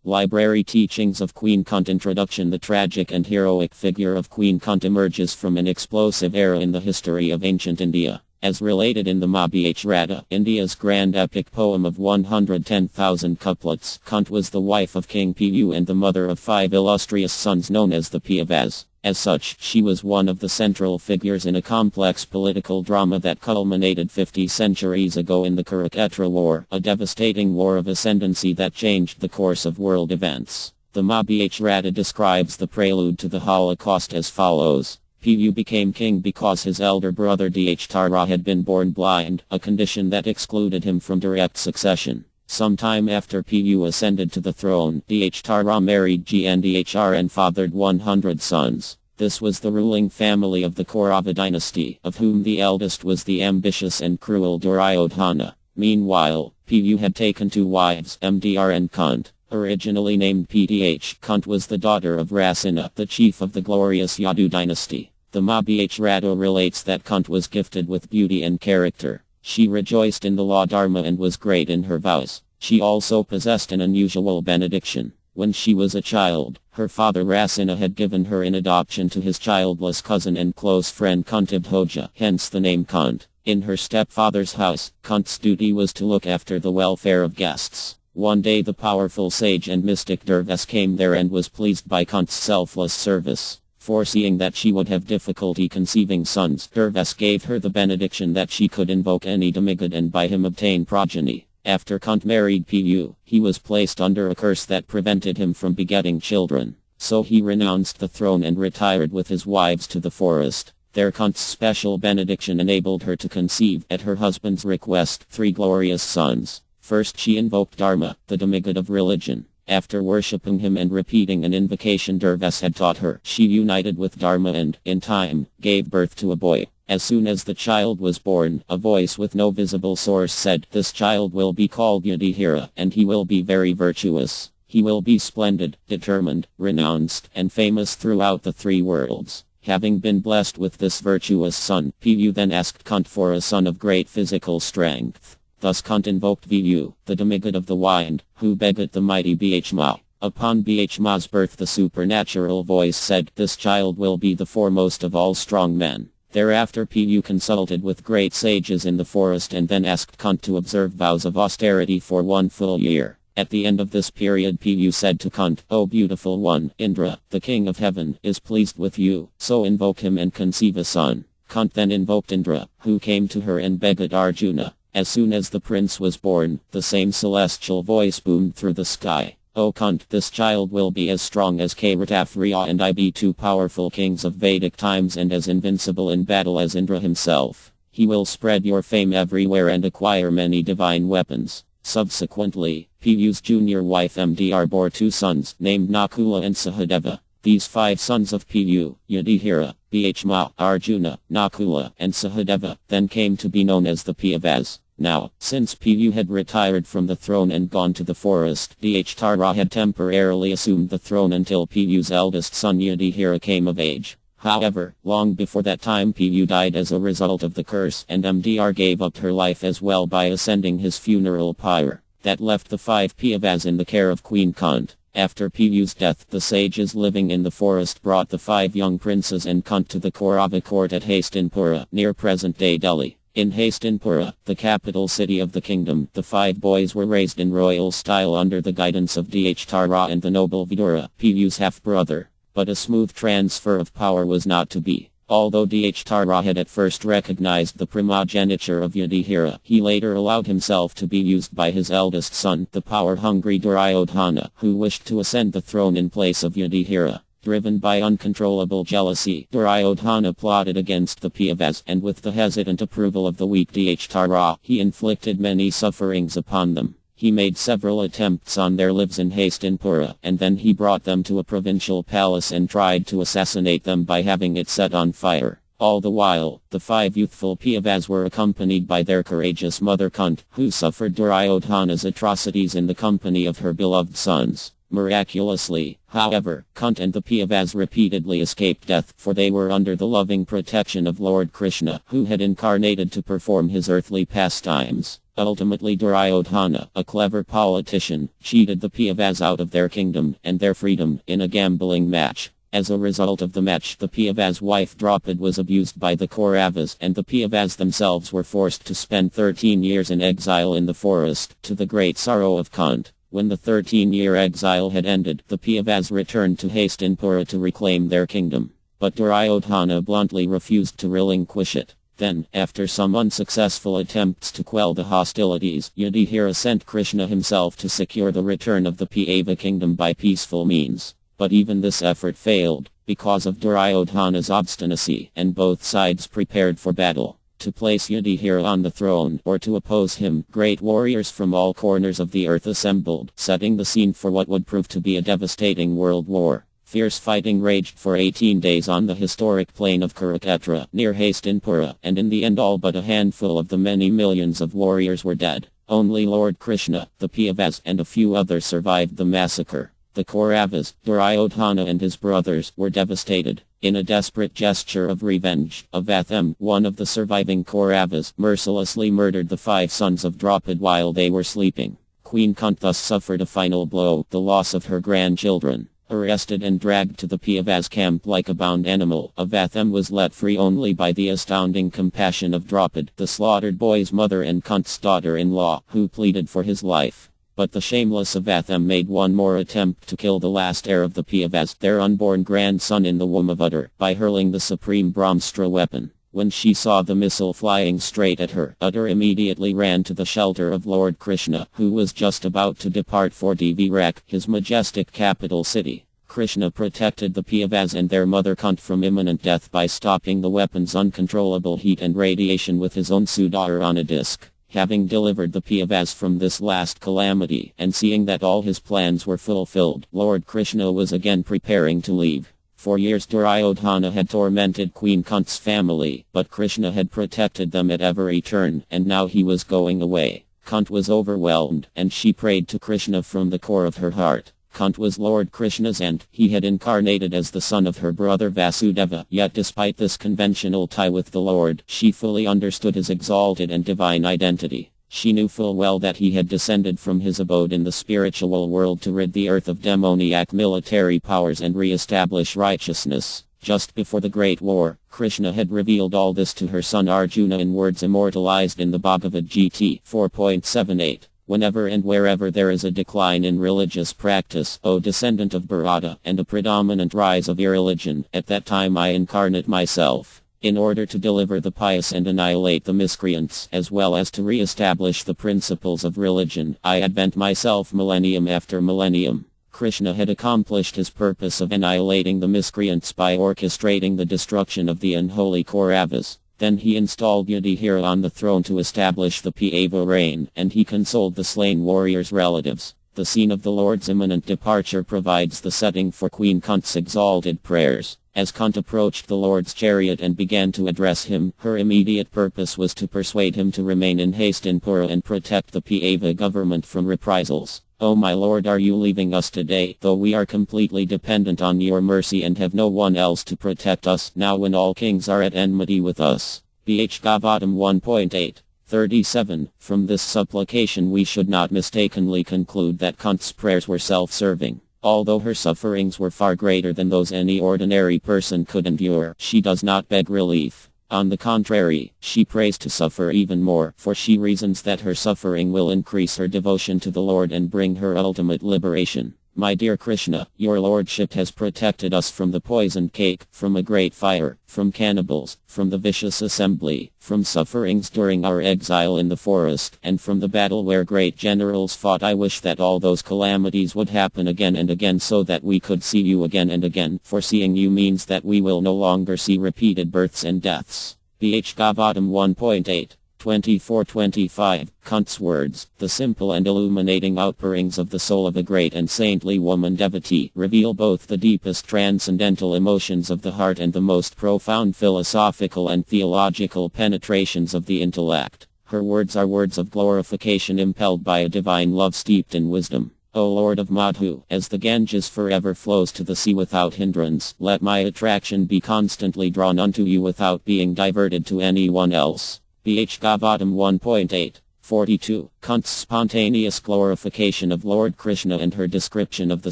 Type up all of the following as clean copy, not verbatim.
Library Teachings of Queen Kunt. Introduction. The tragic and heroic figure of Queen Kunt emerges from an explosive era in the history of ancient India. As related in the Mahabharata, India's grand epic poem of 110,000 couplets, Kunt was the wife of King Pu and the mother of 5 illustrious sons known as the Pandavas. As such, she was one of the central figures in a complex political drama that culminated 50 centuries ago in the Kurukshetra War, a devastating war of ascendancy that changed the course of world events. The Mahabharata describes the prelude to the Holocaust as follows. Pu became king because his elder brother Dhrishtashtara had been born blind, a condition that excluded him from direct succession. Sometime after Pu ascended to the throne, Dhrishtashtara married Gandhar and fathered 100 sons. This was the ruling family of the Kaurava dynasty, of whom the eldest was the ambitious and cruel Duryodhana. Meanwhile, Pu had taken 2 wives, Mdr and Kunt. Originally named Pth, Kunt was the daughter of Rasina, the chief of the glorious Yadu dynasty. The Mahabharata relates that Kunt was gifted with beauty and character. She rejoiced in the law dharma and was great in her vows. She also possessed an unusual benediction. When she was a child, her father Rasina had given her in adoption to his childless cousin and close friend Kuntibhoja, hence the name Kunt. In her stepfather's house, Kunt's duty was to look after the welfare of guests. One day the powerful sage and mystic Durvas came there and was pleased by Kunt's selfless service. Foreseeing that she would have difficulty conceiving sons, Durvas gave her the benediction that she could invoke any demigod and by him obtain progeny. After Kunt married Pu, he was placed under a curse that prevented him from begetting children. So he renounced the throne and retired with his wives to the forest. There Kunt's special benediction enabled her to conceive, at her husband's request, 3 glorious sons. First she invoked Dharma, the demigod of religion. After worshipping him and repeating an invocation Durvas had taught her, she united with Dharma and, in time, gave birth to a boy. As soon as the child was born, a voice with no visible source said, "This child will be called Yudhishthira, and he will be very virtuous. He will be splendid, determined, renounced, and famous throughout the 3 worlds." Having been blessed with this virtuous son, Pu then asked Kunt for a son of great physical strength. Thus Kunt invoked Vu, the demigod of the wind, who begot the mighty Bhishma. Upon Bhishma's birth the supernatural voice said, "This child will be the foremost of all strong men." Thereafter Pu consulted with great sages in the forest and then asked Kunt to observe vows of austerity for 1 full year. At the end of this period Pu said to Kunt, "O beautiful one, Indra, the king of heaven, is pleased with you, so invoke him and conceive a son." Kunt then invoked Indra, who came to her and begot Arjuna. As soon as the prince was born, the same celestial voice boomed through the sky. "O Kunt, this child will be as strong as Kartafriya and Ibi, 2 powerful kings of Vedic times, and as invincible in battle as Indra himself. He will spread your fame everywhere and acquire many divine weapons." Subsequently, Pu's junior wife Mdr bore 2 sons, named Nakula and Sahadeva. These 5 sons of Pu, Yudhishthira, Bhishma, Arjuna, Nakula, and Sahadeva, then came to be known as the Pandavas. Now, since Pu had retired from the throne and gone to the forest, Dhrishtashtara had temporarily assumed the throne until Pu's eldest son Yudhishthira came of age. However, long before that time Pu died as a result of the curse, and Mdr gave up her life as well by ascending his funeral pyre. That left the 5 Pandavas in the care of Queen Kunt. After Pu's death, the sages living in the forest brought the 5 young princes and Kunt to the Kaurava court at Hastinapura, near present-day Delhi. In Hastinapura, the capital city of the kingdom, the 5 boys were raised in royal style under the guidance of Dhrishtashtara and the noble Vidura, Pu's half-brother. But a smooth transfer of power was not to be. Although Dhrishtashtara had at first recognized the primogeniture of Yudhishthira, he later allowed himself to be used by his eldest son, the power-hungry Duryodhana, who wished to ascend the throne in place of Yudhishthira. Driven by uncontrollable jealousy, Duryodhana plotted against the Pandavas, and with the hesitant approval of the weak Dhrishtashtara, he inflicted many sufferings upon them. He made several attempts on their lives in Hastinapura, and then he brought them to a provincial palace and tried to assassinate them by having it set on fire. All the while, the 5 youthful Pandavas were accompanied by their courageous mother Kunt, who suffered Duryodhana's atrocities in the company of her beloved sons. Miraculously, however, Kunt and the Pandavas repeatedly escaped death, for they were under the loving protection of Lord Krishna, who had incarnated to perform his earthly pastimes. Ultimately Duryodhana, a clever politician, cheated the Pandavas out of their kingdom and their freedom in a gambling match. As a result of the match, the Pandavas' wife Draupadi was abused by the Kauravas, and the Pandavas themselves were forced to spend 13 years in exile in the forest, to the great sorrow of Kuntī. When the 13-year exile had ended, the Pandavas returned to Hastinapura to reclaim their kingdom. But Duryodhana bluntly refused to relinquish it. Then, after some unsuccessful attempts to quell the hostilities, Yudhishthira sent Krishna himself to secure the return of the Pandava kingdom by peaceful means. But even this effort failed, because of Duryodhana's obstinacy, and both sides prepared for battle. To place Yudhishthira on the throne, or to oppose him, great warriors from all corners of the earth assembled, setting the scene for what would prove to be a devastating world war. Fierce fighting raged for 18 days on the historic plain of Kurukshetra, near Hastinapura, and in the end all but a handful of the many millions of warriors were dead. Only Lord Krishna, the Pandavas, and a few others survived the massacre. The Kauravas, Duryodhana and his brothers, were devastated. In a desperate gesture of revenge, Avatham, one of the surviving Kauravas, mercilessly murdered the 5 sons of Draupadi while they were sleeping. Queen Kuntī thus suffered a final blow, the loss of her grandchildren. Arrested and dragged to the Pandavas' camp like a bound animal, Avatham was let free only by the astounding compassion of Draupadi, the slaughtered boy's mother and Kunti's daughter-in-law, who pleaded for his life. But the shameless Avatham made one more attempt to kill the last heir of the Pandavas, their unborn grandson in the womb of Utter, by hurling the supreme Brahmastra weapon. When she saw the missile flying straight at her, Utter immediately ran to the shelter of Lord Krishna, who was just about to depart for Dvarak, his majestic capital city. Krishna protected the Pandavas and their mother Kuntī from imminent death by stopping the weapon's uncontrollable heat and radiation with his own Sudhara on a disc. Having delivered the Pandavas from this last calamity, and seeing that all his plans were fulfilled, Lord Krishna was again preparing to leave. For years Duryodhana had tormented Queen Kunti's family, but Krishna had protected them at every turn, and now he was going away. Kuntī was overwhelmed, and she prayed to Krishna from the core of her heart. Kuntī was Lord Krishna's aunt, he had incarnated as the son of her brother Vasudeva, yet despite this conventional tie with the Lord, she fully understood his exalted and divine identity. She knew full well that he had descended from his abode in the spiritual world to rid the earth of demoniac military powers and re-establish righteousness. Just before the Great War, Krishna had revealed all this to her son Arjuna in words immortalized in the Bhagavad Gita 4.78. Whenever and wherever there is a decline in religious practice, O descendant of Bharata, and a predominant rise of irreligion, at that time I incarnate myself. In order to deliver the pious and annihilate the miscreants, as well as to re-establish the principles of religion, I advent myself millennium after millennium. Krishna had accomplished his purpose of annihilating the miscreants by orchestrating the destruction of the unholy Kauravas. Then he installed Yudhishthira on the throne to establish the Pandava reign, and he consoled the slain warriors' relatives. The scene of the Lord's imminent departure provides the setting for Queen Kunti's exalted prayers. As Kuntī approached the Lord's chariot and began to address him, her immediate purpose was to persuade him to remain in Hastinapura and protect the Pandava government from reprisals. O my Lord, are you leaving us today, though we are completely dependent on your mercy and have no one else to protect us, now when all kings are at enmity with us? Bhagavatam 1.8:37. From this supplication we should not mistakenly conclude that Kunti's prayers were self-serving. Although her sufferings were far greater than those any ordinary person could endure, she does not beg relief. On the contrary, she prays to suffer even more, for she reasons that her suffering will increase her devotion to the Lord and bring her ultimate liberation. My dear Krishna, your lordship has protected us from the poisoned cake, from a great fire, from cannibals, from the vicious assembly, from sufferings during our exile in the forest, and from the battle where great generals fought. I wish that all those calamities would happen again and again so that we could see you again and again, for seeing you means that we will no longer see repeated births and deaths. Bhagavatam 1.8:24-25. Kunti's words, the simple and illuminating outpourings of the soul of a great and saintly woman devotee, reveal both the deepest transcendental emotions of the heart and the most profound philosophical and theological penetrations of the intellect. Her words are words of glorification impelled by a divine love steeped in wisdom. O Lord of Madhu, as the Ganges forever flows to the sea without hindrance, let my attraction be constantly drawn unto you without being diverted to anyone else. Bhagavatam 1.8. 42. Kunt's spontaneous glorification of Lord Krishna and her description of the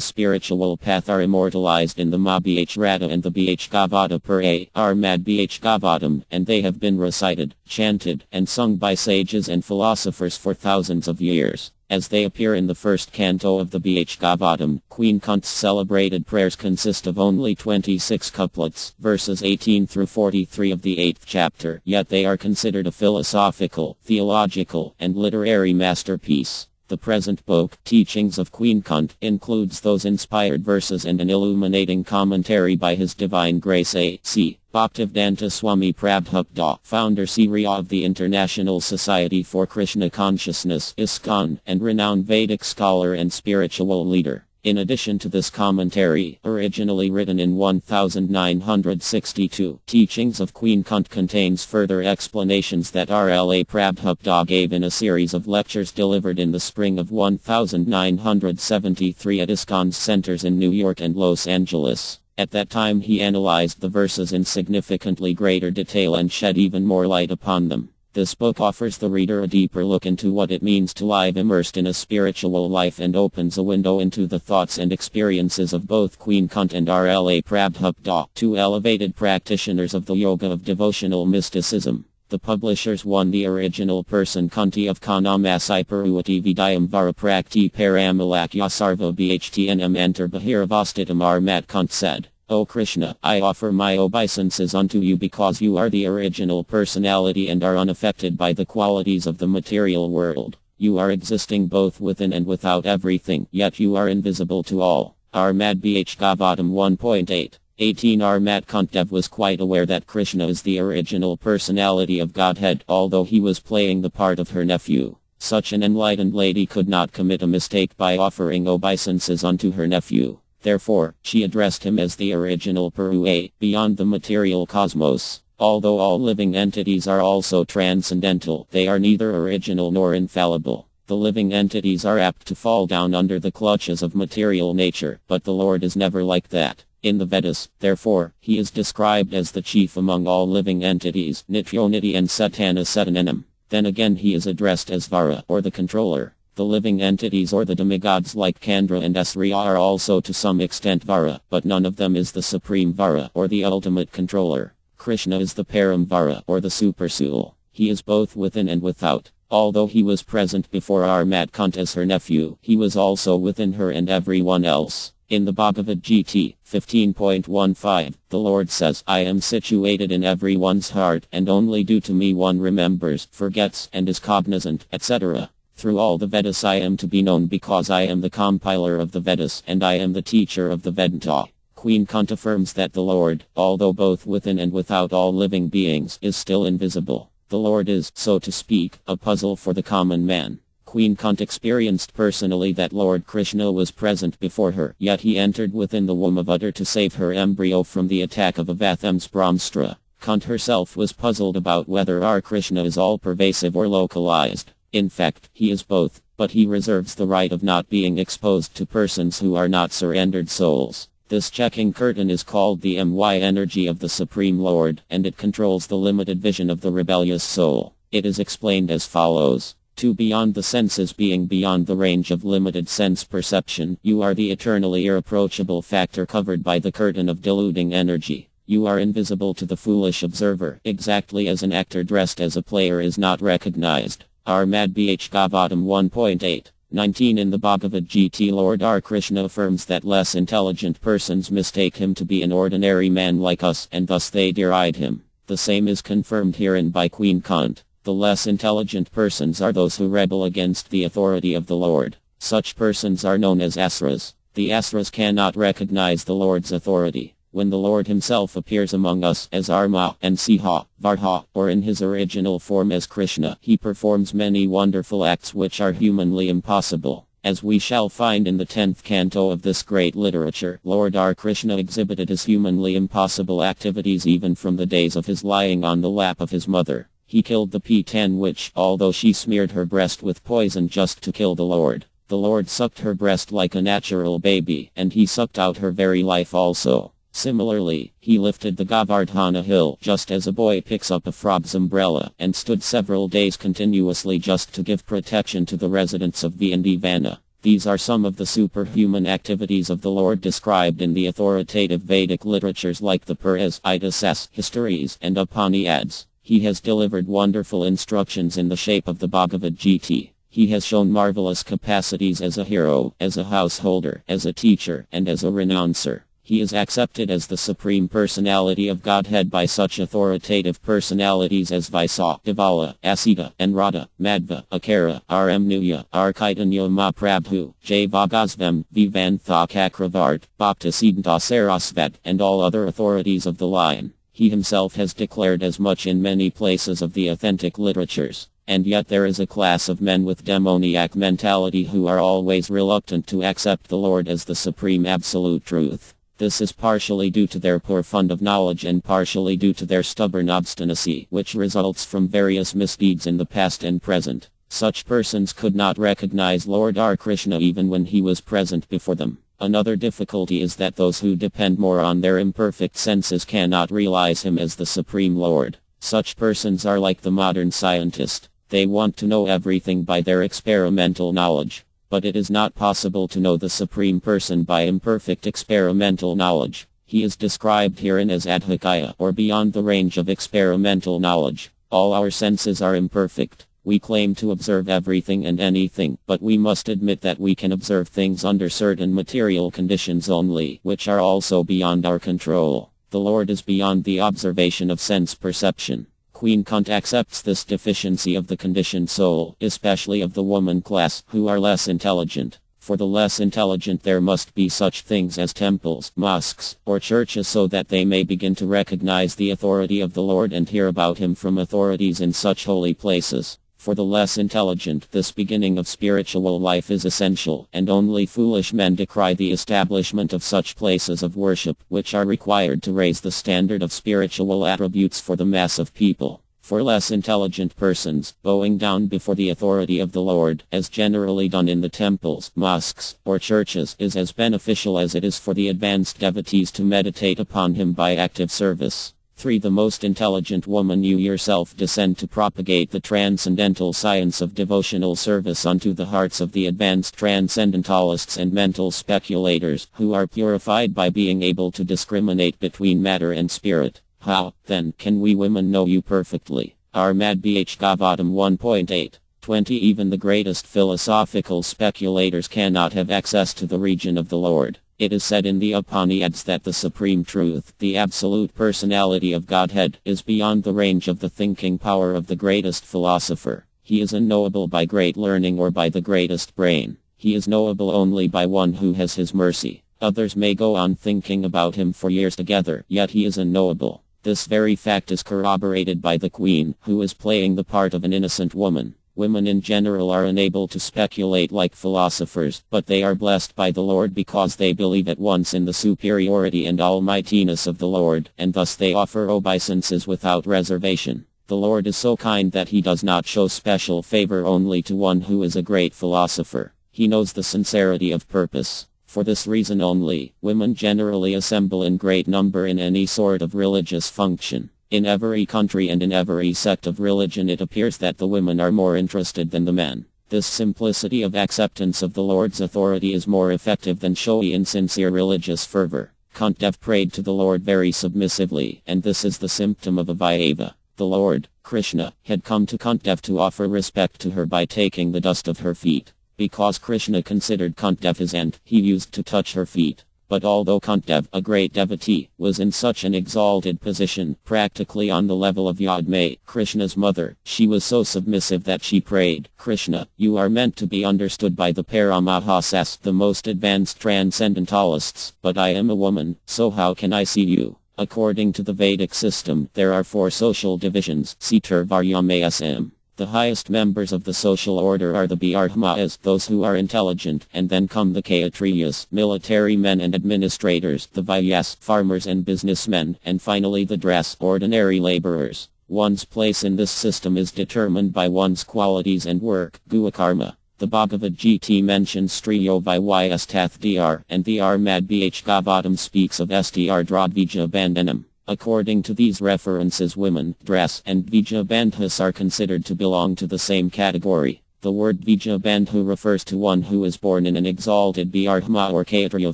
spiritual path are immortalized in the Mahabharata and the Bhagavata Armad Bhagavatam, and they have been recited, chanted, and sung by sages and philosophers for thousands of years. As they appear in the first canto of the Bhagavatam, Queen Kunt's celebrated prayers consist of only 26 couplets, verses 18 through 43 of the 8th chapter, yet they are considered a philosophical, theological, and literary masterpiece. The present book, Teachings of Queen Kunt, includes those inspired verses and an illuminating commentary by His Divine Grace A.C. Bhaktivedanta Swami Prabhupada, founder Sriya of the International Society for Krishna Consciousness (ISKCON), and renowned Vedic scholar and spiritual leader. In addition to this commentary, originally written in 1962, Teachings of Queen Kunt contains further explanations that R.L.A. Prabhupada gave in a series of lectures delivered in the spring of 1973 at ISKCON's centers in New York and Los Angeles. At that time he analyzed the verses in significantly greater detail and shed even more light upon them. This book offers the reader a deeper look into what it means to live immersed in a spiritual life and opens a window into the thoughts and experiences of both Queen Kunt and R.L.A. Prabhupada, two elevated practitioners of the yoga of devotional mysticism. The publishers won the original person Kuntī of Kanamasai Paruvati Vidayam Varaprakti Paramalakya Sarva Bhtnm Enter Bahiravastitam Armat Kunt said, O Krishna, I offer my obeisances unto you because you are the original personality and are unaffected by the qualities of the material world. You are existing both within and without everything, yet you are invisible to all. Armad Bhagavatam 1.8. 18 Armat Kuntdev was quite aware that Krishna is the original personality of Godhead, although he was playing the part of her nephew. Such an enlightened lady could not commit a mistake by offering obeisances unto her nephew. Therefore, she addressed him as the original Purua, beyond the material cosmos. Although all living entities are also transcendental, they are neither original nor infallible. The living entities are apt to fall down under the clutches of material nature, but the Lord is never like that. In the Vedas, therefore, he is described as the chief among all living entities, Nityoniti and Setana Setananam. Then again he is addressed as Vara, or the controller. The living entities or the demigods like Kandra and Asriya are also to some extent Vara, but none of them is the supreme Vara, or the ultimate controller. Krishna is the Param Vara, or the Supersoul. He is both within and without. Although he was present before Armat Kunt as her nephew, he was also within her and everyone else. In the Bhagavad Gita 15.15, the Lord says, I am situated in everyone's heart, and only due to me one remembers, forgets, and is cognizant, etc. Through all the Vedas I am to be known because I am the compiler of the Vedas, and I am the teacher of the Vedanta. Queen Kunt affirms that the Lord, although both within and without all living beings, is still invisible. The Lord is, so to speak, a puzzle for the common man. Queen Kunt experienced personally that Lord Krishna was present before her, yet he entered within the womb of Uddar to save her embryo from the attack of Avatham's Brahmastra. Kunt herself was puzzled about whether our Krishna is all-pervasive or localized. In fact, he is both, but he reserves the right of not being exposed to persons who are not surrendered souls. This checking curtain is called the energy of the Supreme Lord, and it controls the limited vision of the rebellious soul. It is explained as follows. To beyond the senses being beyond the range of limited sense perception, you are the eternally irreproachable factor covered by the curtain of deluding energy. You are invisible to the foolish observer, exactly as an actor dressed as a player is not recognized. Armad Bhagavatam 1.8. 19 In the Bhagavad Gita Lord R. Krishna affirms that less intelligent persons mistake him to be an ordinary man like us, and thus they deride him. The same is confirmed herein by Queen Kunt. The less intelligent persons are those who rebel against the authority of the Lord. Such persons are known as Asuras. The Asuras cannot recognize the Lord's authority. When the Lord himself appears among us as Arma and Siha, Varha, or in his original form as Krishna, he performs many wonderful acts which are humanly impossible. As we shall find in the 10th canto of this great literature, Lord R. Krishna exhibited his humanly impossible activities even from the days of his lying on the lap of his mother. He killed the P10 witch, although she smeared her breast with poison just to kill the Lord. The Lord sucked her breast like a natural baby, and he sucked out her very life also. Similarly, he lifted the Govardhana hill just as a boy picks up a frog's umbrella and stood several days continuously just to give protection to the residents of Vindhyavana. These are some of the superhuman activities of the Lord described in the authoritative Vedic literatures like the Puras, Itisas, Histories, and Upanishads. He has delivered wonderful instructions in the shape of the Bhagavad Gita. He has shown marvelous capacities as a hero, as a householder, as a teacher, and as a renouncer. He is accepted as the Supreme Personality of Godhead by such authoritative personalities as Vaisa, Devala, Asita, and Radha, Madhva, Akara, Ramnuja, Chaitanya Mahaprabhu, Jayavagosvam, Vivantha Kakravart, Bhaktisiddhanta Sarasvat, and all other authorities of the line. He himself has declared as much in many places of the authentic literatures. And yet there is a class of men with demoniac mentality who are always reluctant to accept the Lord as the supreme absolute truth. This is partially due to their poor fund of knowledge and partially due to their stubborn obstinacy, which results from various misdeeds in the past and present. Such persons could not recognize Lord R. Krishna even when he was present before them. Another difficulty is that those who depend more on their imperfect senses cannot realize him as the Supreme Lord. Such persons are like the modern scientist. They want to know everything by their experimental knowledge. But it is not possible to know the Supreme Person by imperfect experimental knowledge. He is described herein as adhikaya, or beyond the range of experimental knowledge. All our senses are imperfect. We claim to observe everything and anything, but we must admit that we can observe things under certain material conditions only, which are also beyond our control. The Lord is beyond the observation of sense perception. Queen Kuntī accepts this deficiency of the conditioned soul, especially of the woman class, who are less intelligent. For the less intelligent there must be such things as temples, mosques, or churches so that they may begin to recognize the authority of the Lord and hear about him from authorities in such holy places. For the less intelligent, this beginning of spiritual life is essential, and only foolish men decry the establishment of such places of worship, which are required to raise the standard of spiritual attributes for the mass of people. For less intelligent persons, bowing down before the authority of the Lord, as generally done in the temples, mosques, or churches, is as beneficial as it is for the advanced devotees to meditate upon him by active service. 3. The most intelligent woman, you yourself descend to propagate the transcendental science of devotional service unto the hearts of the advanced transcendentalists and mental speculators, who are purified by being able to discriminate between matter and spirit. How, then, can we women know you perfectly? Armad Bh Gavatam 1.8. 20. Even the greatest philosophical speculators cannot have access to the region of the Lord. It is said in the Upanishads that the supreme truth, the absolute personality of Godhead, is beyond the range of the thinking power of the greatest philosopher. He is unknowable by great learning or by the greatest brain. He is knowable only by one who has his mercy. Others may go on thinking about him for years together, yet he is unknowable. This very fact is corroborated by the queen, who is playing the part of an innocent woman. Women in general are unable to speculate like philosophers, but they are blessed by the Lord because they believe at once in the superiority and almightiness of the Lord, and thus they offer obeisances without reservation. The Lord is so kind that he does not show special favor only to one who is a great philosopher. He knows the sincerity of purpose. For this reason only, women generally assemble in great number in any sort of religious function. In every country and in every sect of religion it appears that the women are more interested than the men. This simplicity of acceptance of the Lord's authority is more effective than showy and sincere religious fervor. Kuntī prayed to the Lord very submissively, and this is the symptom of Avyava. The Lord, Krishna, had come to Kuntī to offer respect to her by taking the dust of her feet. Because Krishna considered Kuntī his aunt, he used to touch her feet. But although Kuntī, a great devotee, was in such an exalted position, practically on the level of Yadme, Krishna's mother, she was so submissive that she prayed, Krishna, you are meant to be understood by the Paramahasas, the most advanced transcendentalists, but I am a woman, so how can I see you? According to the Vedic system, there are 4 social divisions, Sitar Varyamayasam. The highest members of the social order are the Brahmas, those who are intelligent, and then come the Kshatriyas, military men and administrators, the Vaiyas, farmers and businessmen, and finally the Dras, ordinary laborers. One's place in this system is determined by one's qualities and work, Guakarma. The Bhagavad Gita mentions Striyo Vystath Dr, and the Armad Bhagavatam speaks of Str Dradvija Bandhanam. According to these references, women, dress, and Vija Bandhas are considered to belong to the same category. The word Vija Bandhu refers to one who is born in an exalted Brahma or Kshatriya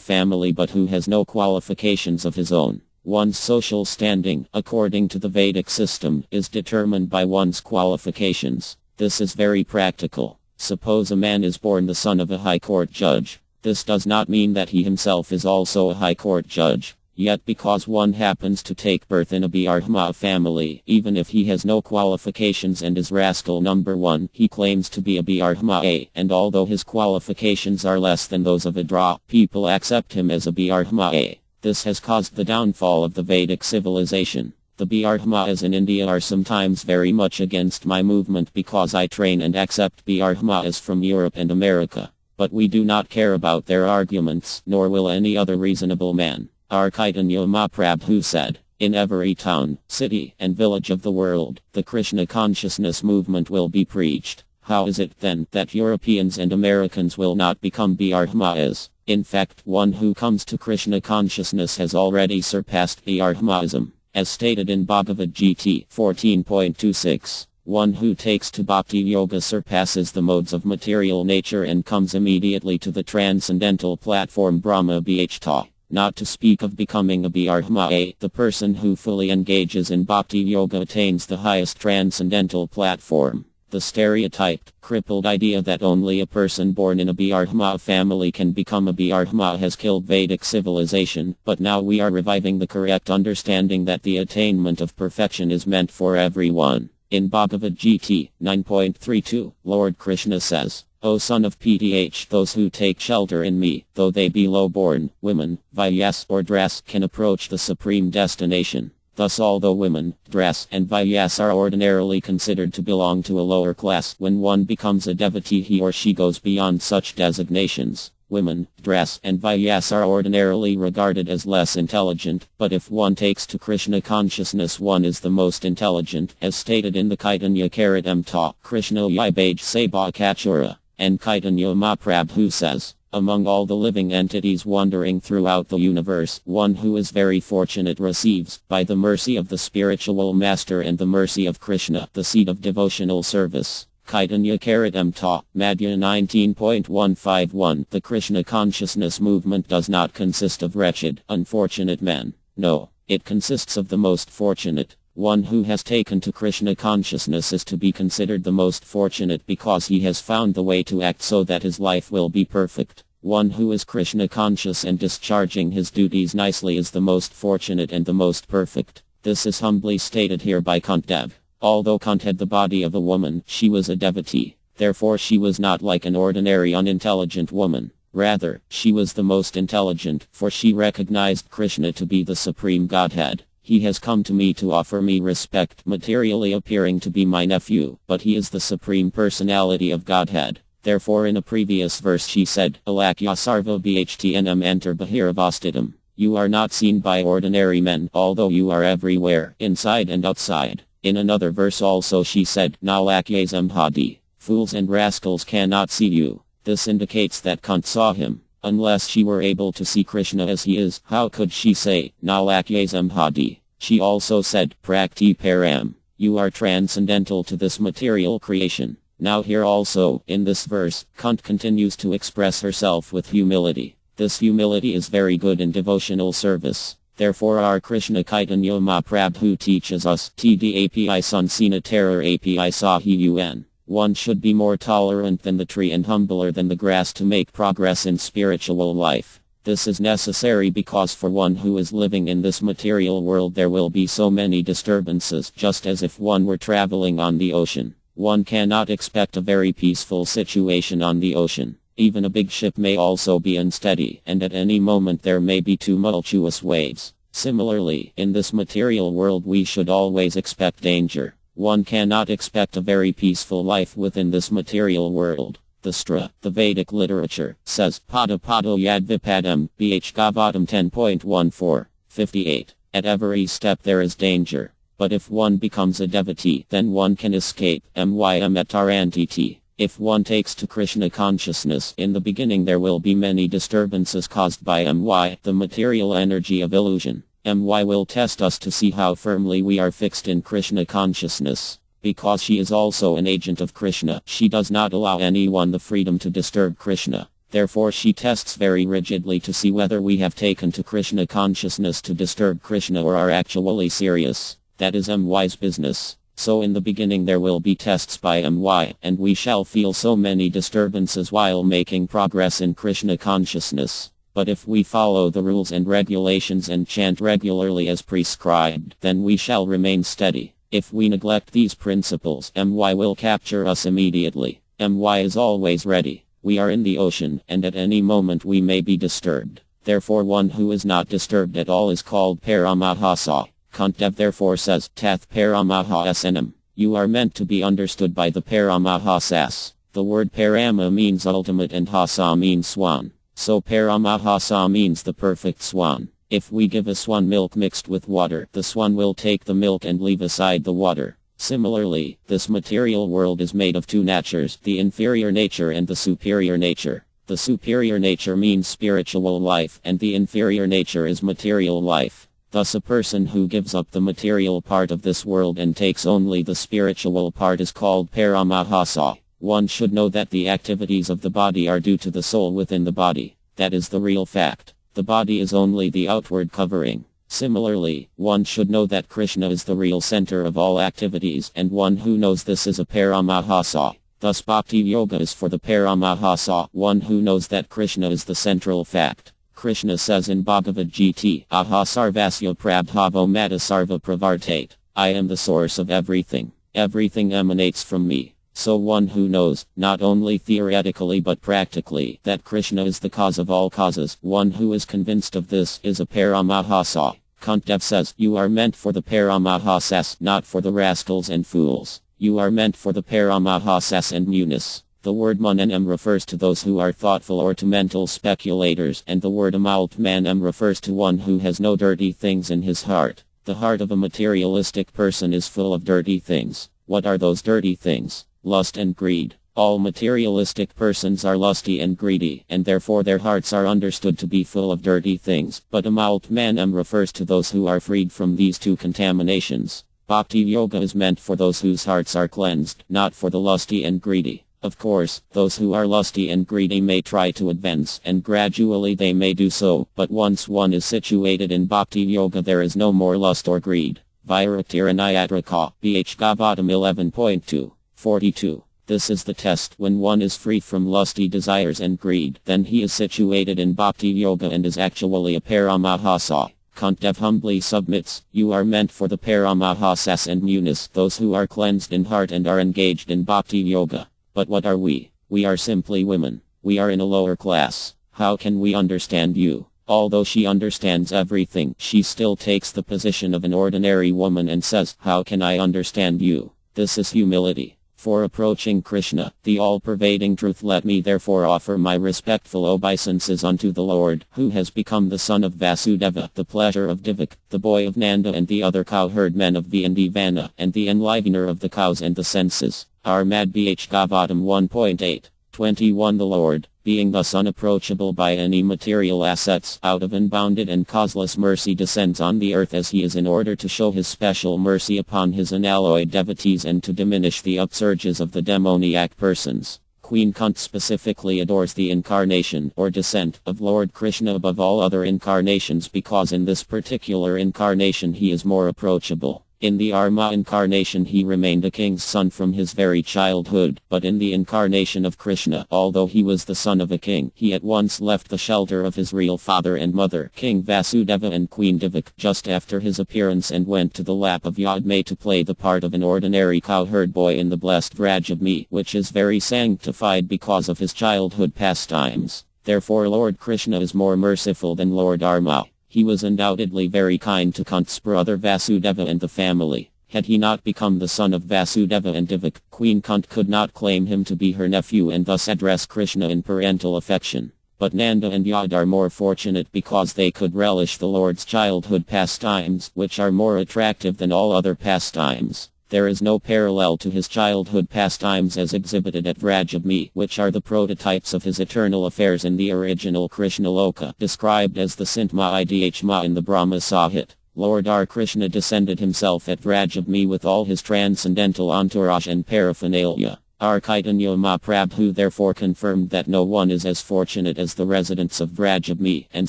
family but who has no qualifications of his own. One's social standing, according to the Vedic system, is determined by one's qualifications. This is very practical. Suppose a man is born the son of a high court judge. This does not mean that he himself is also a high court judge. Yet because one happens to take birth in a Brahma family, even if he has no qualifications and is rascal number one, he claims to be a Brahma, and although his qualifications are less than those of a Dra, people accept him as a Brahma. This has caused the downfall of the Vedic civilization. The Brahmas in India are sometimes very much against my movement because I train and accept Brahmas from Europe and America. But we do not care about their arguments, nor will any other reasonable man. Our Chaitanya Mahaprabhu said, "In every town, city, and village of the world, the Krishna consciousness movement will be preached." How is it then that Europeans and Americans will not become Brahmas? In fact, one who comes to Krishna consciousness has already surpassed Brahmaism. As stated in Bhagavad Gita 14.26, one who takes to Bhakti Yoga surpasses the modes of material nature and comes immediately to the transcendental platform Brahma Bhakta. Not to speak of becoming a Brahma, the person who fully engages in Bhakti Yoga attains the highest transcendental platform. The stereotyped, crippled idea that only a person born in a Brahma family can become a Brahma has killed Vedic civilization, but now we are reviving the correct understanding that the attainment of perfection is meant for everyone. In Bhagavad Gita 9.32, Lord Krishna says, "O son of Pth, those who take shelter in me, though they be low-born, women, Vyas or dress, can approach the supreme destination." Thus although women, dress, and Vyas are ordinarily considered to belong to a lower class, when one becomes a devotee he or she goes beyond such designations. Women, dress, and Vyas are ordinarily regarded as less intelligent, but if one takes to Krishna consciousness one is the most intelligent, as stated in the Chaitanya Charitamrita, Krishna Yibaj Sabha Kachura. And Chaitanya Mahaprabhu says, "Among all the living entities wandering throughout the universe, one who is very fortunate receives, by the mercy of the spiritual master and the mercy of Krishna, the seed of devotional service." Chaitanya Charitamrita, Madhya 19.151. The Krishna consciousness movement does not consist of wretched, unfortunate men. No, it consists of the most fortunate. One who has taken to Krishna consciousness is to be considered the most fortunate because he has found the way to act so that his life will be perfect. One who is Krishna conscious and discharging his duties nicely is the most fortunate and the most perfect. This is humbly stated here by Kuntī. Although Kuntī had the body of a woman, she was a devotee. Therefore she was not like an ordinary unintelligent woman. Rather, she was the most intelligent, for she recognized Krishna to be the supreme Godhead. "He has come to me to offer me respect, materially appearing to be my nephew, but he is the supreme personality of Godhead." Therefore in a previous verse she said, "Alakya sarva bhtnm enter bahiravastidam." You are not seen by ordinary men, although you are everywhere, inside and outside. In another verse also she said, "Nalakyazam hadi." Fools and rascals cannot see you. This indicates that Kuntī saw him. Unless she were able to see Krishna as he is, how could she say, "Nalakyazam hadi"? She also said, "Prakti param." You are transcendental to this material creation. Now here also, in this verse, Kuntī continues to express herself with humility. This humility is very good in devotional service. Therefore our Krishna Chaitanya Mahaprabhu teaches us, "Tdapi sunsina terror api sahiyun." One should be more tolerant than the tree and humbler than the grass to make progress in spiritual life. This is necessary because for one who is living in this material world there will be so many disturbances, just as if one were traveling on the ocean. One cannot expect a very peaceful situation on the ocean. Even a big ship may also be unsteady, and at any moment there may be tumultuous waves. Similarly, in this material world we should always expect danger. One cannot expect a very peaceful life within this material world. The Stra, the Vedic literature, says, "Pada pado yadvipadam, Bhagavatam 10.14, 58. At every step there is danger. But if one becomes a devotee, then one can escape. Mym etarantiti. If one takes to Krishna consciousness, in the beginning there will be many disturbances caused by the material energy of illusion. Will test us to see how firmly we are fixed in Krishna consciousness. Because she is also an agent of Krishna, she does not allow anyone the freedom to disturb Krishna. Therefore she tests very rigidly to see whether we have taken to Krishna consciousness to disturb Krishna or are actually serious. That is MY's business. So in the beginning there will be tests by MY, and we shall feel so many disturbances while making progress in Krishna consciousness. But if we follow the rules and regulations and chant regularly as prescribed, then we shall remain steady. If we neglect these principles, MY will capture us immediately. MY is always ready. We are in the ocean, and at any moment we may be disturbed. Therefore one who is not disturbed at all is called Paramahasa. Kuntī therefore says, Tath Paramahasana. You are meant to be understood by the Paramahasas. The word Parama means ultimate and Hasa means swan. So Paramahasa means the perfect swan. If we give a swan milk mixed with water, the swan will take the milk and leave aside the water. Similarly, this material world is made of two natures, the inferior nature and the superior nature. The superior nature means spiritual life, and the inferior nature is material life. Thus a person who gives up the material part of this world and takes only the spiritual part is called Paramahasa. One should know that the activities of the body are due to the soul within the body. That is the real fact. The body is only the outward covering. Similarly, one should know that Krishna is the real center of all activities, and one who knows this is a Paramahasa. Thus Bhakti Yoga is for the Paramahasa, one who knows that Krishna is the central fact. Krishna says in Bhagavad Gita, Aha Sarvasya Prabhavo Mata Sarva Pravartate. I am the source of everything. Everything emanates from me. So one who knows, not only theoretically but practically, that Krishna is the cause of all causes, one who is convinced of this is a Paramahasa. Kuntī says, you are meant for the Paramahasas, not for the rascals and fools. You are meant for the Paramahasas and munis. The word mananam refers to those who are thoughtful or to mental speculators, and the word amaltmanam refers to one who has no dirty things in his heart. The heart of a materialistic person is full of dirty things. What are those dirty things? Lust and greed. All materialistic persons are lusty and greedy, and therefore their hearts are understood to be full of dirty things. But amaltmanam refers to those who are freed from these two contaminations. Bhakti Yoga is meant for those whose hearts are cleansed, not for the lusty and greedy. Of course, those who are lusty and greedy may try to advance, and gradually they may do so, but once one is situated in Bhakti Yoga there is no more lust or greed. Viraktira BH Gavatam 11.2. 42. This is the test. When one is free from lusty desires and greed, then he is situated in Bhakti Yoga and is actually a Paramahasa. Kuntī humbly submits, you are meant for the Paramahasas and munis, those who are cleansed in heart and are engaged in Bhakti Yoga. But what are we? We are simply women. We are in a lower class. How can we understand you? Although she understands everything, she still takes the position of an ordinary woman and says, how can I understand you? This is humility. For approaching Krishna, the all-pervading truth, let me therefore offer my respectful obeisances unto the Lord, who has become the son of Vasudeva, the pleasure of Divak, the boy of Nanda and the other cowherd men of Vandivana, and the enlivener of the cows and the senses. Armad Bh Gavatam 1.8. 21 The Lord, being thus unapproachable by any material assets, out of unbounded and causeless mercy descends on the earth as he is in order to show his special mercy upon his unalloyed devotees and to diminish the upsurges of the demoniac persons. Queen Kuntī specifically adores the incarnation, or descent, of Lord Krishna above all other incarnations because in this particular incarnation he is more approachable. In the Arma incarnation he remained a king's son from his very childhood, but in the incarnation of Krishna, although he was the son of a king, he at once left the shelter of his real father and mother, King Vasudeva and Queen Divak, just after his appearance and went to the lap of Yadme to play the part of an ordinary cowherd boy in the blessed Vrajabhumi, which is very sanctified because of his childhood pastimes. Therefore Lord Krishna is more merciful than Lord Arma. He was undoubtedly very kind to Kunti's brother Vasudeva and the family. Had he not become the son of Vasudeva and Divak, Queen Kuntī could not claim him to be her nephew and thus address Krishna in parental affection. But Nanda and Yad are more fortunate because they could relish the Lord's childhood pastimes, which are more attractive than all other pastimes. There is no parallel to his childhood pastimes as exhibited at Vrajabmi, which are the prototypes of his eternal affairs in the original Krishna Loka, described as the Sintma Idhma in the Brahma Sahit. Lord R. Krishna descended himself at Vrajabmi with all his transcendental entourage and paraphernalia. R. Chaitanya Mahaprabhu therefore confirmed that no one is as fortunate as the residents of Vrajabmi, and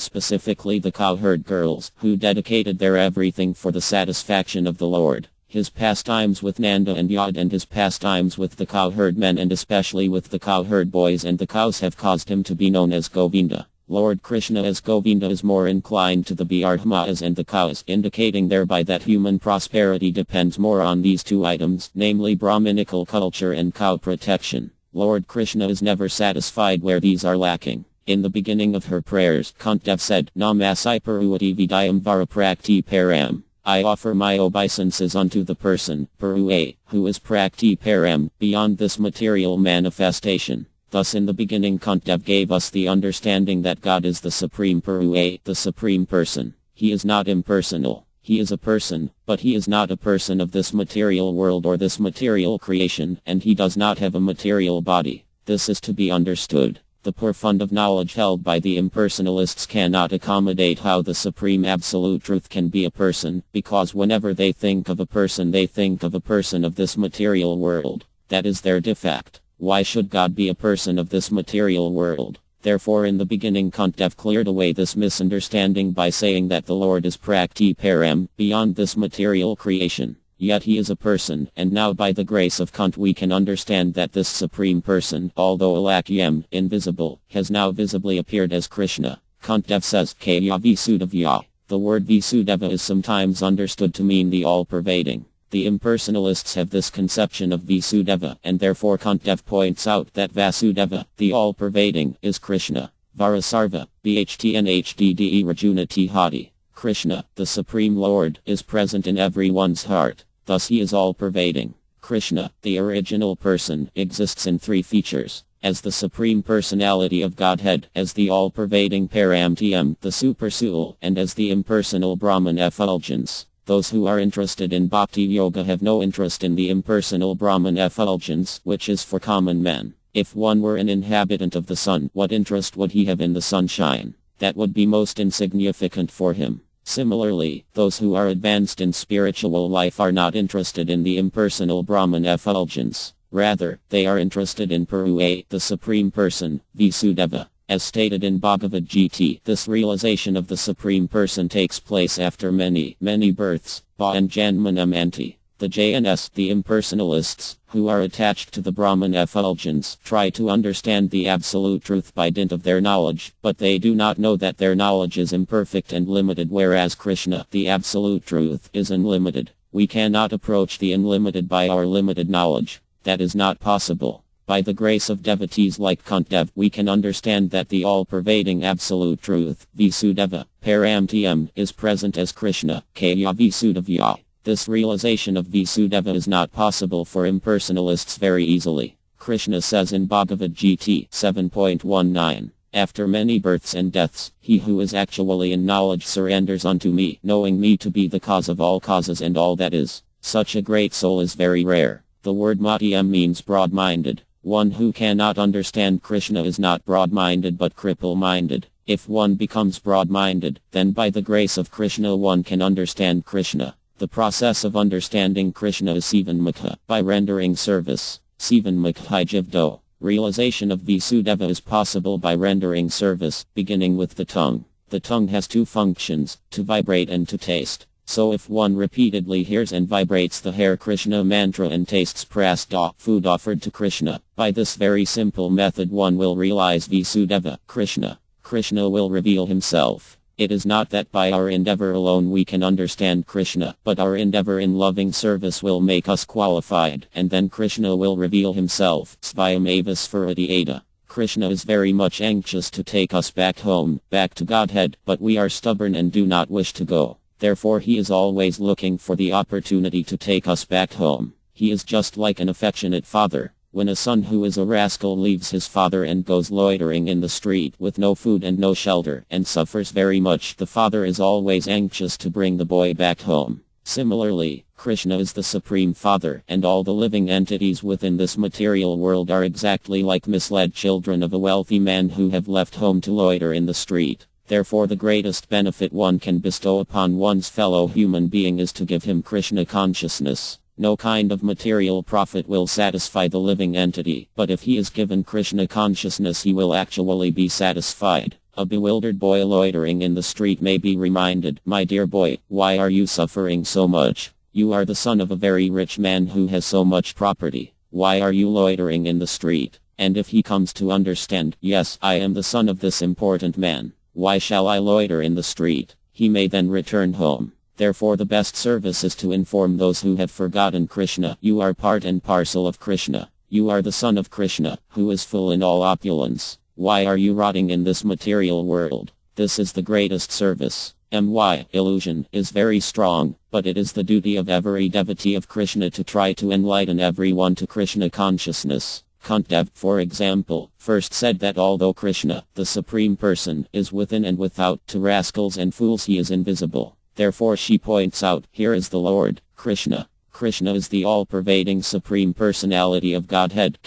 specifically the cowherd girls, who dedicated their everything for the satisfaction of the Lord. His pastimes with Nanda and Yad and his pastimes with the cowherd men and especially with the cowherd boys and the cows have caused him to be known as Govinda. Lord Krishna as Govinda is more inclined to the Brahmas and the cows, indicating thereby that human prosperity depends more on these two items, namely Brahminical culture and cow protection. Lord Krishna is never satisfied where these are lacking. In the beginning of her prayers, Kuntī said, Namasai Paruvati Vidayam Varaprakti Param. I offer my obeisances unto the person, Parua, who is Prakti Param, beyond this material manifestation. Thus in the beginning Kuntī gave us the understanding that God is the Supreme Parua, the Supreme Person. He is not impersonal. He is a person, but he is not a person of this material world or this material creation, and he does not have a material body. This is to be understood. The poor fund of knowledge held by the impersonalists cannot accommodate how the Supreme Absolute Truth can be a person, because whenever they think of a person they think of a person of this material world. That is their defect. Why should God be a person of this material world? Therefore in the beginning Kuntī cleared away this misunderstanding by saying that the Lord is Prakti Param, beyond this material creation. Yet he is a person, and now by the grace of Kuntī we can understand that this Supreme Person, although Alakyam, invisible, has now visibly appeared as Krishna. Kuntī says, Kaya Visudavya. The word Visudeva is sometimes understood to mean the all-pervading. The impersonalists have this conception of Visudeva, and therefore Kuntī points out that Vasudeva, the all-pervading, is Krishna. Varasarva, Bhtnhdde Rajuna Tihadi. Krishna, the Supreme Lord, is present in everyone's heart. Thus he is all-pervading. Krishna, the original person, exists in three features. As the Supreme Personality of Godhead, as the all-pervading Paramtm, the Supersoul, and as the impersonal Brahman effulgence. Those who are interested in Bhakti Yoga have no interest in the impersonal Brahman effulgence, which is for common men. If one were an inhabitant of the sun, what interest would he have in the sunshine? That would be most insignificant for him. Similarly, those who are advanced in spiritual life are not interested in the impersonal Brahman effulgence. Rather, they are interested in Parua, the Supreme Person, Visudeva. As stated in Bhagavad Gita, this realization of the Supreme Person takes place after many births, and Janmanamanti. The JNS, the impersonalists, who are attached to the Brahman effulgence, try to understand the absolute truth by dint of their knowledge, but they do not know that their knowledge is imperfect and limited, whereas Krishna, the absolute truth, is unlimited. We cannot approach the unlimited by our limited knowledge. That is not possible. By the grace of devotees like Kuntī, we can understand that the all-pervading absolute truth, Visudeva, Paramtm, is present as Krishna, Kaya Visudavya. This realization of Visudeva is not possible for impersonalists very easily. Krishna says in Bhagavad Gita 7.19, After many births and deaths, he who is actually in knowledge surrenders unto me, knowing me to be the cause of all causes and all that is. Such a great soul is very rare. The word Matyam means broad-minded. One who cannot understand Krishna is not broad-minded but cripple-minded. If one becomes broad-minded, then by the grace of Krishna one can understand Krishna. The process of understanding Krishna is Sivanmukha, by rendering service. Sivanmukha Jivdo. Realization of Visudeva is possible by rendering service, beginning with the tongue. The tongue has two functions, to vibrate and to taste. So if one repeatedly hears and vibrates the Hare Krishna mantra and tastes prasada, food offered to Krishna, by this very simple method one will realize Visudeva, Krishna. Krishna will reveal himself. It is not that by our endeavor alone we can understand Krishna, but our endeavor in loving service will make us qualified, and then Krishna will reveal himself. Svayameva Sfuratiyada. Krishna is very much anxious to take us back home, back to Godhead, but we are stubborn and do not wish to go. Therefore he is always looking for the opportunity to take us back home. He is just like an affectionate father. When a son who is a rascal leaves his father and goes loitering in the street with no food and no shelter and suffers very much, the father is always anxious to bring the boy back home. Similarly, Krishna is the Supreme Father, and all the living entities within this material world are exactly like misled children of a wealthy man who have left home to loiter in the street. Therefore the greatest benefit one can bestow upon one's fellow human being is to give him Krishna consciousness. No kind of material profit will satisfy the living entity, but if he is given Krishna consciousness he will actually be satisfied. A bewildered boy loitering in the street may be reminded, "My dear boy, why are you suffering so much? You are the son of a very rich man who has so much property. Why are you loitering in the street?" And if he comes to understand, "Yes, I am the son of this important man. Why shall I loiter in the street?" he may then return home. Therefore the best service is to inform those who have forgotten Krishna, "You are part and parcel of Krishna. You are the son of Krishna, who is full in all opulence. Why are you rotting in this material world?" This is the greatest service. Illusion is very strong, but it is the duty of every devotee of Krishna to try to enlighten everyone to Krishna consciousness. Kuntī, for example, first said that although Krishna, the Supreme Person, is within and without, to rascals and fools he is invisible. Therefore she points out, here is the Lord, Krishna. Krishna is the all-pervading Supreme Personality of Godhead,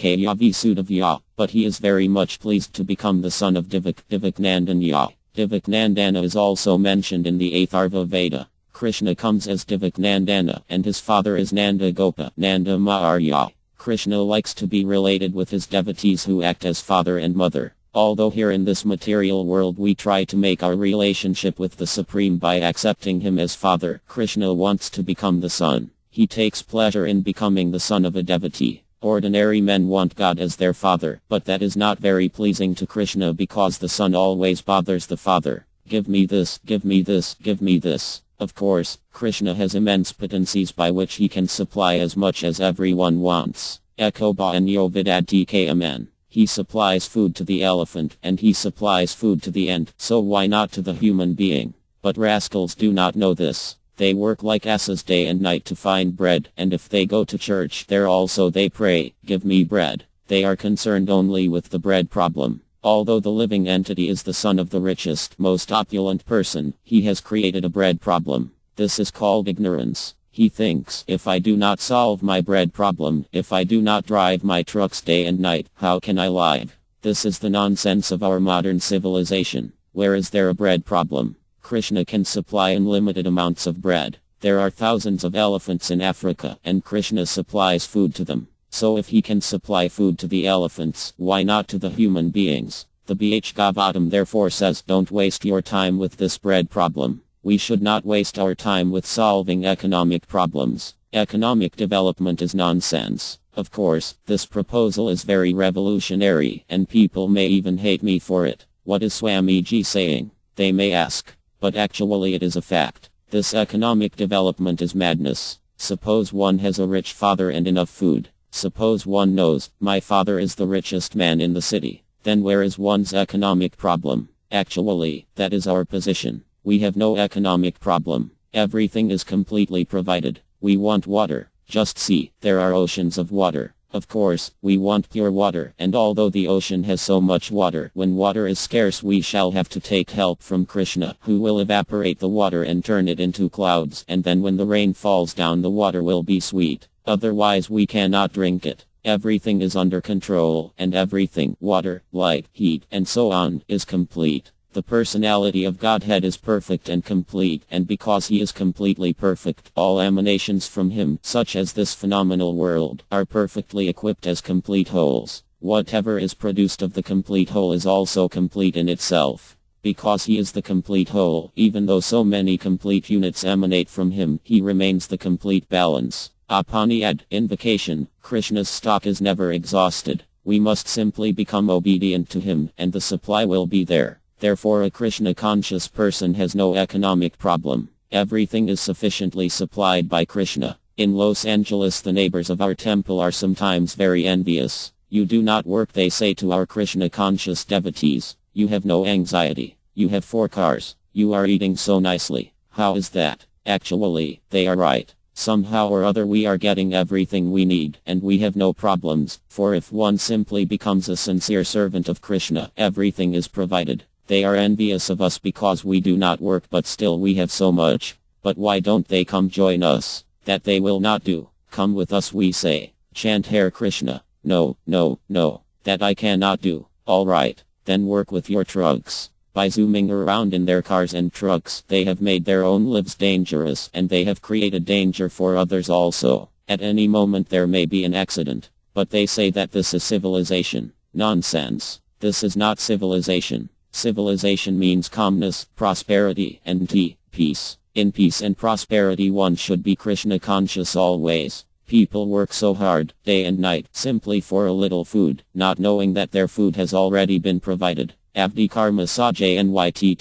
but he is very much pleased to become the son of Divaknandana. Divaknandana is also mentioned in the 8th Arva Veda. Krishna comes as Divaknandana, and his father is Nanda Gopa, Nanda Maharya. Krishna likes to be related with his devotees who act as father and mother. Although here in this material world we try to make our relationship with the Supreme by accepting him as father, Krishna wants to become the son. He takes pleasure in becoming the son of a devotee. Ordinary men want God as their father, but that is not very pleasing to Krishna because the son always bothers the father. "Give me this, give me this, give me this." Of course, Krishna has immense potencies by which he can supply as much as everyone wants. Ekobanyo vidadtkaman. He supplies food to the elephant, and he supplies food to the ant, so why not to the human being? But rascals do not know this. They work like asses day and night to find bread, and if they go to church there also they pray, "Give me bread." They are concerned only with the bread problem. Although the living entity is the son of the richest, most opulent person, he has created a bread problem. This is called ignorance. He thinks, if I do not solve my bread problem, if I do not drive my trucks day and night, how can I live? This is the nonsense of our modern civilization. Where is there a bread problem? Krishna can supply unlimited amounts of bread. There are thousands of elephants in Africa, and Krishna supplies food to them. So if he can supply food to the elephants, why not to the human beings? The Bhagavatam therefore says, don't waste your time with this bread problem. We should not waste our time with solving economic problems. Economic development is nonsense. Of course, this proposal is very revolutionary, and people may even hate me for it. What is Swamiji saying? They may ask. But actually it is a fact. This economic development is madness. Suppose one has a rich father and enough food. Suppose one knows, my father is the richest man in the city. Then where is one's economic problem? Actually, that is our position. We have no economic problem. Everything is completely provided. We want water. Just see, there are oceans of water. Of course, we want pure water, and although the ocean has so much water, when water is scarce we shall have to take help from Krishna, who will evaporate the water and turn it into clouds, and then when the rain falls down the water will be sweet. Otherwise we cannot drink it. Everything is under control, and everything, water, light, heat, and so on, is complete. The personality of Godhead is perfect and complete, and because he is completely perfect, all emanations from him, such as this phenomenal world, are perfectly equipped as complete wholes. Whatever is produced of the complete whole is also complete in itself. Because he is the complete whole, even though so many complete units emanate from him, he remains the complete balance. Upaniyad, invocation, Krishna's stock is never exhausted. We must simply become obedient to him, and the supply will be there. Therefore a Krishna-conscious person has no economic problem. Everything is sufficiently supplied by Krishna. In Los Angeles the neighbors of our temple are sometimes very envious. You do not work, they say to our Krishna-conscious devotees. You have no anxiety. You have 4 cars. You are eating so nicely. How is that? Actually, they are right. Somehow or other we are getting everything we need, and we have no problems, for if one simply becomes a sincere servant of Krishna, everything is provided. They are envious of us because we do not work but still we have so much. But why don't they come join us? That they will not do. Come with us, we say. Chant Hare Krishna. No, no, no. That I cannot do. Alright, then work with your trucks. By zooming around in their cars and trucks, they have made their own lives dangerous, and they have created danger for others also. At any moment there may be an accident. But they say that this is civilization. Nonsense. This is not civilization. Civilization means calmness, prosperity, and peace. In peace and prosperity one should be Krishna conscious always. People work so hard, day and night, simply for a little food, not knowing that their food has already been provided. Avdi Karma Sajay Nytty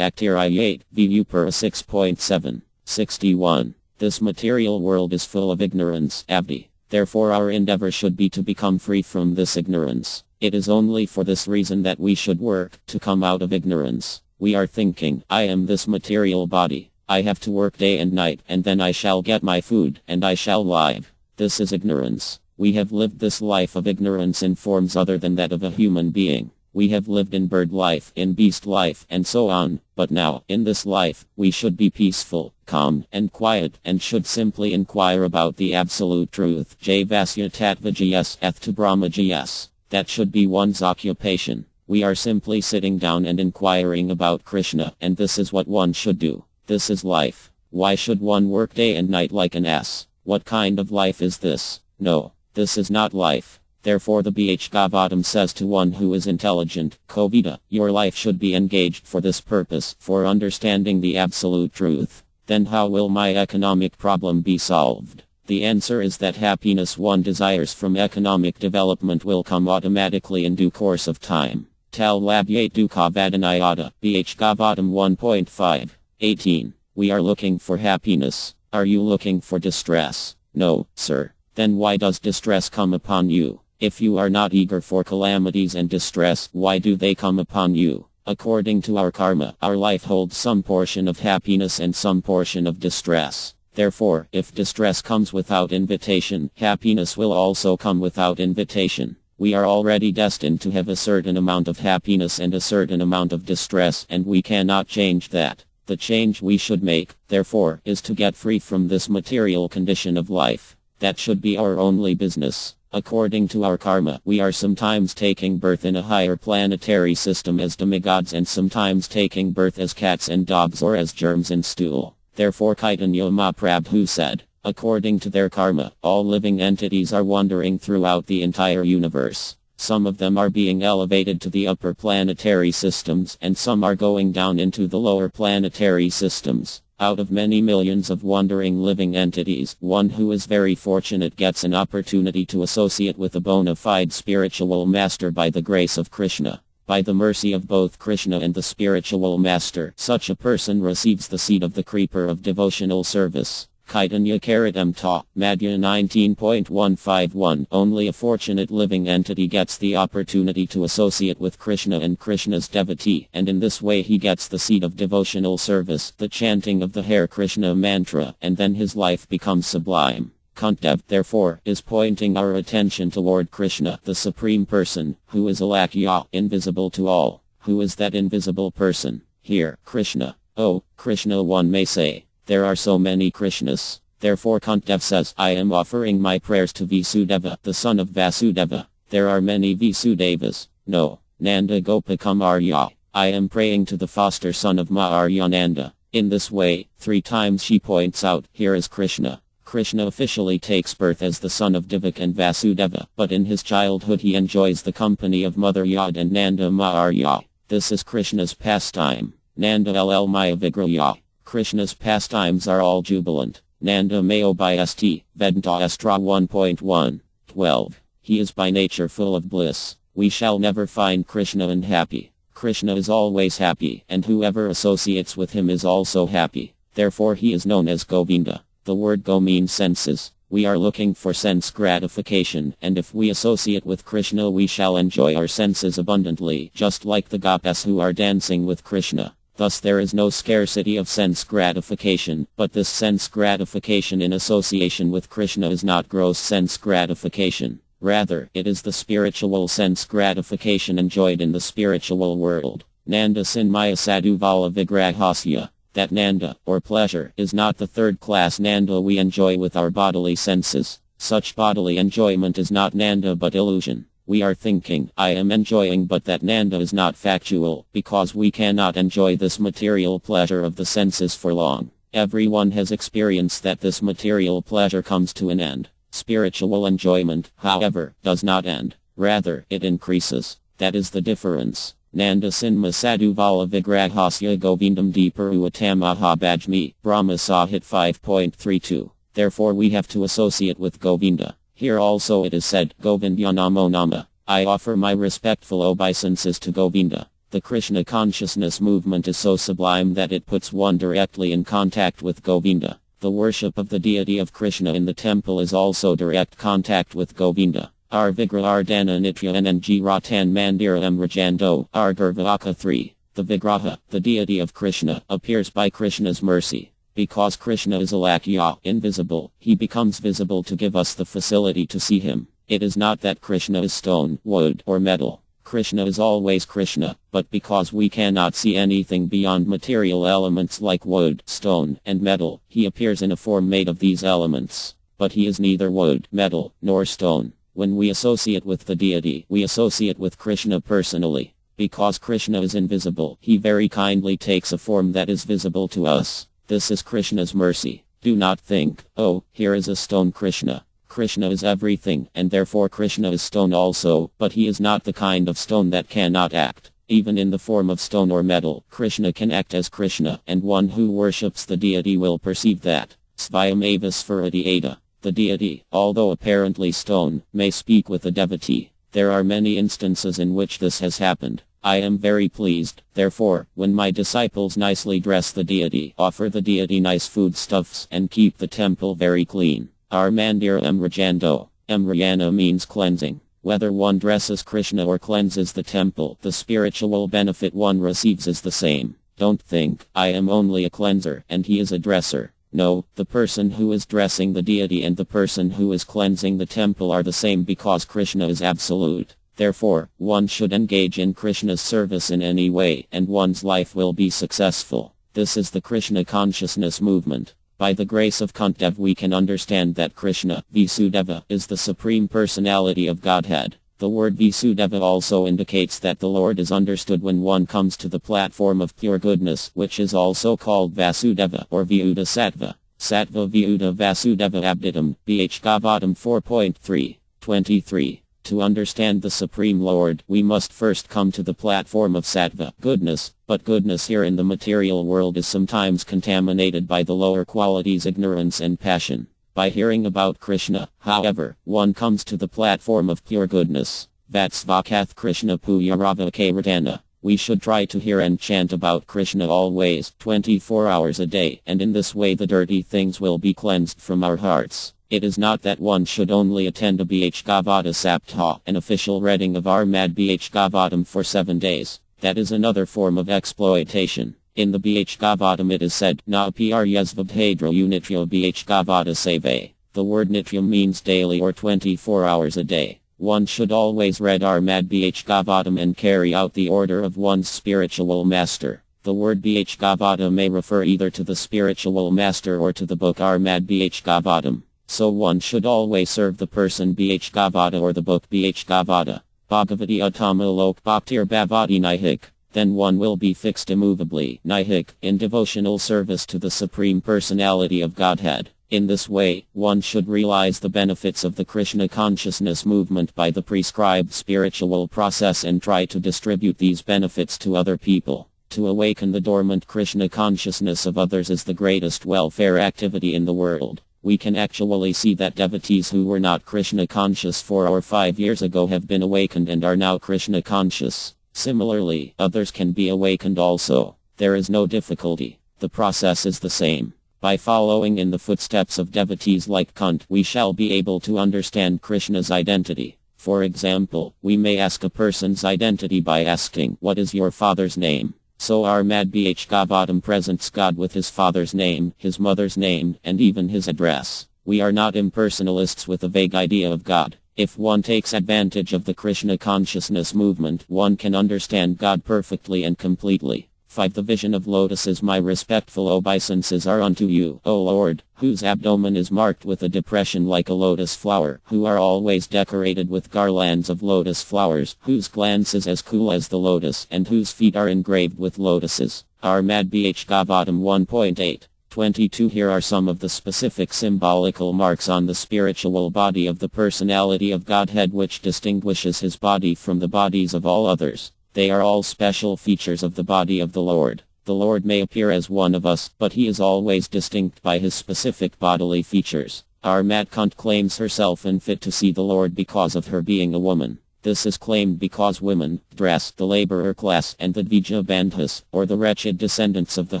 Actir I8, VU per 6.7. 61. This material world is full of ignorance, Avdi. Therefore our endeavor should be to become free from this ignorance. It is only for this reason that we should work, to come out of ignorance. We are thinking, I am this material body. I have to work day and night, and then I shall get my food, and I shall live. This is ignorance. We have lived this life of ignorance in forms other than that of a human being. We have lived in bird life, in beast life, and so on, but now, in this life, we should be peaceful, calm, and quiet, and should simply inquire about the absolute truth. Jai Vasya Tattva GS Eth Brahma GS. That should be one's occupation. We are simply sitting down and inquiring about Krishna, and this is what one should do. This is life. Why should one work day and night like an ass? What kind of life is this? No, this is not life. Therefore the Bhagavatam says to one who is intelligent, Kovita, your life should be engaged for this purpose, for understanding the absolute truth. Then how will my economic problem be solved? The answer is that happiness one desires from economic development will come automatically in due course of time. Tal Labhyate Dukha Vadanayata, Bhagavatam 1.5. 18. We are looking for happiness. Are you looking for distress? No, sir. Then why does distress come upon you? If you are not eager for calamities and distress, why do they come upon you? According to our karma, our life holds some portion of happiness and some portion of distress. Therefore, if distress comes without invitation, happiness will also come without invitation. We are already destined to have a certain amount of happiness and a certain amount of distress, and we cannot change that. The change we should make, therefore, is to get free from this material condition of life. That should be our only business. According to our karma, we are sometimes taking birth in a higher planetary system as demigods and sometimes taking birth as cats and dogs or as germs in stool. Therefore Chaitanya Mahaprabhu said, according to their karma, all living entities are wandering throughout the entire universe. Some of them are being elevated to the upper planetary systems, and some are going down into the lower planetary systems. Out of many millions of wandering living entities, one who is very fortunate gets an opportunity to associate with a bona fide spiritual master by the grace of Krishna. By the mercy of both Krishna and the spiritual master, such a person receives the seed of the creeper of devotional service. Chaitanya Karatam Ta, Madhya 19.151. Only a fortunate living entity gets the opportunity to associate with Krishna and Krishna's devotee, and in this way he gets the seed of devotional service, the chanting of the Hare Krishna mantra, and then his life becomes sublime. Kuntī, therefore, is pointing our attention toward Krishna, the Supreme Person, who is Alakya, invisible to all. Who is that invisible person? Here, Krishna. Oh, Krishna, one may say. There are so many Krishnas. Therefore Kuntī says, I am offering my prayers to Vasudeva, the son of Vasudeva. There are many Vasudevas. No, Nanda Gopakumarya. I am praying to the foster son of Maharyananda. In this way, 3 times she points out, here is Krishna. Krishna officially takes birth as the son of Devak and Vasudeva, but in his childhood he enjoys the company of Mother Yad and Nanda Maharya. This is Krishna's pastime. Nanda Ll Maya Vigraya. Krishna's pastimes are all jubilant. Nanda Mayo by St. Vedanta Estra 1.1. 12. He is by nature full of bliss. We shall never find Krishna unhappy. Krishna is always happy, and whoever associates with him is also happy. Therefore he is known as Govinda. The word Go means senses. We are looking for sense gratification, and if we associate with Krishna we shall enjoy our senses abundantly, just like the gopis who are dancing with Krishna. Thus there is no scarcity of sense gratification, but this sense gratification in association with Krishna is not gross sense gratification. Rather, it is the spiritual sense gratification enjoyed in the spiritual world. Nanda Sinmaya Sadhuvala Vigrahasya. that Nanda, or pleasure, is not the third-class Nanda we enjoy with our bodily senses. Such bodily enjoyment is not Nanda but illusion. We are thinking, I am enjoying, but that Nanda is not factual, because we cannot enjoy this material pleasure of the senses for long. Everyone has experienced that this material pleasure comes to an end. Spiritual enjoyment, however, does not end. Rather, it increases. That is the difference. Nanda Sinma Sadhu Vala Vigrahasya Govindam Deeparu Atamaha Bhajmi, Brahma Sahit 5.32. Therefore we have to associate with Govinda. Here also it is said, Govindya Namo Nama. I offer my respectful obeisances to Govinda. The Krishna consciousness movement is so sublime that it puts one directly in contact with Govinda. The worship of the deity of Krishna in the temple is also direct contact with Govinda. Ar Vigraha Ardana Nitya NNG Ratan Mandira Rajando, Ar Gurvaka 3. The Vigraha, the deity of Krishna, appears by Krishna's mercy. Because Krishna is alakya, invisible, he becomes visible to give us the facility to see him. It is not that Krishna is stone, wood, or metal. Krishna is always Krishna, but because we cannot see anything beyond material elements like wood, stone, and metal, he appears in a form made of these elements. But he is neither wood, metal, nor stone. When we associate with the deity, we associate with Krishna personally. Because Krishna is invisible, he very kindly takes a form that is visible to us. This is Krishna's mercy. Do not think, oh, here is a stone Krishna. Krishna is everything, and therefore Krishna is stone also, but he is not the kind of stone that cannot act. Even in the form of stone or metal, Krishna can act as Krishna, and one who worships the deity will perceive that. Svayameva Sfarati Ada. The deity, although apparently stone, may speak with a devotee. There are many instances in which this has happened. I am very pleased, therefore, when my disciples nicely dress the deity, offer the deity nice foodstuffs, and keep the temple very clean. Our Mandira Emrajando. Emrayana means cleansing. Whether one dresses Krishna or cleanses the temple, the spiritual benefit one receives is the same. Don't think, I am only a cleanser, and he is a dresser. No, the person who is dressing the deity and the person who is cleansing the temple are the same because Krishna is absolute. Therefore, one should engage in Krishna's service in any way, and one's life will be successful. This is the Krishna consciousness movement. By the grace of Kuntī we can understand that Krishna, Vasudeva, is the Supreme Personality of Godhead. The word Vasudeva also indicates that the Lord is understood when one comes to the platform of pure goodness, which is also called Vasudeva or Vyuda Sattva. Sattva Vyuda Vasudeva Abditam, BH Gavatam 4.3. 23. To understand the Supreme Lord, we must first come to the platform of sattva, goodness, but goodness here in the material world is sometimes contaminated by the lower qualities ignorance and passion. By hearing about Krishna, however, one comes to the platform of pure goodness. Vatsvakath Krishna Puyarava Kairatana. We should try to hear and chant about Krishna always, 24 hours a day, and in this way the dirty things will be cleansed from our hearts. It is not that one should only attend a Bhagavata Saptah, an official reading of Armad Bhagavatam for 7 days. That is another form of exploitation. In the Bhagavatam it is said, Na pr yasvabhadra unitya Bhagavata save. The word nitya means daily or 24 hours a day. One should always read Armad Bhagavatam and carry out the order of one's spiritual master. The word Bhagavata may refer either to the spiritual master or to the book Armad Bhagavatam. So one should always serve the person Bhagavata or the book Bhagavata. Bhagavati Attama Lok Bhaktir Bhavati Nihik. Then one will be fixed immovably, Nihik, in devotional service to the Supreme Personality of Godhead. In this way, one should realize the benefits of the Krishna consciousness movement by the prescribed spiritual process and try to distribute these benefits to other people. To awaken the dormant Krishna consciousness of others is the greatest welfare activity in the world. We can actually see that devotees who were not Krishna conscious 4 or 5 years ago have been awakened and are now Krishna conscious. Similarly, others can be awakened also. There is no difficulty. The process is the same. By following in the footsteps of devotees like Kuntī, we shall be able to understand Krishna's identity. For example, we may ask a person's identity by asking, "What is your father's name?" So Armad Bhagavatam presents God with his father's name, his mother's name, and even his address. We are not impersonalists with a vague idea of God. If one takes advantage of the Krishna consciousness movement, one can understand God perfectly and completely. 5. The vision of lotuses. My respectful obeisances are unto you, O Lord, whose abdomen is marked with a depression like a lotus flower, who are always decorated with garlands of lotus flowers, whose glance is as cool as the lotus, and whose feet are engraved with lotuses. Armad Bh Gavatam 1.8. 22. Here are some of the specific symbolical marks on the spiritual body of the personality of Godhead which distinguishes his body from the bodies of all others. They are all special features of the body of the Lord. The Lord may appear as one of us, but he is always distinct by his specific bodily features. Armat Kunt claims herself unfit to see the Lord because of her being a woman. This is claimed because women, dress, the laborer class, and the Dvija Bandhas, or the wretched descendants of the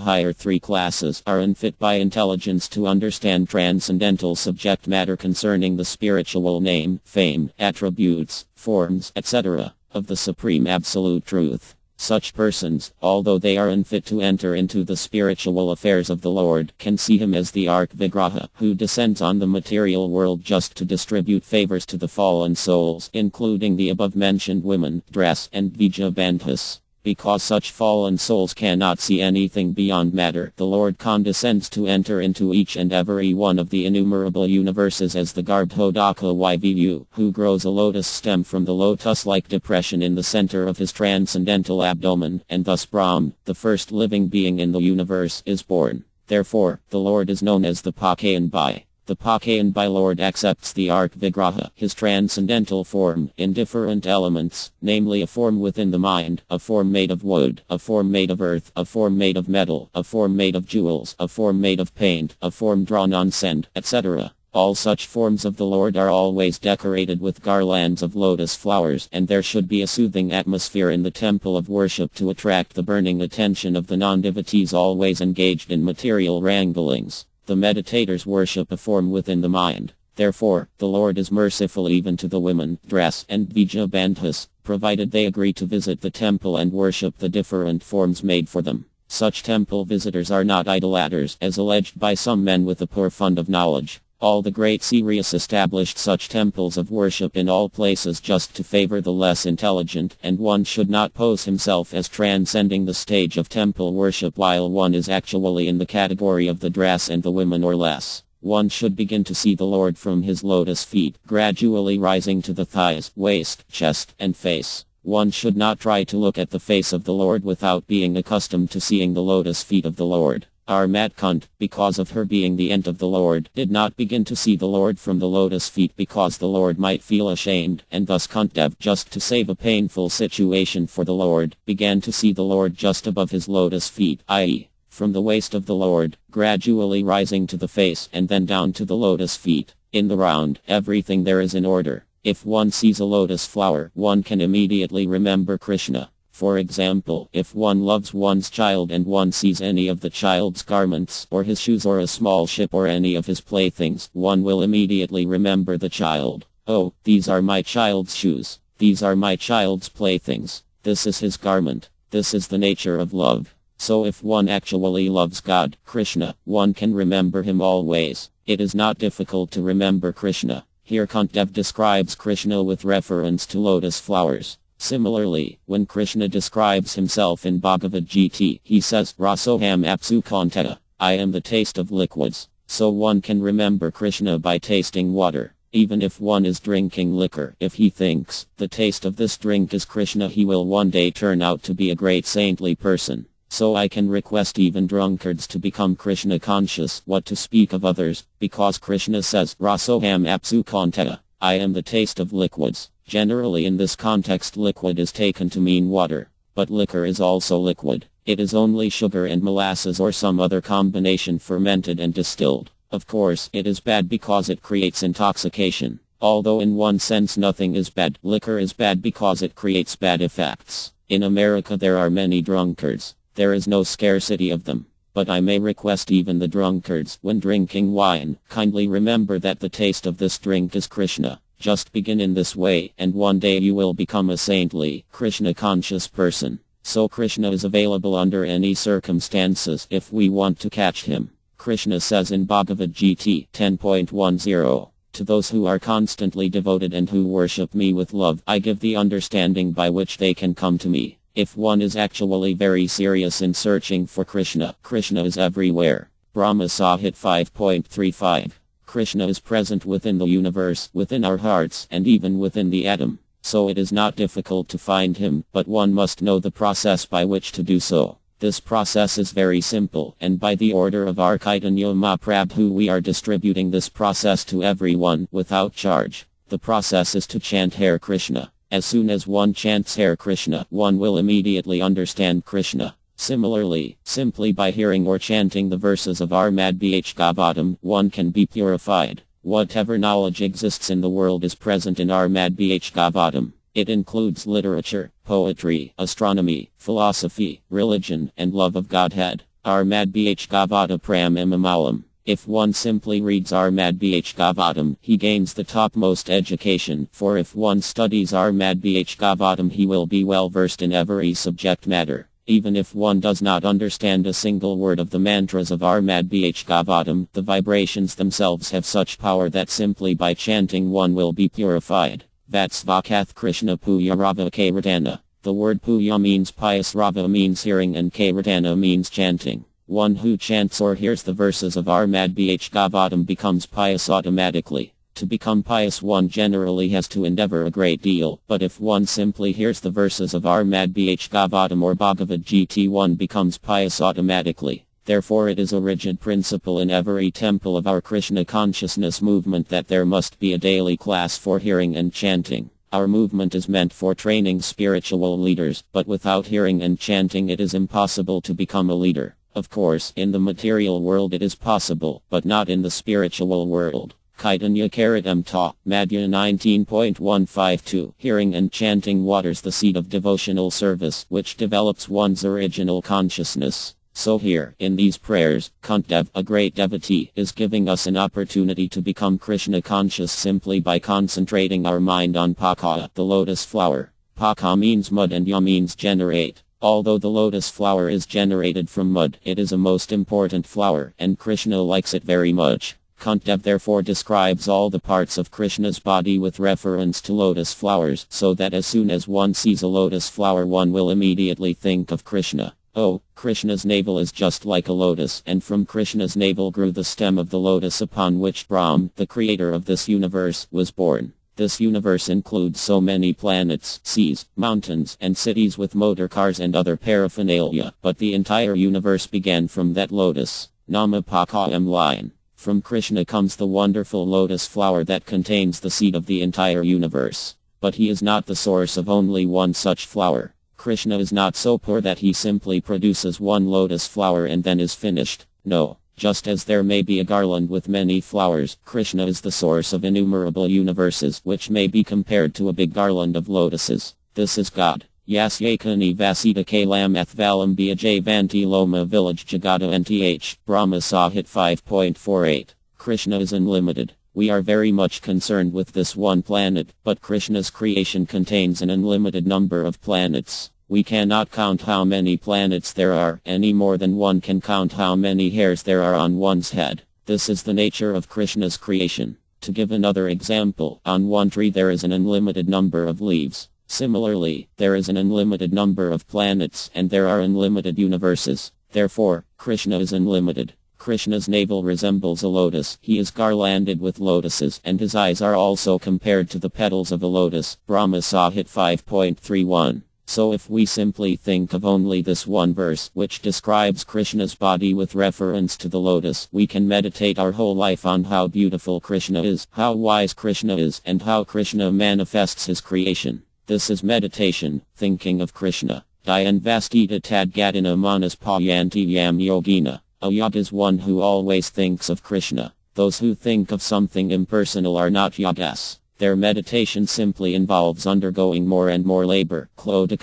higher three classes, are unfit by intelligence to understand transcendental subject matter concerning the spiritual name, fame, attributes, forms, etc. of the Supreme Absolute Truth. Such persons, although they are unfit to enter into the spiritual affairs of the Lord, can see him as the Ark Vigraha, who descends on the material world just to distribute favors to the fallen souls, including the above-mentioned women, dress, and Dvija Bandhas. Because such fallen souls cannot see anything beyond matter, the Lord condescends to enter into each and every one of the innumerable universes as the Garbhodaka Yvu, who grows a lotus stem from the lotus-like depression in the center of his transcendental abdomen, and thus Brahm, the first living being in the universe, is born. Therefore, the Lord is known as the Pakayan Bai. The Pakayan Bai Lord accepts the Ark Vigraha, his transcendental form, in different elements, namely a form within the mind, a form made of wood, a form made of earth, a form made of metal, a form made of jewels, a form made of paint, a form drawn on sand, etc. All such forms of the Lord are always decorated with garlands of lotus flowers, and there should be a soothing atmosphere in the temple of worship to attract the burning attention of the non-devotees always engaged in material wranglings. The meditators worship a form within the mind. Therefore, the Lord is merciful even to the women, dress, and Dvija Bandhas, provided they agree to visit the temple and worship the different forms made for them. Such temple visitors are not idolaters, as alleged by some men with a poor fund of knowledge. All the great Sirius established such temples of worship in all places just to favor the less intelligent, and one should not pose himself as transcending the stage of temple worship while one is actually in the category of the dress and the women or less. One should begin to see the Lord from his lotus feet, gradually rising to the thighs, waist, chest, and face. One should not try to look at the face of the Lord without being accustomed to seeing the lotus feet of the Lord. Armat Kunt, because of her being the end of the Lord, did not begin to see the Lord from the lotus feet because the Lord might feel ashamed, and thus Kuntdev, just to save a painful situation for the Lord, began to see the Lord just above his lotus feet, i.e., from the waist of the Lord, gradually rising to the face and then down to the lotus feet. In the round, everything there is in order. If one sees a lotus flower, one can immediately remember Krishna. For example, if one loves one's child and one sees any of the child's garments, or his shoes or a small ship or any of his playthings, one will immediately remember the child. Oh, these are my child's shoes. These are my child's playthings. This is his garment. This is the nature of love. So if one actually loves God, Krishna, one can remember him always. It is not difficult to remember Krishna. Here Kuntdev describes Krishna with reference to lotus flowers. Similarly, when Krishna describes himself in Bhagavad Gita, he says, Rasoham apsu kantaya, I am the taste of liquids. So one can remember Krishna by tasting water. Even if one is drinking liquor, if he thinks, the taste of this drink is Krishna, he will one day turn out to be a great saintly person. So I can request even drunkards to become Krishna conscious, what to speak of others, because Krishna says, Rasoham apsu kantaya, I am the taste of liquids. Generally in this context liquid is taken to mean water, but liquor is also liquid. It is only sugar and molasses or some other combination fermented and distilled. Of course, it is bad because it creates intoxication. Although in one sense nothing is bad, liquor is bad because it creates bad effects. In America there are many drunkards. There is no scarcity of them. But I may request even the drunkards, when drinking wine, kindly remember that the taste of this drink is Krishna. Just begin in this way, and one day you will become a saintly, Krishna-conscious person. So Krishna is available under any circumstances if we want to catch him. Krishna says in Bhagavad Gita 10.10, to those who are constantly devoted and who worship me with love, I give the understanding by which they can come to me. If one is actually very serious in searching for Krishna, Krishna is everywhere. Brahma Sahit 5.35. Krishna is present within the universe, within our hearts, and even within the atom. So it is not difficult to find him, but one must know the process by which to do so. This process is very simple, and by the order of our Chaitanya Mahaprabhu we are distributing this process to everyone, without charge. The process is to chant Hare Krishna. As soon as one chants Hare Krishna, one will immediately understand Krishna. Similarly, simply by hearing or chanting the verses of Armad Bhagavatam, one can be purified. Whatever knowledge exists in the world is present in Armad Bhagavatam. It includes literature, poetry, astronomy, philosophy, religion, and love of Godhead. Armad Bhagavata Pram Imamalam. If one simply reads Armad Bhagavatam, he gains the topmost education, for if one studies Armad Bhagavatam he will be well versed in every subject matter. Even if one does not understand a single word of the mantras of Armad Bhagavatam, the vibrations themselves have such power that simply by chanting one will be purified. Vatsvakath Krishna Puya Rava Kairatana. The word Puya means pious, Rava means hearing, and Kairatana means chanting. One who chants or hears the verses of Armad Bhagavatam becomes pious automatically. To become pious one generally has to endeavor a great deal, but if one simply hears the verses of Armad Bhagavatam or Bhagavad Gita one becomes pious automatically. Therefore it is a rigid principle in every temple of our Krishna consciousness movement that there must be a daily class for hearing and chanting. Our movement is meant for training spiritual leaders, but without hearing and chanting it is impossible to become a leader. Of course, in the material world it is possible, but not in the spiritual world. Chaitanya Karitam Ta, Madhya 19.152. Hearing and chanting waters the seed of devotional service, which develops one's original consciousness. So here, in these prayers, Kuntī, a great devotee, is giving us an opportunity to become Krishna conscious simply by concentrating our mind on Paka, the lotus flower. Paka means mud and Ya means generate. Although the lotus flower is generated from mud, it is a most important flower, and Krishna likes it very much. Kuntī therefore describes all the parts of Krishna's body with reference to lotus flowers, so that as soon as one sees a lotus flower one will immediately think of Krishna. Oh, Krishna's navel is just like a lotus, and from Krishna's navel grew the stem of the lotus upon which Brahm, the creator of this universe, was born. This universe includes so many planets, seas, mountains, and cities with motor cars and other paraphernalia, but the entire universe began from that lotus. Namapakayam line. From Krishna comes the wonderful lotus flower that contains the seed of the entire universe. But he is not the source of only one such flower. Krishna is not so poor that he simply produces one lotus flower and then is finished. No. Just as there may be a garland with many flowers, Krishna is the source of innumerable universes which may be compared to a big garland of lotuses. This is God. Yasyakani Vasita Kalam Athvalam Biajavanti Loma Village Jagata Nth, Brahma Sahit 5.48. Krishna is unlimited. We are very much concerned with this one planet, but Krishna's creation contains an unlimited number of planets. We cannot count how many planets there are, any more than one can count how many hairs there are on one's head. This is the nature of Krishna's creation. To give another example, on one tree there is an unlimited number of leaves. Similarly, there is an unlimited number of planets, and there are unlimited universes. Therefore, Krishna is unlimited. Krishna's navel resembles a lotus. He is garlanded with lotuses, and his eyes are also compared to the petals of a lotus. Brahma Sahit 5.31. So if we simply think of only this one verse, which describes Krishna's body with reference to the lotus, we can meditate our whole life on how beautiful Krishna is, how wise Krishna is, and how Krishna manifests his creation. This is meditation, thinking of Krishna. Dhyan vastita tadgatina manas payanti yam yogina. A yogi is one who always thinks of Krishna. Those who think of something impersonal are not yogas. Their meditation simply involves undergoing more and more labor, and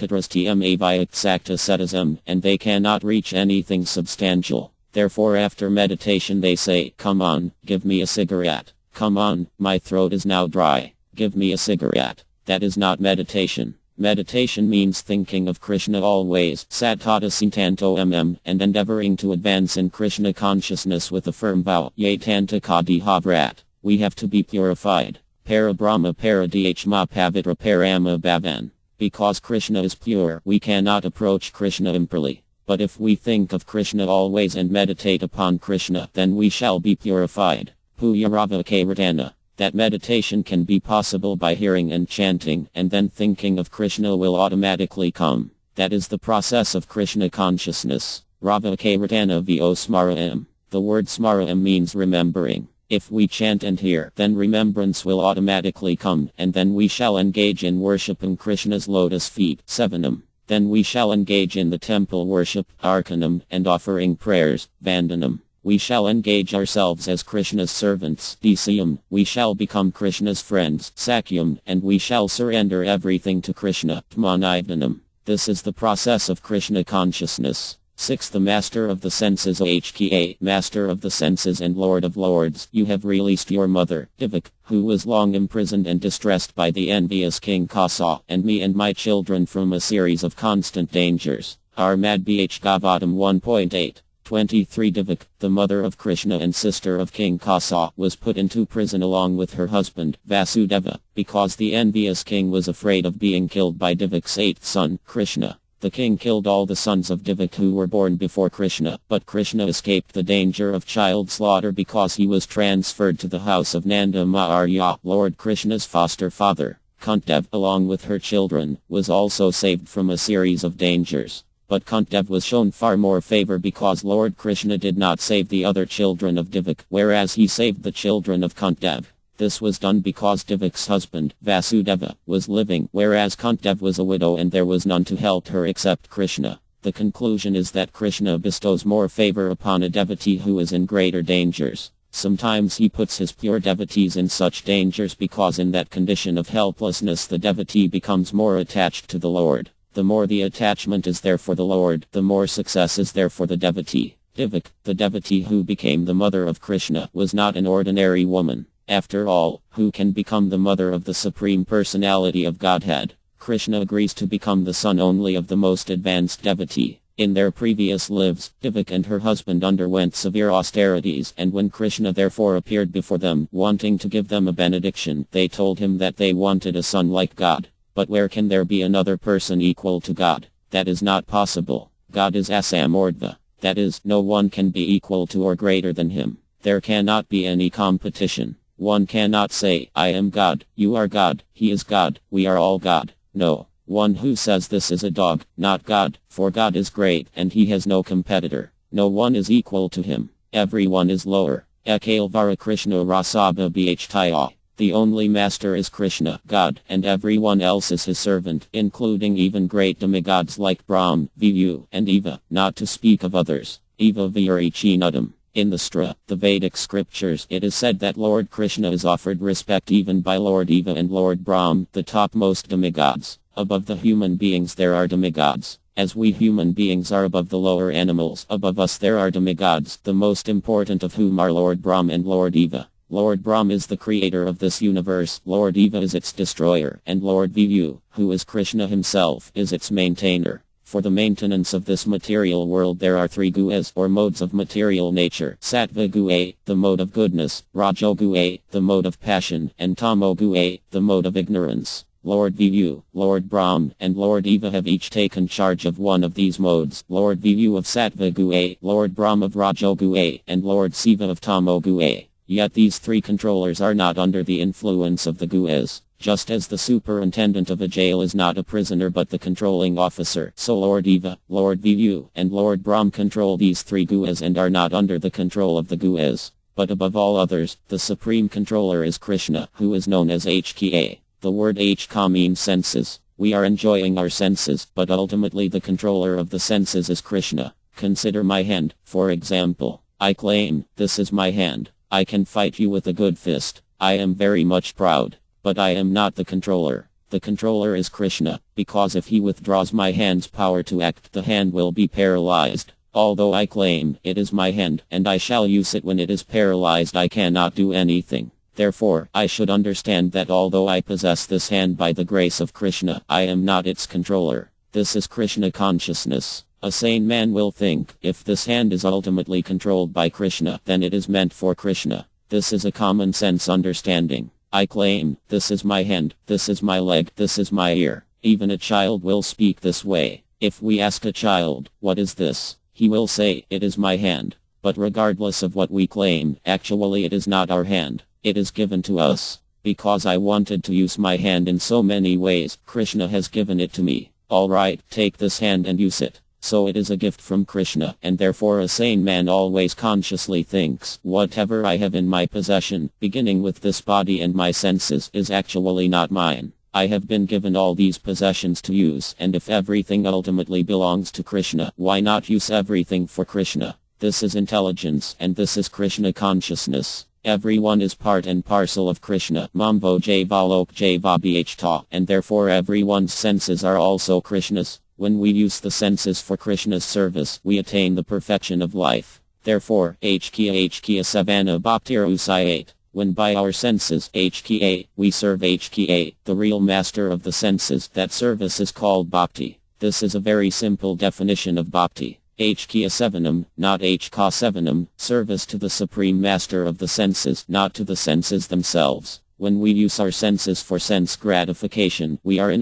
they cannot reach anything substantial. Therefore after meditation they say, "Come on, give me a cigarette. Come on, my throat is now dry. Give me a cigarette." That is not meditation. Meditation means thinking of Krishna always, satata sintanto and endeavoring to advance in Krishna consciousness with a firm vow, yatanta kadi havrat. We have to be purified. Para Brahma para Dhma Pavitra Parama Bhavan. Because Krishna is pure, we cannot approach Krishna improperly. But if we think of Krishna always and meditate upon Krishna, then we shall be purified. Puyarava Kairatana. That meditation can be possible by hearing and chanting, and then thinking of Krishna will automatically come. That is the process of Krishna consciousness. Rava Kairatana vo smaram. The word smaram means remembering. If we chant and hear, then remembrance will automatically come, and then we shall engage in worshipping Krishna's lotus feet. Sevanam. Then we shall engage in the temple worship, arkanam, and offering prayers, vandanam. We shall engage ourselves as Krishna's servants, Disyam. We shall become Krishna's friends, Sakyam, and we shall surrender everything to Krishna, Tmanaidanam. This is the process of Krishna consciousness. 6. The Master of the Senses OHKA, Master of the Senses and Lord of Lords, you have released your mother, Divak, who was long imprisoned and distressed by the envious King Kasa, and me and my children from a series of constant dangers. Armad Bh Gavatam 1.8. 23. Divak, the mother of Krishna and sister of King Kasa, was put into prison along with her husband, Vasudeva, because the envious king was afraid of being killed by Divak's eighth son, Krishna. The king killed all the sons of Divak who were born before Krishna, but Krishna escaped the danger of child slaughter because he was transferred to the house of Nanda Maharya, Lord Krishna's foster father. Kuntī, along with her children, was also saved from a series of dangers. But Kuntī was shown far more favor because Lord Krishna did not save the other children of Divak, whereas he saved the children of Kuntī. This was done because Divak's husband, Vasudeva, was living, whereas Kuntī was a widow and there was none to help her except Krishna. The conclusion is that Krishna bestows more favor upon a devotee who is in greater dangers. Sometimes he puts his pure devotees in such dangers because in that condition of helplessness the devotee becomes more attached to the Lord. The more the attachment is there for the Lord, the more success is there for the devotee. Divak, the devotee who became the mother of Krishna, was not an ordinary woman. After all, who can become the mother of the Supreme Personality of Godhead? Krishna agrees to become the son only of the most advanced devotee. In their previous lives, Divak and her husband underwent severe austerities, and when Krishna therefore appeared before them, wanting to give them a benediction, they told him that they wanted a son like God. But where can there be another person equal to God? That is not possible. God is Asamordva. That is, no one can be equal to or greater than him. There cannot be any competition. One cannot say, I am God, you are God, he is God, we are all God. No. One who says this is a dog, not God, for God is great and he has no competitor. No one is equal to him. Everyone is lower. Ekalvara Krishna Rasabha Bhtaya. The only master is Krishna, God, and everyone else is his servant, including even great demigods like Brahm, Viyu, and Eva, not to speak of others. Eva Vyarichinudam. In the Vedic scriptures, it is said that Lord Krishna is offered respect even by Lord Eva and Lord Brahm, the topmost demigods. Above the human beings there are demigods. As we human beings are above the lower animals, above us there are demigods, the most important of whom are Lord Brahm and Lord Eva. Lord Brahm is the creator of this universe, Lord Eva is its destroyer, and Lord Viyu, who is Krishna himself, is its maintainer. For the maintenance of this material world there are three gunas or modes of material nature. Sattva guna, the mode of goodness, Rajo guna, the mode of passion, and Tamo guna, the mode of ignorance. Lord Viyu, Lord Brahm, and Lord Eva have each taken charge of one of these modes. Lord Viyu of Sattva guna, Lord Brahm of Rajo guna, and Lord Siva of Tamo guna. Yet these three controllers are not under the influence of the gunas. Just as the superintendent of a jail is not a prisoner but the controlling officer, so Lord Eva, Lord Viyu, and Lord Brahm control these three gunas and are not under the control of the gunas. But above all others, the supreme controller is Krishna, who is known as HKA. The word HK means senses. We are enjoying our senses, but ultimately the controller of the senses is Krishna. Consider my hand, for example. I claim, this is my hand. I can fight you with a good fist. I am very much proud. But I am not the controller. The controller is Krishna, because if he withdraws my hand's power to act, the hand will be paralyzed. Although I claim it is my hand, and I shall use it when it is paralyzed, I cannot do anything. Therefore, I should understand that although I possess this hand by the grace of Krishna, I am not its controller. This is Krishna consciousness. A sane man will think, if this hand is ultimately controlled by Krishna, then it is meant for Krishna. This is a common sense understanding. I claim, this is my hand, this is my leg, this is my ear. Even a child will speak this way. If we ask a child, "What is this?" he will say, "It is my hand." But regardless of what we claim, actually it is not our hand. It is given to us. Because I wanted to use my hand in so many ways, Krishna has given it to me. Alright, take this hand and use it. So it is a gift from Krishna, and therefore a sane man always consciously thinks, whatever I have in my possession, beginning with this body and my senses, is actually not mine. I have been given all these possessions to use, and if everything ultimately belongs to Krishna, why not use everything for Krishna? This is intelligence, and this is Krishna consciousness. Everyone is part and parcel of Krishna, Mambo Javalok Javabhta, and therefore everyone's senses are also Krishna's. When we use the senses for Krishna's service, we attain the perfection of life. Therefore, Hkia Savana Bhaktir Usayate. When by our senses, Hkia, we serve Hkia, the real master of the senses, that service is called bhakti. This is a very simple definition of bhakti. Hkia Sevanam, not Hka Sevanam, service to the supreme master of the senses, not to the senses themselves. When we use our senses for sense gratification, we are in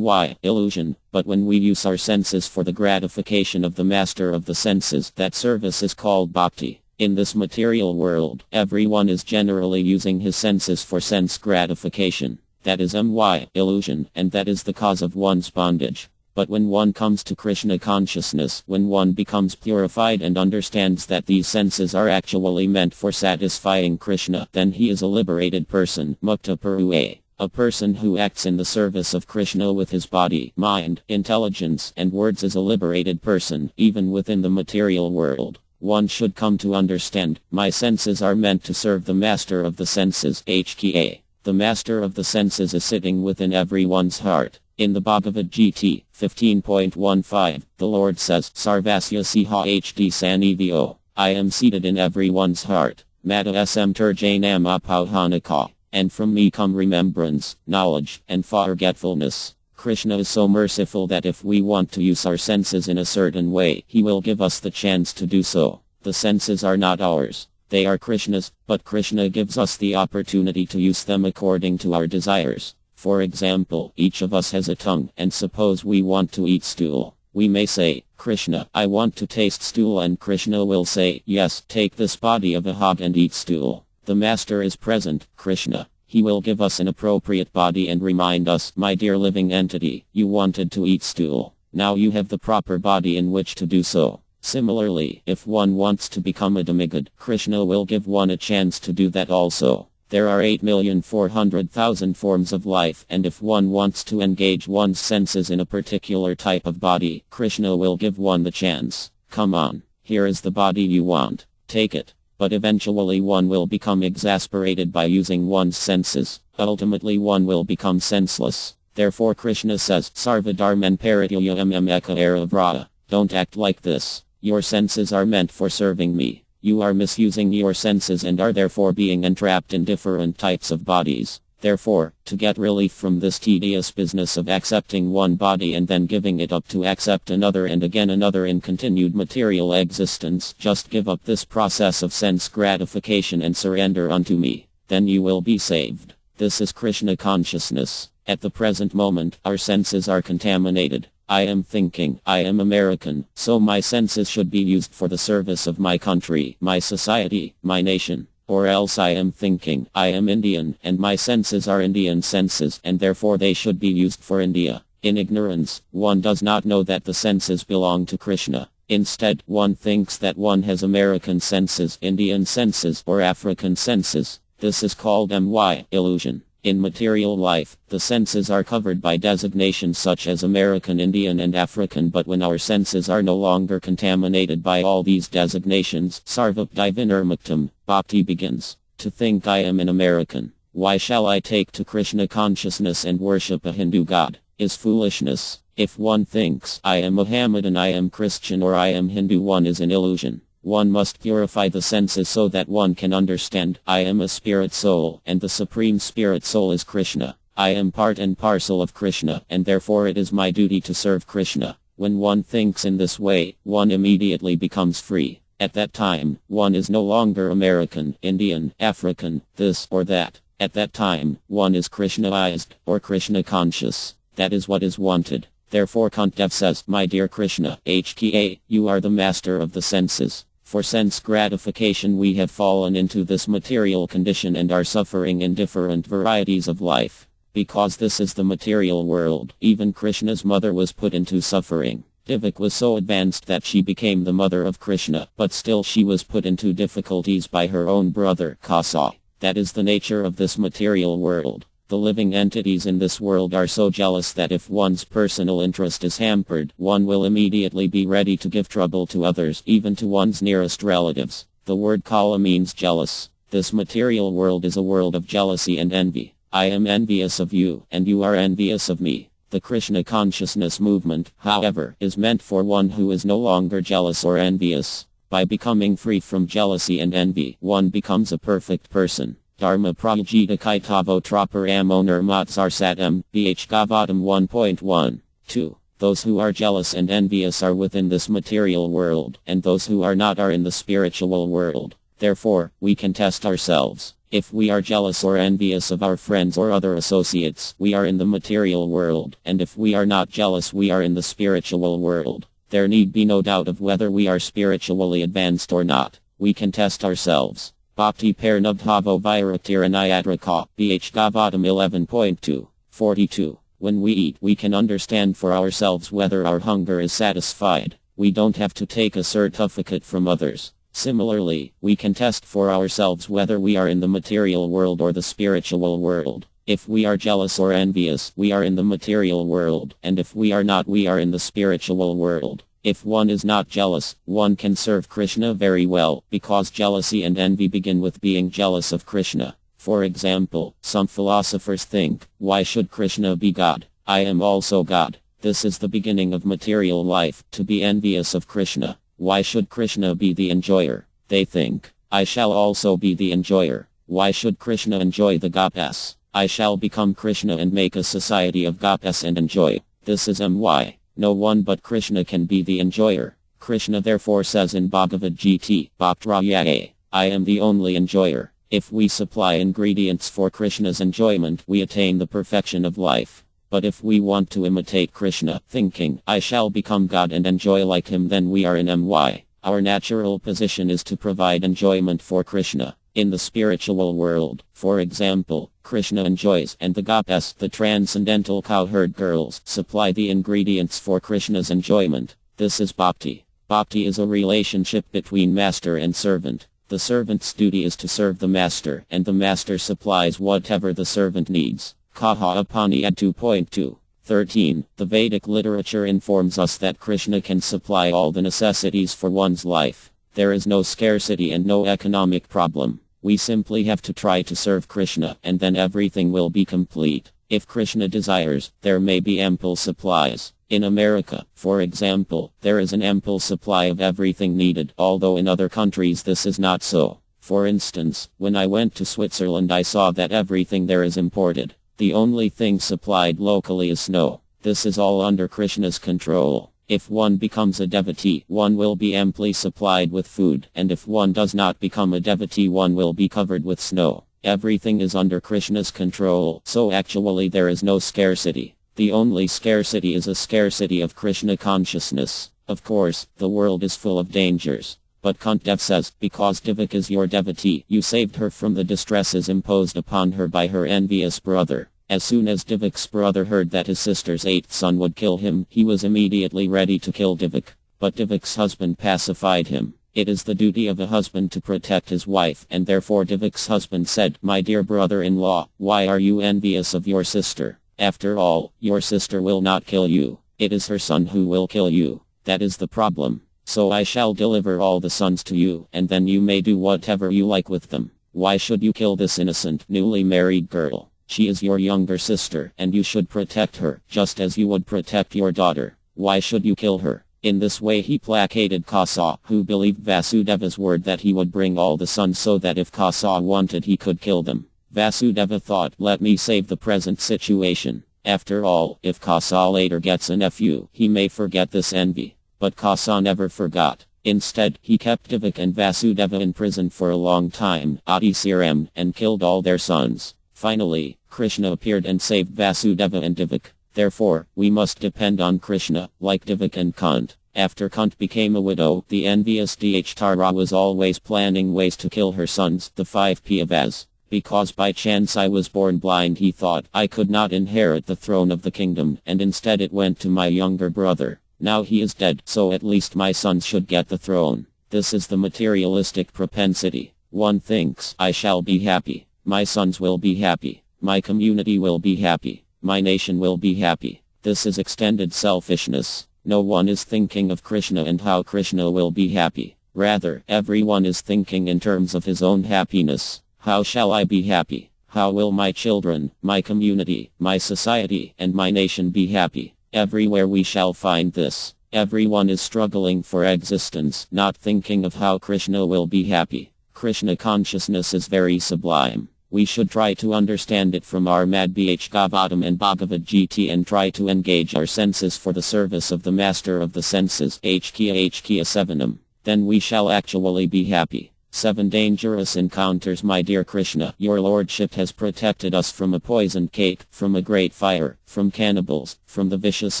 illusion, but when we use our senses for the gratification of the master of the senses, that service is called bhakti. In this material world, everyone is generally using his senses for sense gratification. That is illusion, and that is the cause of one's bondage. But when one comes to Krishna consciousness, when one becomes purified and understands that these senses are actually meant for satisfying Krishna, then he is a liberated person, Mukta Purue. A person who acts in the service of Krishna with his body, mind, intelligence, and words is a liberated person, even within the material world. One should come to understand, my senses are meant to serve the master of the senses, Hka. The master of the senses is sitting within everyone's heart. In the Bhagavad Gita, 15.15, the Lord says, Sarvasya Siha HD Sanivyo, I am seated in everyone's heart. Mata SM Turjanam Apauhanaka. And from me come remembrance, knowledge, and forgetfulness. Krishna is so merciful that if we want to use our senses in a certain way, he will give us the chance to do so. The senses are not ours. They are Krishna's, but Krishna gives us the opportunity to use them according to our desires. For example, each of us has a tongue, and suppose we want to eat stool. We may say, Krishna, I want to taste stool, and Krishna will say, yes, take this body of a hog and eat stool. The master is present, Krishna. He will give us an appropriate body and remind us, my dear living entity, you wanted to eat stool. Now you have the proper body in which to do so. Similarly, if one wants to become a demigod, Krishna will give one a chance to do that also. There are 8,400,000 forms of life, and if one wants to engage one's senses in a particular type of body, Krishna will give one the chance. Come on, here is the body you want. Take it. But eventually one will become exasperated by using one's senses. Ultimately one will become senseless. Therefore Krishna says, Sarvadharman Paritya Eka Aravrata. Don't act like this. Your senses are meant for serving me. You are misusing your senses and are therefore being entrapped in different types of bodies. Therefore, to get relief from this tedious business of accepting one body and then giving it up to accept another and again another in continued material existence, just give up this process of sense gratification and surrender unto me. Then you will be saved. This is Krishna consciousness. At the present moment, our senses are contaminated. I am thinking, I am American, so my senses should be used for the service of my country, my society, my nation. Or else I am thinking, I am Indian, and my senses are Indian senses, and therefore they should be used for India. In ignorance, one does not know that the senses belong to Krishna. Instead, one thinks that one has American senses, Indian senses, or African senses. This is called illusion. In material life, the senses are covered by designations such as American, Indian, and African, but when our senses are no longer contaminated by all these designations, Sarvapti Vinirmuktam, Bhakti begins. To think I am an American, why shall I take to Krishna consciousness and worship a Hindu god, is foolishness. If one thinks, I am Mohammedan, I am Christian, or I am Hindu, one is an illusion. One must purify the senses so that one can understand, I am a spirit soul, and the supreme spirit soul is Krishna. I am part and parcel of Krishna, and therefore it is my duty to serve Krishna. When one thinks in this way, one immediately becomes free. At that time, one is no longer American, Indian, African, this or that. At that time, one is Krishnaized, or Krishna conscious. that is what is wanted. Therefore Kuntī says, my dear Krishna, HKA, you are the master of the senses. For sense gratification we have fallen into this material condition and are suffering in different varieties of life. Because this is the material world, even Krishna's mother was put into suffering. Devaki was so advanced that she became the mother of Krishna, but still she was put into difficulties by her own brother, Kasa. That is the nature of this material world. The living entities in this world are so jealous that if one's personal interest is hampered, one will immediately be ready to give trouble to others, even to one's nearest relatives. The word kala means jealous. This material world is a world of jealousy and envy. I am envious of you, and you are envious of me. The Krishna consciousness movement, however, is meant for one who is no longer jealous or envious. By becoming free from jealousy and envy, one becomes a perfect person. Dharma Prajita Kaitavo Tropar Amoner Matsarsattam, BH Gavatam 1.1. 2. Those who are jealous and envious are within this material world, and those who are not are in the spiritual world. Therefore, we can test ourselves. If we are jealous or envious of our friends or other associates, we are in the material world, and if we are not jealous, we are in the spiritual world. There need be no doubt of whether we are spiritually advanced or not. We can test ourselves. Bhakti Parnabhavo Viraktiranayadraka, BH Gavatam 11.2. 42. When we eat, we can understand for ourselves whether our hunger is satisfied. We don't have to take a certificate from others. Similarly, we can test for ourselves whether we are in the material world or the spiritual world. If we are jealous or envious, we are in the material world, and if we are not, we are in the spiritual world. If one is not jealous, one can serve Krishna very well, because jealousy and envy begin with being jealous of Krishna. For example, some philosophers think, why should Krishna be God? I am also God. This is the beginning of material life, to be envious of Krishna. Why should Krishna be the enjoyer? They think, I shall also be the enjoyer. Why should Krishna enjoy the gopas? I shall become Krishna and make a society of gopas and enjoy. This is why. No one but Krishna can be the enjoyer. Krishna therefore says in Bhagavad Gita, Bhaktrayaye, I am the only enjoyer. If we supply ingredients for Krishna's enjoyment, we attain the perfection of life. But if we want to imitate Krishna, thinking, I shall become God and enjoy like him, then we are in MY. Our natural position is to provide enjoyment for Krishna. In the spiritual world, for example, Krishna enjoys, and the gopas, the transcendental cowherd girls, supply the ingredients for Krishna's enjoyment. This is bhakti. Bhakti is a relationship between master and servant. The servant's duty is to serve the master, and the master supplies whatever the servant needs. Kaha Upaniyad 2.2. 13. The Vedic literature informs us that Krishna can supply all the necessities for one's life. There is no scarcity and no economic problem. We simply have to try to serve Krishna, and then everything will be complete. If Krishna desires, there may be ample supplies. In America, for example, there is an ample supply of everything needed, although in other countries this is not so. For instance, when I went to Switzerland, I saw that everything there is imported. The only thing supplied locally is snow. This is all under Krishna's control. If one becomes a devotee, one will be amply supplied with food, and if one does not become a devotee, one will be covered with snow. Everything is under Krishna's control, so actually there is no scarcity. The only scarcity is a scarcity of Krishna consciousness. Of course, the world is full of dangers. But Kuntī says, because Devaki is your devotee, you saved her from the distresses imposed upon her by her envious brother. As soon as Devaki's brother heard that his sister's 8th son would kill him, he was immediately ready to kill Devaki. But Devaki's husband pacified him. It is the duty of a husband to protect his wife, and therefore Devaki's husband said, my dear brother-in-law, why are you envious of your sister? After all, your sister will not kill you. It is her son who will kill you. That is the problem. So I shall deliver all the sons to you, and then you may do whatever you like with them. Why should you kill this innocent, newly married girl? She is your younger sister, and you should protect her, just as you would protect your daughter. Why should you kill her? In this way he placated Kasa, who believed Vasudeva's word that he would bring all the sons so that if Kasa wanted he could kill them. Vasudeva thought, let me save the present situation. After all, if Kasa later gets a nephew, he may forget this envy. But Kasa never forgot. Instead, he kept Devaki and Vasudeva in prison for a long time, and killed all their sons. Finally, Krishna appeared and saved Vasudeva and Devaki. Therefore, we must depend on Krishna, like Divak and Kunt. After Kunt became a widow, the envious Dhtara was always planning ways to kill her sons, the 5 Pandavas. Because by chance I was born blind, he thought I could not inherit the throne of the kingdom, and instead it went to my younger brother. Now he is dead, so at least my sons should get the throne. This is the materialistic propensity. One thinks, I shall be happy. My sons will be happy. My community will be happy. My nation will be happy. This is extended selfishness. No one is thinking of Krishna and how Krishna will be happy. Rather, everyone is thinking in terms of his own happiness. How shall I be happy? How will my children, my community, my society, and my nation be happy? Everywhere we shall find this. Everyone is struggling for existence, not thinking of how Krishna will be happy. Krishna consciousness is very sublime. We should try to understand it from our Madhbhagavatam and Bhagavad Gita and try to engage our senses for the service of the master of the senses, Hkya 7. Then we shall actually be happy. 7 dangerous encounters. My dear Krishna, your lordship has protected us from a poisoned cake, from a great fire, from cannibals, from the vicious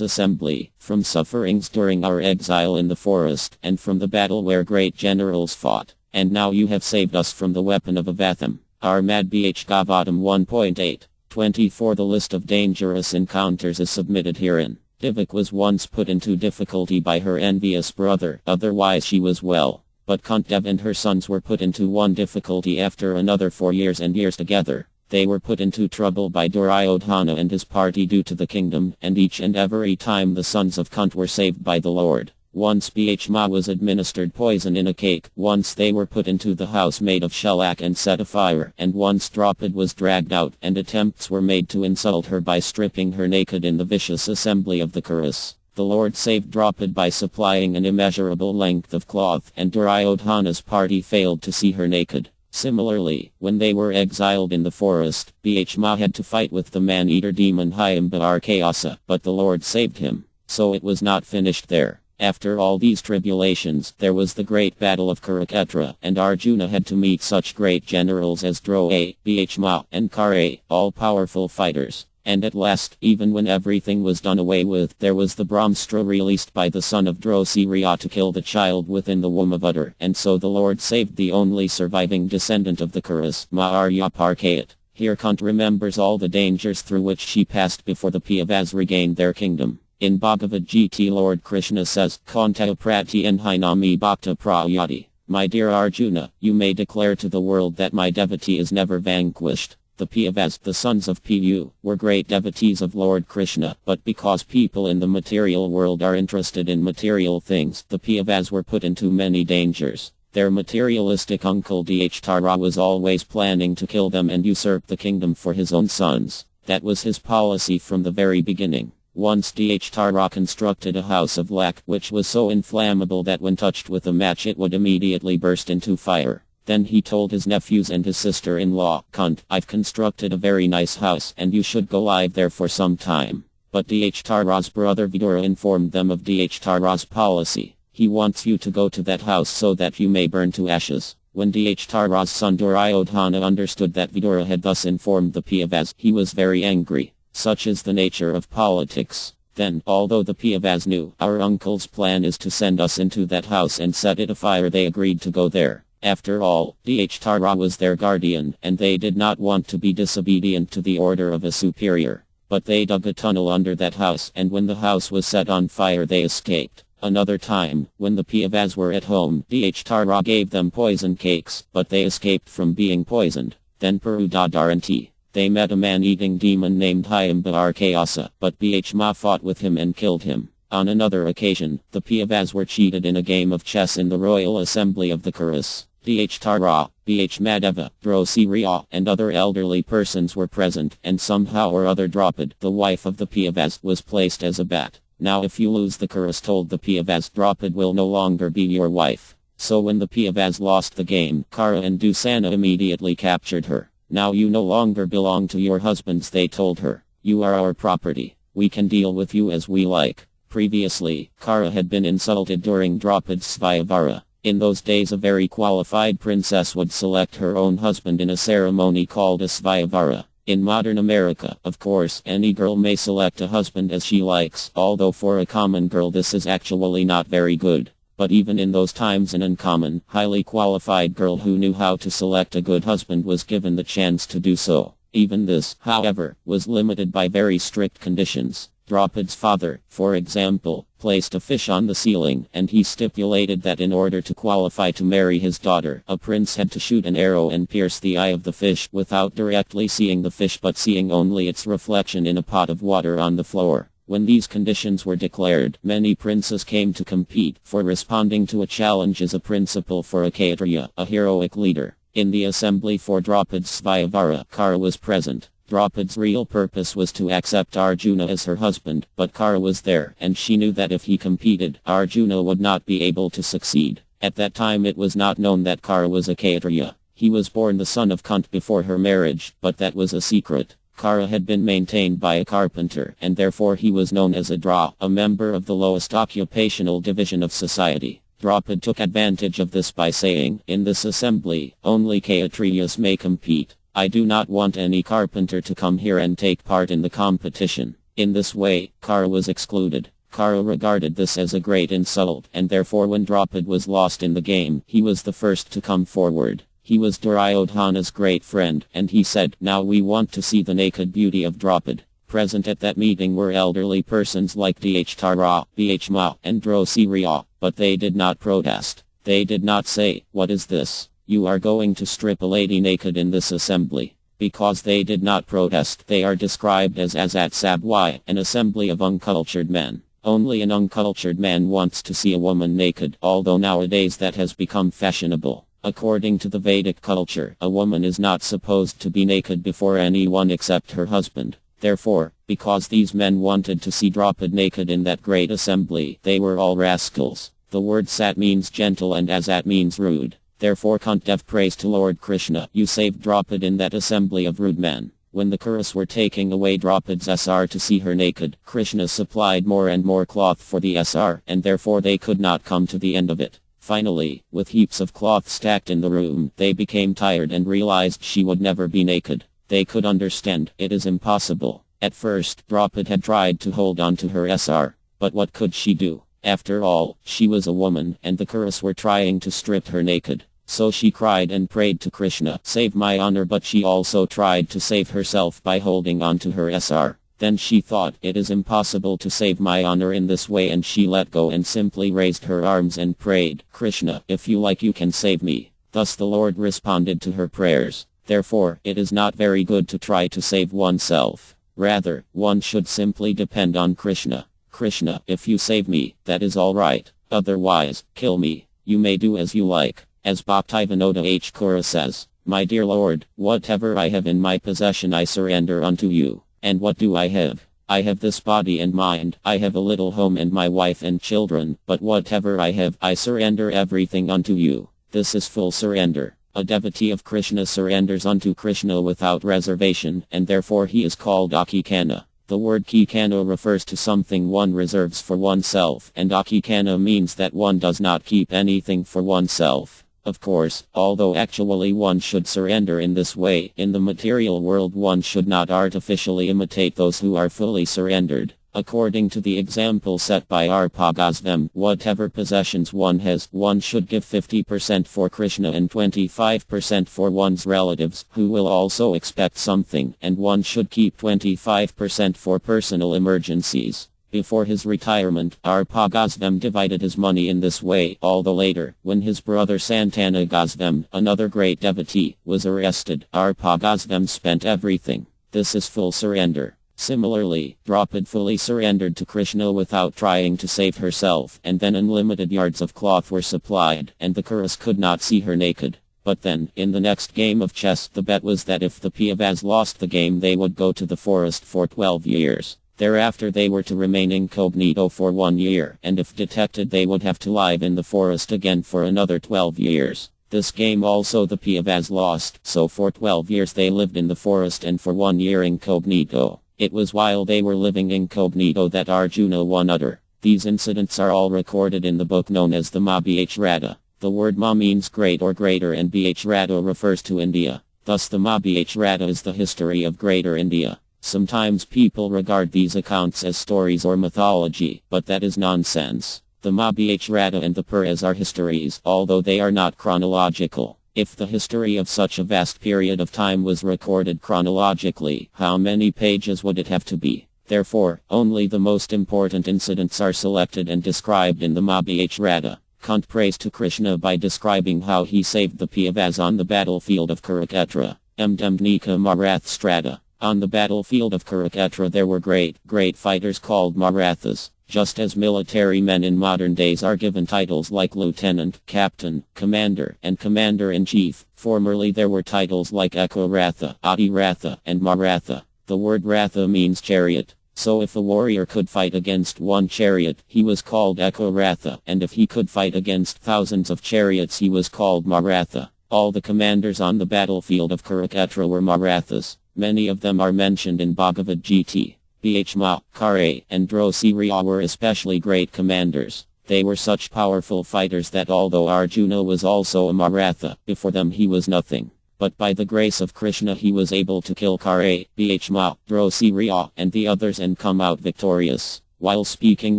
assembly, from sufferings during our exile in the forest, and from the battle where great generals fought. And now you have saved us from the weapon of Avatham. Our Madhbhagavatam 1.8. 24. The list of dangerous encounters is submitted herein. Divak was once put into difficulty by her envious brother, otherwise she was well. But Kunti and her sons were put into one difficulty after another for years and years together. They were put into trouble by Duryodhana and his party due to the kingdom, and each and every time the sons of Kunti were saved by the Lord. Once Bhishma was administered poison in a cake, once they were put into the house made of shellac and set afire, and once Draupadi was dragged out, and attempts were made to insult her by stripping her naked in the vicious assembly of the Kauravas. The Lord saved Draupadi by supplying an immeasurable length of cloth, and Duryodhana's party failed to see her naked. Similarly, when they were exiled in the forest, Bhishma had to fight with the man-eater demon Himbarkayasa, but the Lord saved him. So it was not finished there. After all these tribulations, there was the great battle of Kurukshetra, and Arjuna had to meet such great generals as Drona, Bhishma, and Kara, all powerful fighters. And at last, even when everything was done away with, there was the Brahmastra released by the son of Drosirya to kill the child within the womb of Uddar, and so the Lord saved the only surviving descendant of the Kauravas, Maharyaparkayat. Here Kunti remembers all the dangers through which she passed before the Pandavas regained their kingdom. In Bhagavad Gita Lord Krishna says, Kanta prati enhinami bhakta prayati. My dear Arjuna, you may declare to the world that my devotee is never vanquished. The Pandavas, the sons of Pu, were great devotees of Lord Krishna, but because people in the material world are interested in material things, the Pandavas were put into many dangers. Their materialistic uncle Dhtara was always planning to kill them and usurp the kingdom for his own sons. That was his policy from the very beginning. Once Dhtara constructed a house of lac, which was so inflammable that when touched with a match it would immediately burst into fire. Then he told his nephews and his sister-in-law, Kunti, I've constructed a very nice house and you should go live there for some time. But Dhtara's brother Vidura informed them of Dhtara's policy. He wants you to go to that house so that you may burn to ashes. When Dhtara's son Duryodhana understood that Vidura had thus informed the Pandavas, he was very angry. Such is the nature of politics. Then, although the Pandavas knew, our uncle's plan is to send us into that house and set it afire, they agreed to go there. After all, Dhtara was their guardian, and they did not want to be disobedient to the order of a superior. But they dug a tunnel under that house, and when the house was set on fire they escaped. Another time, when the Pandavas were at home, Dhtara gave them poison cakes, but they escaped from being poisoned. Then Purudadaranti. They met a man-eating demon named Himbarkayasa, but Bhishma fought with him and killed him. On another occasion, the Pandavas were cheated in a game of chess in the royal assembly of the Kauravas. Dhtara, Bhishmadeva, Drosirya, and other elderly persons were present, and somehow or other Draupadi, the wife of the Pandavas, was placed as a bat. Now if you lose, the Kauravas told the Pandavas, Draupadi will no longer be your wife. So when the Pandavas lost the game, Kara and Dusana immediately captured her. Now you no longer belong to your husbands, they told her. You are our property. We can deal with you as we like. Previously, Kara had been insulted during Draupadi's Svayamvara. In those days a very qualified princess would select her own husband in a ceremony called a Svayamvara. In modern America, of course, any girl may select a husband as she likes, although for a common girl this is actually not very good. But even in those times an uncommon, highly qualified girl who knew how to select a good husband was given the chance to do so. Even this, however, was limited by very strict conditions. Draupad's father, for example, placed a fish on the ceiling, and he stipulated that in order to qualify to marry his daughter, a prince had to shoot an arrow and pierce the eye of the fish without directly seeing the fish but seeing only its reflection in a pot of water on the floor. When these conditions were declared, many princes came to compete for responding to a challenge as a principal for a Kshatriya, a heroic leader. In the assembly for Draupad's Svayamvara, Kara was present. Draupad's real purpose was to accept Arjuna as her husband, but Kara was there, and she knew that if he competed, Arjuna would not be able to succeed. At that time it was not known that Kara was a Kshatriya. He was born the son of Kuntī before her marriage, but that was a secret. Kara had been maintained by a carpenter, and therefore he was known as a Dra, a member of the lowest occupational division of society. Draupad took advantage of this by saying, "In this assembly, only Kshatriyas may compete. I do not want any carpenter to come here and take part in the competition." In this way, Kara was excluded. Kara regarded this as a great insult, and therefore when Draupad was lost in the game, he was the first to come forward. He was Duryodhana's great friend, and he said, "Now we want to see the naked beauty of Draupad." Present at that meeting were elderly persons like Dhtara, Bhishma, and Drosiriya, but they did not protest. They did not say, "What is this? You are going to strip a lady naked in this assembly." Because they did not protest, they are described as Azat Sabwai, an assembly of uncultured men. Only an uncultured man wants to see a woman naked, although nowadays that has become fashionable. According to the Vedic culture, a woman is not supposed to be naked before anyone except her husband. Therefore, because these men wanted to see Draupad naked in that great assembly, they were all rascals. The word Sat means gentle and Azat means rude. Therefore Kuntī prays to Lord Krishna, "You saved Draupad in that assembly of rude men." When the Kuras were taking away Draupad's Sr to see her naked, Krishna supplied more and more cloth for the Sr, and therefore they could not come to the end of it. Finally, with heaps of cloth stacked in the room, they became tired and realized she would never be naked. They could understand, it is impossible. At first, Draupad had tried to hold on to her Sr, but what could she do? After all, she was a woman, and the Kuras were trying to strip her naked. So she cried and prayed to Krishna, "Save my honor," but she also tried to save herself by holding on to her Sr. Then she thought, "It is impossible to save my honor in this way," and she let go and simply raised her arms and prayed, "Krishna, if you like you can save me." Thus the Lord responded to her prayers. Therefore, it is not very good to try to save oneself. Rather, one should simply depend on Krishna. "Krishna, if you save me, that is all right. Otherwise, kill me. You may do as you like." As Bhaktivinoda H. Kura says, "My dear Lord, whatever I have in my possession I surrender unto you. And what do I have? I have this body and mind, I have a little home and my wife and children, but whatever I have, I surrender everything unto you." This is full surrender. A devotee of Krishna surrenders unto Krishna without reservation, and therefore he is called Akikana. The word Kikana refers to something one reserves for oneself, and Akikana means that one does not keep anything for oneself. Of course, although actually one should surrender in this way, in the material world one should not artificially imitate those who are fully surrendered. According to the example set by Arpagosvam, whatever possessions one has, one should give 50% for Krishna and 25% for one's relatives, who will also expect something, and one should keep 25% for personal emergencies. Before his retirement, Arpagosvam divided his money in this way, although later, when his brother Santana Gosvam, another great devotee, was arrested, Arpagosvam spent everything. This is full surrender. Similarly, Draupad fully surrendered to Krishna without trying to save herself, and then unlimited yards of cloth were supplied, and the Kuras could not see her naked. But then, in the next game of chess, the bet was that if the Pandavas lost the game they would go to the forest for 12 years. Thereafter they were to remain incognito for 1 year, and if detected they would have to live in the forest again for another 12 years. This game also the Pandavas lost, so for 12 years they lived in the forest and for 1 year incognito. It was while they were living incognito that Arjuna won udder. These incidents are all recorded in the book known as the Mahabharata. The word Ma means great or greater and Bharata refers to India. Thus the Mahabharata is the history of Greater India. Sometimes people regard these accounts as stories or mythology, but that is nonsense. The Mahabharata and the Puranas are histories, although they are not chronological. If the history of such a vast period of time was recorded chronologically, how many pages would it have to be? Therefore, only the most important incidents are selected and described in the Mahabharata. Kuntī prays to Krishna by describing how he saved the Pandavas on the battlefield of Kurukshetra. Mdemnika Marathstrata. On the battlefield of Kurukshetra there were great fighters called Marathas. Just as military men in modern days are given titles like lieutenant, captain, commander, and commander-in-chief, formerly there were titles like Ekoratha, Adiratha, and Maratha. The word Ratha means chariot. So if a warrior could fight against one chariot, he was called Ekoratha, and if he could fight against thousands of chariots he was called Maratha. All the commanders on the battlefield of Kurukshetra were Marathas. Many of them are mentioned in Bhagavad Gita. Bhishma, Kare, and Drosiriya were especially great commanders. They were such powerful fighters that although Arjuna was also a Maratha, before them he was nothing. But by the grace of Krishna he was able to kill Kare, Bhishma, Drosiriya, and the others and come out victorious. While speaking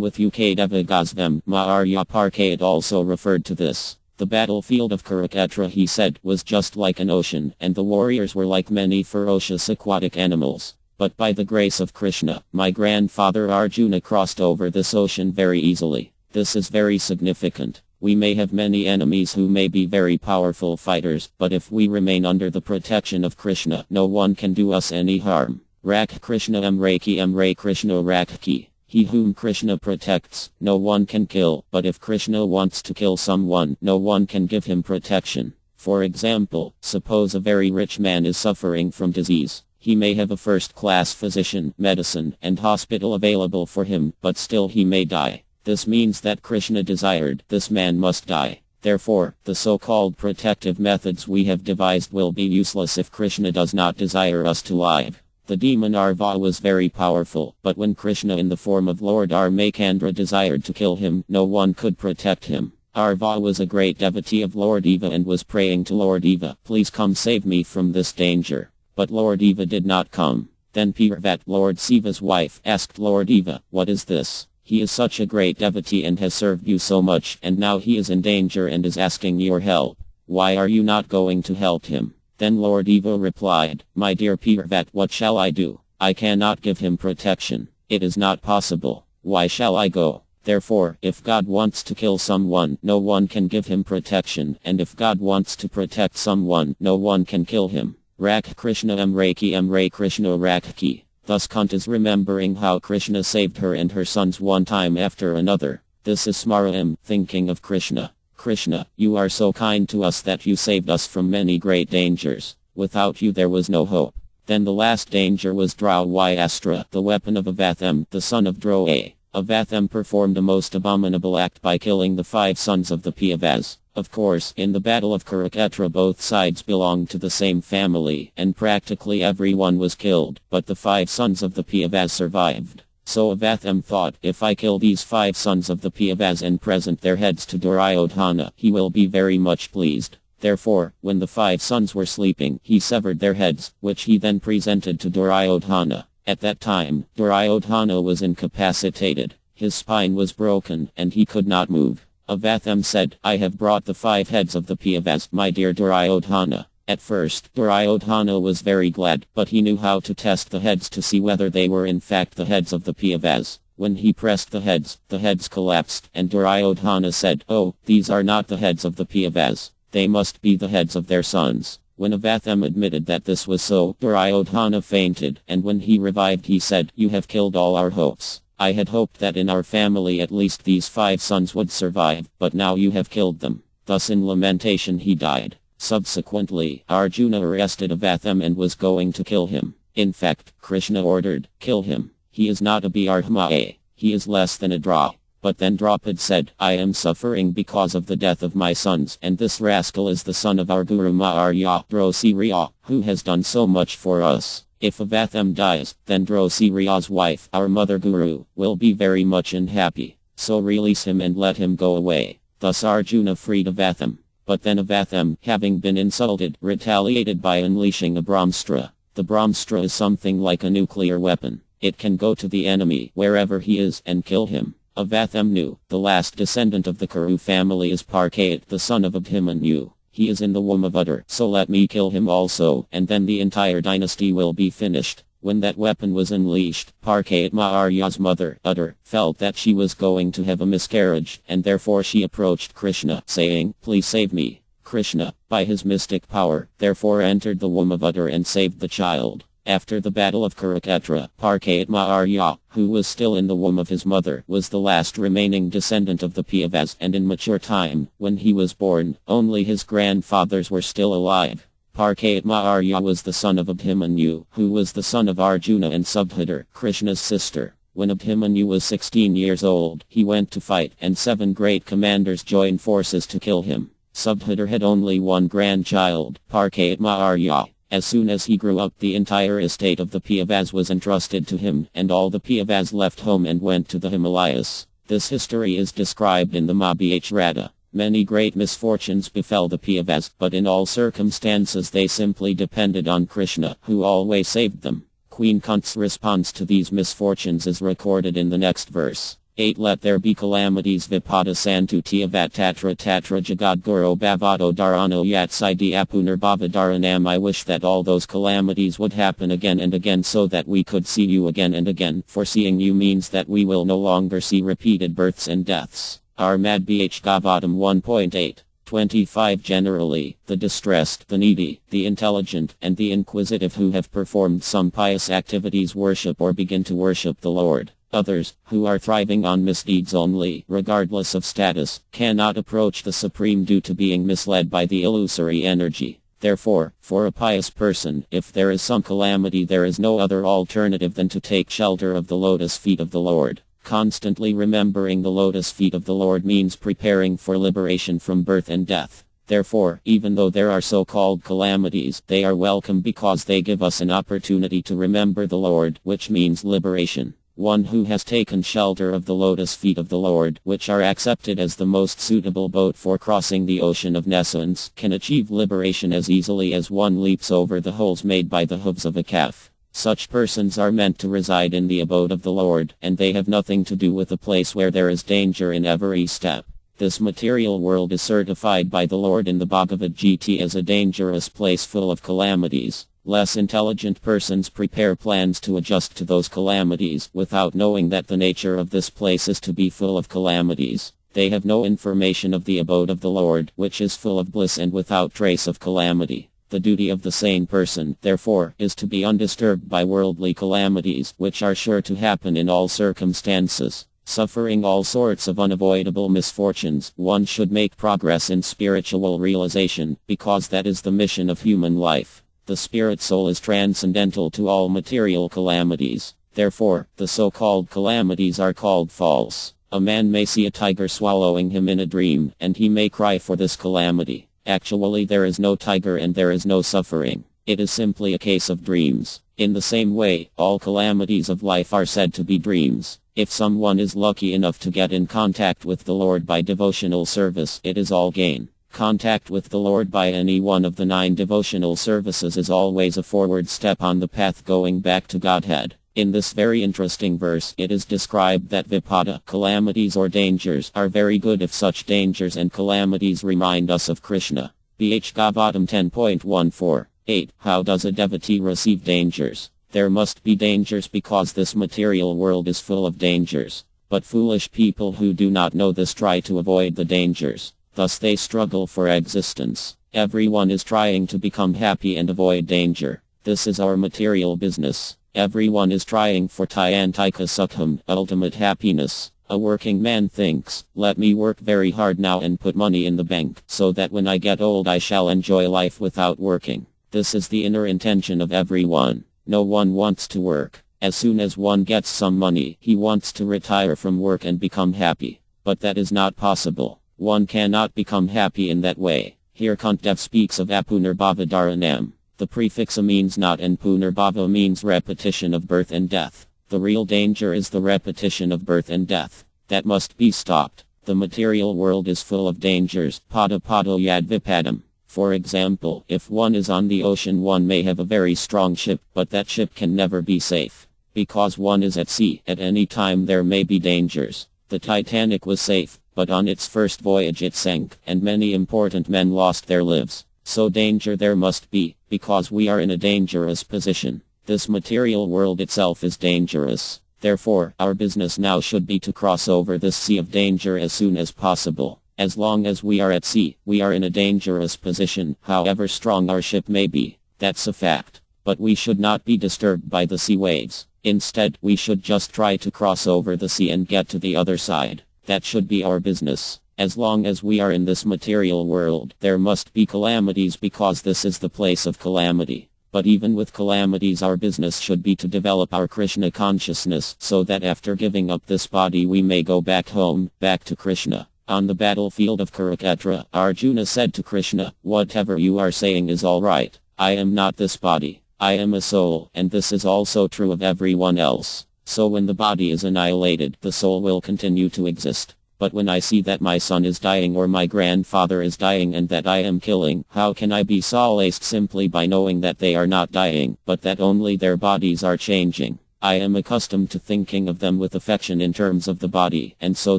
with Ukadeva Gosvam, Maharya Parkayat also referred to this. The battlefield of Kurukshetra, he said, was just like an ocean, and the warriors were like many ferocious aquatic animals. But by the grace of Krishna, my grandfather Arjuna crossed over this ocean very easily. This is very significant. We may have many enemies who may be very powerful fighters, but if we remain under the protection of Krishna, no one can do us any harm. Rak Krishna Amre Krishna Rakhi. He whom Krishna protects, no one can kill, but if Krishna wants to kill someone, no one can give him protection. For example, suppose a very rich man is suffering from disease. He may have a first-class physician, medicine, and hospital available for him, but still he may die. This means that Krishna desired this man must die. Therefore, the so-called protective methods we have devised will be useless if Krishna does not desire us to live. The demon Arva was very powerful, but when Krishna in the form of Lord Armakandra desired to kill him, no one could protect him. Arva was a great devotee of Lord Eva and was praying to Lord Eva, please come save me from this danger. But Lord Eva did not come. Then Parvat, Lord Siva's wife, asked Lord Eva, what is this? He is such a great devotee and has served you so much, and now he is in danger and is asking your help. Why are you not going to help him? Then Lord Eva replied, my dear Parvat, what shall I do? I cannot give him protection. It is not possible. Why shall I go? Therefore, if God wants to kill someone, no one can give him protection, and if God wants to protect someone, no one can kill him. Rak Krishna Amre Krishna Rakhi. Thus Kuntī is remembering how Krishna saved her and her sons one time after another. This is Smaram, thinking of Krishna. Krishna, you are so kind to us that you saved us from many great dangers. Without you there was no hope. Then the last danger was Dravyastra, the weapon of Avatham, the son of Droa. Avatham performed a most abominable act by killing the 5 sons of the Pandavas. Of course, in the battle of Kurukshetra both sides belonged to the same family, and practically everyone was killed, but the 5 sons of the Pandavas survived. So Avatham thought, if I kill these 5 sons of the Pandavas and present their heads to Duryodhana, he will be very much pleased. Therefore, when the 5 sons were sleeping, he severed their heads, which he then presented to Duryodhana. At that time, Duryodhana was incapacitated. His spine was broken, and he could not move. Avatham said, I have brought the 5 heads of the Pandavas, my dear Duryodhana. At first, Duryodhana was very glad, but he knew how to test the heads to see whether they were in fact the heads of the Pandavas. When he pressed the heads collapsed, and Duryodhana said, oh, these are not the heads of the Pandavas. They must be the heads of their sons. When Avatham admitted that this was so, Duryodhana fainted, and when he revived he said, you have killed all our hopes. I had hoped that in our family at least these 5 sons would survive, but now you have killed them. Thus in lamentation he died. Subsequently, Arjuna arrested Avatham and was going to kill him. In fact, Krishna ordered, kill him. He is not a Brahma. He is less than a Dra. But then Draupad said, I am suffering because of the death of my sons, and this rascal is the son of our Guru Maharya Drosiriya, who has done so much for us. If Avatham dies, then Drosiriya's wife, our mother Guru, will be very much unhappy. So release him and let him go away. Thus Arjuna freed Avatham. But then Avatham, having been insulted, retaliated by unleashing a Brahmastra. The Brahmastra is something like a nuclear weapon. It can go to the enemy wherever he is and kill him. Avatham knew, the last descendant of the Kuru family is Parkayat, the son of Abhimanyu. He is in the womb of Utter, so let me kill him also, and then the entire dynasty will be finished. When that weapon was unleashed, Parkayat Maharya's mother, Utter, felt that she was going to have a miscarriage, and therefore she approached Krishna, saying, "Please save me." Krishna, by his mystic power, therefore entered the womb of Utter and saved the child. After the battle of Kurukshetra, Parkayat Maharya, who was still in the womb of his mother, was the last remaining descendant of the Pandavas, and in mature time, when he was born, only his grandfathers were still alive. Parkayat Maharya was the son of Abhimanyu, who was the son of Arjuna and Subhadra, Krishna's sister. When Abhimanyu was 16 years old, he went to fight, and 7 great commanders joined forces to kill him. Subhadra had only one grandchild, Parkayat Maharya. As soon as he grew up, the entire estate of the Pandavas was entrusted to him, and all the Pandavas left home and went to the Himalayas. This history is described in the Mahabharata. Many great misfortunes befell the Pandavas, but in all circumstances they simply depended on Krishna, who always saved them. Queen Kunti's response to these misfortunes is recorded in the next verse. 8 Let there be calamities vipada santuti avat tatra jagadguru bhavado dharano yatsidi apunarbhavadaranam. I wish that all those calamities would happen again and again so that we could see you again and again, for seeing you means that we will no longer see repeated births and deaths. Armad Bh Gavatam 1.8. 25 Generally, the distressed, the needy, the intelligent, and the inquisitive who have performed some pious activities worship or begin to worship the Lord. Others, who are thriving on misdeeds only, regardless of status, cannot approach the Supreme due to being misled by the illusory energy. Therefore, for a pious person, if there is some calamity, there is no other alternative than to take shelter of the lotus feet of the Lord. Constantly remembering the lotus feet of the Lord means preparing for liberation from birth and death. Therefore, even though there are so-called calamities, they are welcome because they give us an opportunity to remember the Lord, which means liberation. One who has taken shelter of the lotus feet of the Lord, which are accepted as the most suitable boat for crossing the ocean of nescience, can achieve liberation as easily as one leaps over the holes made by the hooves of a calf. Such persons are meant to reside in the abode of the Lord, and they have nothing to do with a place where there is danger in every step. This material world is certified by the Lord in the Bhagavad Gita as a dangerous place full of calamities. Less intelligent persons prepare plans to adjust to those calamities without knowing that the nature of this place is to be full of calamities. They have no information of the abode of the Lord, which is full of bliss and without trace of calamity. The duty of the sane person, therefore, is to be undisturbed by worldly calamities, which are sure to happen in all circumstances. Suffering all sorts of unavoidable misfortunes, one should make progress in spiritual realization, because that is the mission of human life. The spirit soul is transcendental to all material calamities. Therefore, the so-called calamities are called false. A man may see a tiger swallowing him in a dream, and he may cry for this calamity. Actually, there is no tiger and there is no suffering. It is simply a case of dreams. In the same way, all calamities of life are said to be dreams. If someone is lucky enough to get in contact with the Lord by devotional service, it is all gain. Contact with the Lord by any one of the 9 devotional services is always a forward step on the path going back to Godhead. In this very interesting verse, it is described that vipada, calamities or dangers, are very good if such dangers and calamities remind us of Krishna. Bh Gavatam 10.14. 8. How does a devotee receive dangers? There must be dangers because this material world is full of dangers. But foolish people who do not know this try to avoid the dangers. Thus they struggle for existence. Everyone is trying to become happy and avoid danger. This is our material business. Everyone is trying for Tyantika Sukham, ultimate happiness. A working man thinks, let me work very hard now and put money in the bank, so that when I get old I shall enjoy life without working. This is the inner intention of everyone. No one wants to work. As soon as one gets some money, he wants to retire from work and become happy. But that is not possible. One cannot become happy in that way. Here Kuntī speaks of apunarbhavadaranam. The prefix a means not and punarbhava means repetition of birth and death. The real danger is the repetition of birth and death. That must be stopped. The material world is full of dangers. Pada pado yad vipadam. For example, if one is on the ocean, one may have a very strong ship, but that ship can never be safe. Because one is at sea, at any time there may be dangers. The Titanic was safe, but on its first voyage it sank, and many important men lost their lives. So danger there must be, because we are in a dangerous position. This material world itself is dangerous. Therefore, our business now should be to cross over this sea of danger as soon as possible. As long as we are at sea, we are in a dangerous position, however strong our ship may be. That's a fact. But we should not be disturbed by the sea waves. Instead, we should just try to cross over the sea and get to the other side. That should be our business. As long as we are in this material world, there must be calamities because this is the place of calamity. But even with calamities, our business should be to develop our Krishna consciousness so that after giving up this body we may go back home, back to Krishna. On the battlefield of Kurukshetra, Arjuna said to Krishna, "Whatever you are saying is all right. I am not this body. I am a soul, and this is also true of everyone else. So when the body is annihilated, the soul will continue to exist. But when I see that my son is dying or my grandfather is dying and that I am killing, how can I be solaced simply by knowing that they are not dying, but that only their bodies are changing? I am accustomed to thinking of them with affection in terms of the body, and so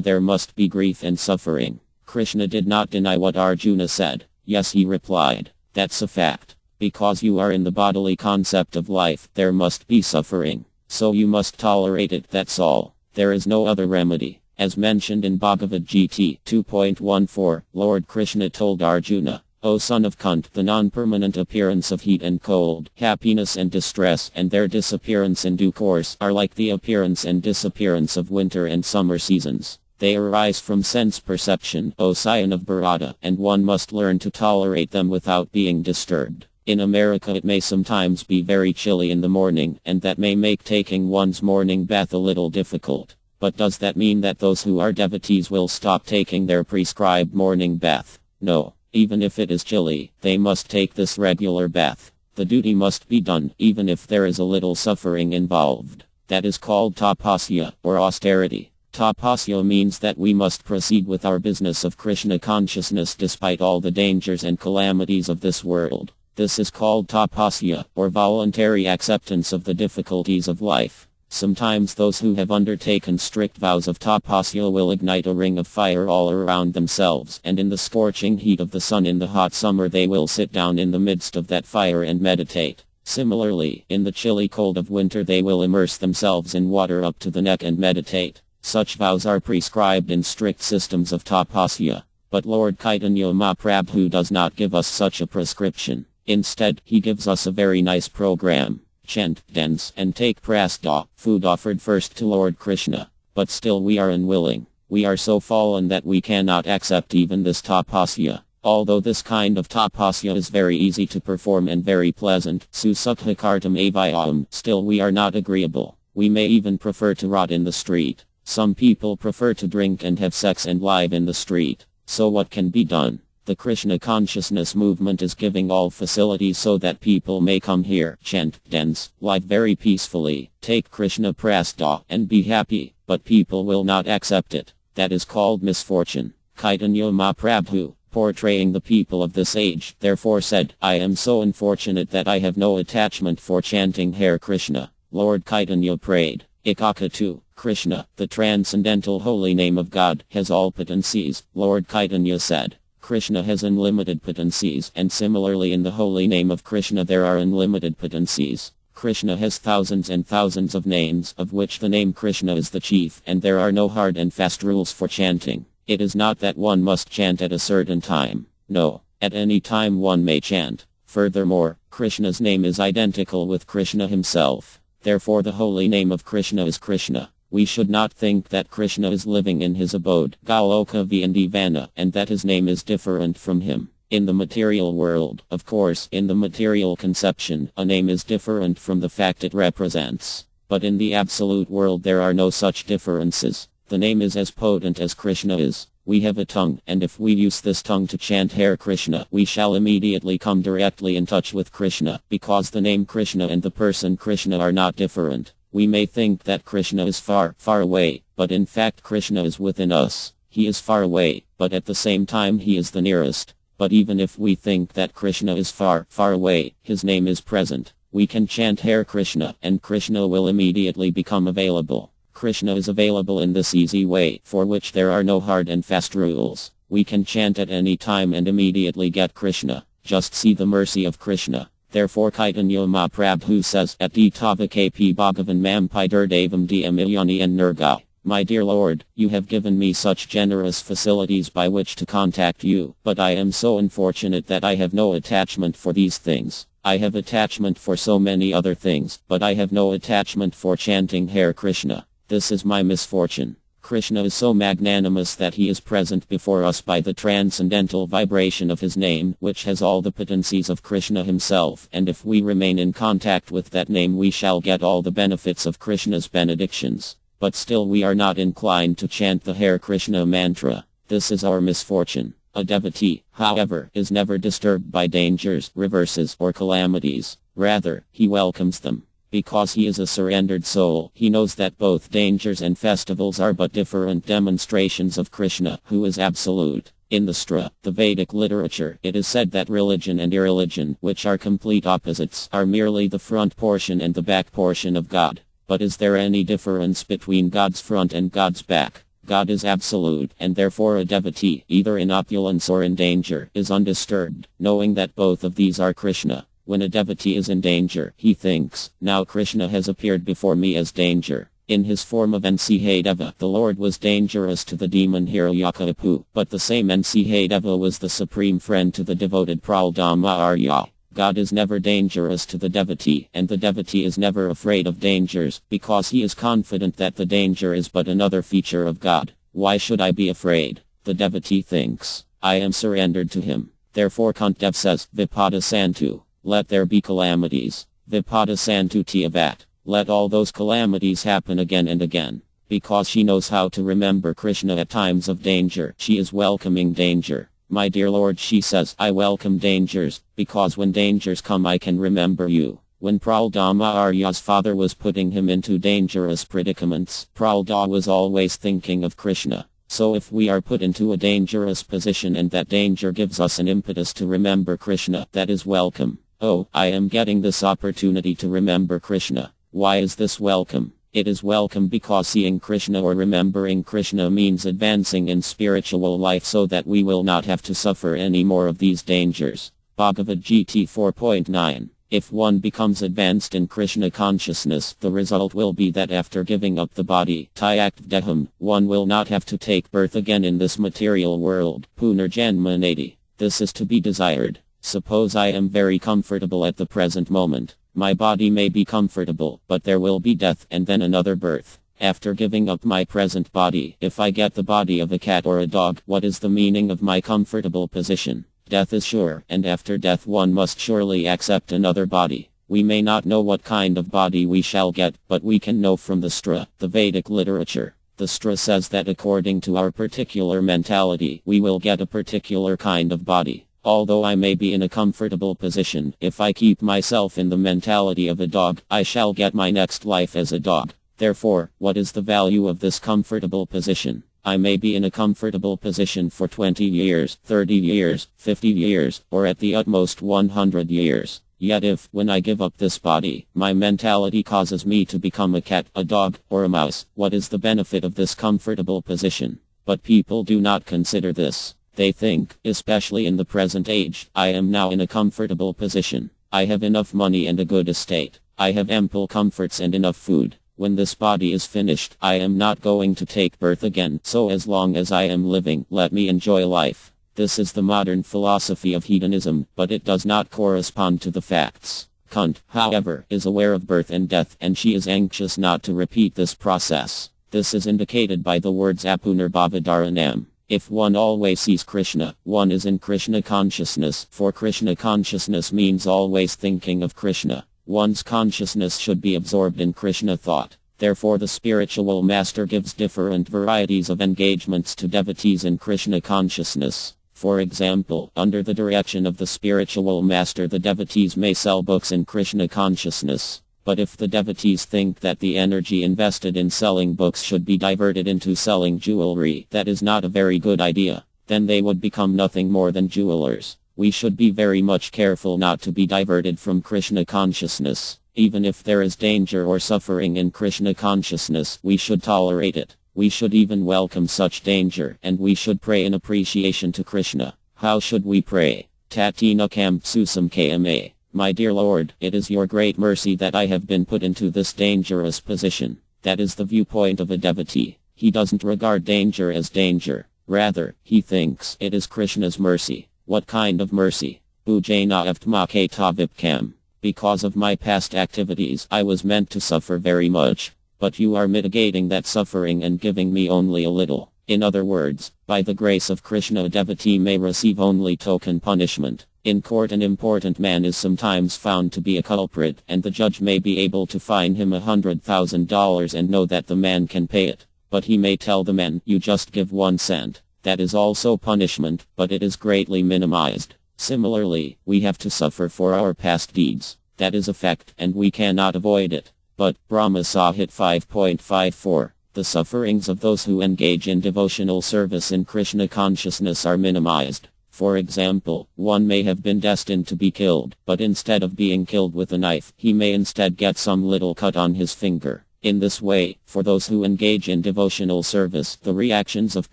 there must be grief and suffering." Krishna did not deny what Arjuna said. Yes, he replied. That's a fact. Because you are in the bodily concept of life, there must be suffering. So you must tolerate it, that's all. There is no other remedy. As mentioned in Bhagavad Gita 2.14, Lord Krishna told Arjuna, "O son of Kuntī, the non-permanent appearance of heat and cold, happiness and distress, and their disappearance in due course, are like the appearance and disappearance of winter and summer seasons. They arise from sense perception, O scion of Bharata, and one must learn to tolerate them without being disturbed. In America it may sometimes be very chilly in the morning, and that may make taking one's morning bath a little difficult. But does that mean that those who are devotees will stop taking their prescribed morning bath? No. Even if it is chilly, they must take this regular bath. The duty must be done, even if there is a little suffering involved. That is called tapasya, or austerity. Tapasya means that we must proceed with our business of Krishna consciousness despite all the dangers and calamities of this world. This is called tapasya, or voluntary acceptance of the difficulties of life. Sometimes those who have undertaken strict vows of tapasya will ignite a ring of fire all around themselves, and in the scorching heat of the sun in the hot summer they will sit down in the midst of that fire and meditate. Similarly, in the chilly cold of winter they will immerse themselves in water up to the neck and meditate. Such vows are prescribed in strict systems of tapasya. But Lord Chaitanya Mahaprabhu does not give us such a prescription. Instead, he gives us a very nice program. Chant, dance, and take prasada, food offered first to Lord Krishna. But still we are unwilling. We are so fallen that we cannot accept even this tapasya. Although this kind of tapasya is very easy to perform and very pleasant, susukhakartam avayam, still we are not agreeable. We may even prefer to rot in the street. Some people prefer to drink and have sex and live in the street. So what can be done? The Krishna consciousness movement is giving all facilities so that people may come here, chant, dance, live very peacefully, take Krishna prasada, and be happy, but people will not accept it. That is called misfortune. Chaitanya Mahaprabhu, portraying the people of this age, therefore said, "I am so unfortunate that I have no attachment for chanting Hare Krishna." Lord Chaitanya prayed, Ikakatu, Krishna, the transcendental holy name of God, has all potencies. Lord Chaitanya said, Krishna has unlimited potencies, and similarly in the holy name of Krishna there are unlimited potencies. Krishna has thousands and thousands of names, of which the name Krishna is the chief, and there are no hard and fast rules for chanting. It is not that one must chant at a certain time. No, at any time one may chant. Furthermore, Krishna's name is identical with Krishna himself. Therefore the holy name of Krishna is Krishna. We should not think that Krishna is living in his abode, Goloka Vindivana, and that his name is different from him. In the material world, of course, in the material conception, a name is different from the fact it represents. But in the absolute world there are no such differences. The name is as potent as Krishna is. We have a tongue, and if we use this tongue to chant Hare Krishna, we shall immediately come directly in touch with Krishna, because the name Krishna and the person Krishna are not different. We may think that Krishna is far, far away, but in fact Krishna is within us. He is far away, but at the same time he is the nearest. But even if we think that Krishna is far, far away, his name is present. We can chant Hare Krishna and Krishna will immediately become available. Krishna is available in this easy way, for which there are no hard and fast rules. We can chant at any time and immediately get Krishna. Just see the mercy of Krishna. Therefore Chaitanya Mahaprabhu says, Ati Tava KP Bhagavan Mam Pidur Devam Dmilyani and Nurga. My dear Lord, you have given me such generous facilities by which to contact you, but I am so unfortunate that I have no attachment for these things. I have attachment for so many other things, but I have no attachment for chanting Hare Krishna. This is my misfortune. Krishna is so magnanimous that he is present before us by the transcendental vibration of his name, which has all the potencies of Krishna himself, and if we remain in contact with that name we shall get all the benefits of Krishna's benedictions. But still we are not inclined to chant the Hare Krishna mantra. This is our misfortune. A devotee, however, is never disturbed by dangers, reverses, or calamities. Rather, he welcomes them. Because he is a surrendered soul, he knows that both dangers and festivals are but different demonstrations of Krishna, who is absolute. In the Stra, the Vedic literature, it is said that religion and irreligion, which are complete opposites, are merely the front portion and the back portion of God. But is there any difference between God's front and God's back? God is absolute, and therefore a devotee, either in opulence or in danger, is undisturbed, knowing that both of these are Krishna. When a devotee is in danger, he thinks, now Krishna has appeared before me as danger. In his form of Nrsimhadeva, the Lord was dangerous to the demon Hiranyakapu, but the same Nrsimhadeva was the supreme friend to the devoted Prahlada Arya. God is never dangerous to the devotee, and the devotee is never afraid of dangers, because he is confident that the danger is but another feature of God. Why should I be afraid? The devotee thinks, I am surrendered to him. Therefore Kuntī says, Vipada Santu, let there be calamities. Vipada Santu Tiavat, let all those calamities happen again and again. Because she knows how to remember Krishna at times of danger, she is welcoming danger. My dear Lord, she says, I welcome dangers, because when dangers come I can remember you. When Prahlada Arya's father was putting him into dangerous predicaments, Prahlada was always thinking of Krishna. So if we are put into a dangerous position and that danger gives us an impetus to remember Krishna, that is welcome. Oh, I am getting this opportunity to remember Krishna. Why is this welcome? It is welcome because seeing Krishna or remembering Krishna means advancing in spiritual life so that we will not have to suffer any more of these dangers. Bhagavad Gita 4.9. If one becomes advanced in Krishna consciousness, the result will be that after giving up the body, Tyakt Deham, one will not have to take birth again in this material world. Punarjanma Nadi. This is to be desired. Suppose I am very comfortable at the present moment. My body may be comfortable, but there will be death and then another birth. After giving up my present body, if I get the body of a cat or a dog, what is the meaning of my comfortable position? Death is sure, and after death one must surely accept another body. We may not know what kind of body we shall get, but we can know from the Stra, the Vedic literature. The Stra says that according to our particular mentality, we will get a particular kind of body. Although I may be in a comfortable position, if I keep myself in the mentality of a dog, I shall get my next life as a dog. Therefore, what is the value of this comfortable position? I may be in a comfortable position for 20 years, 30 years, 50 years, or at the utmost 100 years. Yet if, when I give up this body, my mentality causes me to become a cat, a dog, or a mouse, what is the benefit of this comfortable position? But people do not consider this. They think, especially in the present age, I am now in a comfortable position. I have enough money and a good estate. I have ample comforts and enough food. When this body is finished, I am not going to take birth again. So as long as I am living, let me enjoy life. This is the modern philosophy of hedonism, but it does not correspond to the facts. Kuntī, however, is aware of birth and death, and she is anxious not to repeat this process. This is indicated by the words Apunarbhavadaranam. If one always sees Krishna, one is in Krishna consciousness, for Krishna consciousness means always thinking of Krishna. One's consciousness should be absorbed in Krishna thought. Therefore the spiritual master gives different varieties of engagements to devotees in Krishna consciousness. For example, under the direction of the spiritual master the devotees may sell books in Krishna consciousness. But if the devotees think that the energy invested in selling books should be diverted into selling jewelry, that is not a very good idea. Then they would become nothing more than jewelers. We should be very much careful not to be diverted from Krishna consciousness. Even if there is danger or suffering in Krishna consciousness, we should tolerate it. We should even welcome such danger, and we should pray in appreciation to Krishna. How should we pray? Tatina kam susam kama. My dear Lord, it is your great mercy that I have been put into this dangerous position. That is the viewpoint of a devotee. He doesn't regard danger as danger. Rather, he thinks it is Krishna's mercy. What kind of mercy? Ujjana aftmake tavipkam. Because of my past activities, I was meant to suffer very much. But you are mitigating that suffering and giving me only a little. In other words, by the grace of Krishna, a devotee may receive only token punishment. In court, an important man is sometimes found to be a culprit, and the judge may be able to fine him $100,000 and know that the man can pay it. But he may tell the man, you just give 1 cent. That is also punishment, but it is greatly minimized. Similarly, we have to suffer for our past deeds. That is a fact, and we cannot avoid it. But, Brahma Sahit 5.54, the sufferings of those who engage in devotional service in Krishna consciousness are minimized. For example, one may have been destined to be killed, but instead of being killed with a knife, he may instead get some little cut on his finger. In this way, for those who engage in devotional service, the reactions of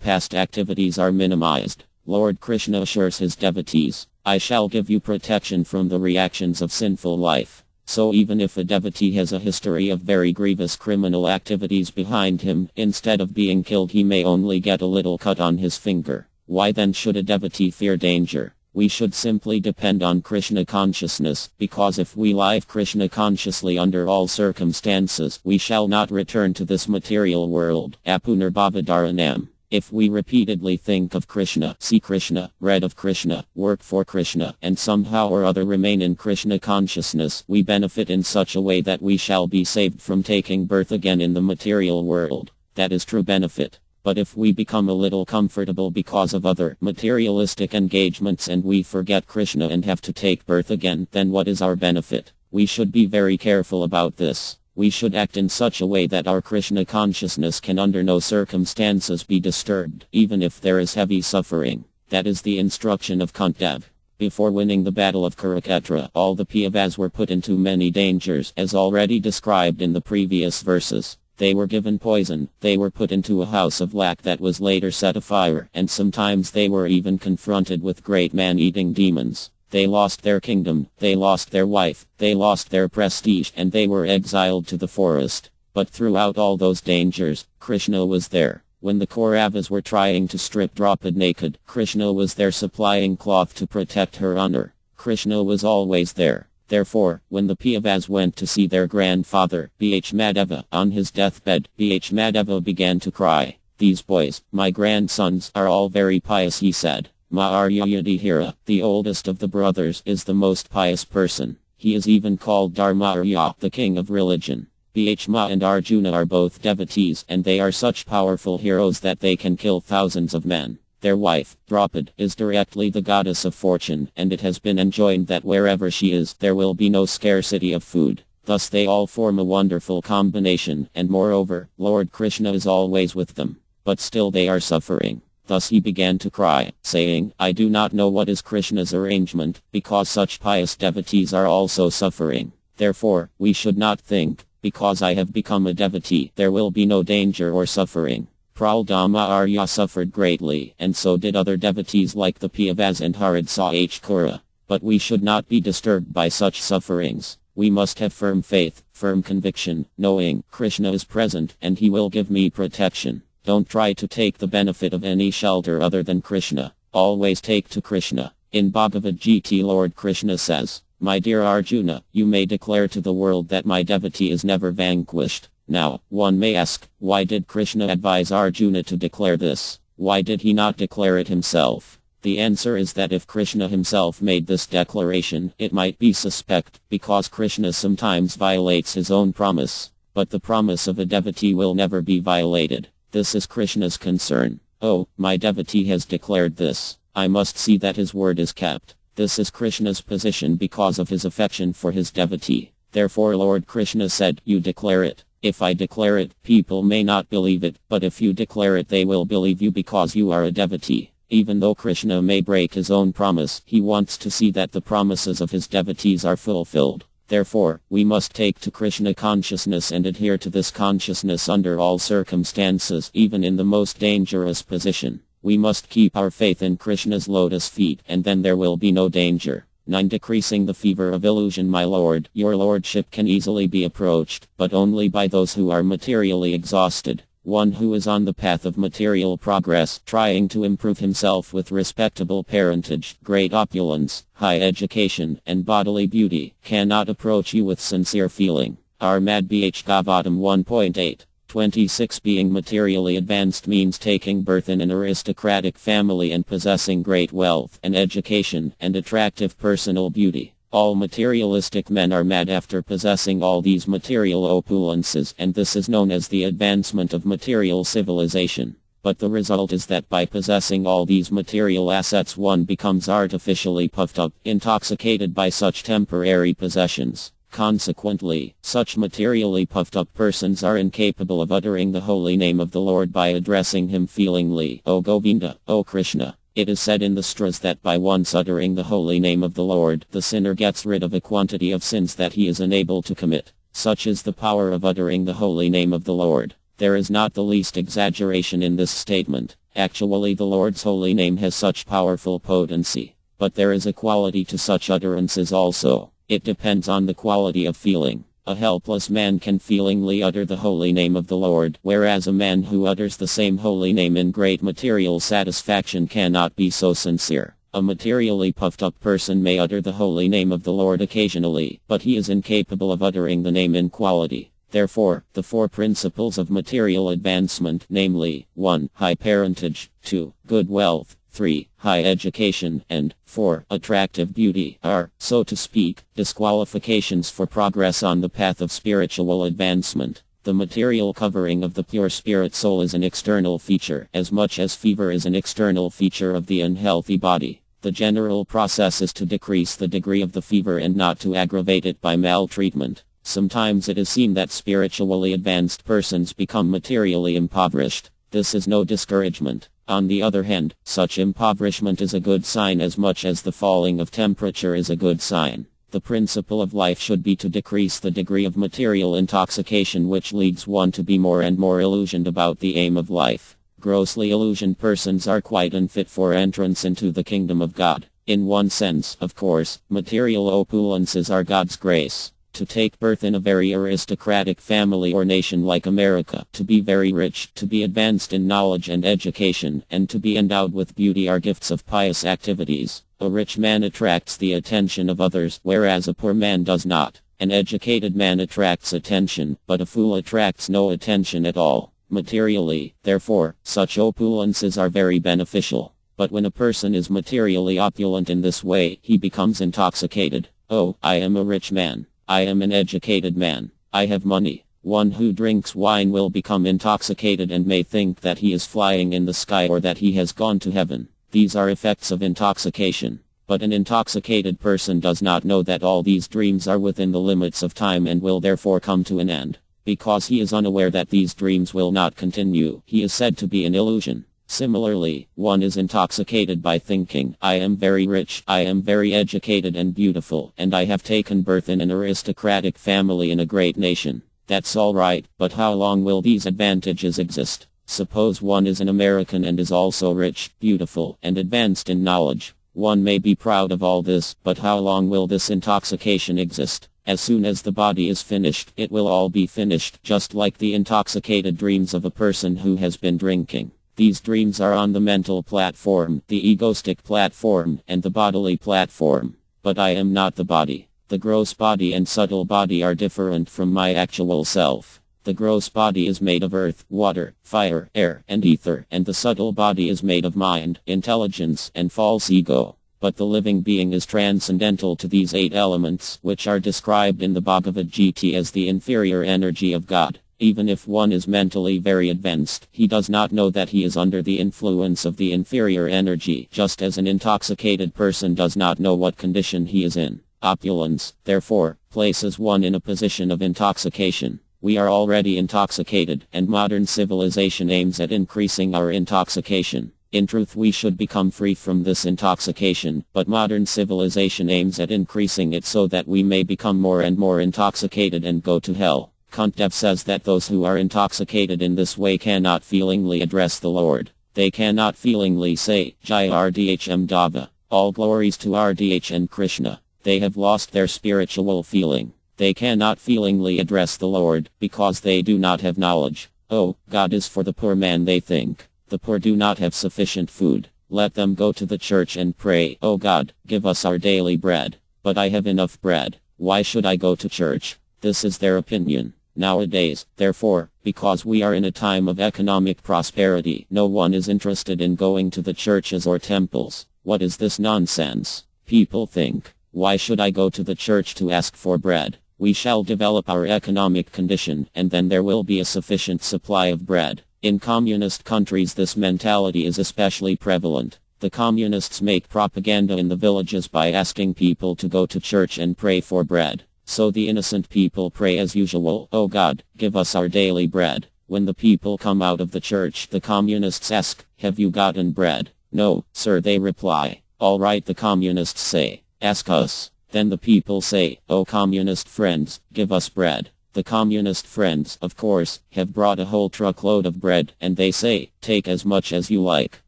past activities are minimized. Lord Krishna assures his devotees, I shall give you protection from the reactions of sinful life. So even if a devotee has a history of very grievous criminal activities behind him, instead of being killed he may only get a little cut on his finger. Why then should a devotee fear danger? We should simply depend on Krishna consciousness, because if we live Krishna consciously under all circumstances, we shall not return to this material world. Apunarbhavadaranam. If we repeatedly think of Krishna, see Krishna, read of Krishna, work for Krishna, and somehow or other remain in Krishna consciousness, we benefit in such a way that we shall be saved from taking birth again in the material world. That is true benefit. But if we become a little comfortable because of other materialistic engagements and we forget Krishna and have to take birth again, then what is our benefit? We should be very careful about this. We should act in such a way that our Krishna consciousness can under no circumstances be disturbed, even if there is heavy suffering. That is the instruction of Kuntī. Before winning the battle of Kurukshetra, all the Pandavas were put into many dangers, as already described in the previous verses. They were given poison, they were put into a house of lac that was later set afire, and sometimes they were even confronted with great man-eating demons. They lost their kingdom, they lost their wife, they lost their prestige, and they were exiled to the forest. But throughout all those dangers, Krishna was there. When the Kauravas were trying to strip Draupadi naked, Krishna was there supplying cloth to protect her honor. Krishna was always there. Therefore, when the Pandavas went to see their grandfather, Bhishmadeva, on his deathbed, Bhishmadeva began to cry. These boys, my grandsons, are all very pious, he said. Maharya Yudhishthira, the oldest of the brothers, is the most pious person. He is even called Dharmarya, the king of religion. Bhishma and Arjuna are both devotees, and they are such powerful heroes that they can kill thousands of men. Their wife, Draupadi, is directly the goddess of fortune, and it has been enjoined that wherever she is, there will be no scarcity of food. Thus they all form a wonderful combination, and moreover, Lord Krishna is always with them. But still they are suffering. Thus he began to cry, saying, I do not know what is Krishna's arrangement, because such pious devotees are also suffering. Therefore, we should not think, because I have become a devotee, there will be no danger or suffering. Prahlada Arya suffered greatly, and so did other devotees like the Pandavas and Haridsa. But we should not be disturbed by such sufferings. We must have firm faith, firm conviction, knowing Krishna is present and he will give me protection. Don't try to take the benefit of any shelter other than Krishna. Always take to Krishna. In Bhagavad Gita, Lord Krishna says, My dear Arjuna, you may declare to the world that my devotee is never vanquished. Now, one may ask, why did Krishna advise Arjuna to declare this? Why did he not declare it himself? The answer is that if Krishna himself made this declaration, it might be suspect, because Krishna sometimes violates his own promise. But the promise of a devotee will never be violated. This is Krishna's concern. Oh, my devotee has declared this. I must see that his word is kept. This is Krishna's position because of his affection for his devotee. Therefore Lord Krishna said, you declare it. If I declare it, people may not believe it, but if you declare it they will believe you because you are a devotee. Even though Krishna may break his own promise, he wants to see that the promises of his devotees are fulfilled. Therefore, we must take to Krishna consciousness and adhere to this consciousness under all circumstances, even in the most dangerous position. We must keep our faith in Krishna's lotus feet, and then there will be no danger. 9. Decreasing the fever of illusion. My lord, your lordship can easily be approached, but only by those who are materially exhausted. One who is on the path of material progress, trying to improve himself with respectable parentage, great opulence, high education, and bodily beauty, cannot approach you with sincere feeling. Armad Bh Gavatam 1.8. 26. Being materially advanced means taking birth in an aristocratic family and possessing great wealth and education and attractive personal beauty. All materialistic men are mad after possessing all these material opulences, and this is known as the advancement of material civilization. But the result is that by possessing all these material assets one becomes artificially puffed up, intoxicated by such temporary possessions. Consequently, such materially puffed up persons are incapable of uttering the holy name of the Lord by addressing him feelingly, O Govinda, O Krishna. It is said in the Stras that by once uttering the holy name of the Lord, the sinner gets rid of a quantity of sins that he is unable to commit. Such is the power of uttering the holy name of the Lord. There is not the least exaggeration in this statement. Actually, the Lord's holy name has such powerful potency. But there is a quality to such utterances also. It depends on the quality of feeling. A helpless man can feelingly utter the holy name of the Lord, whereas a man who utters the same holy name in great material satisfaction cannot be so sincere. A materially puffed up person may utter the holy name of the Lord occasionally, but he is incapable of uttering the name in quality. Therefore, the 4 principles of material advancement, namely, 1. High parentage, 2. Good wealth, 3. High education, and 4. Attractive beauty, are, so to speak, disqualifications for progress on the path of spiritual advancement. The material covering of the pure spirit soul is an external feature, as much as fever is an external feature of the unhealthy body. The general process is to decrease the degree of the fever and not to aggravate it by maltreatment. Sometimes it is seen that spiritually advanced persons become materially impoverished. This is no discouragement. On the other hand, such impoverishment is a good sign as much as the falling of temperature is a good sign. The principle of life should be to decrease the degree of material intoxication, which leads one to be more and more illusioned about the aim of life. Grossly illusioned persons are quite unfit for entrance into the kingdom of God. In one sense, of course, material opulences are God's grace. To take birth in a very aristocratic family or nation like America, to be very rich, to be advanced in knowledge and education, and to be endowed with beauty are gifts of pious activities. A rich man attracts the attention of others, whereas a poor man does not. An educated man attracts attention, but a fool attracts no attention at all. Materially, therefore, such opulences are very beneficial. But when a person is materially opulent in this way, he becomes intoxicated. Oh, I am a rich man. I am an educated man. I have money. One who drinks wine will become intoxicated and may think that he is flying in the sky or that he has gone to heaven. These are effects of intoxication. But an intoxicated person does not know that all these dreams are within the limits of time and will therefore come to an end. Because he is unaware that these dreams will not continue, he is said to be an illusion. Similarly, one is intoxicated by thinking, I am very rich, I am very educated and beautiful, and I have taken birth in an aristocratic family in a great nation. That's all right, but how long will these advantages exist? Suppose one is an American and is also rich, beautiful, and advanced in knowledge. One may be proud of all this, but how long will this intoxication exist? As soon as the body is finished, it will all be finished, just like the intoxicated dreams of a person who has been drinking. These dreams are on the mental platform, the egoistic platform, and the bodily platform. But I am not the body. The gross body and subtle body are different from my actual self. The gross body is made of earth, water, fire, air, and ether, and the subtle body is made of mind, intelligence, and false ego. But the living being is transcendental to these 8 elements, which are described in the Bhagavad Gita as the inferior energy of God. Even if one is mentally very advanced, he does not know that he is under the influence of the inferior energy, just as an intoxicated person does not know what condition he is in. Opulence, therefore, places one in a position of intoxication. We are already intoxicated, and modern civilization aims at increasing our intoxication. In truth, we should become free from this intoxication, but modern civilization aims at increasing it so that we may become more and more intoxicated and go to hell. Kuntī says that those who are intoxicated in this way cannot feelingly address the Lord. They cannot feelingly say, Jai Rdhm Dava. All glories to Rdh and Krishna. They have lost their spiritual feeling. They cannot feelingly address the Lord, because they do not have knowledge. Oh, God is for the poor man, they think. The poor do not have sufficient food. Let them go to the church and pray, Oh God, give us our daily bread. But I have enough bread. Why should I go to church? This is their opinion. Nowadays, therefore, because we are in a time of economic prosperity, no one is interested in going to the churches or temples. What is this nonsense? People think, why should I go to the church to ask for bread? We shall develop our economic condition, and then there will be a sufficient supply of bread. In communist countries, this mentality is especially prevalent. The communists make propaganda in the villages by asking people to go to church and pray for bread. So the innocent people pray as usual, Oh God, give us our daily bread. When the people come out of the church, the communists ask, Have you gotten bread? No, sir, they reply. All right, the communists say, Ask us. Then the people say, Oh communist friends, give us bread. The communist friends, of course, have brought a whole truckload of bread, and they say, Take as much as you like.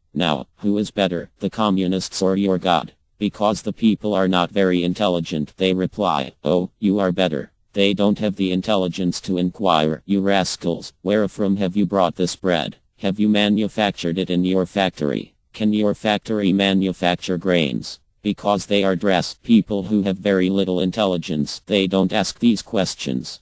Now, who is better, the communists or your God? Because the people are not very intelligent, they reply, Oh, you are better. They don't have the intelligence to inquire, You rascals, where from have you brought this bread? Have you manufactured it in your factory? Can your factory manufacture grains? Because they are dressed people who have very little intelligence, they don't ask these questions.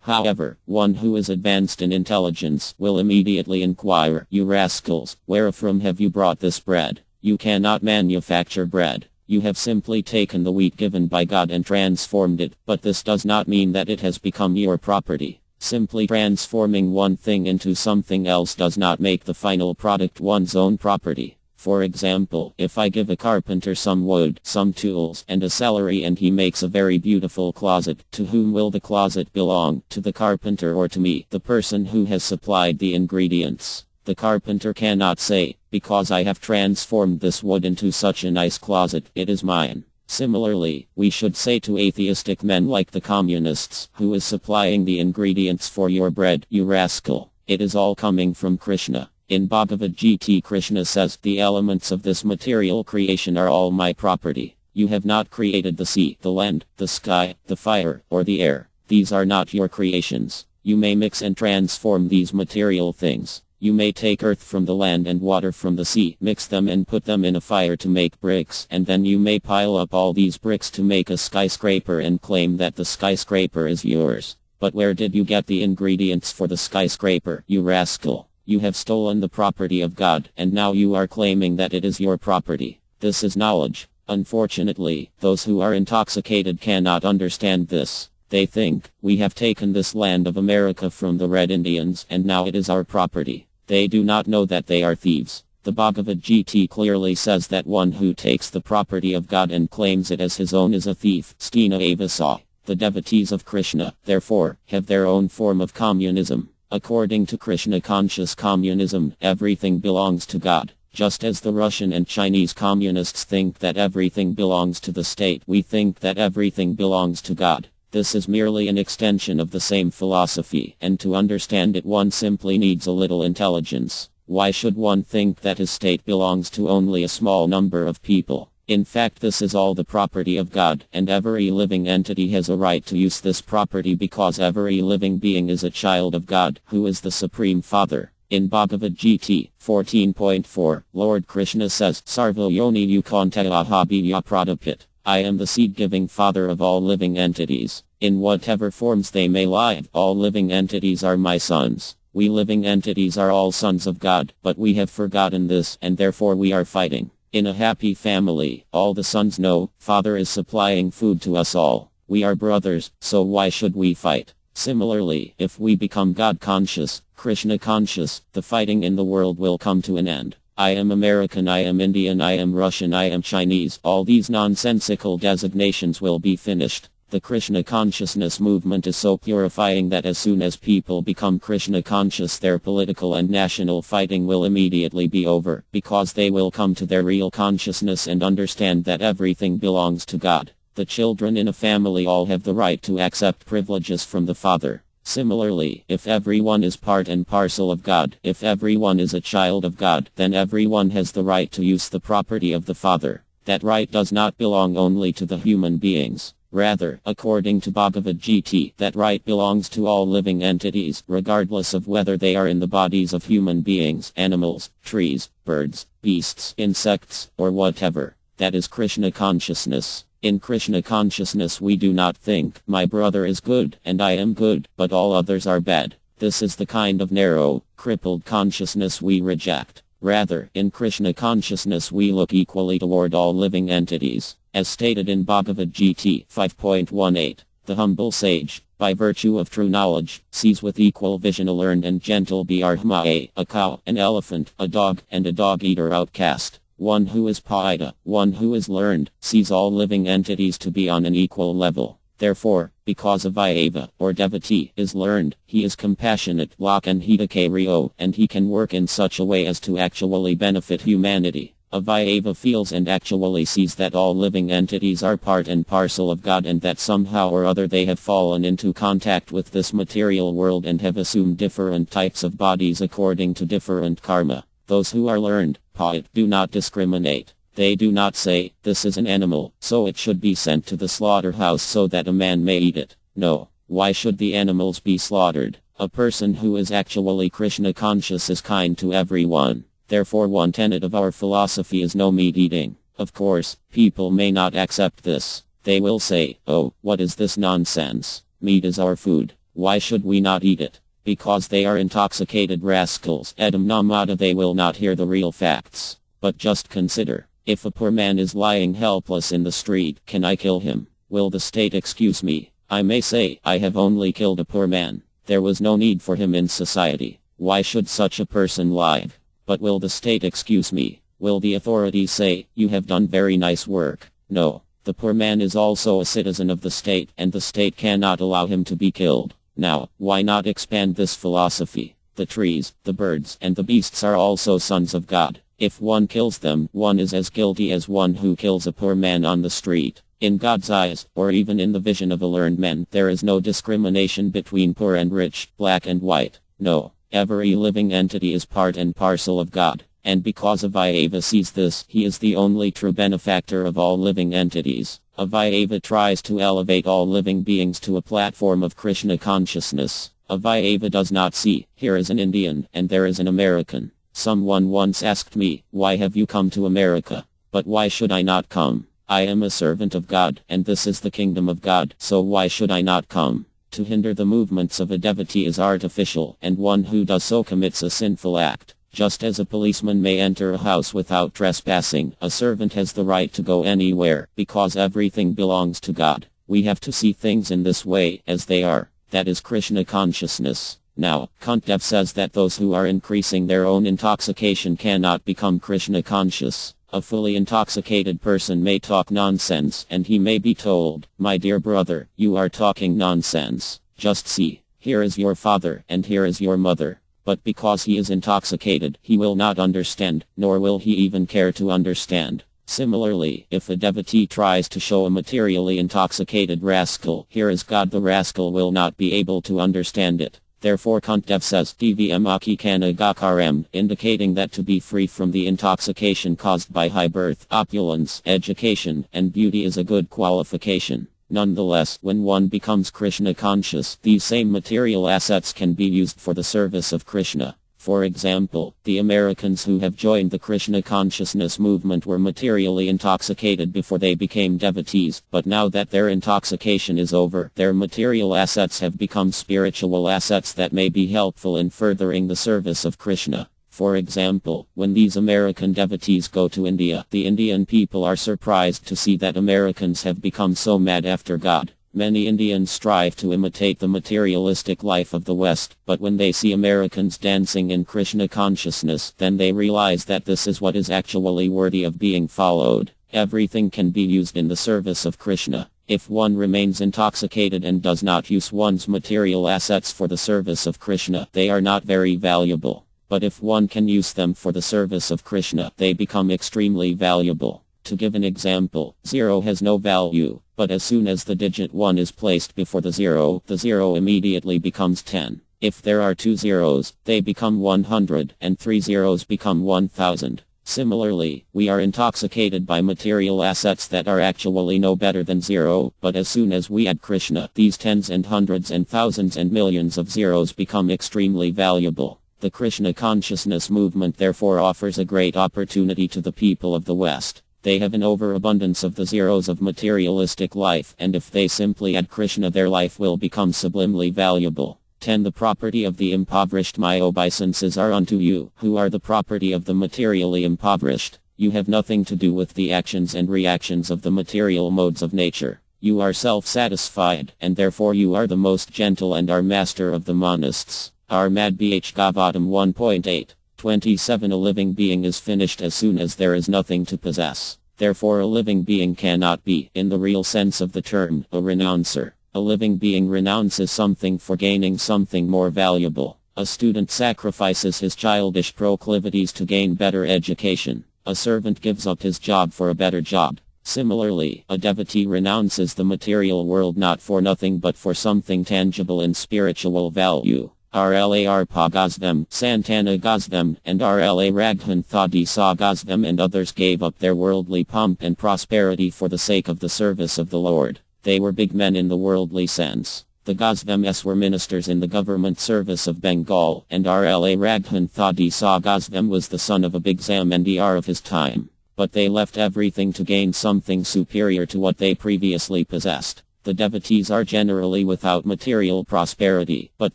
However, one who is advanced in intelligence will immediately inquire, You rascals, where from have you brought this bread? You cannot manufacture bread. You have simply taken the wheat given by God and transformed it, but this does not mean that it has become your property. Simply transforming one thing into something else does not make the final product one's own property. For example, if I give a carpenter some wood, some tools, and a salary and he makes a very beautiful closet, to whom will the closet belong? To the carpenter or to me, the person who has supplied the ingredients? The carpenter cannot say, Because I have transformed this wood into such a nice closet, it is mine. Similarly, we should say to atheistic men like the communists, Who is supplying the ingredients for your bread, you rascal? It is all coming from Krishna. In Bhagavad Gita, Krishna says, The elements of this material creation are all my property. You have not created the sea, the land, the sky, the fire, or the air. These are not your creations. You may mix and transform these material things. You may take earth from the land and water from the sea, mix them and put them in a fire to make bricks, and then you may pile up all these bricks to make a skyscraper and claim that the skyscraper is yours. But where did you get the ingredients for the skyscraper, you rascal? You have stolen the property of God, and now you are claiming that it is your property. This is knowledge. Unfortunately, those who are intoxicated cannot understand this. They think, we have taken this land of America from the Red Indians, and now it is our property. They do not know that they are thieves. The Bhagavad Gita clearly says that one who takes the property of God and claims it as his own is a thief. Stina Avasa. The devotees of Krishna, therefore, have their own form of communism. According to Krishna conscious communism, everything belongs to God. Just as the Russian and Chinese communists think that everything belongs to the state, we think that everything belongs to God. This is merely an extension of the same philosophy, and to understand it one simply needs a little intelligence. Why should one think that his state belongs to only a small number of people? In fact, this is all the property of God, and every living entity has a right to use this property because every living being is a child of God, who is the Supreme Father. In Bhagavad Gita 14.4, Lord Krishna says, Sarva Yoni Yukantaya Habhiya Pradapit. I am the seed-giving Father of all living entities. In whatever forms they may lie, all living entities are my sons. We living entities are all sons of God, but we have forgotten this, and therefore we are fighting. In a happy family, all the sons know, Father is supplying food to us all. We are brothers, so why should we fight? Similarly, if we become God conscious, Krishna conscious, the fighting in the world will come to an end. I am American, I am Indian, I am Russian, I am Chinese. All these nonsensical designations will be finished. The Krishna consciousness movement is so purifying that as soon as people become Krishna conscious, their political and national fighting will immediately be over, because they will come to their real consciousness and understand that everything belongs to God. The children in a family all have the right to accept privileges from the father. Similarly, if everyone is part and parcel of God, if everyone is a child of God, then everyone has the right to use the property of the father. That right does not belong only to the human beings. Rather, according to Bhagavad Gita, that right belongs to all living entities, regardless of whether they are in the bodies of human beings, animals, trees, birds, beasts, insects, or whatever. That is Krishna consciousness. In Krishna consciousness we do not think, my brother is good, and I am good, but all others are bad. This is the kind of narrow, crippled consciousness we reject. Rather, in Krishna consciousness we look equally toward all living entities. As stated in Bhagavad Gita 5.18, the humble sage, by virtue of true knowledge, sees with equal vision a learned and gentle Brahma, a cow, an elephant, a dog, and a dog-eater outcast. One who is Paita, one who is learned, sees all living entities to be on an equal level. Therefore, because a Vairava, or devotee, is learned, he is compassionate, and he can work in such a way as to actually benefit humanity. A Vairava feels and actually sees that all living entities are part and parcel of God, and that somehow or other they have fallen into contact with this material world and have assumed different types of bodies according to different karma. Those who are learned, Paita, do not discriminate. They do not say, this is an animal, so it should be sent to the slaughterhouse so that a man may eat it. No. Why should the animals be slaughtered? A person who is actually Krishna conscious is kind to everyone. Therefore one tenet of our philosophy is no meat eating. Of course, people may not accept this. They will say, oh, what is this nonsense? Meat is our food. Why should we not eat it? Because they are intoxicated rascals. Edam namada, they will not hear the real facts. But just consider, if a poor man is lying helpless in the street, can I kill him? Will the state excuse me? I may say, I have only killed a poor man. There was no need for him in society. Why should such a person live? But will the state excuse me? Will the authorities say, you have done very nice work? No. The poor man is also a citizen of the state, and the state cannot allow him to be killed. Now, why not expand this philosophy? The trees, the birds, and the beasts are also sons of God. If one kills them, one is as guilty as one who kills a poor man on the street. In God's eyes, or even in the vision of a learned man, there is no discrimination between poor and rich, black and white. No. Every living entity is part and parcel of God, and because a Vairava sees this, he is the only true benefactor of all living entities. A Vairava tries to elevate all living beings to a platform of Krishna consciousness. A Vairava does not see, here is an Indian, and there is an American. Someone once asked me, why have you come to America? But why should I not come? I am a servant of God, and this is the kingdom of God, so why should I not come? To hinder the movements of a devotee is artificial, and one who does so commits a sinful act. Just as a policeman may enter a house without trespassing, a servant has the right to go anywhere, because everything belongs to God. We have to see things in this way, as they are. That is Krishna consciousness. Now, Kuntī says that those who are increasing their own intoxication cannot become Krishna conscious. A fully intoxicated person may talk nonsense, and he may be told, my dear brother, you are talking nonsense. Just see, here is your father, and here is your mother. But because he is intoxicated, he will not understand, nor will he even care to understand. Similarly, if a devotee tries to show a materially intoxicated rascal, here is God, the rascal will not be able to understand it. Therefore Kuntī says, Dvmaki kana gakaram, indicating that to be free from the intoxication caused by high birth, opulence, education, and beauty is a good qualification. Nonetheless, when one becomes Krishna conscious, these same material assets can be used for the service of Krishna. For example, the Americans who have joined the Krishna consciousness movement were materially intoxicated before they became devotees, but now that their intoxication is over, their material assets have become spiritual assets that may be helpful in furthering the service of Krishna. For example, when these American devotees go to India, the Indian people are surprised to see that Americans have become so mad after God. Many Indians strive to imitate the materialistic life of the West, but when they see Americans dancing in Krishna consciousness, then they realize that this is what is actually worthy of being followed. Everything can be used in the service of Krishna. If one remains intoxicated and does not use one's material assets for the service of Krishna, they are not very valuable. But if one can use them for the service of Krishna, they become extremely valuable. To give an example, 0 has no value, but as soon as the digit 1 is placed before the 0 immediately becomes 10. If there are 2 zeros, they become 100, and 3 zeros become 1000. Similarly, we are intoxicated by material assets that are actually no better than 0, but as soon as we add Krishna, these tens and hundreds and thousands and millions of zeros become extremely valuable. The Krishna consciousness movement therefore offers a great opportunity to the people of the West. They have an overabundance of the zeros of materialistic life, and if they simply add Krishna, their life will become sublimely valuable. 10. The property of the impoverished. My obeisances are unto you, who are the property of the materially impoverished. You have nothing to do with the actions and reactions of the material modes of nature. You are self-satisfied, and therefore you are the most gentle and are master of the monists. Armad Bh Gavatam 1.8. 27. A living being is finished as soon as there is nothing to possess. Therefore a living being cannot be, in the real sense of the term, a renouncer. A living being renounces something for gaining something more valuable. A student sacrifices his childish proclivities to gain better education. A servant gives up his job for a better job. Similarly, a devotee renounces the material world not for nothing but for something tangible and spiritual value. RLA Arpa Gosvem, Santana Gosvem, and RLA Raghan Thadi Sa Gosvem and others gave up their worldly pomp and prosperity for the sake of the service of the Lord. They were big men in the worldly sense. The Gosvems were ministers in the government service of Bengal, and RLA Raghan Thadi Sa Gosvem was the son of a big Zamindar of his time. But they left everything to gain something superior to what they previously possessed. The devotees are generally without material prosperity, but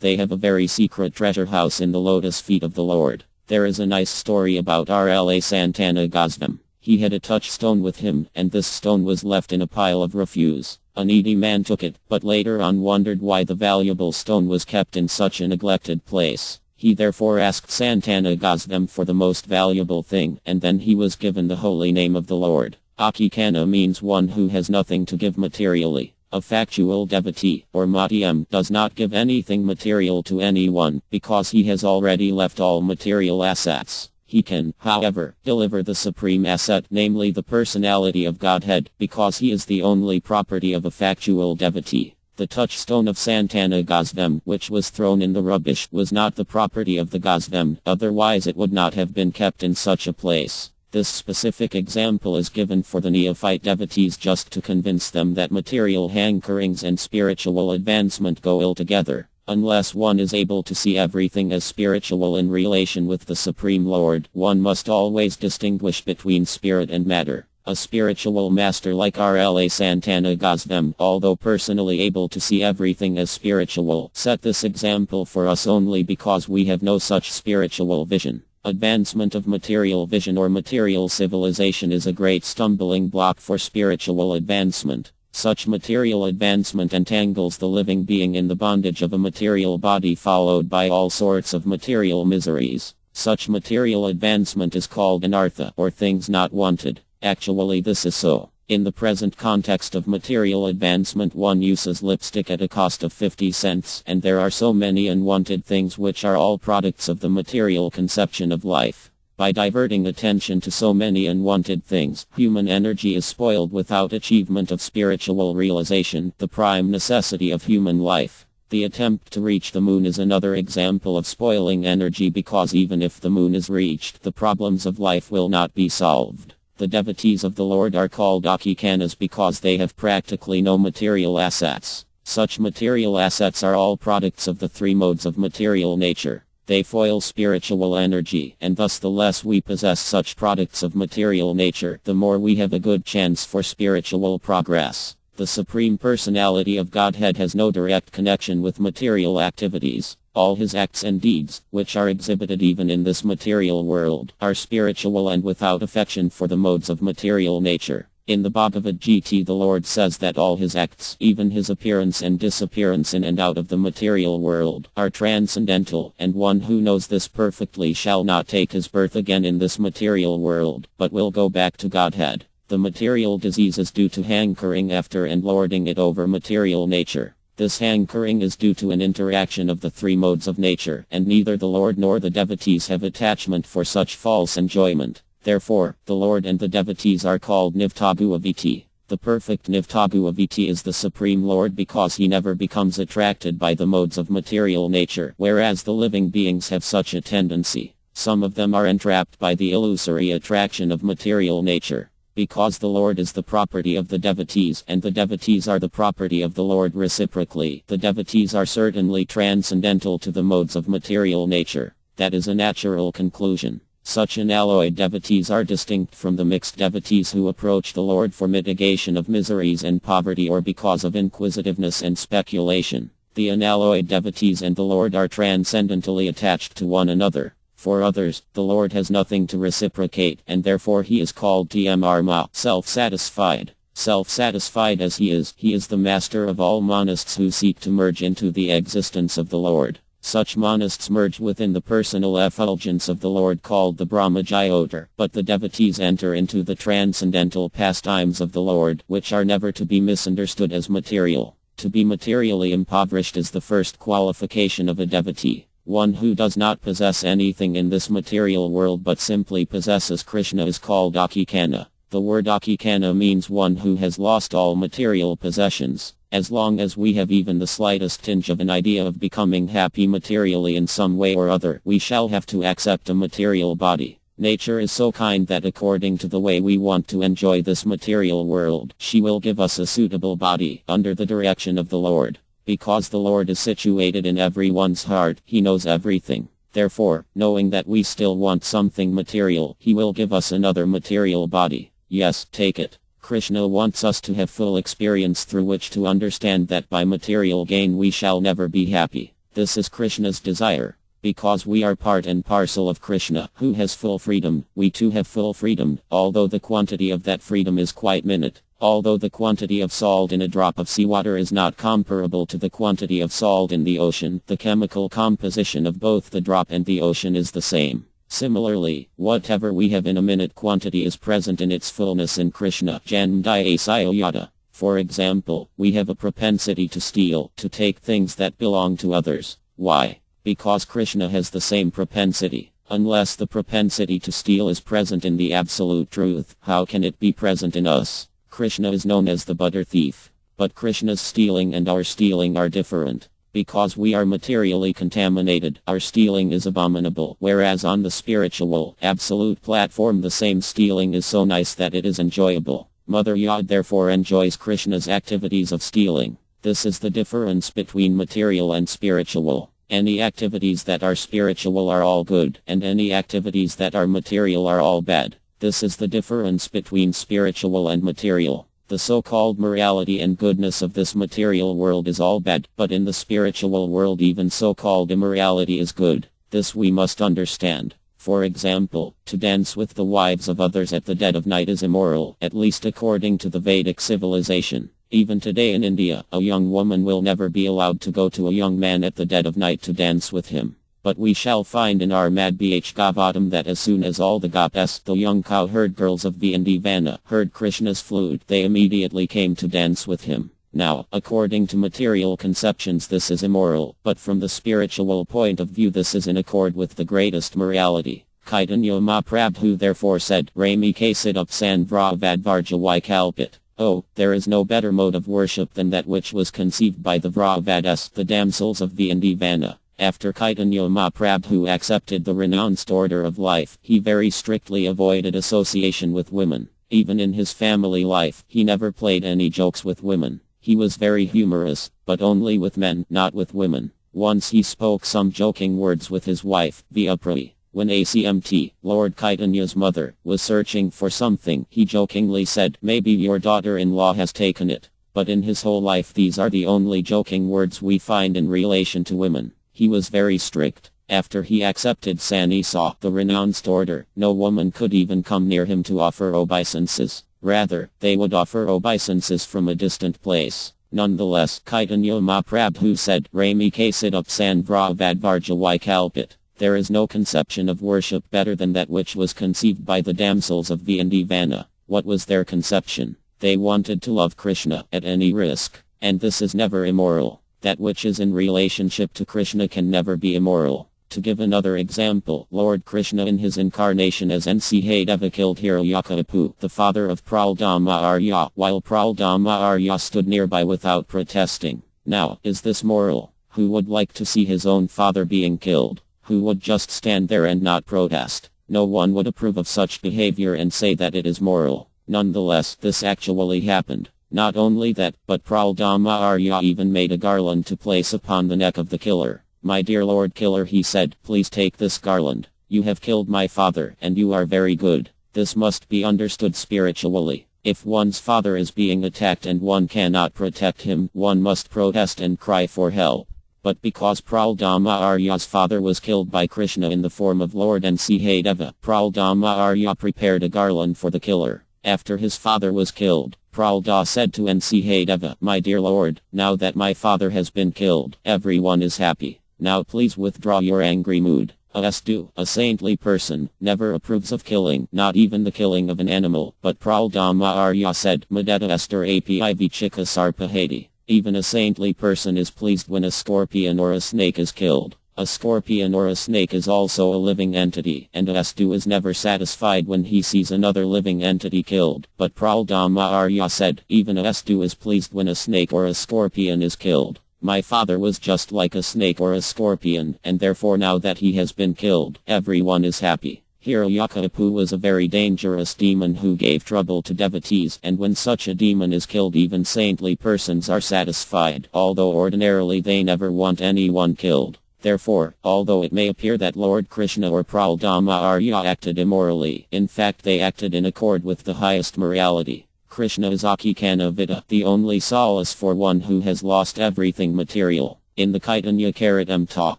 they have a very secret treasure house in the lotus feet of the Lord. There is a nice story about RLA Santana Gosvem. He had a touchstone with him, and this stone was left in a pile of refuse. A needy man took it, but later on wondered why the valuable stone was kept in such a neglected place. He therefore asked Santana Gosvem for the most valuable thing, and then he was given the holy name of the Lord. Akikana means one who has nothing to give materially. A factual devotee, or Madhyam, does not give anything material to anyone, because he has already left all material assets. He can, however, deliver the supreme asset, namely the personality of Godhead, because he is the only property of a factual devotee. The touchstone of Santana Gosvem, which was thrown in the rubbish, was not the property of the Gosvem, otherwise it would not have been kept in such a place. This specific example is given for the neophyte devotees just to convince them that material hankerings and spiritual advancement go ill together. Unless one is able to see everything as spiritual in relation with the Supreme Lord, one must always distinguish between spirit and matter. A spiritual master like RLA Santana Gosvem, although personally able to see everything as spiritual, set this example for us only because we have no such spiritual vision. Advancement of material vision or material civilization is a great stumbling block for spiritual advancement. Such material advancement entangles the living being in the bondage of a material body, followed by all sorts of material miseries. Such material advancement is called anartha, or things not wanted. Actually, this is so. In the present context of material advancement, one uses lipstick at a cost of 50 cents, and there are so many unwanted things which are all products of the material conception of life. By diverting attention to so many unwanted things, human energy is spoiled without achievement of spiritual realization, the prime necessity of human life. The attempt to reach the moon is another example of spoiling energy, because even if the moon is reached, the problems of life will not be solved. The devotees of the Lord are called Akikanas because they have practically no material assets. Such material assets are all products of the three modes of material nature. They foil spiritual energy, and thus the less we possess such products of material nature, the more we have a good chance for spiritual progress. The Supreme Personality of Godhead has no direct connection with material activities. All his acts and deeds, which are exhibited even in this material world, are spiritual and without affection for the modes of material nature. In the Bhagavad Gita, the Lord says that all his acts, even his appearance and disappearance in and out of the material world, are transcendental, and one who knows this perfectly shall not take his birth again in this material world, but will go back to Godhead. The material disease is due to hankering after and lording it over material nature. This hankering is due to an interaction of the three modes of nature, and neither the Lord nor the devotees have attachment for such false enjoyment. Therefore, the Lord and the devotees are called Nivtabhuaviti. The perfect Nivtabhuaviti is the Supreme Lord because he never becomes attracted by the modes of material nature, whereas the living beings have such a tendency. Some of them are entrapped by the illusory attraction of material nature. Because the Lord is the property of the devotees, and the devotees are the property of the Lord reciprocally, the devotees are certainly transcendental to the modes of material nature. That is a natural conclusion. Such unalloyed devotees are distinct from the mixed devotees who approach the Lord for mitigation of miseries and poverty or because of inquisitiveness and speculation. The unalloyed devotees and the Lord are transcendentally attached to one another. For others, the Lord has nothing to reciprocate, and therefore he is called Tmarma, self-satisfied. Self-satisfied as he is the master of all monists who seek to merge into the existence of the Lord. Such monists merge within the personal effulgence of the Lord called the Brahmajyotir, but the devotees enter into the transcendental pastimes of the Lord, which are never to be misunderstood as material. To be materially impoverished is the first qualification of a devotee. One who does not possess anything in this material world but simply possesses Krishna is called Akikana. The word Akikana means one who has lost all material possessions. As long as we have even the slightest tinge of an idea of becoming happy materially in some way or other, we shall have to accept a material body. Nature is so kind that according to the way we want to enjoy this material world, she will give us a suitable body, under the direction of the Lord. Because the Lord is situated in everyone's heart, he knows everything. Therefore, knowing that we still want something material, he will give us another material body. Yes, take it. Krishna wants us to have full experience through which to understand that by material gain we shall never be happy. This is Krishna's desire. Because we are part and parcel of Krishna, who has full freedom, we too have full freedom, although the quantity of that freedom is quite minute. Although the quantity of salt in a drop of seawater is not comparable to the quantity of salt in the ocean, the chemical composition of both the drop and the ocean is the same. Similarly, whatever we have in a minute quantity is present in its fullness in Krishna. Janmdaya. For example, we have a propensity to steal, to take things that belong to others. Why? Because Krishna has the same propensity. Unless the propensity to steal is present in the absolute truth, how can it be present in us? Krishna is known as the butter thief. But Krishna's stealing and our stealing are different. Because we are materially contaminated, our stealing is abominable, whereas on the spiritual, absolute platform the same stealing is so nice that it is enjoyable. Mother Yod therefore enjoys Krishna's activities of stealing. This is the difference between material and spiritual. Any activities that are spiritual are all good, and any activities that are material are all bad. This is the difference between spiritual and material. The so-called morality and goodness of this material world is all bad, but in the spiritual world even so-called immorality is good. This we must understand. For example, to dance with the wives of others at the dead of night is immoral, at least according to the Vedic civilization. Even today in India, a young woman will never be allowed to go to a young man at the dead of night to dance with him. But we shall find in our Madhbh Gavatam that as soon as all the gopis, the young cowherd girls of Vrindavan, heard Krishna's flute, they immediately came to dance with him. Now, according to material conceptions this is immoral, but from the spiritual point of view this is in accord with the greatest morality. Chaitanya Mahaprabhu therefore said, Rami Kasidap Sandvravadvarja Vaikalpit. Oh, there is no better mode of worship than that which was conceived by the Vravadas, the damsels of Vrindavan. After Chaitanya Mahaprabhu accepted the renounced order of life, he very strictly avoided association with women. Even in his family life, he never played any jokes with women. He was very humorous, but only with men, not with women. Once he spoke some joking words with his wife, Vyapri. When ACMT, Lord Chaitanya's mother, was searching for something, he jokingly said, maybe your daughter-in-law has taken it. But in his whole life these are the only joking words we find in relation to women. He was very strict. After he accepted Sannyasa, the renounced order, no woman could even come near him to offer obeisances. Rather, they would offer obeisances from a distant place. Nonetheless, Chaitanya Mahaprabhu said, Rami Kasidap Sandravadvarja Kalpit. There is no conception of worship better than that which was conceived by the damsels of Vindivana. What was their conception? They wanted to love Krishna at any risk. And this is never immoral. That which is in relationship to Krishna can never be immoral. To give another example, Lord Krishna in his incarnation as Nrsimhadeva killed Hiranyakashipu, the father of Prahlada Arya, while Prahlada Arya stood nearby without protesting. Now, is this moral? Who would like to see his own father being killed? Who would just stand there and not protest? No one would approve of such behavior and say that it is moral. Nonetheless, this actually happened. Not only that, but Prahlada Arya even made a garland to place upon the neck of the killer. My dear Lord Killer, he said, please take this garland. You have killed my father, and you are very good. This must be understood spiritually. If one's father is being attacked and one cannot protect him, one must protest and cry for help. But because Prahlada Arya's father was killed by Krishna in the form of Lord Nrsimhadeva, Prahlada Arya prepared a garland for the killer. After his father was killed, Prahlada said to Nrsimhadeva, my dear Lord, now that my father has been killed, everyone is happy. Now please withdraw your angry mood. Astu, a saintly person, never approves of killing, not even the killing of an animal, but Prahlada Arya said, Madeta Esther Api Chika Sarpahati. Even a saintly person is pleased when a scorpion or a snake is killed. A scorpion or a snake is also a living entity, and Astu is never satisfied when he sees another living entity killed. But Prahlada Arya said, even Astu is pleased when a snake or a scorpion is killed. My father was just like a snake or a scorpion, and therefore now that he has been killed, everyone is happy. Hiranyakashipu was a very dangerous demon who gave trouble to devotees, and when such a demon is killed, even saintly persons are satisfied, although ordinarily they never want anyone killed. Therefore, although it may appear that Lord Krishna or Prahlada Arya acted immorally, in fact they acted in accord with the highest morality. Krishna is Akikana Vida, the only solace for one who has lost everything material. In the Chaitanya Charitamrita,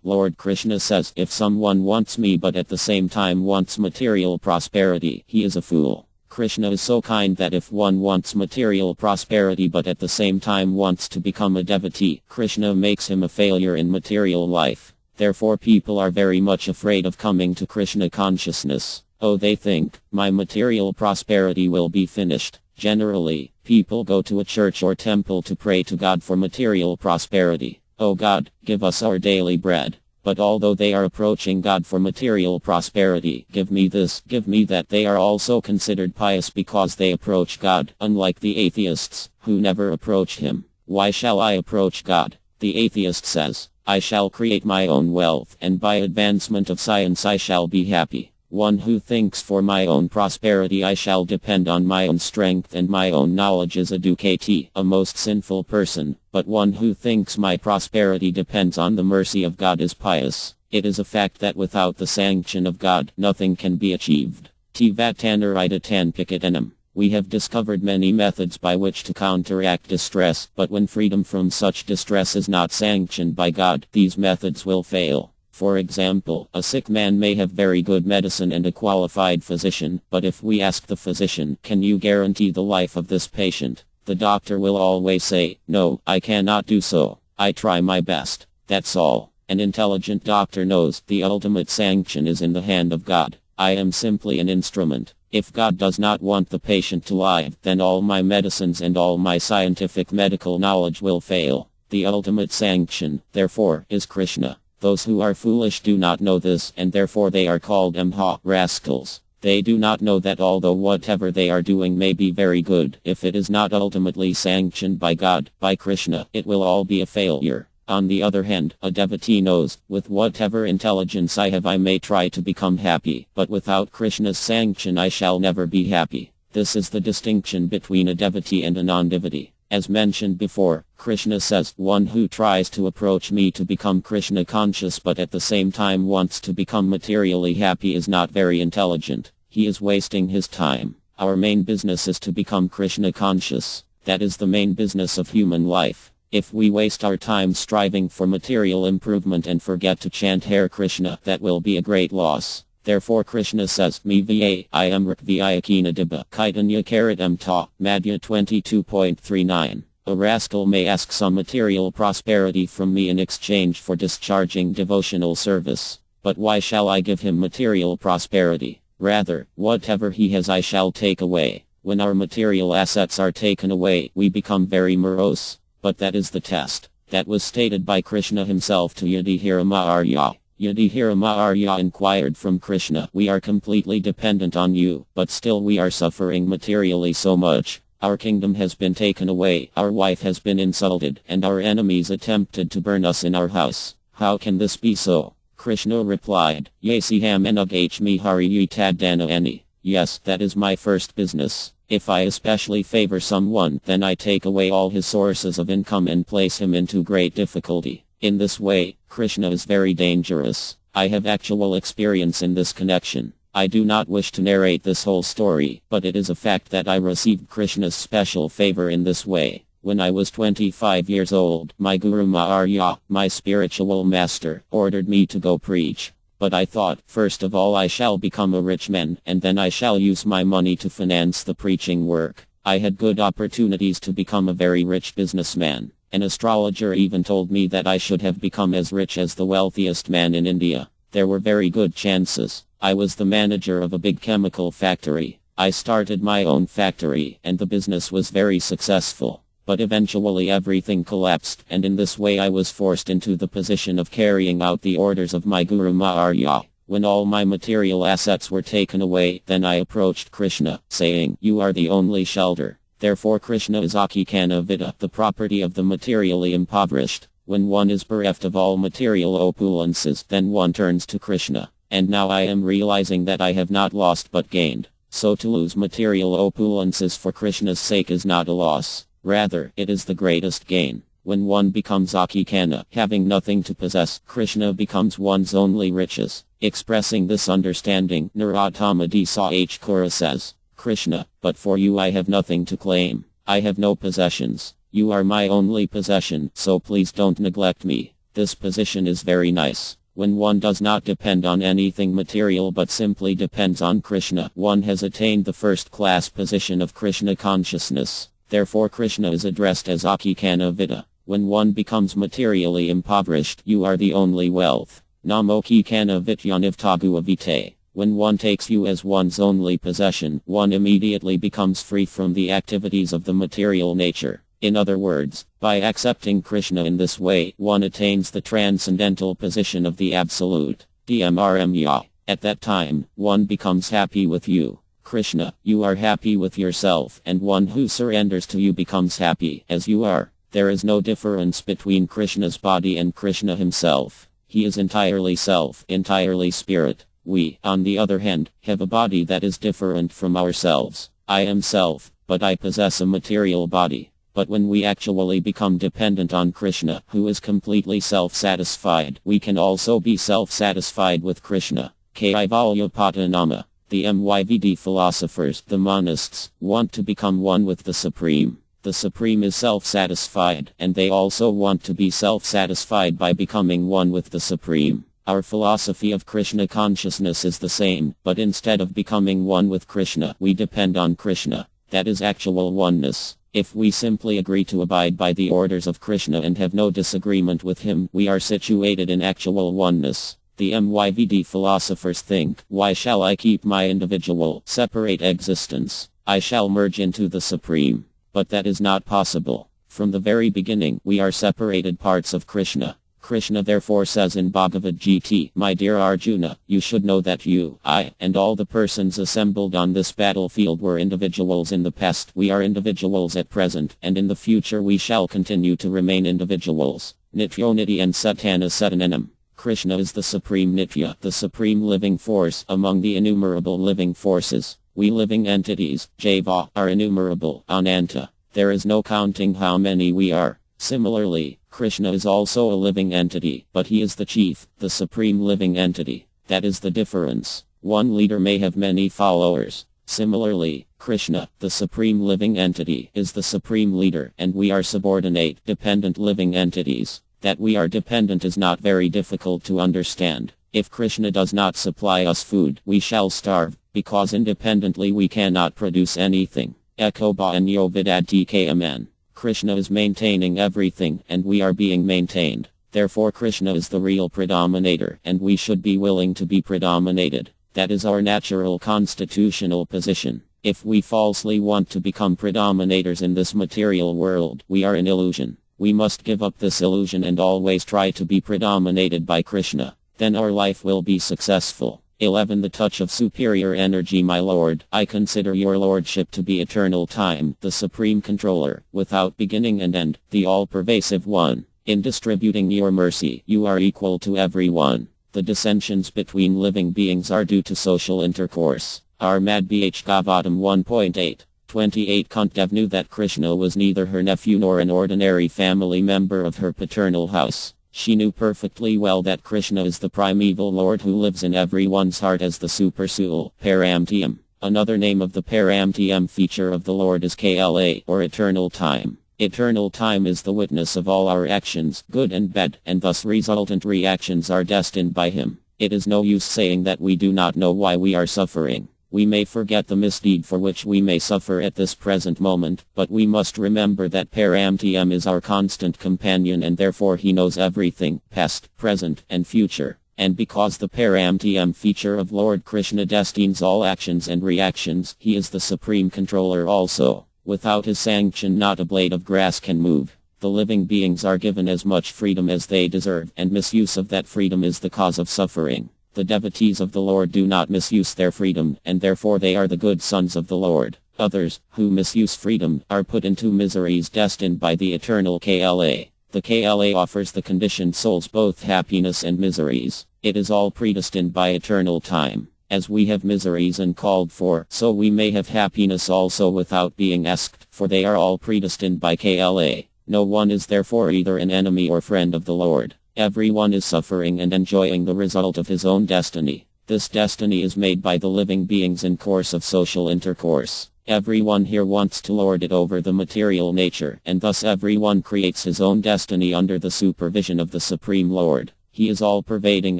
Lord Krishna says, if someone wants me but at the same time wants material prosperity, he is a fool. Krishna is so kind that if one wants material prosperity but at the same time wants to become a devotee, Krishna makes him a failure in material life. Therefore people are very much afraid of coming to Krishna consciousness. Oh, they think, my material prosperity will be finished. Generally, people go to a church or temple to pray to God for material prosperity. Oh God, give us our daily bread. But although they are approaching God for material prosperity, give me this, give me that, they are also considered pious because they approach God, unlike the atheists, who never approach Him. Why shall I approach God? The atheist says, I shall create my own wealth, and by advancement of science I shall be happy. One who thinks for my own prosperity I shall depend on my own strength and my own knowledge is a Dukkati, a most sinful person, but one who thinks my prosperity depends on the mercy of God is pious. It is a fact that without the sanction of God, nothing can be achieved. Tivatanarita Pikitenam. We have discovered many methods by which to counteract distress, but when freedom from such distress is not sanctioned by God, these methods will fail. For example, a sick man may have very good medicine and a qualified physician, but if we ask the physician, can you guarantee the life of this patient? The doctor will always say, no, I cannot do so. I try my best. That's all. An intelligent doctor knows the ultimate sanction is in the hand of God. I am simply an instrument. If God does not want the patient to live, then all my medicines and all my scientific medical knowledge will fail. The ultimate sanction, therefore, is Krishna. Those who are foolish do not know this, and therefore they are called rascals. They do not know that although whatever they are doing may be very good, if it is not ultimately sanctioned by God, by Krishna, it will all be a failure. On the other hand, a devotee knows, with whatever intelligence I have I may try to become happy, but without Krishna's sanction I shall never be happy. This is the distinction between a devotee and a non-devotee. As mentioned before, Krishna says, one who tries to approach me to become Krishna conscious but at the same time wants to become materially happy is not very intelligent. He is wasting his time. Our main business is to become Krishna conscious. That is the main business of human life. If we waste our time striving for material improvement and forget to chant Hare Krishna, that will be a great loss. Therefore Krishna says, Me va, I am Rikvyayakina Dibba, Kaitanya Karatam Ta, Madhya 22.39. A rascal may ask some material prosperity from me in exchange for discharging devotional service. But why shall I give him material prosperity? Rather, whatever he has I shall take away. When our material assets are taken away, we become very morose. But that is the test. That was stated by Krishna himself to Yudhishthira Maharya. Yudhishthira Maharya inquired from Krishna, We are completely dependent on you, but still we are suffering materially so much. Our kingdom has been taken away, our wife has been insulted, and our enemies attempted to burn us in our house. How can this be so? Krishna replied, Yasiham enugh me hari tadana ani. Yes, that is my first business. If I especially favor someone, then I take away all his sources of income and place him into great difficulty. In this way, Krishna is very dangerous. I have actual experience in this connection. I do not wish to narrate this whole story, but it is a fact that I received Krishna's special favor in this way. When I was 25 years old, my Guru Maharya, my spiritual master, ordered me to go preach. But I thought, first of all I shall become a rich man, and then I shall use my money to finance the preaching work. I had good opportunities to become a very rich businessman. An astrologer even told me that I should have become as rich as the wealthiest man in India. There were very good chances. I was the manager of a big chemical factory. I started my own factory, and the business was very successful. But eventually everything collapsed, and in this way I was forced into the position of carrying out the orders of my Guru Maharya. When all my material assets were taken away, then I approached Krishna, saying, You are the only shelter. Therefore Krishna is Akikana Vida, the property of the materially impoverished. When one is bereft of all material opulences, then one turns to Krishna. And now I am realizing that I have not lost but gained. So to lose material opulences for Krishna's sake is not a loss. Rather, it is the greatest gain. When one becomes Akikana, having nothing to possess, Krishna becomes one's only riches. Expressing this understanding, Narottama Dasa H. Kura says, Krishna, but for you I have nothing to claim. I have no possessions. You are my only possession, so please don't neglect me. This position is very nice. When one does not depend on anything material but simply depends on Krishna, one has attained the first-class position of Krishna consciousness. Therefore Krishna is addressed as Akikana Vida. When one becomes materially impoverished, you are the only wealth. Namo Kikana Vityanivtagu Avite. When one takes you as one's only possession, one immediately becomes free from the activities of the material nature. In other words, by accepting Krishna in this way, one attains the transcendental position of the Absolute. DMRMYA. At that time, one becomes happy with you. Krishna, you are happy with yourself, and one who surrenders to you becomes happy, as you are. There is no difference between Krishna's body and Krishna himself. He is entirely self, entirely spirit. We, on the other hand, have a body that is different from ourselves. I am self, but I possess a material body. But when we actually become dependent on Krishna, who is completely self-satisfied, we can also be self-satisfied with Krishna. Kaivalyapatanama. The MYVD philosophers, the monists, want to become one with the Supreme. The Supreme is self-satisfied, and they also want to be self-satisfied by becoming one with the Supreme. Our philosophy of Krishna consciousness is the same, but instead of becoming one with Krishna, we depend on Krishna. That is actual oneness. If we simply agree to abide by the orders of Krishna and have no disagreement with him, we are situated in actual oneness. The MYVD philosophers think, why shall I keep my individual, separate existence? I shall merge into the Supreme. But that is not possible. From the very beginning, we are separated parts of Krishna. Krishna therefore says in Bhagavad Gita, My dear Arjuna, you should know that you, I, and all the persons assembled on this battlefield were individuals in the past, we are individuals at present, and in the future we shall continue to remain individuals. Nityoniti and Satana Satananam. Krishna is the supreme Nitya, the supreme living force among the innumerable living forces. We living entities, Java, are innumerable, Ananta. There is no counting how many we are. Similarly, Krishna is also a living entity, but he is the chief, the supreme living entity. That is the difference. One leader may have many followers. Similarly, Krishna, the supreme living entity, is the supreme leader, and we are subordinate, dependent living entities. That we are dependent is not very difficult to understand. If Krishna does not supply us food, we shall starve, because independently we cannot produce anything. Eko Ba'anyo Vidad TKMN. Krishna is maintaining everything, and we are being maintained. Therefore Krishna is the real predominator, and we should be willing to be predominated. That is our natural constitutional position. If we falsely want to become predominators in this material world, we are in illusion. We must give up this illusion and always try to be predominated by Krishna. Then our life will be successful. 11. The touch of superior energy. My Lord, I consider your lordship to be eternal time, the supreme controller, without beginning and end, the all-pervasive one. In distributing your mercy, you are equal to everyone. The dissensions between living beings are due to social intercourse. Armad Bh Gavatam 1.8. 28. Kuntī knew that Krishna was neither her nephew nor an ordinary family member of her paternal house. She knew perfectly well that Krishna is the primeval Lord who lives in everyone's heart as the Supersoul, Paramtiyam. Another name of the Paramtiyam feature of the Lord is Kla, or eternal time. Eternal time is the witness of all our actions, good and bad, and thus resultant reactions are destined by him. It is no use saying that we do not know why we are suffering. We may forget the misdeed for which we may suffer at this present moment, but we must remember that Paramtiyam is our constant companion and therefore he knows everything, past, present, and future. And because the Paramtiyam feature of Lord Krishna destines all actions and reactions, he is the supreme controller also. Without his sanction not a blade of grass can move. The living beings are given as much freedom as they deserve, and misuse of that freedom is the cause of suffering. The devotees of the Lord do not misuse their freedom, and therefore they are the good sons of the Lord. Others, who misuse freedom, are put into miseries destined by the eternal Kla. The Kla offers the conditioned souls both happiness and miseries. It is all predestined by eternal time. As we have miseries uncalled for, so we may have happiness also without being asked, for they are all predestined by Kla. No one is therefore either an enemy or friend of the Lord. Everyone is suffering and enjoying the result of his own destiny. This destiny is made by the living beings in course of social intercourse. Everyone here wants to lord it over the material nature, and thus everyone creates his own destiny under the supervision of the Supreme Lord. He is all-pervading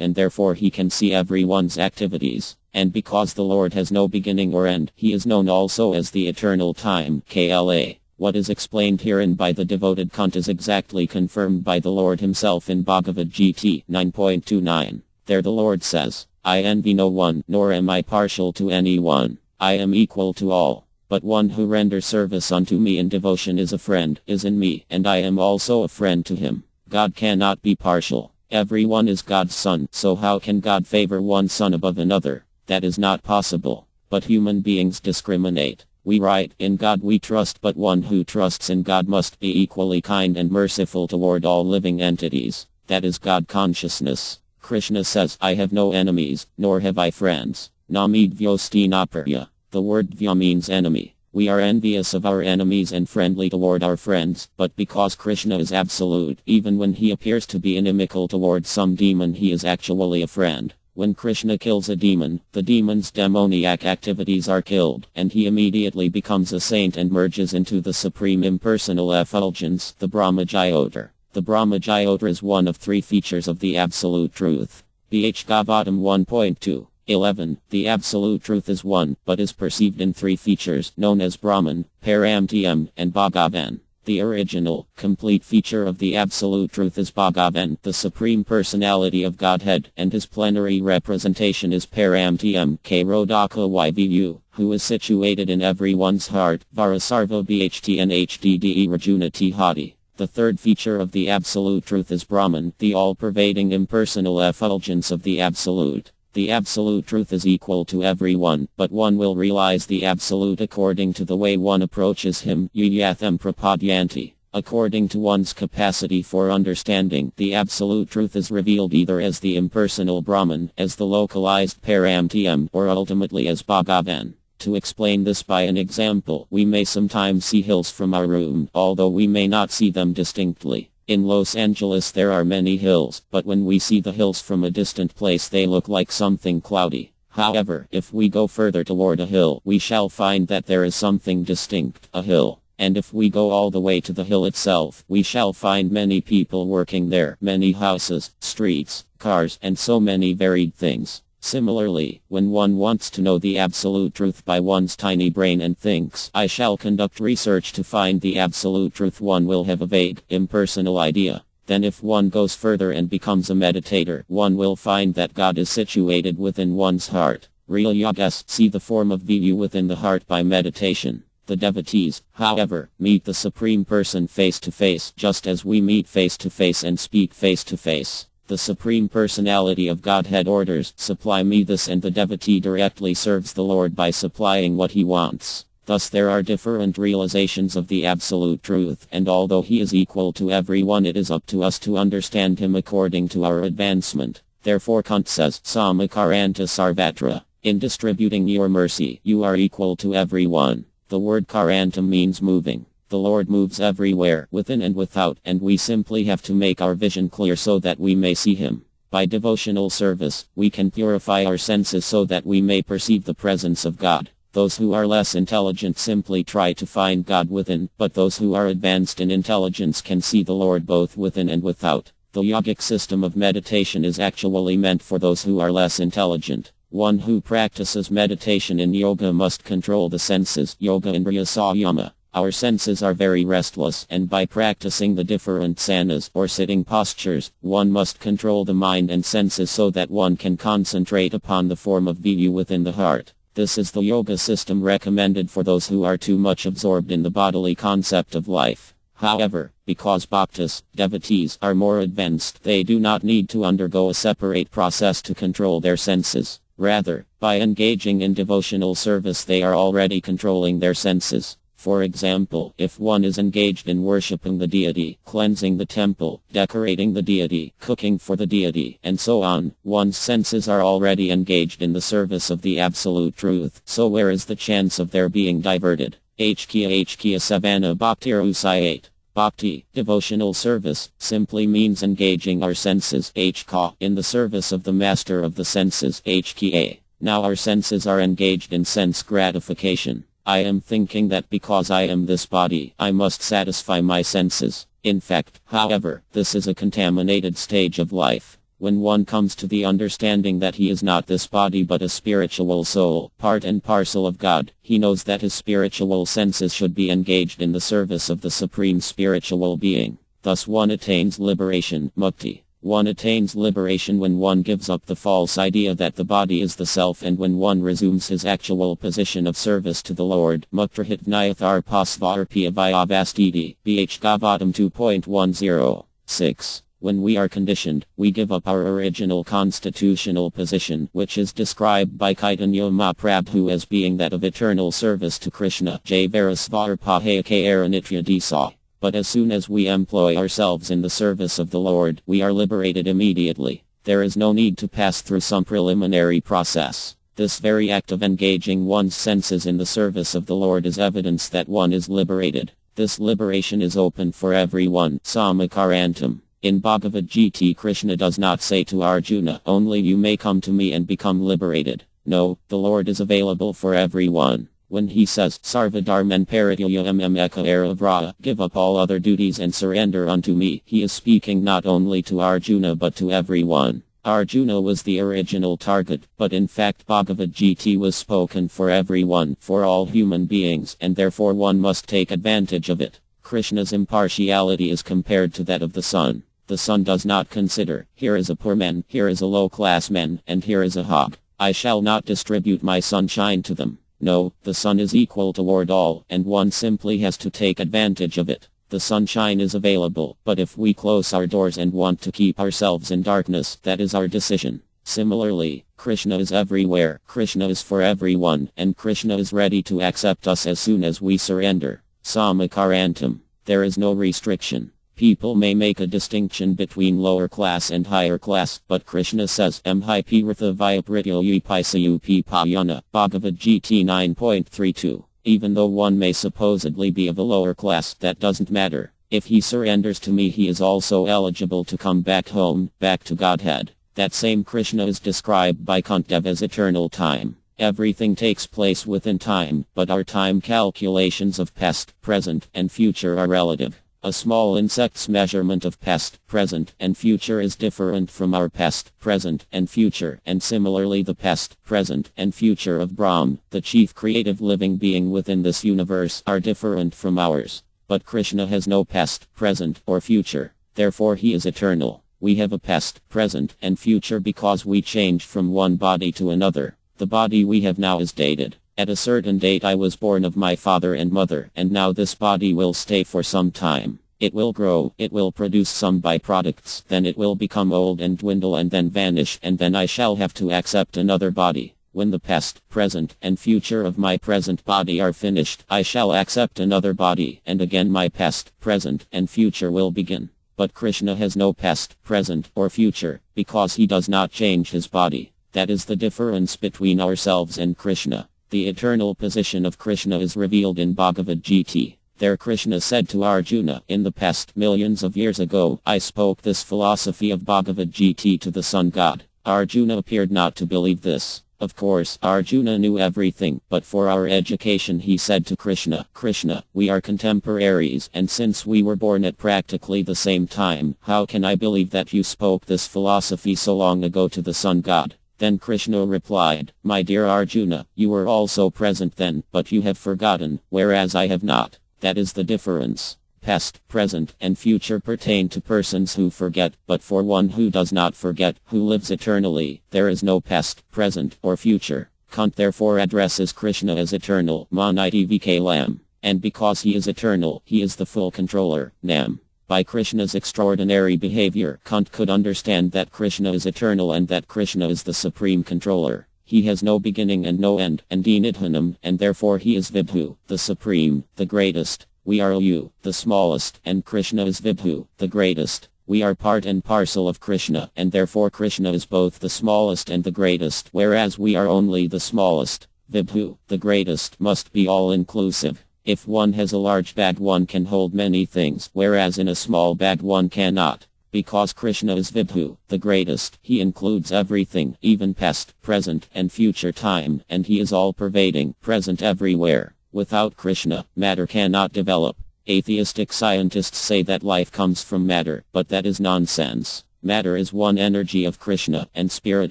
and therefore he can see everyone's activities. And because the Lord has no beginning or end, he is known also as the eternal time, Kla. What is explained herein by the devoted Kuntī is exactly confirmed by the Lord himself in Bhagavad Gita 9.29. There the Lord says, I envy no one, nor am I partial to anyone. I am equal to all. But one who renders service unto me in devotion is a friend, is in me, and I am also a friend to him. God cannot be partial. Everyone is God's son, so how can God favor one son above another? That is not possible. But human beings discriminate. We write, in God we trust, but one who trusts in God must be equally kind and merciful toward all living entities. That is God consciousness. Krishna says, I have no enemies, nor have I friends. Namid Vyostinaparya. The word Vya means enemy. We are envious of our enemies and friendly toward our friends, but because Krishna is absolute, even when he appears to be inimical toward some demon he is actually a friend. When Krishna kills a demon, the demon's demoniac activities are killed, and he immediately becomes a saint and merges into the supreme impersonal effulgence, the Brahmajyotir. The Brahmajyotir is one of three features of the Absolute Truth. Bh Gavatam 1.2. 11. The Absolute Truth is one, but is perceived in three features, known as Brahman, Paramtiyam, and Bhagavan. The original, complete feature of the Absolute Truth is Bhagavan, the Supreme Personality of Godhead, and his plenary representation is Paramtiyam, Krodaka Yvu, who is situated in everyone's heart, Varasarva Bhtnhdde Rajuna Tihadi. The third feature of the Absolute Truth is Brahman, the all-pervading impersonal effulgence of the Absolute. The Absolute Truth is equal to everyone, but one will realize the Absolute according to the way one approaches him, Yatham Prapadyanti. According to one's capacity for understanding, the Absolute Truth is revealed either as the impersonal Brahman, as the localized Paramtiyam, or ultimately as Bhagavan. To explain this by an example, we may sometimes see hills from our room, although we may not see them distinctly. In Los Angeles there are many hills, but when we see the hills from a distant place they look like something cloudy. However, if we go further toward a hill, we shall find that there is something distinct, a hill. And if we go all the way to the hill itself, we shall find many people working there, many houses, streets, cars, and so many varied things. Similarly, when one wants to know the absolute truth by one's tiny brain and thinks, I shall conduct research to find the absolute truth, one will have a vague, impersonal idea. Then if one goes further and becomes a meditator, one will find that God is situated within one's heart. Real yogas see the form of Viju within the heart by meditation. The devotees, however, meet the Supreme Person face to face, just as we meet face to face and speak face to face. The Supreme Personality of Godhead orders, supply me this, and the devotee directly serves the Lord by supplying what he wants. Thus there are different realizations of the Absolute Truth, and although he is equal to everyone, it is up to us to understand him according to our advancement. Therefore Kuntī says, Samakaranta Sarvatra, in distributing your mercy, you are equal to everyone. The word Karanta means moving. The Lord moves everywhere, within and without, and we simply have to make our vision clear so that we may see him. By devotional service, we can purify our senses so that we may perceive the presence of God. Those who are less intelligent simply try to find God within, but those who are advanced in intelligence can see the Lord both within and without. The yogic system of meditation is actually meant for those who are less intelligent. One who practices meditation in yoga must control the senses, yoga indriya samyama. Our senses are very restless, and by practicing the different sanas, or sitting postures, one must control the mind and senses so that one can concentrate upon the form of Viju within the heart. This is the yoga system recommended for those who are too much absorbed in the bodily concept of life. However, because bhaktas, devotees, are more advanced, they do not need to undergo a separate process to control their senses. Rather, by engaging in devotional service, they are already controlling their senses. For example, if one is engaged in worshipping the deity, cleansing the temple, decorating the deity, cooking for the deity, and so on, one's senses are already engaged in the service of the Absolute Truth, so where is the chance of their being diverted? Hkia Savannah Bhaktir Usai 8. Bhakti, devotional service, simply means engaging our senses in the service of the Master of the senses Hka. Now our senses are engaged in sense gratification. I am thinking that because I am this body, I must satisfy my senses. In fact, however, this is a contaminated stage of life. When one comes to the understanding that he is not this body but a spiritual soul, part and parcel of God, he knows that his spiritual senses should be engaged in the service of the Supreme Spiritual Being. Thus one attains liberation, mukti. One attains liberation when one gives up the false idea that the body is the self, and when one resumes his actual position of service to the Lord. Muktrahit Vnayathar Pasvarpya Vyavastiti, BH Gavatam 2.10. 6. When we are conditioned, we give up our original constitutional position, which is described by Chaitanya Mahaprabhu as being that of eternal service to Krishna. Jai Varasvarpahayake Aranitya Disa. But as soon as we employ ourselves in the service of the Lord, we are liberated immediately. There is no need to pass through some preliminary process. This very act of engaging one's senses in the service of the Lord is evidence that one is liberated. This liberation is open for everyone. Samakarantam. In Bhagavad Gita, Krishna does not say to Arjuna, only you may come to me and become liberated. No, the Lord is available for everyone. When he says, Sarvadharman Parityaam Eka Aravra, give up all other duties and surrender unto me, he is speaking not only to Arjuna but to everyone. Arjuna was the original target, but in fact Bhagavad Gita was spoken for everyone, for all human beings, and therefore one must take advantage of it. Krishna's impartiality is compared to that of the sun. The sun does not consider, here is a poor man, here is a low-class man, and here is a hog. I shall not distribute my sunshine to them. No, the sun is equal toward all, and one simply has to take advantage of it. The sunshine is available, but if we close our doors and want to keep ourselves in darkness, that is our decision. Similarly, Krishna is everywhere, Krishna is for everyone, and Krishna is ready to accept us as soon as we surrender. Samakarantam. There is no restriction. People may make a distinction between lower class and higher class, but Krishna says, Mhipirtha Vyapritya Upisayupi Payana, Bhagavad Gita 9.32. Even though one may supposedly be of a lower class, that doesn't matter. If he surrenders to me, he is also eligible to come back home, back to Godhead. That same Krishna is described by Kuntī as eternal time. Everything takes place within time, but our time calculations of past, present, and future are relative. A small insect's measurement of past, present, and future is different from our past, present, and future, and similarly the past, present, and future of Brahm, the chief creative living being within this universe, are different from ours. But Krishna has no past, present, or future. Therefore he is eternal. We have a past, present, and future because we change from one body to another. The body we have now is dated. At a certain date I was born of my father and mother, and now this body will stay for some time. It will grow, it will produce some byproducts, then it will become old and dwindle and then vanish, and then I shall have to accept another body. When the past, present, and future of my present body are finished, I shall accept another body, and again my past, present, and future will begin. But Krishna has no past, present, or future, because he does not change his body. That is the difference between ourselves and Krishna. The eternal position of Krishna is revealed in Bhagavad Gita. There Krishna said to Arjuna, in the past millions of years ago, I spoke this philosophy of Bhagavad Gita to the sun god. Arjuna appeared not to believe this. Of course, Arjuna knew everything, but for our education he said to Krishna, Krishna, we are contemporaries, and since we were born at practically the same time, how can I believe that you spoke this philosophy so long ago to the sun god? Then Krishna replied, my dear Arjuna, you were also present then, but you have forgotten, whereas I have not. That is the difference. Past, present, and future pertain to persons who forget, but for one who does not forget, who lives eternally, there is no past, present, or future. Kuntī therefore addresses Krishna as eternal, Maniti Lam. And because he is eternal, he is the full controller, Nam. By Krishna's extraordinary behavior, Kuntī could understand that Krishna is eternal and that Krishna is the supreme controller. He has no beginning and no end, and Nidhanam, and therefore he is Vibhu, the supreme, the greatest. We are you, the smallest, and Krishna is Vibhu, the greatest. We are part and parcel of Krishna, and therefore Krishna is both the smallest and the greatest, whereas we are only the smallest. Vibhu, the greatest, must be all-inclusive. If one has a large bag one can hold many things, whereas in a small bag one cannot. Because Krishna is Vibhu, the greatest, he includes everything, even past, present, and future time, and he is all-pervading, present everywhere. Without Krishna, matter cannot develop. Atheistic scientists say that life comes from matter, but that is nonsense. Matter is one energy of Krishna, and spirit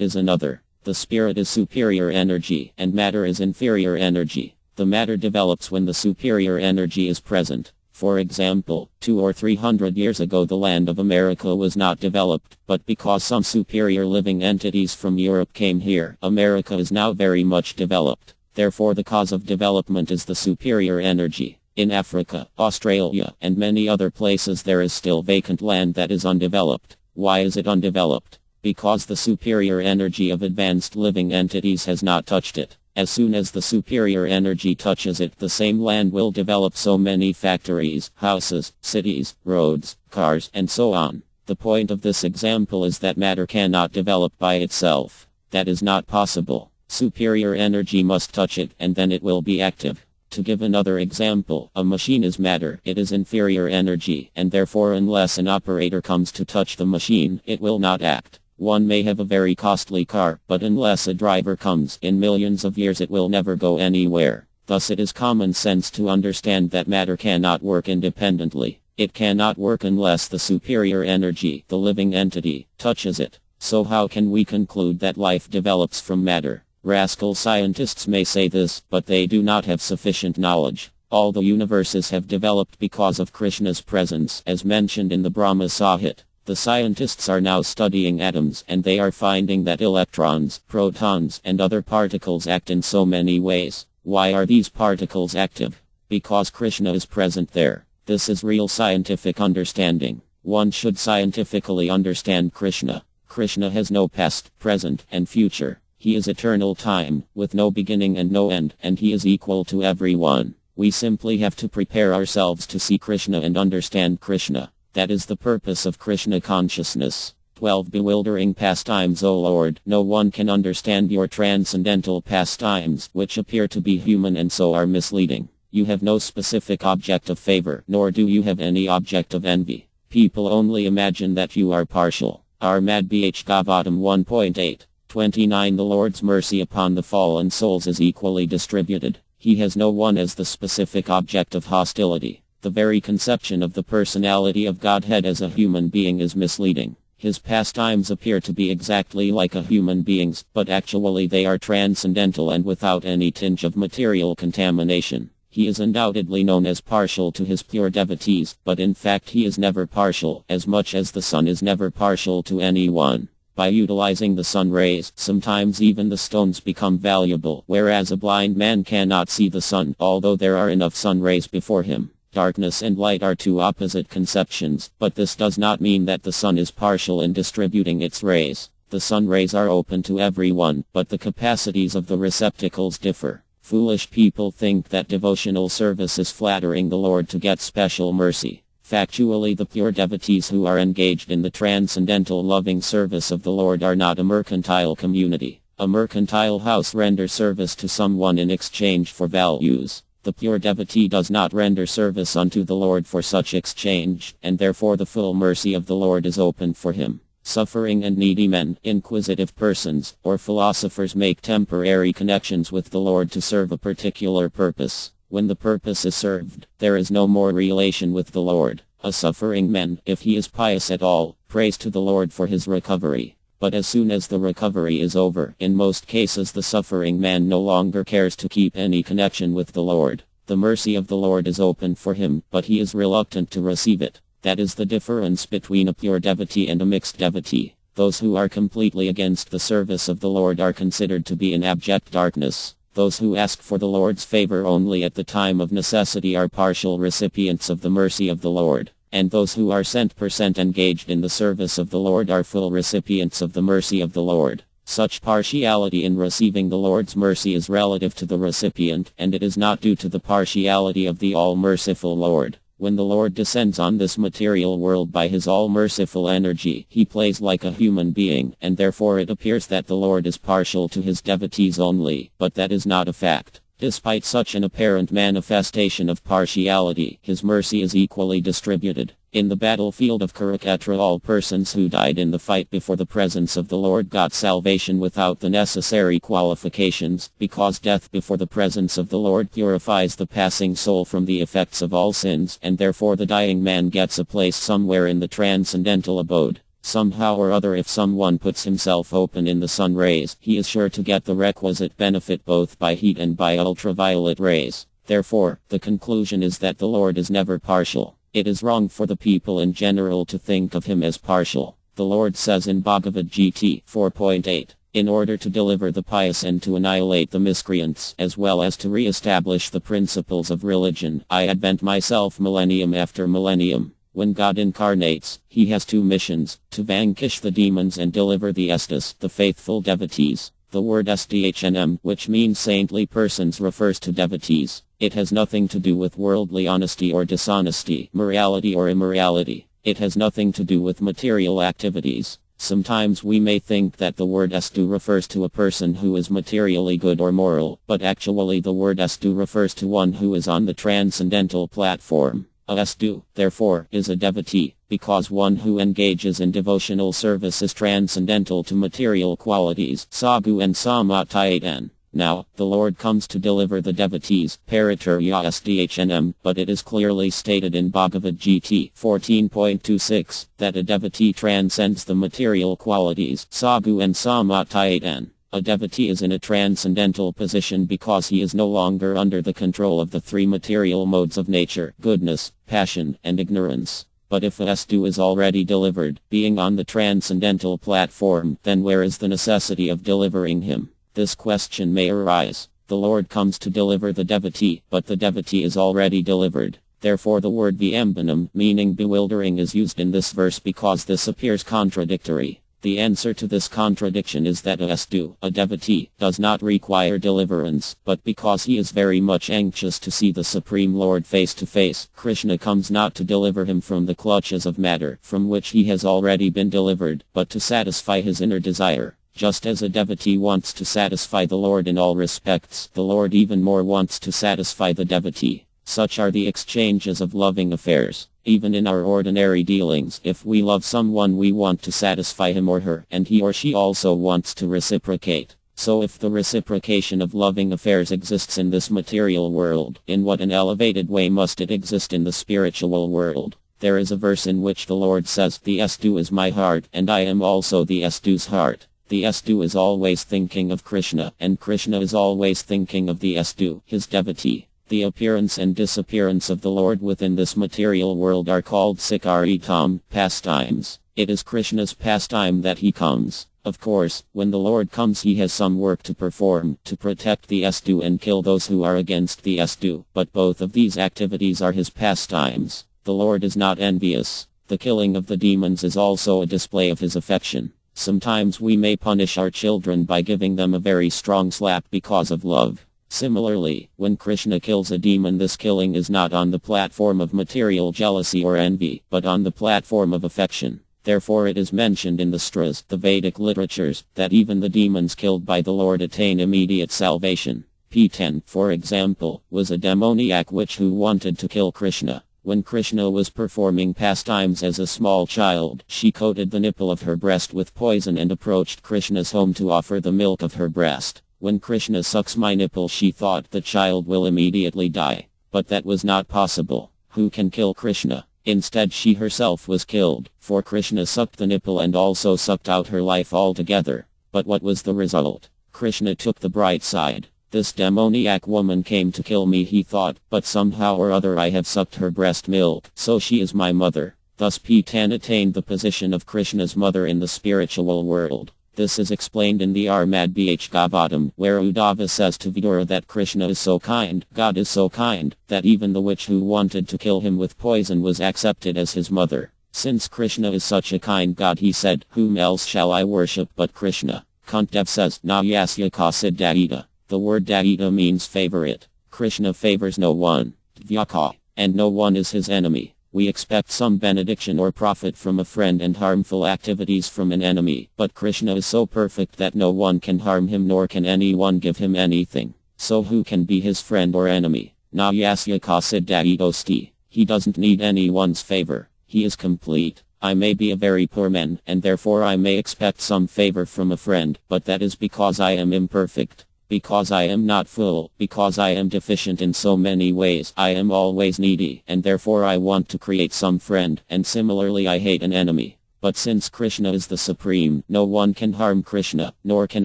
is another. The spirit is superior energy, and matter is inferior energy. The matter develops when the superior energy is present. For example, 200 or 300 years ago the land of America was not developed, but because some superior living entities from Europe came here, America is now very much developed. Therefore the cause of development is the superior energy. In Africa, Australia, and many other places there is still vacant land that is undeveloped. Why is it undeveloped? Because the superior energy of advanced living entities has not touched it. As soon as the superior energy touches it, the same land will develop so many factories, houses, cities, roads, cars, and so on. The point of this example is that matter cannot develop by itself. That is not possible. Superior energy must touch it, and then it will be active. To give another example, a machine is matter, it is inferior energy, and therefore unless an operator comes to touch the machine, it will not act. One may have a very costly car, but unless a driver comes, in millions of years it will never go anywhere. Thus it is common sense to understand that matter cannot work independently. It cannot work unless the superior energy, the living entity, touches it. So how can we conclude that life develops from matter? Rascal scientists may say this, but they do not have sufficient knowledge. All the universes have developed because of Krishna's presence, as mentioned in the Brahma Sahit. The scientists are now studying atoms, and they are finding that electrons, protons, and other particles act in so many ways. Why are these particles active? Because Krishna is present there. This is real scientific understanding. One should scientifically understand Krishna. Krishna has no past, present, and future. He is eternal time, with no beginning and no end, and he is equal to everyone. We simply have to prepare ourselves to see Krishna and understand Krishna. That is the purpose of Krishna consciousness. 12 bewildering pastimes, O Lord. No one can understand your transcendental pastimes, which appear to be human and so are misleading. You have no specific object of favor, nor do you have any object of envy. People only imagine that you are partial. Armad Bh Gavatam 1.8. 29. The Lord's mercy upon the fallen souls is equally distributed. He has no one as the specific object of hostility. The very conception of the personality of Godhead as a human being is misleading. His pastimes appear to be exactly like a human being's, but actually they are transcendental and without any tinge of material contamination. He is undoubtedly known as partial to his pure devotees, but in fact he is never partial, as much as the sun is never partial to anyone. By utilizing the sun rays, sometimes even the stones become valuable, whereas a blind man cannot see the sun, although there are enough sun rays before him. Darkness and light are two opposite conceptions, but this does not mean that the sun is partial in distributing its rays. The sun rays are open to everyone, but the capacities of the receptacles differ. Foolish people think that devotional service is flattering the Lord to get special mercy. Factually, the pure devotees who are engaged in the transcendental loving service of the Lord are not a mercantile community. A mercantile house renders service to someone in exchange for values. The pure devotee does not render service unto the Lord for such exchange, and therefore the full mercy of the Lord is open for him. Suffering and needy men, inquisitive persons, or philosophers make temporary connections with the Lord to serve a particular purpose. When the purpose is served, there is no more relation with the Lord. A suffering man, if he is pious at all, prays to the Lord for his recovery. But as soon as the recovery is over, in most cases the suffering man no longer cares to keep any connection with the Lord. The mercy of the Lord is open for him, but he is reluctant to receive it. That is the difference between a pure devotee and a mixed devotee. Those who are completely against the service of the Lord are considered to be in abject darkness. Those who ask for the Lord's favor only at the time of necessity are partial recipients of the mercy of the Lord. And those who are 100% engaged in the service of the Lord are full recipients of the mercy of the Lord. Such partiality in receiving the Lord's mercy is relative to the recipient, and it is not due to the partiality of the all-merciful Lord. When the Lord descends on this material world by his all-merciful energy, he plays like a human being, and therefore it appears that the Lord is partial to his devotees only, but that is not a fact. Despite such an apparent manifestation of partiality, his mercy is equally distributed. In the battlefield of Kurukshetra, all persons who died in the fight before the presence of the Lord got salvation without the necessary qualifications, because death before the presence of the Lord purifies the passing soul from the effects of all sins, and therefore the dying man gets a place somewhere in the transcendental abode. Somehow or other, if someone puts himself open in the sun rays, he is sure to get the requisite benefit both by heat and by ultraviolet rays. Therefore, the conclusion is that the Lord is never partial. It is wrong for the people in general to think of him as partial. The Lord says in Bhagavad Gita 4.8, in order to deliver the pious and to annihilate the miscreants, as well as to re-establish the principles of religion, I advent myself millennium after millennium. When God incarnates, he has two missions, to vanquish the demons and deliver the estes, the faithful devotees. The word sdhnm, which means saintly persons, refers to devotees. It has nothing to do with worldly honesty or dishonesty, morality or immorality. It has nothing to do with material activities. Sometimes we may think that the word estu refers to a person who is materially good or moral, but actually the word estu refers to one who is on the transcendental platform. A estu, therefore, is a devotee, because one who engages in devotional service is transcendental to material qualities, sagu and samatayatan. Now, the Lord comes to deliver the devotees, Pariturya Sdhnm, but it is clearly stated in Bhagavad Gita 14.26, that a devotee transcends the material qualities, sagu and samatayatan. A devotee is in a transcendental position because he is no longer under the control of the three material modes of nature, goodness, passion, and ignorance. But if a estu is already delivered, being on the transcendental platform, then where is the necessity of delivering him? This question may arise. The Lord comes to deliver the devotee, but the devotee is already delivered. Therefore the word vyambanam, meaning bewildering, is used in this verse because this appears contradictory. The answer to this contradiction is that a estu, a devotee, does not require deliverance, but because he is very much anxious to see the Supreme Lord face to face, Krishna comes not to deliver him from the clutches of matter, from which he has already been delivered, but to satisfy his inner desire. Just as a devotee wants to satisfy the Lord in all respects, the Lord even more wants to satisfy the devotee. Such are the exchanges of loving affairs. Even in our ordinary dealings, if we love someone, we want to satisfy him or her, and he or she also wants to reciprocate. So if the reciprocation of loving affairs exists in this material world, in what an elevated way must it exist in the spiritual world? There is a verse in which the Lord says, "The Estu is my heart, and I am also the Estu's heart." The Estu is always thinking of Krishna, and Krishna is always thinking of the Estu, his devotee. The appearance and disappearance of the Lord within this material world are called Sikaritam, pastimes. It is Krishna's pastime that he comes. Of course, when the Lord comes, he has some work to perform, to protect the Estu and kill those who are against the Estu, but both of these activities are his pastimes. The Lord is not envious. The killing of the demons is also a display of his affection. Sometimes we may punish our children by giving them a very strong slap because of love. Similarly, when Krishna kills a demon, this killing is not on the platform of material jealousy or envy, but on the platform of affection. Therefore it is mentioned in the Stras, the Vedic literatures, that even the demons killed by the Lord attain immediate salvation. P10, for example, was a demoniac witch who wanted to kill Krishna. When Krishna was performing pastimes as a small child, she coated the nipple of her breast with poison and approached Krishna's home to offer the milk of her breast. When Krishna sucks my nipple, she thought the child will immediately die. But that was not possible. Who can kill Krishna? Instead, she herself was killed, for Krishna sucked the nipple and also sucked out her life altogether. But what was the result? Krishna took the bright side. This demoniac woman came to kill me, he thought, but somehow or other I have sucked her breast milk, so she is my mother. Thus P10 attained the position of Krishna's mother in the spiritual world. This is explained in the Armad Bhagavatam, where Uddhava says to Vidura that Krishna is so kind, God is so kind, that even the witch who wanted to kill him with poison was accepted as his mother. Since Krishna is such a kind God, he said, whom else shall I worship but Krishna? Kuntī says, Na yasya kasid daita. The word daita means favorite. Krishna favors no one. Dvyaka. And no one is his enemy. We expect some benediction or profit from a friend and harmful activities from an enemy, but Krishna is so perfect that no one can harm him nor can anyone give him anything. So who can be his friend or enemy? Na yasya kasid daitosti. He doesn't need anyone's favor. He is complete. I may be a very poor man, and therefore I may expect some favor from a friend, but that is because I am imperfect. Because I am not full, because I am deficient in so many ways, I am always needy, and therefore I want to create some friend, and similarly I hate an enemy. But since Krishna is the supreme, no one can harm Krishna, nor can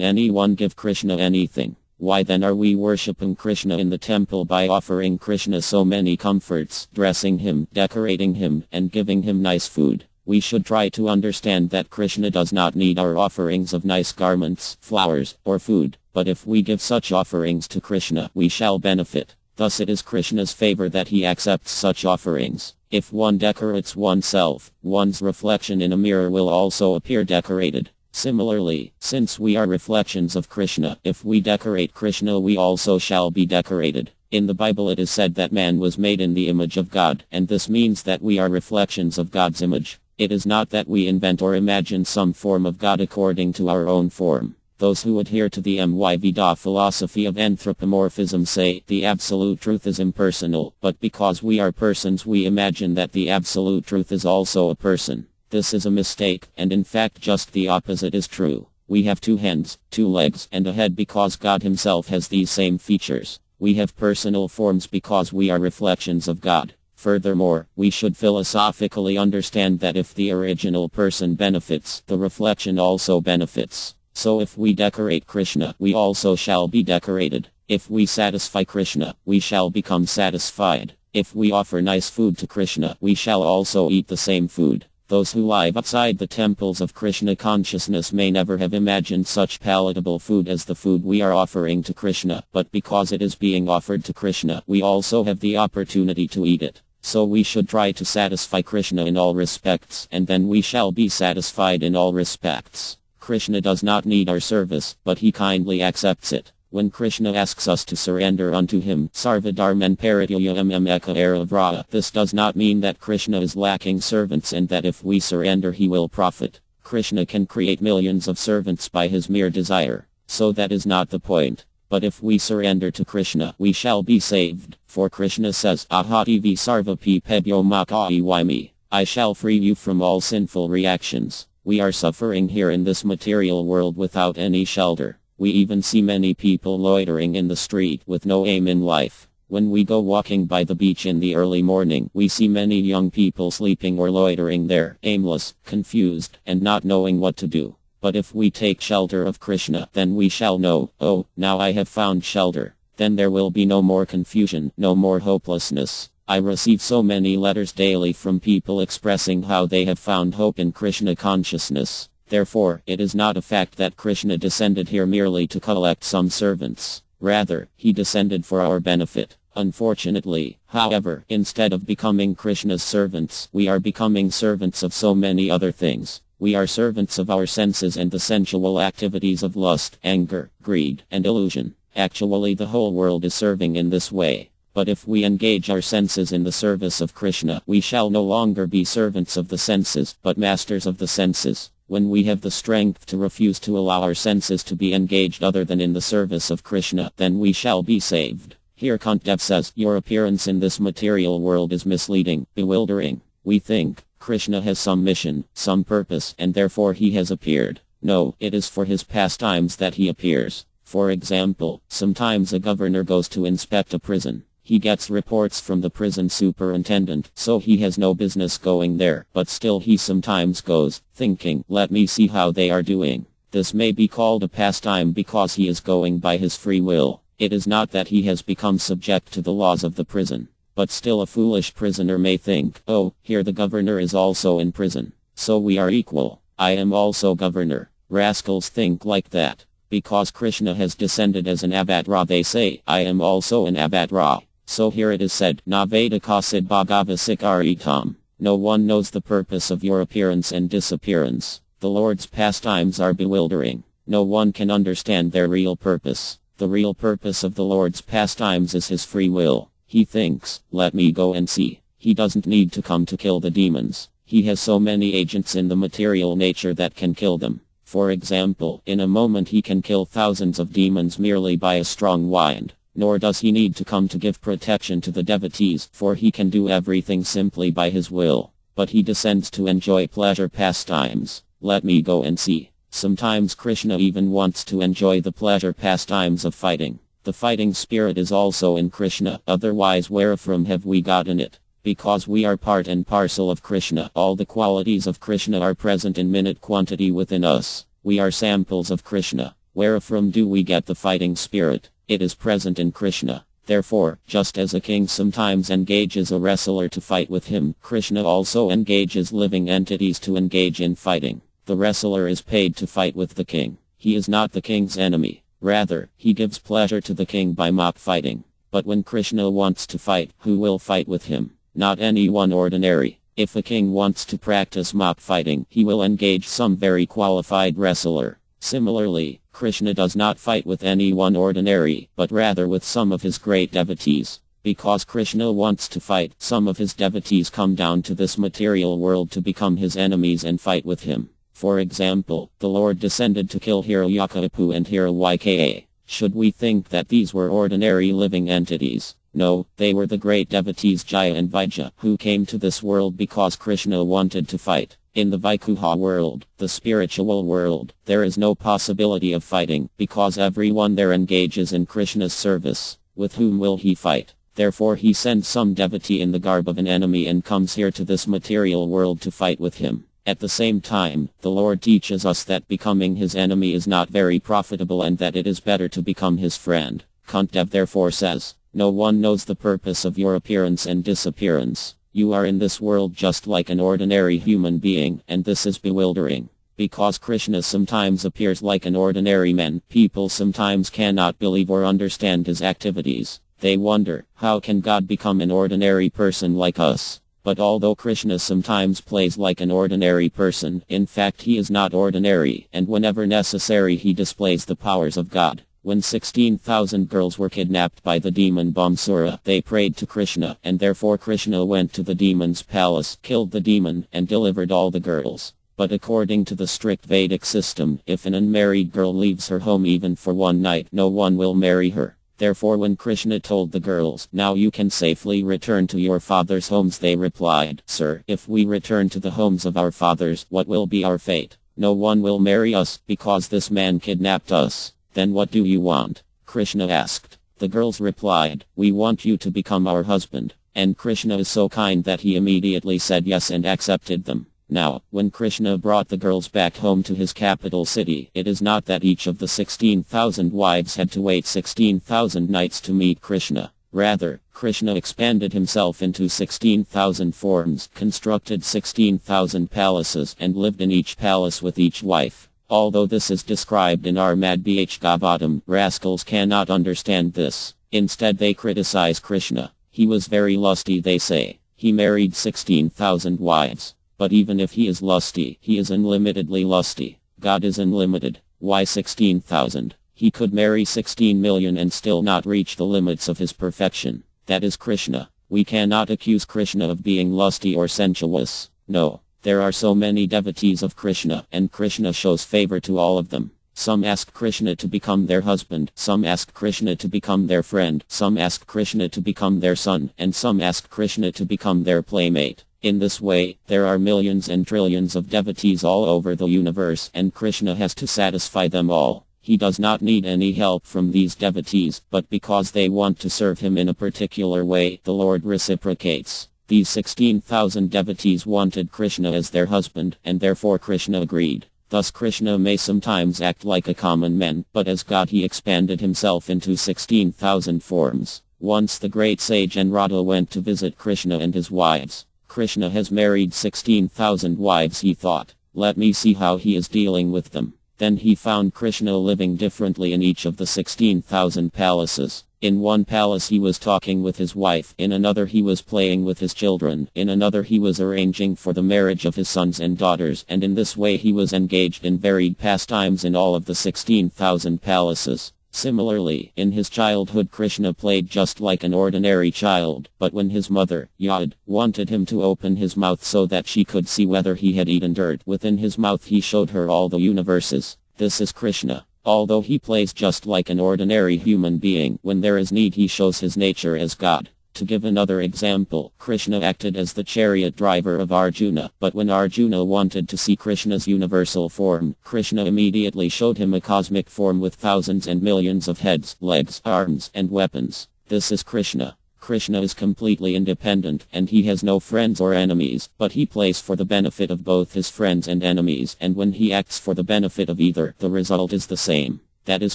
anyone give Krishna anything. Why then are we worshipping Krishna in the temple by offering Krishna so many comforts, dressing him, decorating him, and giving him nice food? We should try to understand that Krishna does not need our offerings of nice garments, flowers, or food. But if we give such offerings to Krishna, we shall benefit. Thus it is Krishna's favor that he accepts such offerings. If one decorates oneself, one's reflection in a mirror will also appear decorated. Similarly, since we are reflections of Krishna, if we decorate Krishna, we also shall be decorated. In the Bible it is said that man was made in the image of God, and this means that we are reflections of God's image. It is not that we invent or imagine some form of God according to our own form. Those who adhere to the Myveda philosophy of anthropomorphism say the absolute truth is impersonal, but because we are persons we imagine that the absolute truth is also a person. This is a mistake, and in fact just the opposite is true. We have 2 hands, 2 legs, and a head because God himself has these same features. We have personal forms because we are reflections of God. Furthermore, we should philosophically understand that if the original person benefits, the reflection also benefits. So if we decorate Krishna, we also shall be decorated. If we satisfy Krishna, we shall become satisfied. If we offer nice food to Krishna, we shall also eat the same food. Those who live outside the temples of Krishna consciousness may never have imagined such palatable food as the food we are offering to Krishna, but because it is being offered to Krishna, we also have the opportunity to eat it. So we should try to satisfy Krishna in all respects, and then we shall be satisfied in all respects. Krishna does not need our service, but he kindly accepts it. When Krishna asks us to surrender unto him, Sarvadharman Paritya Mmeka Aravraya, this does not mean that Krishna is lacking servants and that if we surrender he will profit. Krishna can create millions of servants by his mere desire. So that is not the point. But if we surrender to Krishna, we shall be saved. For Krishna says, Ahati vi sarvapi pebyo makai waimi. I shall free you from all sinful reactions. We are suffering here in this material world without any shelter. We even see many people loitering in the street with no aim in life. When we go walking by the beach in the early morning, we see many young people sleeping or loitering there, aimless, confused, and not knowing what to do. But if we take shelter of Krishna, then we shall know, oh, now I have found shelter. Then there will be no more confusion, no more hopelessness. I receive so many letters daily from people expressing how they have found hope in Krishna consciousness. Therefore, it is not a fact that Krishna descended here merely to collect some servants. Rather, he descended for our benefit. Unfortunately, however, instead of becoming Krishna's servants, we are becoming servants of so many other things. We are servants of our senses and the sensual activities of lust, anger, greed, and illusion. Actually, the whole world is serving in this way. But if we engage our senses in the service of Krishna, we shall no longer be servants of the senses, but masters of the senses. When we have the strength to refuse to allow our senses to be engaged other than in the service of Krishna, then we shall be saved. Here Kuntī says, your appearance in this material world is misleading, bewildering. We think Krishna has some mission, some purpose, and therefore he has appeared. No, it is for his pastimes that he appears. For example, sometimes a governor goes to inspect a prison. He gets reports from the prison superintendent, so he has no business going there, but still he sometimes goes, thinking, let me see how they are doing. This may be called a pastime because he is going by his free will. It is not that he has become subject to the laws of the prison. But still a foolish prisoner may think, oh, here the governor is also in prison. So we are equal. I am also governor. Rascals think like that. Because Krishna has descended as an Avatara, they say, I am also an Avatara. So here it is said, Naveda kasid bhagavasikaritam. No one knows the purpose of your appearance and disappearance. The Lord's pastimes are bewildering. No one can understand their real purpose. The real purpose of the Lord's pastimes is his free will. He thinks, let me go and see. He doesn't need to come to kill the demons. He has so many agents in the material nature that can kill them. For example, in a moment he can kill thousands of demons merely by a strong wind. Nor does he need to come to give protection to the devotees, for he can do everything simply by his will. But he descends to enjoy pleasure pastimes. Let me go and see. Sometimes Krishna even wants to enjoy the pleasure pastimes of fighting. The fighting spirit is also in Krishna, otherwise wherefrom have we gotten it? Because we are part and parcel of Krishna, all the qualities of Krishna are present in minute quantity within us. We are samples of Krishna. Wherefrom do we get the fighting spirit? It is present in Krishna. Therefore, just as a king sometimes engages a wrestler to fight with him, Krishna also engages living entities to engage in fighting. The wrestler is paid to fight with the king. He is not the king's enemy. Rather, he gives pleasure to the king by mock fighting. But when Krishna wants to fight, who will fight with him? Not anyone ordinary. If a king wants to practice mock fighting, he will engage some very qualified wrestler. Similarly, Krishna does not fight with anyone ordinary, but rather with some of his great devotees. Because Krishna wants to fight, some of his devotees come down to this material world to become his enemies and fight with him. For example, the Lord descended to kill Hiranyakapu and Hiranyakaa. Should we think that these were ordinary living entities? No, they were the great devotees Jaya and Vijaya, who came to this world because Krishna wanted to fight. In the Vaikuha world, the spiritual world, there is no possibility of fighting, because everyone there engages in Krishna's service. With whom will he fight? Therefore he sends some devotee in the garb of an enemy and comes here to this material world to fight with him. At the same time, the Lord teaches us that becoming his enemy is not very profitable and that it is better to become his friend. Kuntī therefore says, no one knows the purpose of your appearance and disappearance. You are in this world just like an ordinary human being, and this is bewildering. Because Krishna sometimes appears like an ordinary man, people sometimes cannot believe or understand his activities. They wonder, how can God become an ordinary person like us? But although Krishna sometimes plays like an ordinary person, in fact he is not ordinary, and whenever necessary he displays the powers of God. When 16,000 girls were kidnapped by the demon Bamsura, they prayed to Krishna, and therefore Krishna went to the demon's palace, killed the demon, and delivered all the girls. But according to the strict Vedic system, if an unmarried girl leaves her home even for one night, no one will marry her. Therefore when Krishna told the girls, "Now you can safely return to your father's homes," they replied, "Sir, if we return to the homes of our fathers, what will be our fate? No one will marry us, because this man kidnapped us." "Then what do you want?" Krishna asked. The girls replied, "We want you to become our husband." And Krishna is so kind that he immediately said yes and accepted them. Now, when Krishna brought the girls back home to his capital city, it is not that each of the 16,000 wives had to wait 16,000 nights to meet Krishna. Rather, Krishna expanded himself into 16,000 forms, constructed 16,000 palaces, and lived in each palace with each wife. Although this is described in our Madhbhagavatam, rascals cannot understand this. Instead they criticize Krishna. He was very lusty, they say. He married 16,000 wives. But even if he is lusty, he is unlimitedly lusty. God is unlimited. Why 16,000? He could marry 16 million and still not reach the limits of his perfection. That is Krishna. We cannot accuse Krishna of being lusty or sensuous. No. There are so many devotees of Krishna, and Krishna shows favor to all of them. Some ask Krishna to become their husband, some ask Krishna to become their friend, some ask Krishna to become their son, and some ask Krishna to become their playmate. In this way, there are millions and trillions of devotees all over the universe, and Krishna has to satisfy them all. He does not need any help from these devotees, but because they want to serve him in a particular way, the Lord reciprocates. These 16,000 devotees wanted Krishna as their husband, and therefore Krishna agreed. Thus Krishna may sometimes act like a common man, but as God he expanded himself into 16,000 forms. Once the great sage Anrada went to visit Krishna and his wives. Krishna has married 16,000 wives, he thought. Let me see how he is dealing with them. Then he found Krishna living differently in each of the 16,000 palaces. In one palace he was talking with his wife, in another he was playing with his children, in another he was arranging for the marriage of his sons and daughters, and in this way he was engaged in varied pastimes in all of the 16,000 palaces. Similarly, in his childhood Krishna played just like an ordinary child, but when his mother, Yad, wanted him to open his mouth so that she could see whether he had eaten dirt within his mouth, he showed her all the universes. This is Krishna. Although he plays just like an ordinary human being, when there is need he shows his nature as God. To give another example, Krishna acted as the chariot driver of Arjuna, but when Arjuna wanted to see Krishna's universal form, Krishna immediately showed him a cosmic form with thousands and millions of heads, legs, arms, and weapons. This is Krishna. Krishna is completely independent, and he has no friends or enemies, but he plays for the benefit of both his friends and enemies, and when he acts for the benefit of either, the result is the same. That is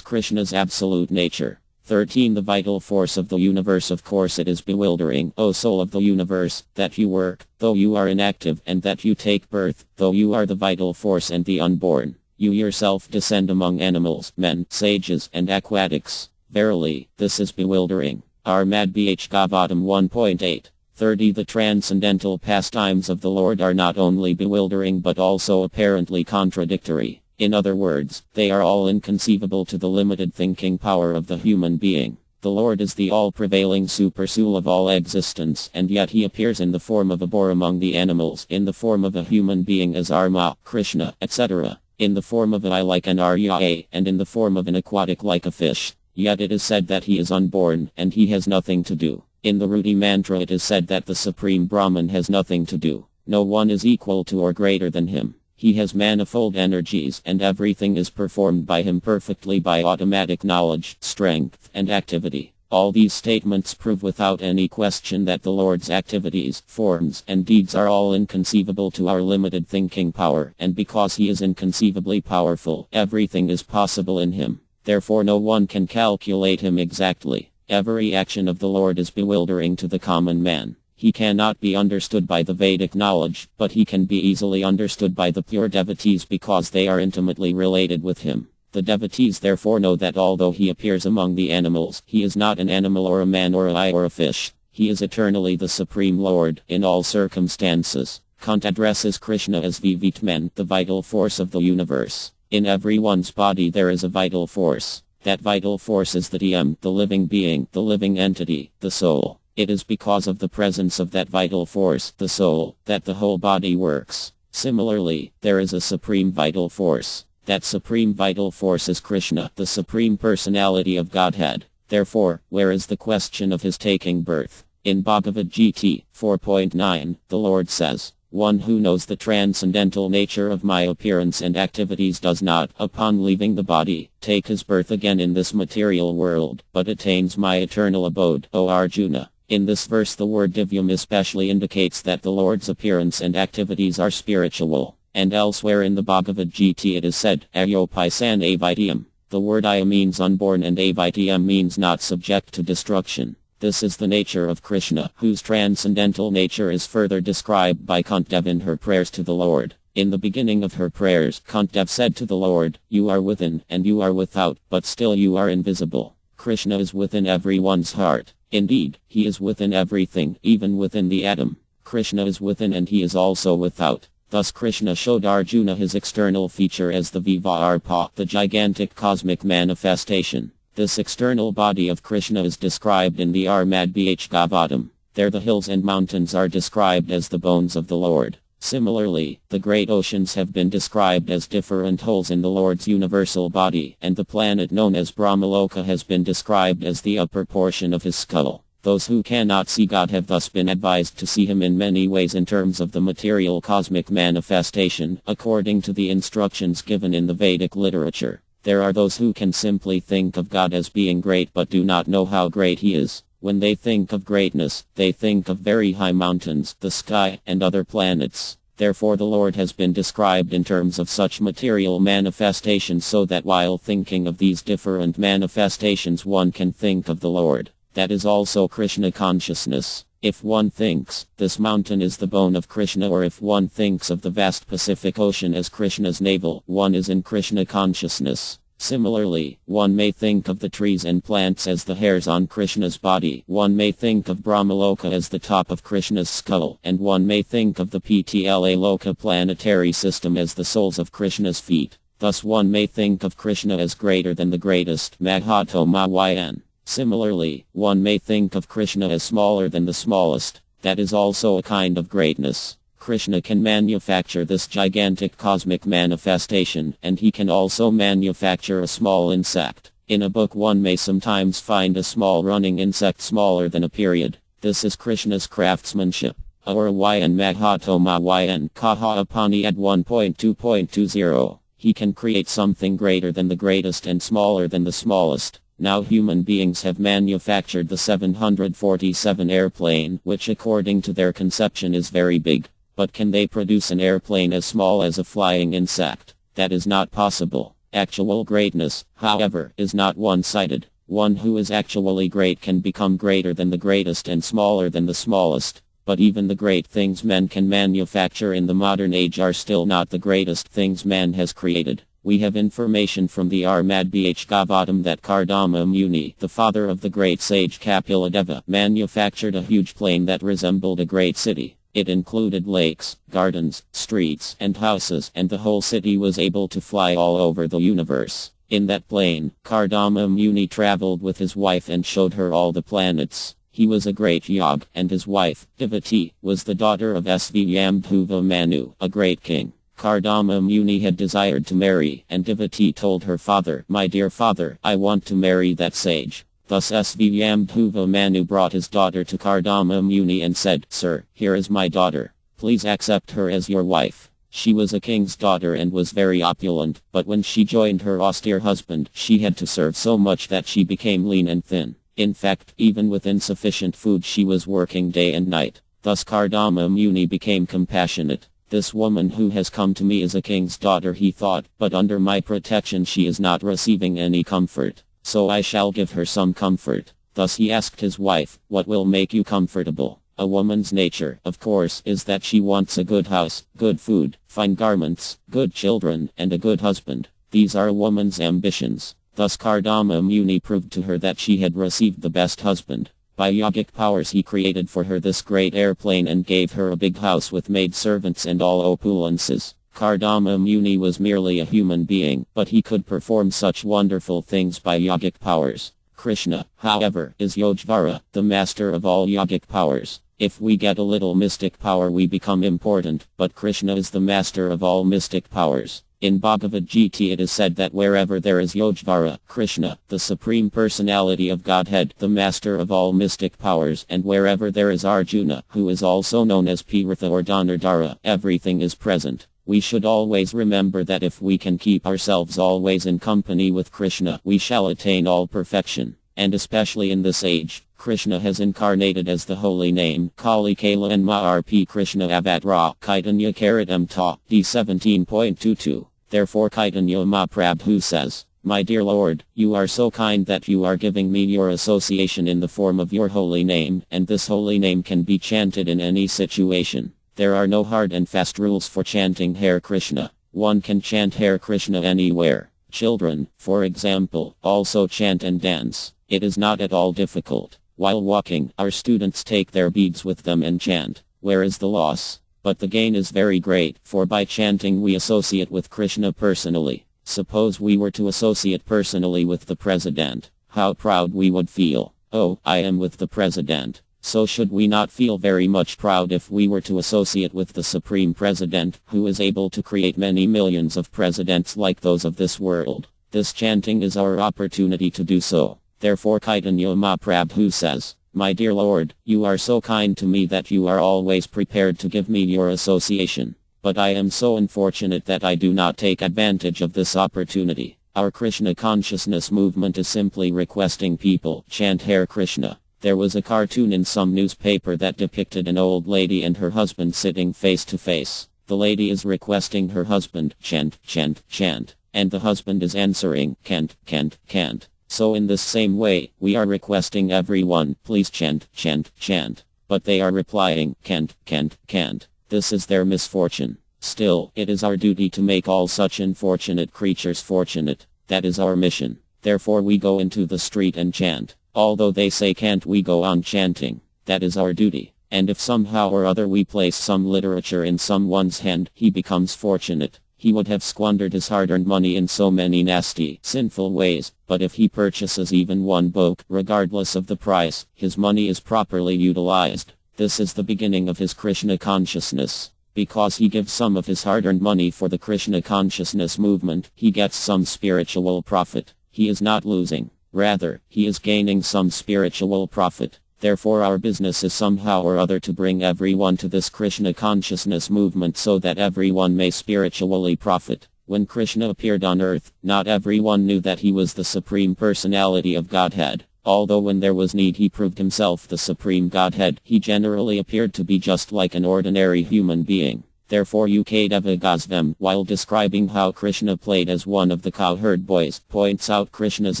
Krishna's absolute nature. 13. The vital force of the universe. Of course it is bewildering, O soul of the universe, that you work, though you are inactive, and that you take birth, though you are the vital force and the unborn. You yourself descend among animals, men, sages, and aquatics. Verily, this is bewildering. Our Madhbhagavatam 1.8. 30. The transcendental pastimes of the Lord are not only bewildering but also apparently contradictory. In other words, they are all inconceivable to the limited thinking power of the human being. The Lord is the all-prevailing supersoul of all existence, and yet he appears in the form of a boar among the animals, in the form of a human being as Rama, Krishna, etc., in the form of an eye like an Arya, and in the form of an aquatic like a fish. Yet it is said that he is unborn, and he has nothing to do. In the Ruti mantra it is said that the Supreme Brahman has nothing to do. No one is equal to or greater than him. He has manifold energies, and everything is performed by him perfectly by automatic knowledge, strength, and activity. All these statements prove without any question that the Lord's activities, forms, and deeds are all inconceivable to our limited thinking power, and because he is inconceivably powerful, everything is possible in him. Therefore no one can calculate him exactly. Every action of the Lord is bewildering to the common man. He cannot be understood by the Vedic knowledge, but he can be easily understood by the pure devotees because they are intimately related with him. The devotees therefore know that although he appears among the animals, he is not an animal or a man or a eye or a fish. He is eternally the Supreme Lord, in all circumstances. Kant addresses Krishna as Vivitman, the vital force of the universe. In everyone's body there is a vital force. That vital force is the TM, the living being, the living entity, the soul. It is because of the presence of that vital force, the soul, that the whole body works. Similarly, there is a supreme vital force. That supreme vital force is Krishna, the supreme personality of Godhead. Therefore, where is the question of his taking birth? In Bhagavad Gita 4.9, the Lord says, "One who knows the transcendental nature of my appearance and activities does not, upon leaving the body, take his birth again in this material world, but attains my eternal abode, O Arjuna." In this verse the word divyam especially indicates that the Lord's appearance and activities are spiritual. And elsewhere in the Bhagavad Gita it is said, Ayopaisan avidyam. The word Aya means unborn and avidyam means not subject to destruction. This is the nature of Krishna, whose transcendental nature is further described by Kuntī in her prayers to the Lord. In the beginning of her prayers, Kuntī said to the Lord, "You are within, and you are without, but still you are invisible." Krishna is within everyone's heart. Indeed, he is within everything, even within the atom. Krishna is within and he is also without. Thus Krishna showed Arjuna his external feature as the Vivarpa, the gigantic cosmic manifestation. This external body of Krishna is described in the Bhagavatam. There the hills and mountains are described as the bones of the Lord. Similarly, the great oceans have been described as different holes in the Lord's universal body, and the planet known as Brahmaloka has been described as the upper portion of his skull. Those who cannot see God have thus been advised to see him in many ways in terms of the material cosmic manifestation, according to the instructions given in the Vedic literature. There are those who can simply think of God as being great but do not know how great he is. When they think of greatness, they think of very high mountains, the sky, and other planets. Therefore the Lord has been described in terms of such material manifestations so that while thinking of these different manifestations one can think of the Lord. That is also Krishna consciousness. If one thinks, this mountain is the bone of Krishna, or if one thinks of the vast Pacific Ocean as Krishna's navel, one is in Krishna consciousness. Similarly, one may think of the trees and plants as the hairs on Krishna's body, one may think of Brahmaloka as the top of Krishna's skull, and one may think of the Ptala Loka planetary system as the soles of Krishna's feet. Thus one may think of Krishna as greater than the greatest, Mahatma. Similarly, one may think of Krishna as smaller than the smallest. That is also a kind of greatness. Krishna can manufacture this gigantic cosmic manifestation, and he can also manufacture a small insect. In a book one may sometimes find a small running insect smaller than a period. This is Krishna's craftsmanship. Aurayan Mahatma Kaha Apani at 1.2.20. He can create something greater than the greatest and smaller than the smallest. Now human beings have manufactured the 747 airplane, which according to their conception is very big. But can they produce an airplane as small as a flying insect? That is not possible. Actual greatness, however, is not one-sided. One who is actually great can become greater than the greatest and smaller than the smallest. But even the great things men can manufacture in the modern age are still not the greatest things man has created. We have information from the Bhagavatam that Kardama Muni, the father of the great sage Kapiladeva, manufactured a huge plane that resembled a great city. It included lakes, gardens, streets, and houses, and the whole city was able to fly all over the universe. In that plane, Kardama Muni traveled with his wife and showed her all the planets. He was a great yog, and his wife, Devati, was the daughter of Svayambhuva Manu, a great king. Kardama Muni had desired to marry, and Devati told her father, "My dear father, I want to marry that sage." Thus Svayambhuva Manu brought his daughter to Kardama Muni and said, "Sir, here is my daughter. Please accept her as your wife." She was a king's daughter and was very opulent, but when she joined her austere husband, she had to serve so much that she became lean and thin. In fact, even with insufficient food she was working day and night. Thus Kardama Muni became compassionate. "This woman who has come to me is a king's daughter," he thought, "but under my protection she is not receiving any comfort. So I shall give her some comfort." Thus he asked his wife, "What will make you comfortable?" A woman's nature, of course, is that she wants a good house, good food, fine garments, good children, and a good husband. These are a woman's ambitions. Thus Kardama Muni proved to her that she had received the best husband. By yogic powers he created for her this great airplane and gave her a big house with maidservants and all opulences. Kardama Muni was merely a human being, but he could perform such wonderful things by yogic powers. Krishna, however, is Yogvara, the master of all yogic powers. If we get a little mystic power we become important, but Krishna is the master of all mystic powers. In Bhagavad Gita it is said that wherever there is Yogvara, Krishna, the Supreme Personality of Godhead, the master of all mystic powers, and wherever there is Arjuna, who is also known as Piratha or Dhanurdhara, everything is present. We should always remember that if we can keep ourselves always in company with Krishna, we shall attain all perfection. And especially in this age, Krishna has incarnated as the holy name, Kali Kala and Maharp Krishna Avatra, Chaitanya Karitam Ta, D17.22. Therefore Chaitanya Mahaprabhu says, "My dear Lord, you are so kind that you are giving me your association in the form of your holy name, and this holy name can be chanted in any situation. There are no hard and fast rules for chanting Hare Krishna. One can chant Hare Krishna anywhere. Children, for example, also chant and dance. It is not at all difficult. While walking, our students take their beads with them and chant. Where is the loss? But the gain is very great, for by chanting we associate with Krishna personally. Suppose we were to associate personally with the President. How proud we would feel. Oh, I am with the President. So should we not feel very much proud if we were to associate with the Supreme President, who is able to create many millions of presidents like those of this world? This chanting is our opportunity to do so. Therefore Chaitanya Mahaprabhu says, "My dear Lord, you are so kind to me that you are always prepared to give me your association. But I am so unfortunate that I do not take advantage of this opportunity." Our Krishna consciousness movement is simply requesting people chant Hare Krishna. There was a cartoon in some newspaper that depicted an old lady and her husband sitting face to face. The lady is requesting her husband, chant, chant, chant, and the husband is answering, can't, can't, can't. So in this same way, we are requesting everyone, please chant, chant, chant. But they are replying, can't, can't, can't. This is their misfortune. Still, it is our duty to make all such unfortunate creatures fortunate. That is our mission. Therefore we go into the street and chant. Although they say can't, we go on chanting. That is our duty. And if somehow or other we place some literature in someone's hand, he becomes fortunate. He would have squandered his hard-earned money in so many nasty, sinful ways, but if he purchases even one book, regardless of the price, his money is properly utilized. This is the beginning of his Krishna consciousness. Because he gives some of his hard-earned money for the Krishna consciousness movement, he gets some spiritual profit. He is not losing. Rather, he is gaining some spiritual profit. Therefore our business is somehow or other to bring everyone to this Krishna consciousness movement so that everyone may spiritually profit. When Krishna appeared on earth, not everyone knew that he was the Supreme Personality of Godhead. Although when there was need he proved himself the Supreme Godhead, he generally appeared to be just like an ordinary human being. Therefore Ukdeva Goswami, while describing how Krishna played as one of the cowherd boys, points out Krishna's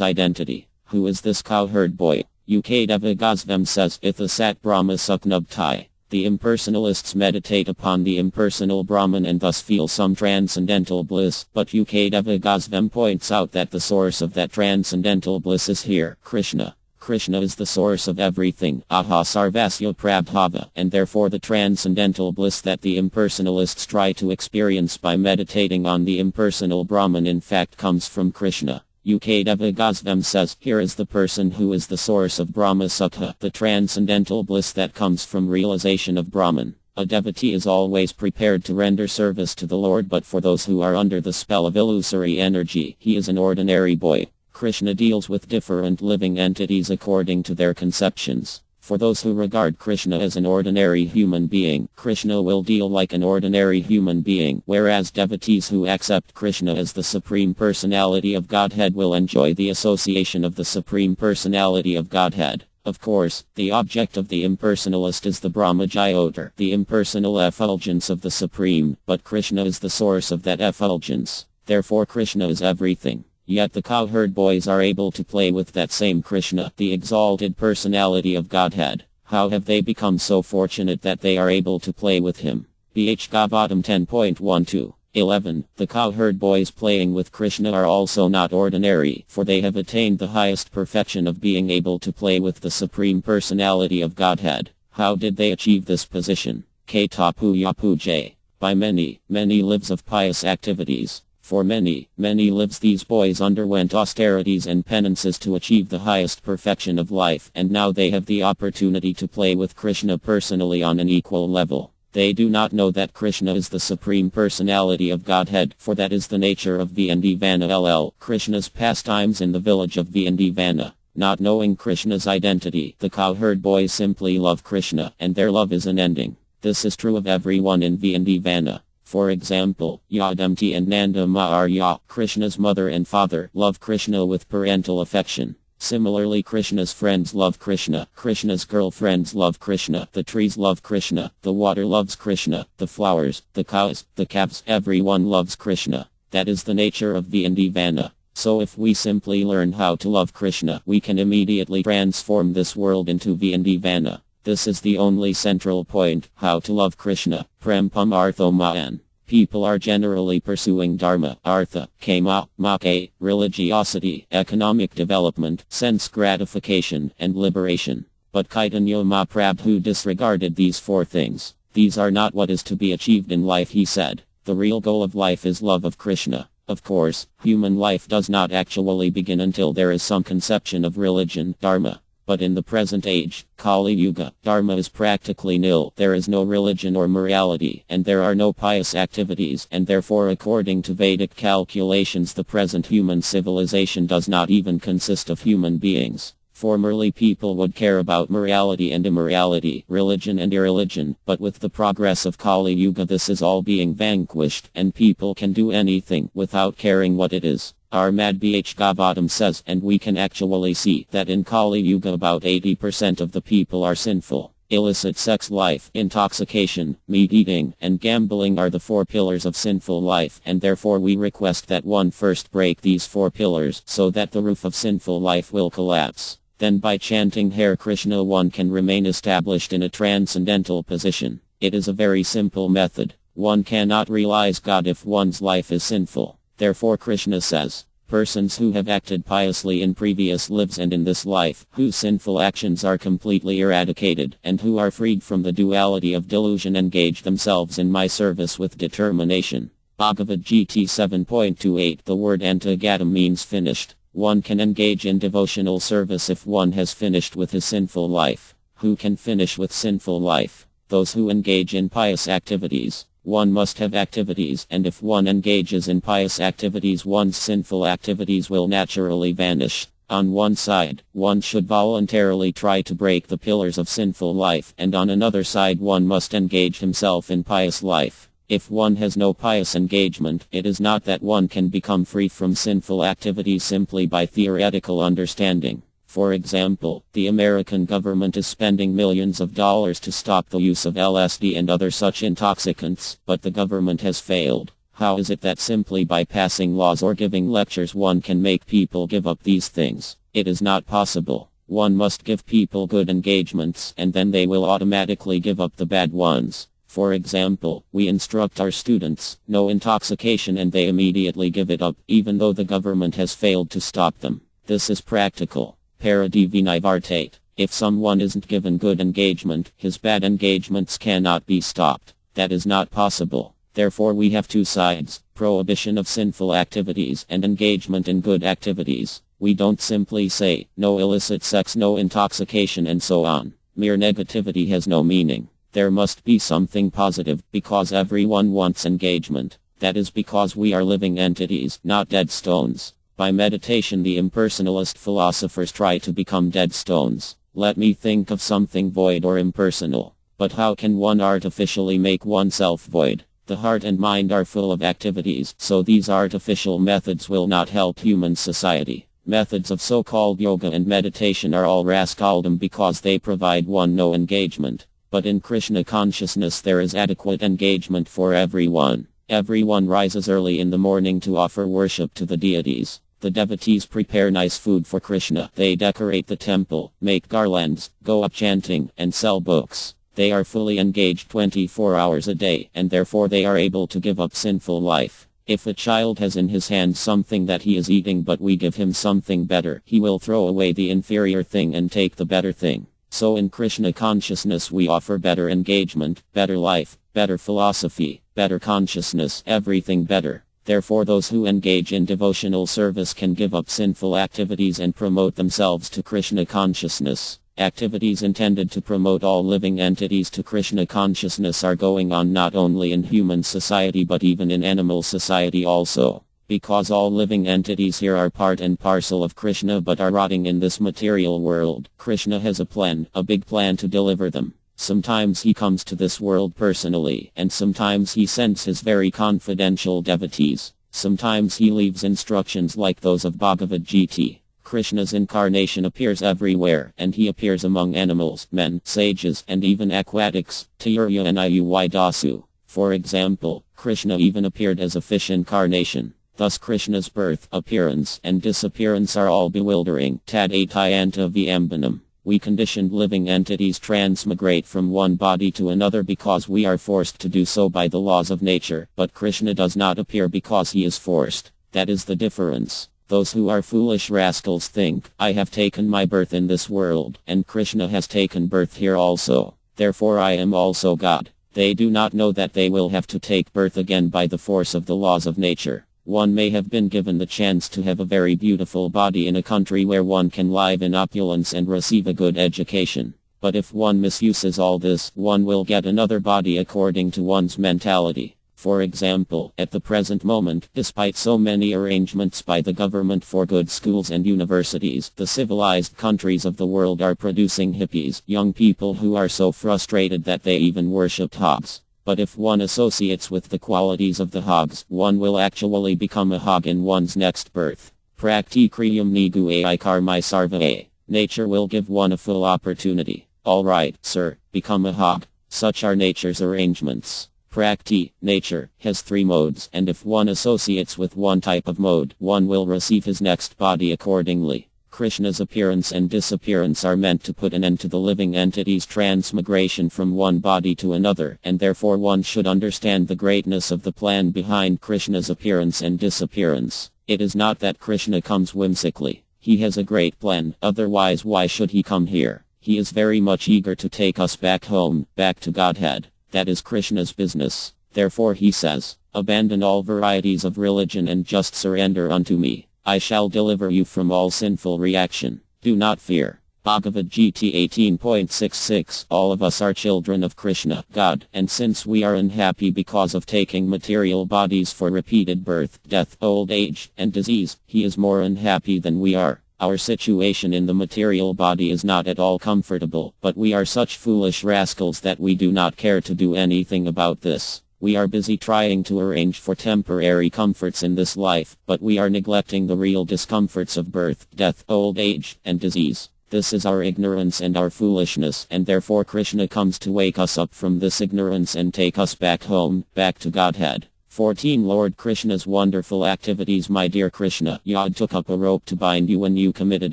identity. Who is this cowherd boy? Ukdeva Goswami says, Itha Sat Brahma Suknubhtai. The impersonalists meditate upon the impersonal Brahman and thus feel some transcendental bliss, but Ukdeva Goswami points out that the source of that transcendental bliss is here, Krishna. Krishna is the source of everything, aha sarvasya prabhava, and therefore the transcendental bliss that the impersonalists try to experience by meditating on the impersonal Brahman in fact comes from Krishna. Ukdeva Goswami says, here is the person who is the source of Brahma Sukha, the transcendental bliss that comes from realization of Brahman. A devotee is always prepared to render service to the Lord, but for those who are under the spell of illusory energy, he is an ordinary boy. Krishna deals with different living entities according to their conceptions. For those who regard Krishna as an ordinary human being, Krishna will deal like an ordinary human being, whereas devotees who accept Krishna as the Supreme Personality of Godhead will enjoy the association of the Supreme Personality of Godhead. Of course, the object of the impersonalist is the Brahma Jyotir, the impersonal effulgence of the Supreme, but Krishna is the source of that effulgence. Therefore Krishna is everything. Yet the cowherd boys are able to play with that same Krishna, the exalted personality of Godhead. How have they become so fortunate that they are able to play with him? Bhagavatam 10.12. 11. The cowherd boys playing with Krishna are also not ordinary, for they have attained the highest perfection of being able to play with the Supreme Personality of Godhead. How did they achieve this position? Katapuya Pujay. By many lives of pious activities. For many lives these boys underwent austerities and penances to achieve the highest perfection of life, and now they have the opportunity to play with Krishna personally on an equal level. They do not know that Krishna is the Supreme Personality of Godhead, for that is the nature of Vana LL, Krishna's pastimes in the village of Vana. Not knowing Krishna's identity, the cowherd boys simply love Krishna, and their love is unending. This is true of everyone in Vana. For example, Yadamti and Nanda Maharya, Krishna's mother and father, love Krishna with parental affection. Similarly, Krishna's friends love Krishna, Krishna's girlfriends love Krishna, the trees love Krishna, the water loves Krishna, the flowers, the cows, the calves, everyone loves Krishna. That is the nature of Vana. So if we simply learn how to love Krishna, we can immediately transform this world into Vana. This is the only central point, how to love Krishna. Prem Pamarthomaan. People are generally pursuing dharma, artha, kama, moksha, religiosity, economic development, sense gratification, and liberation. But Chaitanya Mahaprabhu disregarded these four things. These are not what is to be achieved in life, he said. The real goal of life is love of Krishna. Of course, human life does not actually begin until there is some conception of religion, dharma. But in the present age, Kali Yuga, dharma is practically nil. There is no religion or morality, and there are no pious activities, and therefore according to Vedic calculations the present human civilization does not even consist of human beings. Formerly people would care about morality and immorality, religion and irreligion, but with the progress of Kali Yuga this is all being vanquished, and people can do anything without caring what it is. Our Madhbh Gavatam says, and we can actually see, that in Kali Yuga about 80% of the people are sinful. Illicit sex life, intoxication, meat eating, and gambling are the four pillars of sinful life, and therefore we request that one first break these four pillars, so that the roof of sinful life will collapse. Then by chanting Hare Krishna one can remain established in a transcendental position. It is a very simple method. One cannot realize God if one's life is sinful. Therefore Krishna says, persons who have acted piously in previous lives and in this life, whose sinful actions are completely eradicated, and who are freed from the duality of delusion engage themselves in my service with determination. Bhagavad Gita 7.28. The word Antagatam means finished. One can engage in devotional service if one has finished with his sinful life. Who can finish with sinful life? Those who engage in pious activities. One must have activities, and if one engages in pious activities one's sinful activities will naturally vanish. On one side, one should voluntarily try to break the pillars of sinful life, and on another side one must engage himself in pious life. If one has no pious engagement, it is not that one can become free from sinful activities simply by theoretical understanding. For example, the American government is spending millions of dollars to stop the use of LSD and other such intoxicants, but the government has failed. How is it that simply by passing laws or giving lectures one can make people give up these things? It is not possible. One must give people good engagements, and then they will automatically give up the bad ones. For example, we instruct our students, no intoxication, and they immediately give it up, even though the government has failed to stop them. This is practical. Paradivinivarte. If someone isn't given good engagement, his bad engagements cannot be stopped. That is not possible. Therefore we have two sides, prohibition of sinful activities and engagement in good activities. We don't simply say, no illicit sex, no intoxication and so on. Mere negativity has no meaning. There must be something positive, because everyone wants engagement. That is because we are living entities, not dead stones. By meditation the impersonalist philosophers try to become dead stones. Let me think of something void or impersonal. But how can one artificially make oneself void? The heart and mind are full of activities, so these artificial methods will not help human society. Methods of so-called yoga and meditation are all rascaldom because they provide one no engagement. But in Krishna consciousness there is adequate engagement for everyone. Everyone rises early in the morning to offer worship to the deities. The devotees prepare nice food for Krishna. They decorate the temple, make garlands, go up chanting, and sell books. They are fully engaged 24 hours a day, and therefore they are able to give up sinful life. If a child has in his hand something that he is eating but we give him something better, he will throw away the inferior thing and take the better thing. So in Krishna consciousness we offer better engagement, better life, better philosophy, better consciousness, everything better. Therefore those who engage in devotional service can give up sinful activities and promote themselves to Krishna consciousness. Activities intended to promote all living entities to Krishna consciousness are going on not only in human society but even in animal society also. Because all living entities here are part and parcel of Krishna but are rotting in this material world, Krishna has a plan, a big plan to deliver them. Sometimes he comes to this world personally, and sometimes he sends his very confidential devotees. Sometimes he leaves instructions like those of Bhagavad Gita. Krishna's incarnation appears everywhere, and he appears among animals, men, sages, and even aquatics. Tirya and Dasu. For example, Krishna even appeared as a fish incarnation. Thus Krishna's birth, appearance, and disappearance are all bewildering. Tadatayanta Vyambanam. We conditioned living entities transmigrate from one body to another because we are forced to do so by the laws of nature, but Krishna does not appear because he is forced. That is the difference. Those who are foolish rascals think, I have taken my birth in this world, and Krishna has taken birth here also. Therefore I am also God. They do not know that they will have to take birth again by the force of the laws of nature. One may have been given the chance to have a very beautiful body in a country where one can live in opulence and receive a good education. But if one misuses all this, one will get another body according to one's mentality. For example, at the present moment, despite so many arrangements by the government for good schools and universities, the civilized countries of the world are producing hippies, young people who are so frustrated that they even worship hogs. But if one associates with the qualities of the hogs, one will actually become a hog in one's next birth. Praktikriyam nigu ai karmai sarva. Nature will give one a full opportunity. Alright, sir, become a hog. Such are nature's arrangements. Prakti, nature, has three modes, and if one associates with one type of mode, one will receive his next body accordingly. Krishna's appearance and disappearance are meant to put an end to the living entity's transmigration from one body to another, and therefore one should understand the greatness of the plan behind Krishna's appearance and disappearance. It is not that Krishna comes whimsically. He has a great plan, otherwise why should he come here? He is very much eager to take us back home, back to Godhead. That is Krishna's business. Therefore he says, abandon all varieties of religion and just surrender unto me. I shall deliver you from all sinful reaction. Do not fear. Bhagavad Gita 18.66. All of us are children of Krishna, God, and since we are unhappy because of taking material bodies for repeated birth, death, old age, and disease, he is more unhappy than we are. Our situation in the material body is not at all comfortable, but we are such foolish rascals that we do not care to do anything about this. We are busy trying to arrange for temporary comforts in this life, but we are neglecting the real discomforts of birth, death, old age, and disease. This is our ignorance and our foolishness, and therefore Krishna comes to wake us up from this ignorance and take us back home, back to Godhead. 14. Lord Krishna's wonderful activities. My dear Krishna, Yod took up a rope to bind you when you committed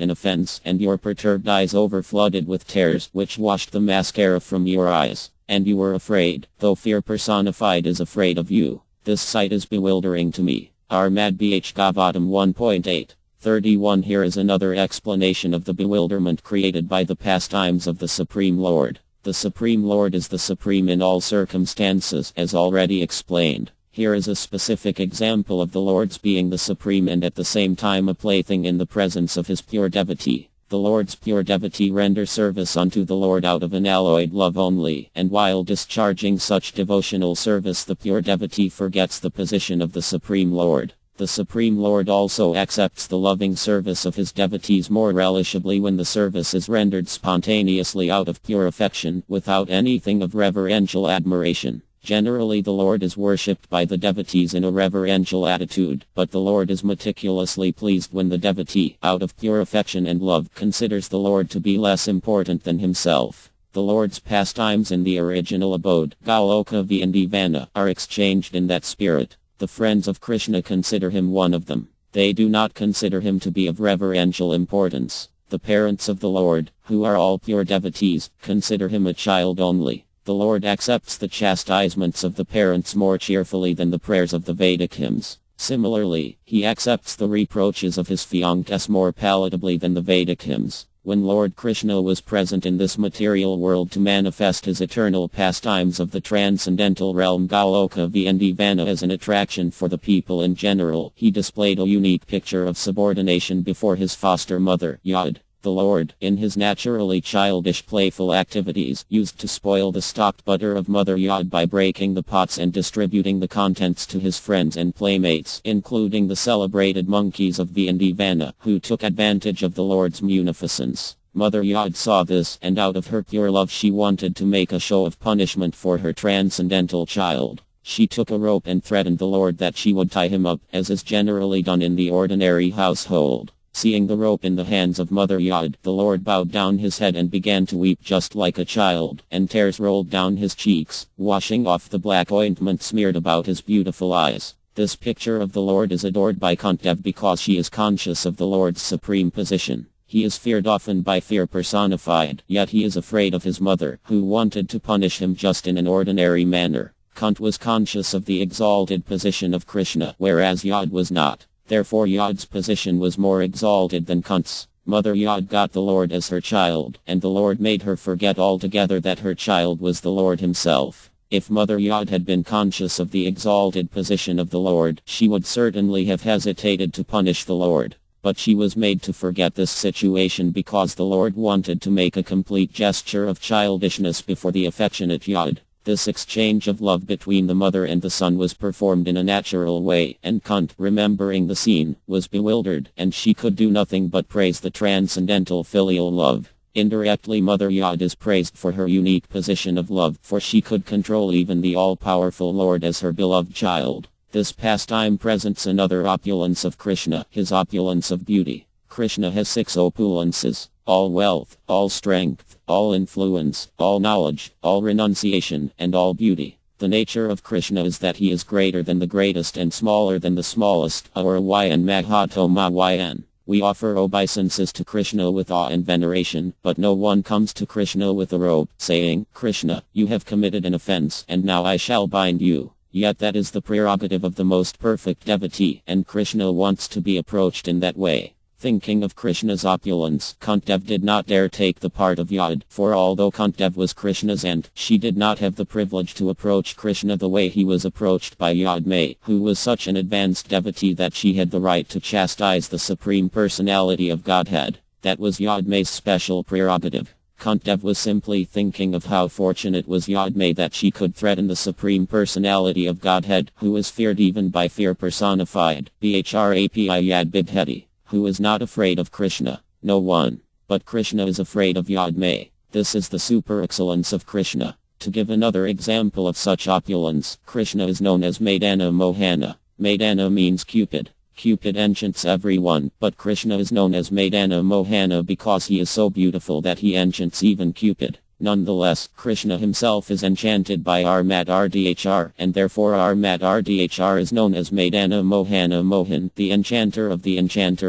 an offense, and your perturbed eyes overflooded with tears, which washed the mascara from your eyes. And you were afraid, though fear personified is afraid of you. This sight is bewildering to me. Armad Bh Gavatam 1.8. 31. Here is another explanation of the bewilderment created by the pastimes of the Supreme Lord. The Supreme Lord is the supreme in all circumstances, as already explained. Here is a specific example of the Lord's being the supreme and at the same time a plaything in the presence of his pure devotee. The Lord's pure devotee render service unto the Lord out of unalloyed love only, and while discharging such devotional service the pure devotee forgets the position of the Supreme Lord. The Supreme Lord also accepts the loving service of his devotees more relishably when the service is rendered spontaneously out of pure affection, without anything of reverential admiration. Generally the Lord is worshipped by the devotees in a reverential attitude, but the Lord is meticulously pleased when the devotee, out of pure affection and love, considers the Lord to be less important than himself. The Lord's pastimes in the original abode, Galoka Vindivana, are exchanged in that spirit. The friends of Krishna consider him one of them. They do not consider him to be of reverential importance. The parents of the Lord, who are all pure devotees, consider him a child only. The Lord accepts the chastisements of the parents more cheerfully than the prayers of the Vedic hymns. Similarly, he accepts the reproaches of his fiancés more palatably than the Vedic hymns. When Lord Krishna was present in this material world to manifest his eternal pastimes of the transcendental realm Goloka Vrindavan as an attraction for the people in general, he displayed a unique picture of subordination before his foster mother, Yod. The Lord, in his naturally childish playful activities, used to spoil the stocked butter of Mother Yod by breaking the pots and distributing the contents to his friends and playmates, including the celebrated monkeys of Vrindavana, who took advantage of the Lord's munificence. Mother Yod saw this, and out of her pure love she wanted to make a show of punishment for her transcendental child. She took a rope and threatened the Lord that she would tie him up, as is generally done in the ordinary household. Seeing the rope in the hands of Mother Yod, the Lord bowed down his head and began to weep just like a child, and tears rolled down his cheeks, washing off the black ointment smeared about his beautiful eyes. This picture of the Lord is adored by Kuntī because she is conscious of the Lord's supreme position. He is feared often by fear personified, yet he is afraid of his mother, who wanted to punish him just in an ordinary manner. Kuntī was conscious of the exalted position of Krishna, whereas Yod was not. Therefore Yod's position was more exalted than Kuntī's. Mother Yod got the Lord as her child, and the Lord made her forget altogether that her child was the Lord himself. If Mother Yod had been conscious of the exalted position of the Lord, she would certainly have hesitated to punish the Lord. But she was made to forget this situation because the Lord wanted to make a complete gesture of childishness before the affectionate Yod. This exchange of love between the mother and the son was performed in a natural way, and Kuntī, remembering the scene, was bewildered, and she could do nothing but praise the transcendental filial love. Indirectly, Mother Yod is praised for her unique position of love, for she could control even the all-powerful Lord as her beloved child. This pastime presents another opulence of Krishna, his opulence of beauty. Krishna has 6 opulences: all wealth, all strength, all influence, all knowledge, all renunciation, and all beauty. The nature of Krishna is that he is greater than the greatest and smaller than the smallest, Aurvayan Mahatoma. We offer obeisances to Krishna with awe and veneration, but no one comes to Krishna with a rope, saying, "Krishna, you have committed an offense, and now I shall bind you." Yet that is the prerogative of the most perfect devotee, and Krishna wants to be approached in that way. Thinking of Krishna's opulence, Kuntī did not dare take the part of Yod, for although Kuntī was Krishna's aunt, she did not have the privilege to approach Krishna the way he was approached by Yodmay, who was such an advanced devotee that she had the right to chastise the Supreme Personality of Godhead. That was Yodmay's special prerogative. Kuntī was simply thinking of how fortunate was Yodmay that she could threaten the Supreme Personality of Godhead, who is feared even by fear personified, Bhrapi Yad Bighdeti. Who is not afraid of Krishna? No one. But Krishna is afraid of Yodmay. This is the super excellence of Krishna. To give another example of such opulence, Krishna is known as Maidana Mohana. Maidana means Cupid. Cupid enchants everyone, but Krishna is known as Maidana Mohana because he is so beautiful that he enchants even Cupid. Nonetheless, Krishna himself is enchanted by Rdhr, and therefore Rdhr is known as Maidana Mohana Mohan, the enchanter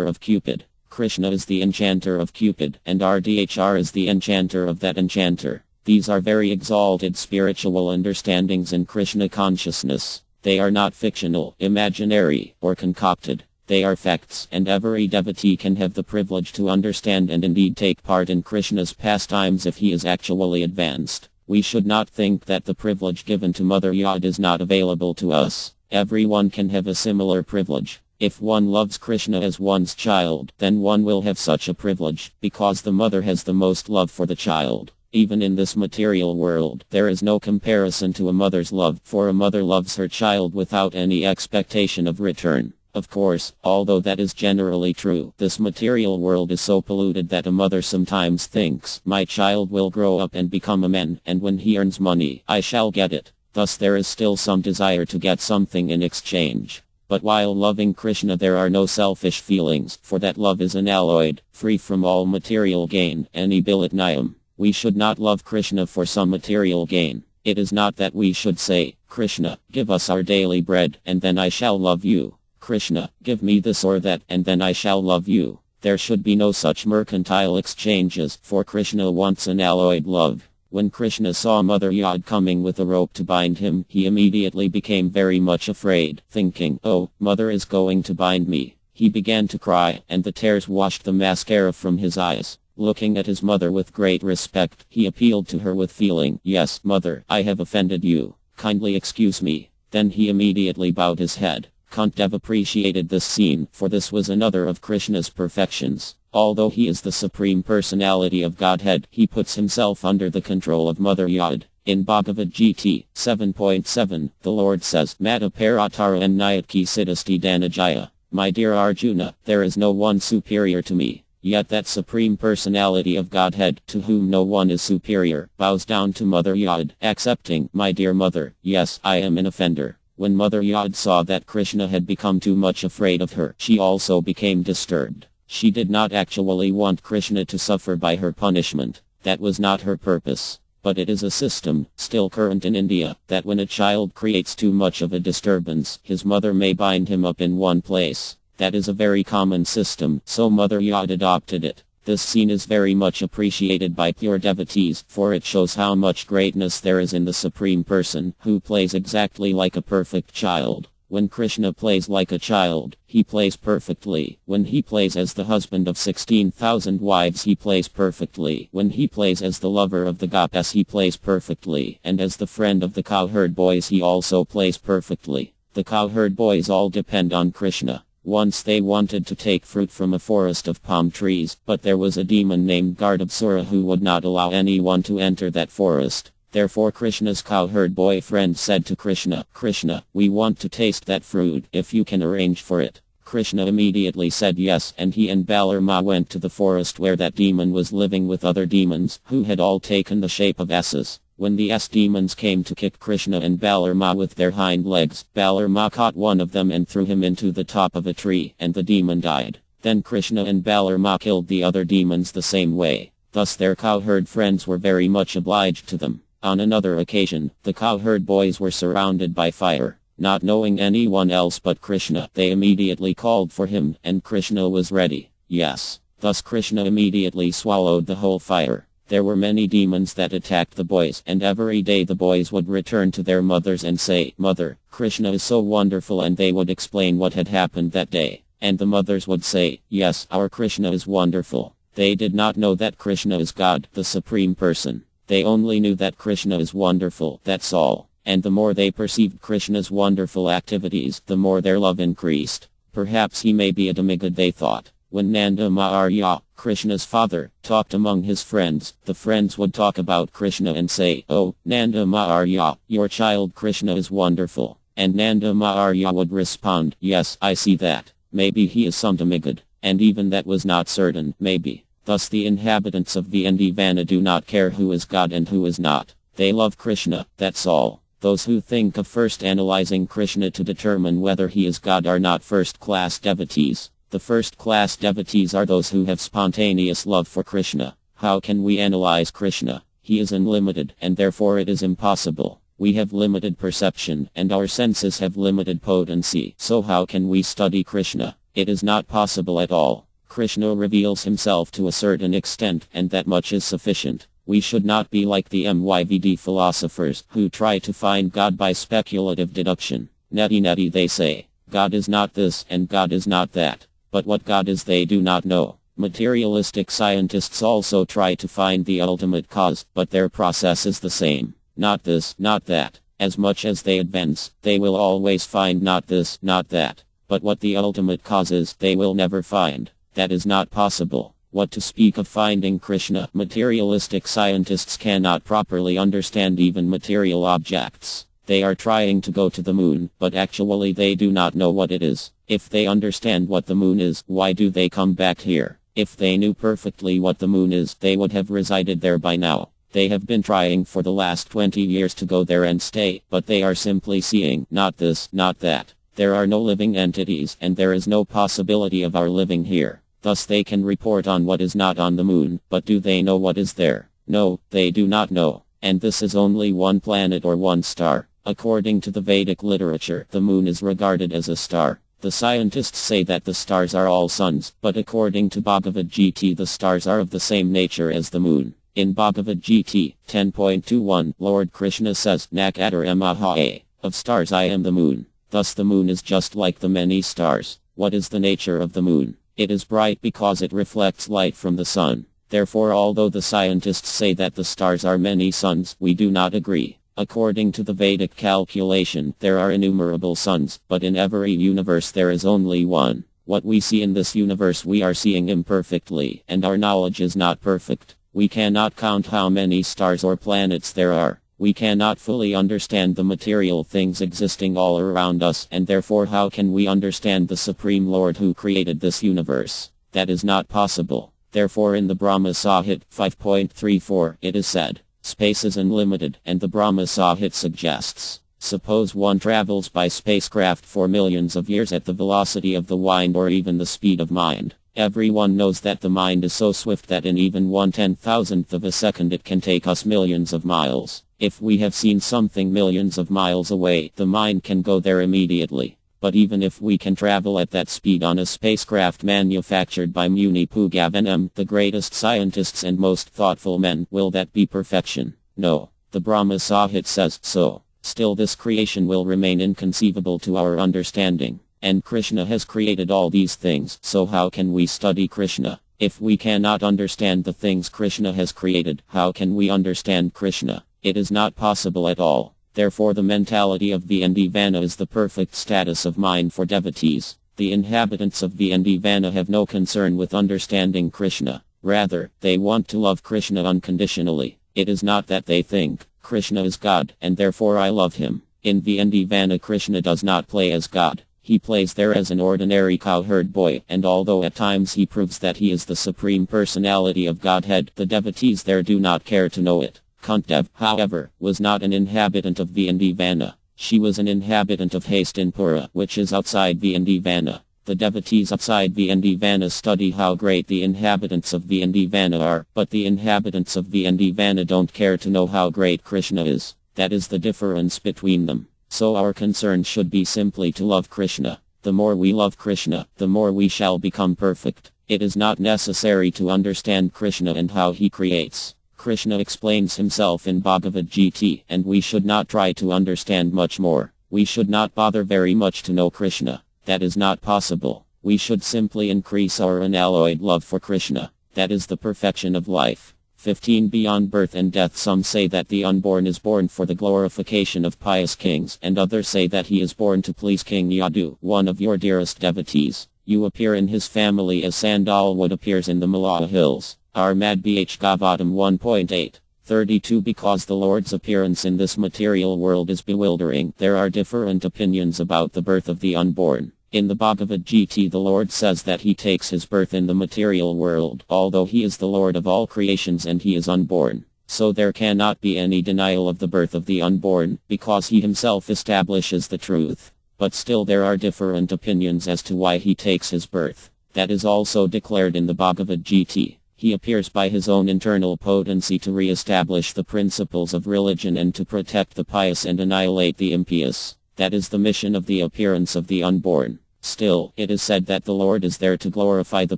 of Cupid. Krishna is the enchanter of Cupid, and Rdhr is the enchanter of that enchanter. These are very exalted spiritual understandings in Krishna consciousness. They are not fictional, imaginary, or concocted. They are facts, and every devotee can have the privilege to understand and indeed take part in Krishna's pastimes if he is actually advanced. We should not think that the privilege given to Mother Yod is not available to us. Everyone can have a similar privilege. If one loves Krishna as one's child, then one will have such a privilege, because the mother has the most love for the child. Even in this material world, there is no comparison to a mother's love, for a mother loves her child without any expectation of return. Of course, although that is generally true, this material world is so polluted that a mother sometimes thinks, "My child will grow up and become a man, and when he earns money, I shall get it." Thus there is still some desire to get something in exchange. But while loving Krishna there are no selfish feelings, for that love is unalloyed, free from all material gain, anibilatnayam. We should not love Krishna for some material gain. It is not that we should say, "Krishna, give us our daily bread, and then I shall love you." "Krishna, give me this or that, and then I shall love you." There should be no such mercantile exchanges, for Krishna wants unalloyed love. When Krishna saw Mother Yod coming with a rope to bind him, he immediately became very much afraid, thinking, "Oh, Mother is going to bind me." He began to cry, and the tears washed the mascara from his eyes. Looking at his mother with great respect, he appealed to her with feeling, "Yes, Mother, I have offended you. Kindly excuse me." Then he immediately bowed his head. Kuntī appreciated this scene, for this was another of Krishna's perfections. Although he is the Supreme Personality of Godhead, he puts himself under the control of Mother Yod. In Bhagavad Gita 7.7, the Lord says, Mata Paratara and Nyatki Siddhasti Dhanajaya. My dear Arjuna, there is no one superior to me. Yet that Supreme Personality of Godhead, to whom no one is superior, bows down to Mother Yod, accepting, "My dear mother, yes, I am an offender." When Mother Yod saw that Krishna had become too much afraid of her, she also became disturbed. She did not actually want Krishna to suffer by her punishment. That was not her purpose. But it is a system, still current in India, that when a child creates too much of a disturbance, his mother may bind him up in one place. That is a very common system, so Mother Yod adopted it. This scene is very much appreciated by pure devotees, for it shows how much greatness there is in the Supreme Person, who plays exactly like a perfect child. When Krishna plays like a child, he plays perfectly. When he plays as the husband of 16,000 wives, he plays perfectly. When he plays as the lover of the gopis, he plays perfectly. And as the friend of the cowherd boys, he also plays perfectly. The cowherd boys all depend on Krishna. Once they wanted to take fruit from a forest of palm trees, but there was a demon named Gardabsura who would not allow anyone to enter that forest. Therefore Krishna's cowherd boy friend said to Krishna, "Krishna, we want to taste that fruit, if you can arrange for it." Krishna immediately said yes, and he and Balarama went to the forest where that demon was living with other demons, who had all taken the shape of asses. When the demons came to kick Krishna and Balarama with their hind legs, Balarama caught one of them and threw him into the top of a tree, and the demon died. Then Krishna and Balarama killed the other demons the same way. Thus their cowherd friends were very much obliged to them. On another occasion, the cowherd boys were surrounded by fire. Not knowing anyone else but Krishna, they immediately called for him, and Krishna was ready. Yes. Thus Krishna immediately swallowed the whole fire. There were many demons that attacked the boys, and every day the boys would return to their mothers and say, "Mother, Krishna is so wonderful," and they would explain what had happened that day. And the mothers would say, "Yes, our Krishna is wonderful." They did not know that Krishna is God, the Supreme Person. They only knew that Krishna is wonderful, that's all. And the more they perceived Krishna's wonderful activities, the more their love increased. Perhaps he may be a demigod, they thought. When Nanda Maharya, Krishna's father, talked among his friends, the friends would talk about Krishna and say, "Oh, Nanda Maharya, your child Krishna is wonderful." And Nanda Maharya would respond, "Yes, I see that. Maybe he is some demigod." And even that was not certain, maybe. Thus the inhabitants of the Nirvana do not care who is God and who is not. They love Krishna, that's all. Those who think of first analyzing Krishna to determine whether he is God are not first-class devotees. The first-class devotees are those who have spontaneous love for Krishna. How can we analyze Krishna? He is unlimited, and therefore it is impossible. We have limited perception, and our senses have limited potency. So how can we study Krishna? It is not possible at all. Krishna reveals himself to a certain extent, and that much is sufficient. We should not be like the MYVD philosophers, who try to find God by speculative deduction. Neti they say, God is not this, and God is not that. But what God is they do not know. Materialistic scientists also try to find the ultimate cause, but their process is the same. Not this, not that. As much as they advance, they will always find not this, not that. But what the ultimate cause is, they will never find. That is not possible. What to speak of finding Krishna? Materialistic scientists cannot properly understand even material objects. They are trying to go to the moon, but actually they do not know what it is. If they understand what the moon is, why do they come back here? If they knew perfectly what the moon is, they would have resided there by now. They have been trying for the last 20 years to go there and stay, but they are simply seeing, not this, not that. There are no living entities, and there is no possibility of our living here. Thus they can report on what is not on the moon, but do they know what is there? No, they do not know. And this is only one planet or one star. According to the Vedic literature, the moon is regarded as a star. The scientists say that the stars are all suns, but according to Bhagavad Gita the stars are of the same nature as the moon. In Bhagavad Gita 10.21, Lord Krishna says, Nakadar Mahae, of stars I am the moon. Thus the moon is just like the many stars. What is the nature of the moon? It is bright because it reflects light from the sun. Therefore, although the scientists say that the stars are many suns, we do not agree. According to the Vedic calculation, there are innumerable suns, but in every universe there is only one. What we see in this universe we are seeing imperfectly, and our knowledge is not perfect. We cannot count how many stars or planets there are. We cannot fully understand the material things existing all around us, and therefore how can we understand the Supreme Lord who created this universe? That is not possible. Therefore in the Brahma Sahit 5.34 it is said, space is unlimited, and the Brahma Sahit suggests, suppose one travels by spacecraft for millions of years at the velocity of the wind or even the speed of mind. Everyone knows that the mind is so swift that in even 1/10,000th of a second it can take us millions of miles. If we have seen something millions of miles away, the mind can go there immediately. But even if we can travel at that speed on a spacecraft manufactured by Muni Pugavanam, the greatest scientists and most thoughtful men, will that be perfection? No. The Brahma Sahit says so. Still this creation will remain inconceivable to our understanding. And Krishna has created all these things, so how can we study Krishna? If we cannot understand the things Krishna has created, how can we understand Krishna? It is not possible at all. Therefore the mentality of Vana is the perfect status of mind for devotees. The inhabitants of Vana have no concern with understanding Krishna. Rather, they want to love Krishna unconditionally. It is not that they think, Krishna is God, and therefore I love him. In Vana Krishna does not play as God. He plays there as an ordinary cowherd boy, and although at times he proves that he is the Supreme Personality of Godhead, the devotees there do not care to know it. Kuntī, however, was not an inhabitant of Vana. She was an inhabitant of Hastinapura, which is outside Vana. The devotees outside Vana study how great the inhabitants of Vana are, but the inhabitants of Vana don't care to know how great Krishna is. That is the difference between them. So our concern should be simply to love Krishna. The more we love Krishna, the more we shall become perfect. It is not necessary to understand Krishna and how he creates. Krishna explains himself in Bhagavad Gita, and we should not try to understand much more. We should not bother very much to know Krishna. That is not possible. We should simply increase our unalloyed love for Krishna. That is the perfection of life. 15 Beyond birth and death. Some say that the unborn is born for the glorification of pious kings, and others say that he is born to please King Yadu, one of your dearest devotees. You appear in his family as sandalwood appears in the Malaya hills. Armad Bh Gavatam 1.8. 32 Because the Lord's appearance in this material world is bewildering, there are different opinions about the birth of the unborn. In the Bhagavad Gita the Lord says that he takes his birth in the material world, although he is the Lord of all creations and he is unborn. So there cannot be any denial of the birth of the unborn, because he himself establishes the truth. But still there are different opinions as to why he takes his birth. That is also declared in the Bhagavad Gita. He appears by his own internal potency to re-establish the principles of religion and to protect the pious and annihilate the impious. That is the mission of the appearance of the unborn. Still, it is said that the Lord is there to glorify the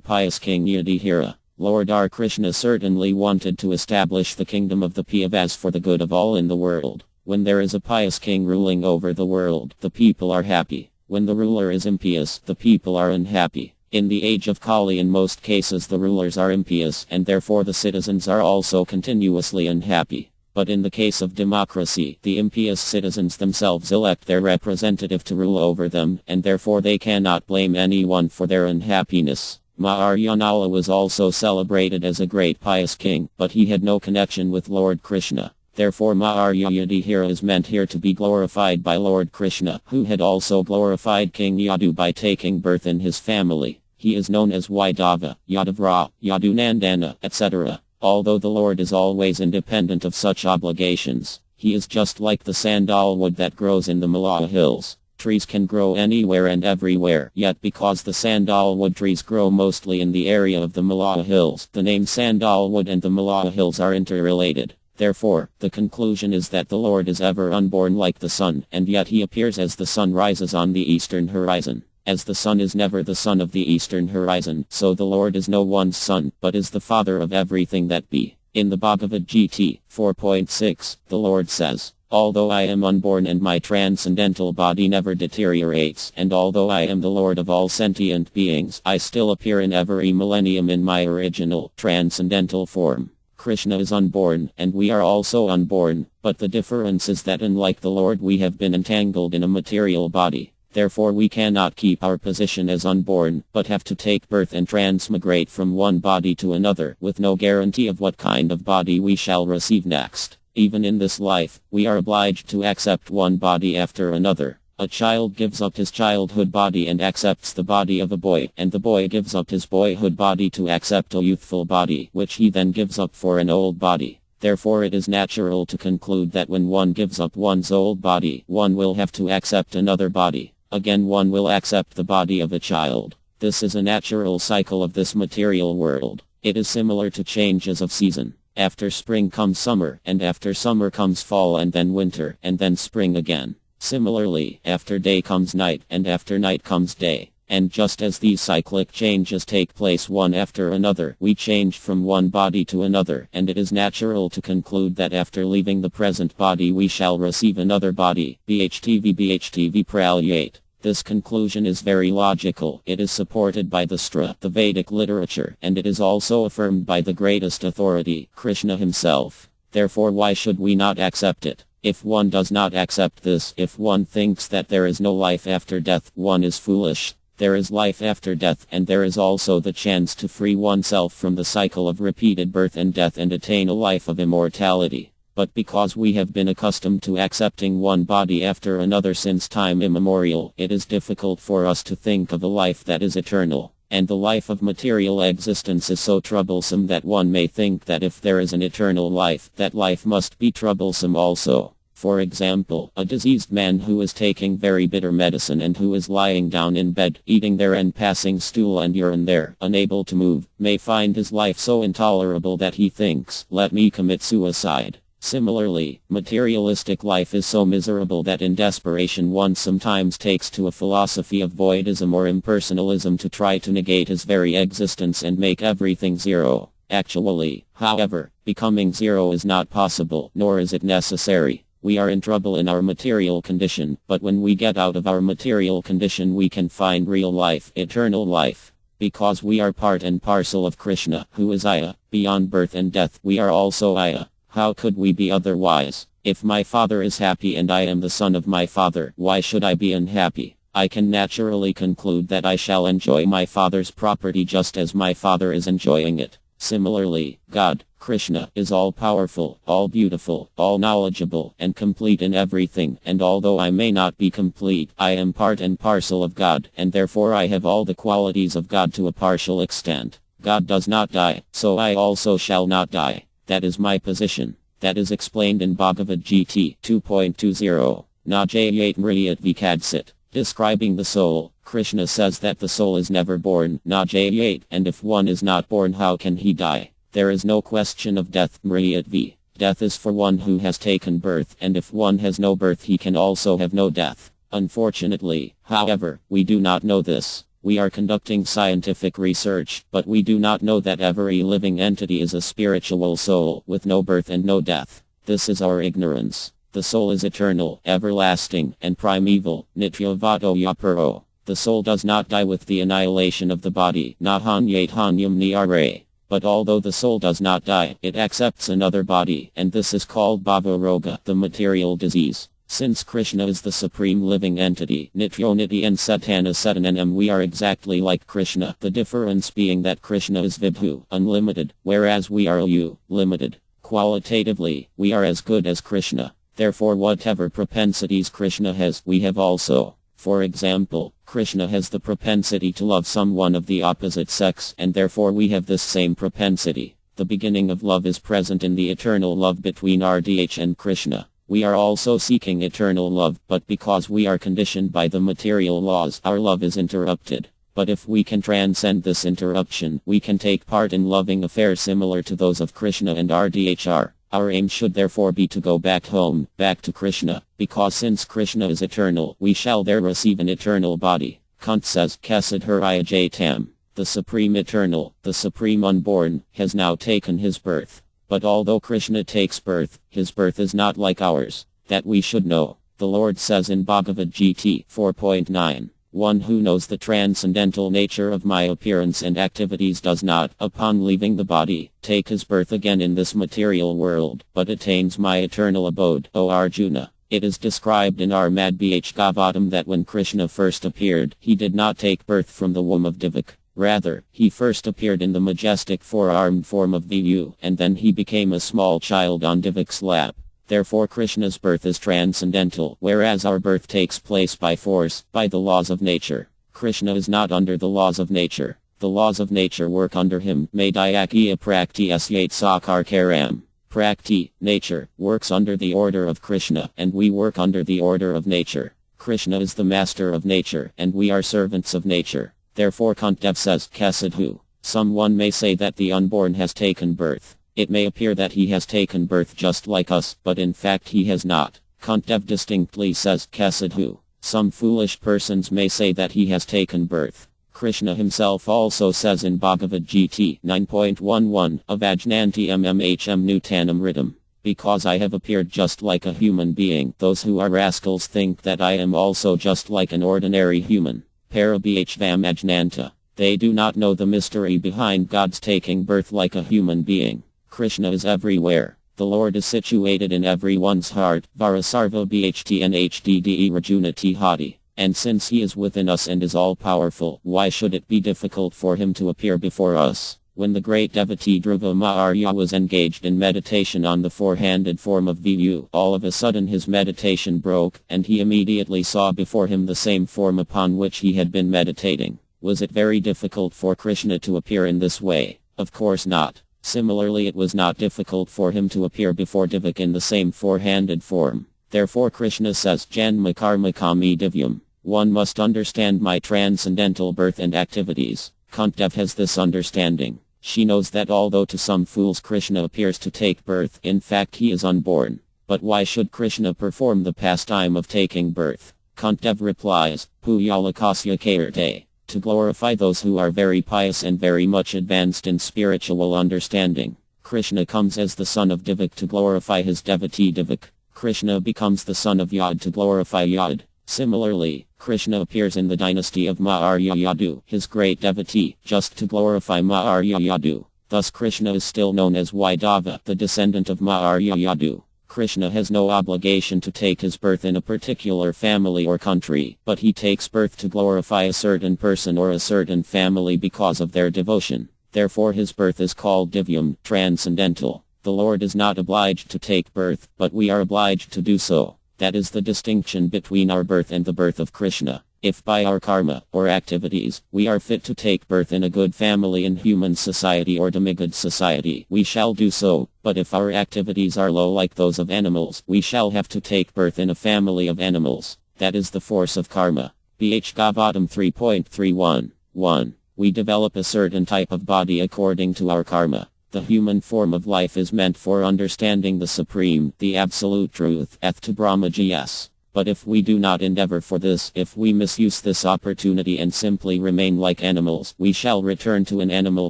pious King Yudhishthira. Lord R. Krishna certainly wanted to establish the kingdom of the Pandavas for the good of all in the world. When there is a pious king ruling over the world, the people are happy. When the ruler is impious, the people are unhappy. In the age of Kali in most cases the rulers are impious, and therefore the citizens are also continuously unhappy. But in the case of democracy, the impious citizens themselves elect their representative to rule over them, and therefore they cannot blame anyone for their unhappiness. Maharyanala was also celebrated as a great pious king, but he had no connection with Lord Krishna. Therefore Maharya Yudhishthira is meant here to be glorified by Lord Krishna, who had also glorified King Yadu by taking birth in his family. He is known as Vaidava, Yadavra, Yadunandana, etc. Although the Lord is always independent of such obligations, he is just like the sandalwood that grows in the Malaya hills. Trees can grow anywhere and everywhere, yet because the sandalwood trees grow mostly in the area of the Malaya hills, the name sandalwood and the Malaya hills are interrelated. Therefore, the conclusion is that the Lord is ever unborn like the sun, and yet he appears as the sun rises on the eastern horizon. As the sun is never the sun of the eastern horizon, so the Lord is no one's son, but is the father of everything that be. In the Bhagavad Gita 4.6, the Lord says, "Although I am unborn and my transcendental body never deteriorates, and although I am the Lord of all sentient beings, I still appear in every millennium in my original, transcendental form." Krishna is unborn, and we are also unborn, but the difference is that unlike the Lord we have been entangled in a material body. Therefore we cannot keep our position as unborn, but have to take birth and transmigrate from one body to another, with no guarantee of what kind of body we shall receive next. Even in this life, we are obliged to accept one body after another. A child gives up his childhood body and accepts the body of a boy, and the boy gives up his boyhood body to accept a youthful body, which he then gives up for an old body. Therefore it is natural to conclude that when one gives up one's old body, one will have to accept another body. Again, one will accept the body of a child. This is a natural cycle of this material world. It is similar to changes of season. After spring comes summer, and after summer comes fall, and then winter, and then spring again. Similarly, after day comes night, and after night comes day. And just as these cyclic changes take place one after another, we change from one body to another, and it is natural to conclude that after leaving the present body we shall receive another body. BHTV Pralyate. This conclusion is very logical. It is supported by the Stra, the Vedic literature, and it is also affirmed by the greatest authority, Krishna himself. Therefore why should we not accept it? If one does not accept this, if one thinks that there is no life after death, one is foolish. There is life after death, and there is also the chance to free oneself from the cycle of repeated birth and death and attain a life of immortality. But because we have been accustomed to accepting one body after another since time immemorial, it is difficult for us to think of a life that is eternal. And the life of material existence is so troublesome that one may think that if there is an eternal life, that life must be troublesome also. For example, a diseased man who is taking very bitter medicine and who is lying down in bed, eating there and passing stool and urine there, unable to move, may find his life so intolerable that he thinks, "Let me commit suicide." Similarly, materialistic life is so miserable that in desperation one sometimes takes to a philosophy of voidism or impersonalism to try to negate his very existence and make everything zero. Actually, however, becoming zero is not possible, nor is it necessary. We are in trouble in our material condition, but when we get out of our material condition we can find real life, eternal life. Because we are part and parcel of Krishna, who is Aya. Beyond birth and death, we are also Aya. How could we be otherwise? If my father is happy and I am the son of my father, why should I be unhappy? I can naturally conclude that I shall enjoy my father's property just as my father is enjoying it. Similarly, God, Krishna, is all-powerful, all-beautiful, all-knowledgeable, and complete in everything, and although I may not be complete, I am part and parcel of God, and therefore I have all the qualities of God to a partial extent. God does not die, so I also shall not die. That is my position. That is explained in Bhagavad Gita 2.20. Najayat Mriyat Vikadsit. Describing the soul, Krishna says that the soul is never born, Najayat, and if one is not born how can he die? There is no question of death, Mriyat V. Death is for one who has taken birth, and if one has no birth he can also have no death. Unfortunately, however, we do not know this. We are conducting scientific research, but we do not know that every living entity is a spiritual soul, with no birth and no death. This is our ignorance. The soul is eternal, everlasting, and primeval, Nityavato Yapuro. The soul does not die with the annihilation of the body, Nahanyat Hanyam Niyare. But although the soul does not die, it accepts another body, and this is called Bhavaroga, the material disease. Since Krishna is the supreme living entity, Nityoniti and Satana Satananam, we are exactly like Krishna, the difference being that Krishna is Vibhu, unlimited, whereas we are Ayu, limited. Qualitatively, we are as good as Krishna. Therefore whatever propensities Krishna has, we have also. For example, Krishna has the propensity to love someone of the opposite sex, and therefore we have this same propensity. The beginning of love is present in the eternal love between RDH and Krishna. We are also seeking eternal love, but because we are conditioned by the material laws, our love is interrupted. But if we can transcend this interruption, we can take part in loving affairs similar to those of Krishna and RDHR. Our aim should therefore be to go back home, back to Krishna, because since Krishna is eternal, we shall there receive an eternal body. Kuntī says, Kasadharaya Tam, the supreme eternal, the supreme unborn, has now taken his birth. But although Krishna takes birth, his birth is not like ours. That we should know. The Lord says in Bhagavad Gita 4.9, one who knows the transcendental nature of my appearance and activities does not, upon leaving the body, take his birth again in this material world, but attains my eternal abode, O Arjuna. It is described in our Madhbhagavatam that when Krishna first appeared, he did not take birth from the womb of Divak. Rather, he first appeared in the majestic four-armed form of Vyu, and then he became a small child on Divak's lap. Therefore Krishna's birth is transcendental, whereas our birth takes place by force, by the laws of nature. Krishna is not under the laws of nature. The laws of nature work under him. Madhyakya prakti asyat sakar karam. Prakti, nature, works under the order of Krishna, and we work under the order of nature. Krishna is the master of nature, and we are servants of nature. Therefore Kuntī says, Kasadhu. Someone may say that the unborn has taken birth. It may appear that he has taken birth just like us, but in fact he has not. Kuntī distinctly says, Kasadhu. Some foolish persons may say that he has taken birth. Krishna himself also says in Bhagavad Gita 9.11, Avajnanti mmhm nutanam ritam. Because I have appeared just like a human being, those who are rascals think that I am also just like an ordinary human. Parabhvam ajnanta. They do not know the mystery behind God's taking birth like a human being. Krishna is everywhere. The Lord is situated in everyone's heart. Varasarva bhtnhdde rajunati hadi. And since he is within us and is all-powerful, why should it be difficult for him to appear before us? When the great devotee Dhruva Maharya was engaged in meditation on the four-handed form of Vyu, all of a sudden his meditation broke, and he immediately saw before him the same form upon which he had been meditating. Was it very difficult for Krishna to appear in this way? Of course not. Similarly, it was not difficult for him to appear before Divak in the same four-handed form. Therefore Krishna says, Janma karma kami divyam. One must understand my transcendental birth and activities. Kuntī has this understanding. She knows that although to some fools Krishna appears to take birth, in fact he is unborn. But why should Krishna perform the pastime of taking birth? Kuntī replies, Puyalakasya kairte. To glorify those who are very pious and very much advanced in spiritual understanding. Krishna comes as the son of Divak to glorify his devotee Divak. Krishna becomes the son of Yad to glorify Yad. Similarly, Krishna appears in the dynasty of Maharya Yadu, his great devotee, just to glorify Maharya Yadu. Thus Krishna is still known as Vaidava, the descendant of Maharya Yadu. Krishna has no obligation to take his birth in a particular family or country, but he takes birth to glorify a certain person or a certain family because of their devotion. Therefore his birth is called Divyam, transcendental. The Lord is not obliged to take birth, but we are obliged to do so. That is the distinction between our birth and the birth of Krishna. If by our karma, or activities, we are fit to take birth in a good family in human society or demigod society, we shall do so, but if our activities are low like those of animals, we shall have to take birth in a family of animals. That is the force of karma. Bhagavatam 3.31. 1. We develop a certain type of body according to our karma. The human form of life is meant for understanding the supreme, the absolute truth, to Brahmaji. But if we do not endeavor for this, if we misuse this opportunity and simply remain like animals, we shall return to an animal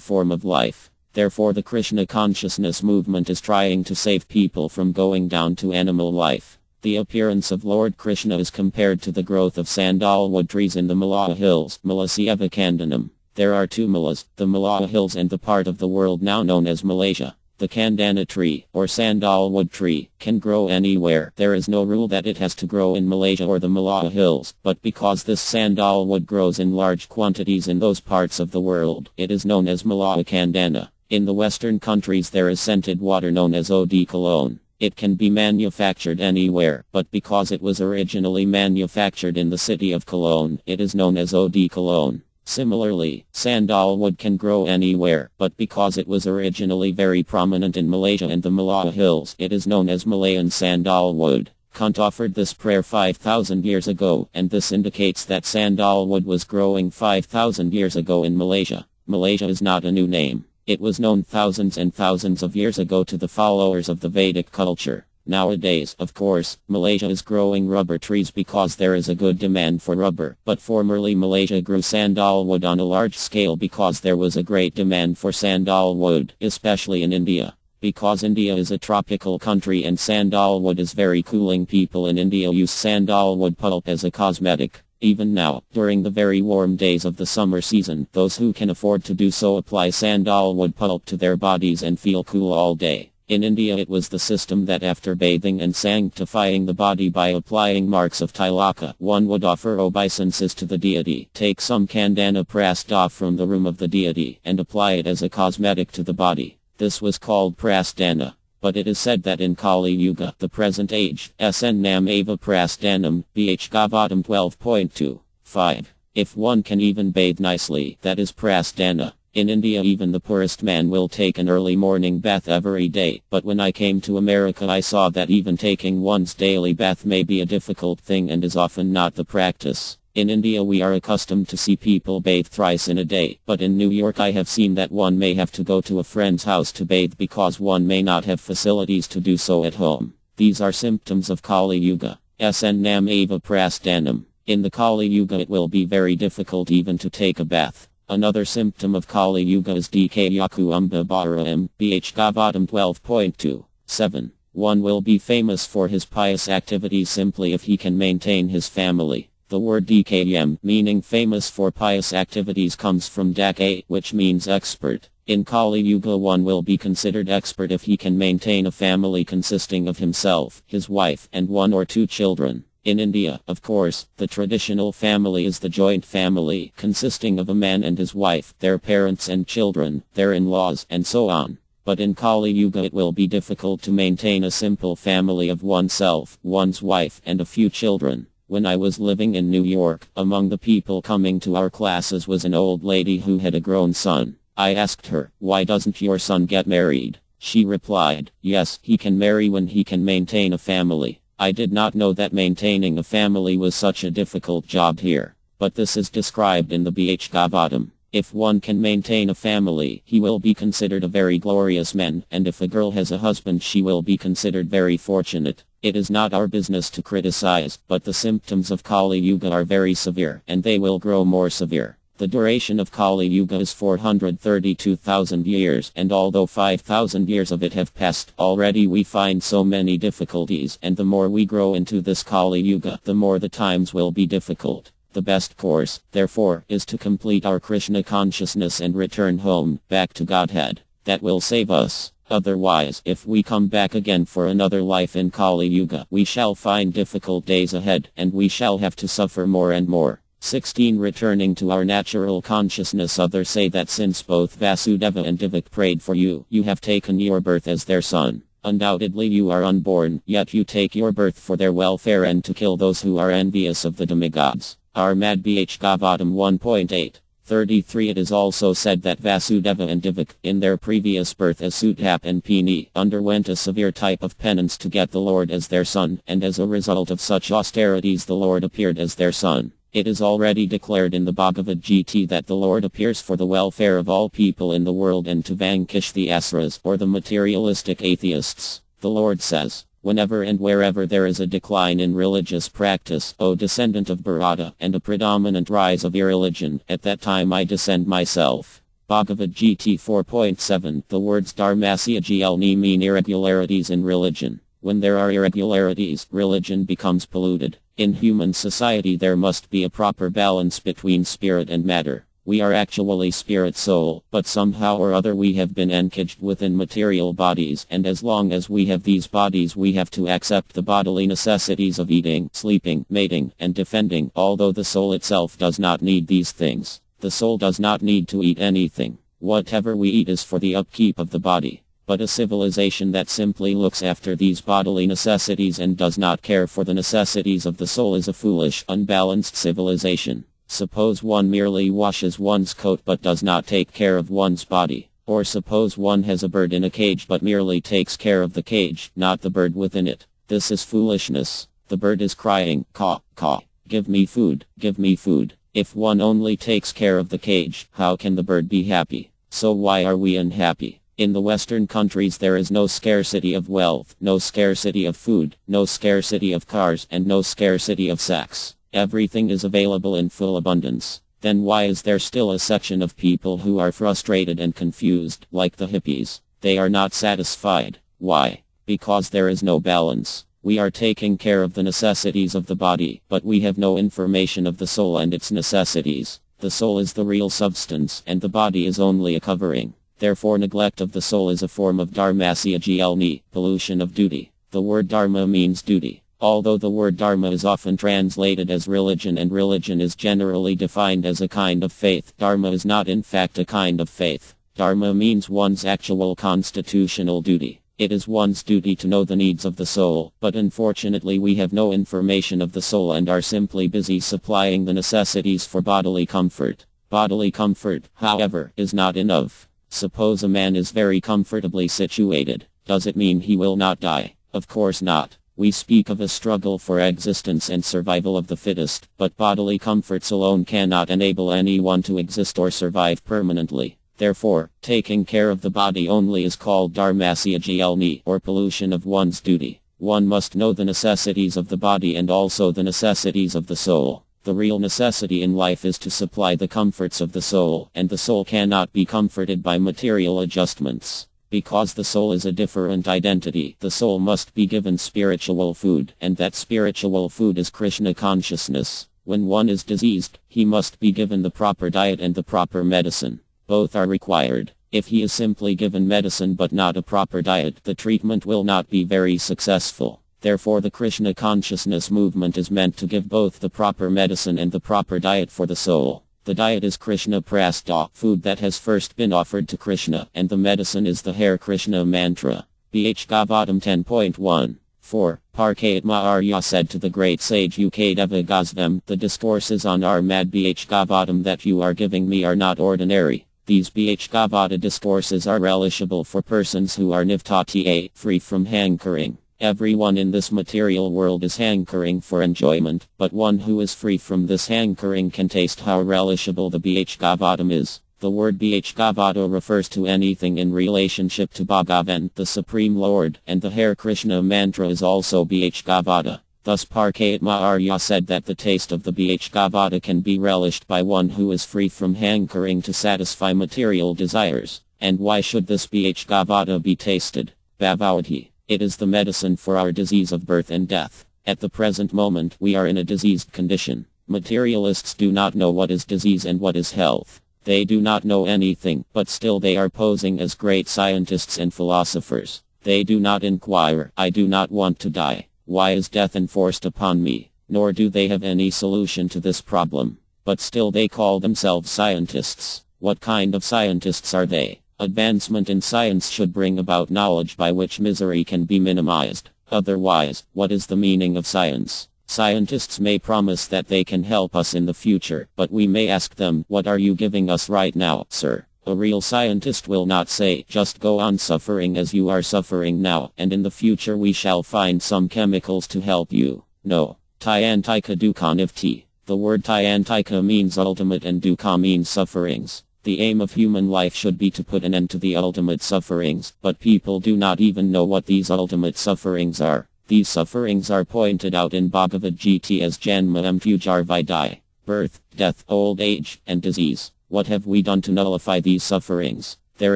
form of life. Therefore the Krishna consciousness movement is trying to save people from going down to animal life. The appearance of Lord Krishna is compared to the growth of sandalwood trees in the Malaya Hills, Malasyava Kandanam. There are two Malas, the Malaya Hills and the part of the world now known as Malaysia. The Kandana tree, or sandalwood tree, can grow anywhere. There is no rule that it has to grow in Malaysia or the Malaya Hills, but because this sandalwood grows in large quantities in those parts of the world, it is known as Malaya Kandana. In the Western countries there is scented water known as eau de cologne. It can be manufactured anywhere, but because it was originally manufactured in the city of Cologne, it is known as eau de cologne. Similarly, sandalwood can grow anywhere, but because it was originally very prominent in Malaysia and the Malaya Hills, it is known as Malayan sandalwood. Kant offered this prayer 5,000 years ago, and this indicates that sandalwood was growing 5,000 years ago in Malaysia. Malaysia is not a new name. It was known thousands and thousands of years ago to the followers of the Vedic culture. Nowadays, of course, Malaysia is growing rubber trees because there is a good demand for rubber, but formerly Malaysia grew sandalwood on a large scale because there was a great demand for sandalwood, especially in India. Because India is a tropical country and sandalwood is very cooling, people in India use sandalwood pulp as a cosmetic. Even now, during the very warm days of the summer season, those who can afford to do so apply sandalwood pulp to their bodies and feel cool all day. In India it was the system that after bathing and sanctifying the body by applying marks of tilaka, one would offer obeisances to the deity, take some candana prasada from the room of the deity, and apply it as a cosmetic to the body. This was called prasdana. But it is said that in Kali Yuga, the present age, sn nam ava prasdanam, bh gavatam 12.25. If one can even bathe nicely, that is prasdana. In India even the poorest man will take an early morning bath every day, but when I came to America I saw that even taking one's daily bath may be a difficult thing and is often not the practice. In India we are accustomed to see people bathe thrice in a day, but in New York I have seen that one may have to go to a friend's house to bathe because one may not have facilities to do so at home. These are symptoms of Kali Yuga. Sn nam ava prasdanam. In the Kali Yuga it will be very difficult even to take a bath. Another symptom of Kali Yuga is dkyaku umba bharam, bh gavatam 12.27. One will be famous for his pious activities simply if he can maintain his family. The word DKM, meaning famous for pious activities, comes from Dake, which means expert. In Kali Yuga one will be considered expert if he can maintain a family consisting of himself, his wife, and 1 or 2 children. In India, of course, the traditional family is the joint family, consisting of a man and his wife, their parents and children, their in-laws, and so on. But in Kali Yuga it will be difficult to maintain a simple family of oneself, one's wife, and a few children. When I was living in New York, among the people coming to our classes was an old lady who had a grown son. I asked her, "Why doesn't your son get married?" She replied, "Yes, he can marry when he can maintain a family." I did not know that maintaining a family was such a difficult job here. But this is described in the Bh Gavatam. If one can maintain a family, he will be considered a very glorious man, and if a girl has a husband she will be considered very fortunate. It is not our business to criticize, but the symptoms of Kali Yuga are very severe, and they will grow more severe. The duration of Kali Yuga is 432,000 years, and although 5,000 years of it have passed, already we find so many difficulties, and the more we grow into this Kali Yuga, the more the times will be difficult. The best course, therefore, is to complete our Krishna consciousness and return home, back to Godhead. That will save us. Otherwise, if we come back again for another life in Kali Yuga, we shall find difficult days ahead, and we shall have to suffer more and more. 16. Returning to our natural consciousness. Others say that since both Vasudeva and Devak prayed for you, you have taken your birth as their son. Undoubtedly you are unborn, yet you take your birth for their welfare and to kill those who are envious of the demigods. Armad Bh Gavatam 1.8. 33. It is also said that Vasudeva and Devak, in their previous birth as Sutap and Pini, underwent a severe type of penance to get the Lord as their son, and as a result of such austerities the Lord appeared as their son. It is already declared in the Bhagavad Gita that the Lord appears for the welfare of all people in the world and to vanquish the asuras, or the materialistic atheists. The Lord says, "Whenever and wherever there is a decline in religious practice, O descendant of Bharata, and a predominant rise of irreligion, at that time I descend myself." Bhagavad Gita 4.7. The words Dharmasya Glni mean irregularities in religion. When there are irregularities, religion becomes polluted. In human society there must be a proper balance between spirit and matter. We are actually spirit soul, but somehow or other we have been encaged within material bodies, and as long as we have these bodies we have to accept the bodily necessities of eating, sleeping, mating, and defending, although the soul itself does not need these things. The soul does not need to eat anything. Whatever we eat is for the upkeep of the body. But a civilization that simply looks after these bodily necessities and does not care for the necessities of the soul is a foolish, unbalanced civilization. Suppose one merely washes one's coat but does not take care of one's body. Or suppose one has a bird in a cage but merely takes care of the cage, not the bird within it. This is foolishness. The bird is crying, "Caw, caw, give me food, give me food." If one only takes care of the cage, how can the bird be happy? So why are we unhappy? In the Western countries there is no scarcity of wealth, no scarcity of food, no scarcity of cars, and no scarcity of sex. Everything is available in full abundance. Then why is there still a section of people who are frustrated and confused, like the hippies? They are not satisfied. Why? Because there is no balance. We are taking care of the necessities of the body, but we have no information of the soul and its necessities. The soul is the real substance, and the body is only a covering. Therefore neglect of the soul is a form of dharmasya, pollution of duty. The word dharma means duty. Although the word dharma is often translated as religion and religion is generally defined as a kind of faith, dharma is not in fact a kind of faith. Dharma means one's actual constitutional duty. It is one's duty to know the needs of the soul, but unfortunately we have no information of the soul and are simply busy supplying the necessities for bodily comfort. Bodily comfort, however, is not enough. Suppose a man is very comfortably situated. Does it mean he will not die? Of course not. We speak of a struggle for existence and survival of the fittest, but bodily comforts alone cannot enable anyone to exist or survive permanently. Therefore, taking care of the body only is called dharmasya, or pollution of one's duty. One must know the necessities of the body and also the necessities of the soul. The real necessity in life is to supply the comforts of the soul, and the soul cannot be comforted by material adjustments. Because the soul is a different identity, the soul must be given spiritual food, and that spiritual food is Krishna consciousness. When one is diseased, he must be given the proper diet and the proper medicine. Both are required. If he is simply given medicine but not a proper diet, the treatment will not be very successful. Therefore the Krishna consciousness movement is meant to give both the proper medicine and the proper diet for the soul. The diet is Krishna Prasta, food that has first been offered to Krishna, and the medicine is the Hare Krishna mantra. Bhagavatam 10.1. 4. Parkatma Arya said to the great sage Ukadeva Gosvam, the discourses on Armad Bhagavatam that you are giving me are not ordinary. These Bhagavata discourses are relishable for persons who are nivtati, free from hankering. Everyone in this material world is hankering for enjoyment, but one who is free from this hankering can taste how relishable the Bhagavatam is. The word Bhagavata refers to anything in relationship to Bhagavan, the Supreme Lord, and the Hare Krishna mantra is also Bhagavata. Thus Parkatma Arya said that the taste of the Bhagavata can be relished by one who is free from hankering to satisfy material desires. And why should this Bhagavata be tasted? Bhavavati. It is the medicine for our disease of birth and death. At the present moment we are in a diseased condition. Materialists do not know what is disease and what is health. They do not know anything, but still they are posing as great scientists and philosophers. They do not inquire, I do not want to die. Why is death enforced upon me? Nor do they have any solution to this problem. But still they call themselves scientists. What kind of scientists are they? Advancement in science should bring about knowledge by which misery can be minimized. Otherwise, what is the meaning of science? Scientists may promise that they can help us in the future, but we may ask them, what are you giving us right now, sir? A real scientist will not say, just go on suffering as you are suffering now, and in the future we shall find some chemicals to help you. No. Tyantika dukhanivti. The word Tyantika means ultimate and dukkha means sufferings. The aim of human life should be to put an end to the ultimate sufferings, but people do not even know what these ultimate sufferings are. These sufferings are pointed out in Bhagavad Gita as Janma Mpujar Vidai, birth, death, old age, and disease. What have we done to nullify these sufferings? There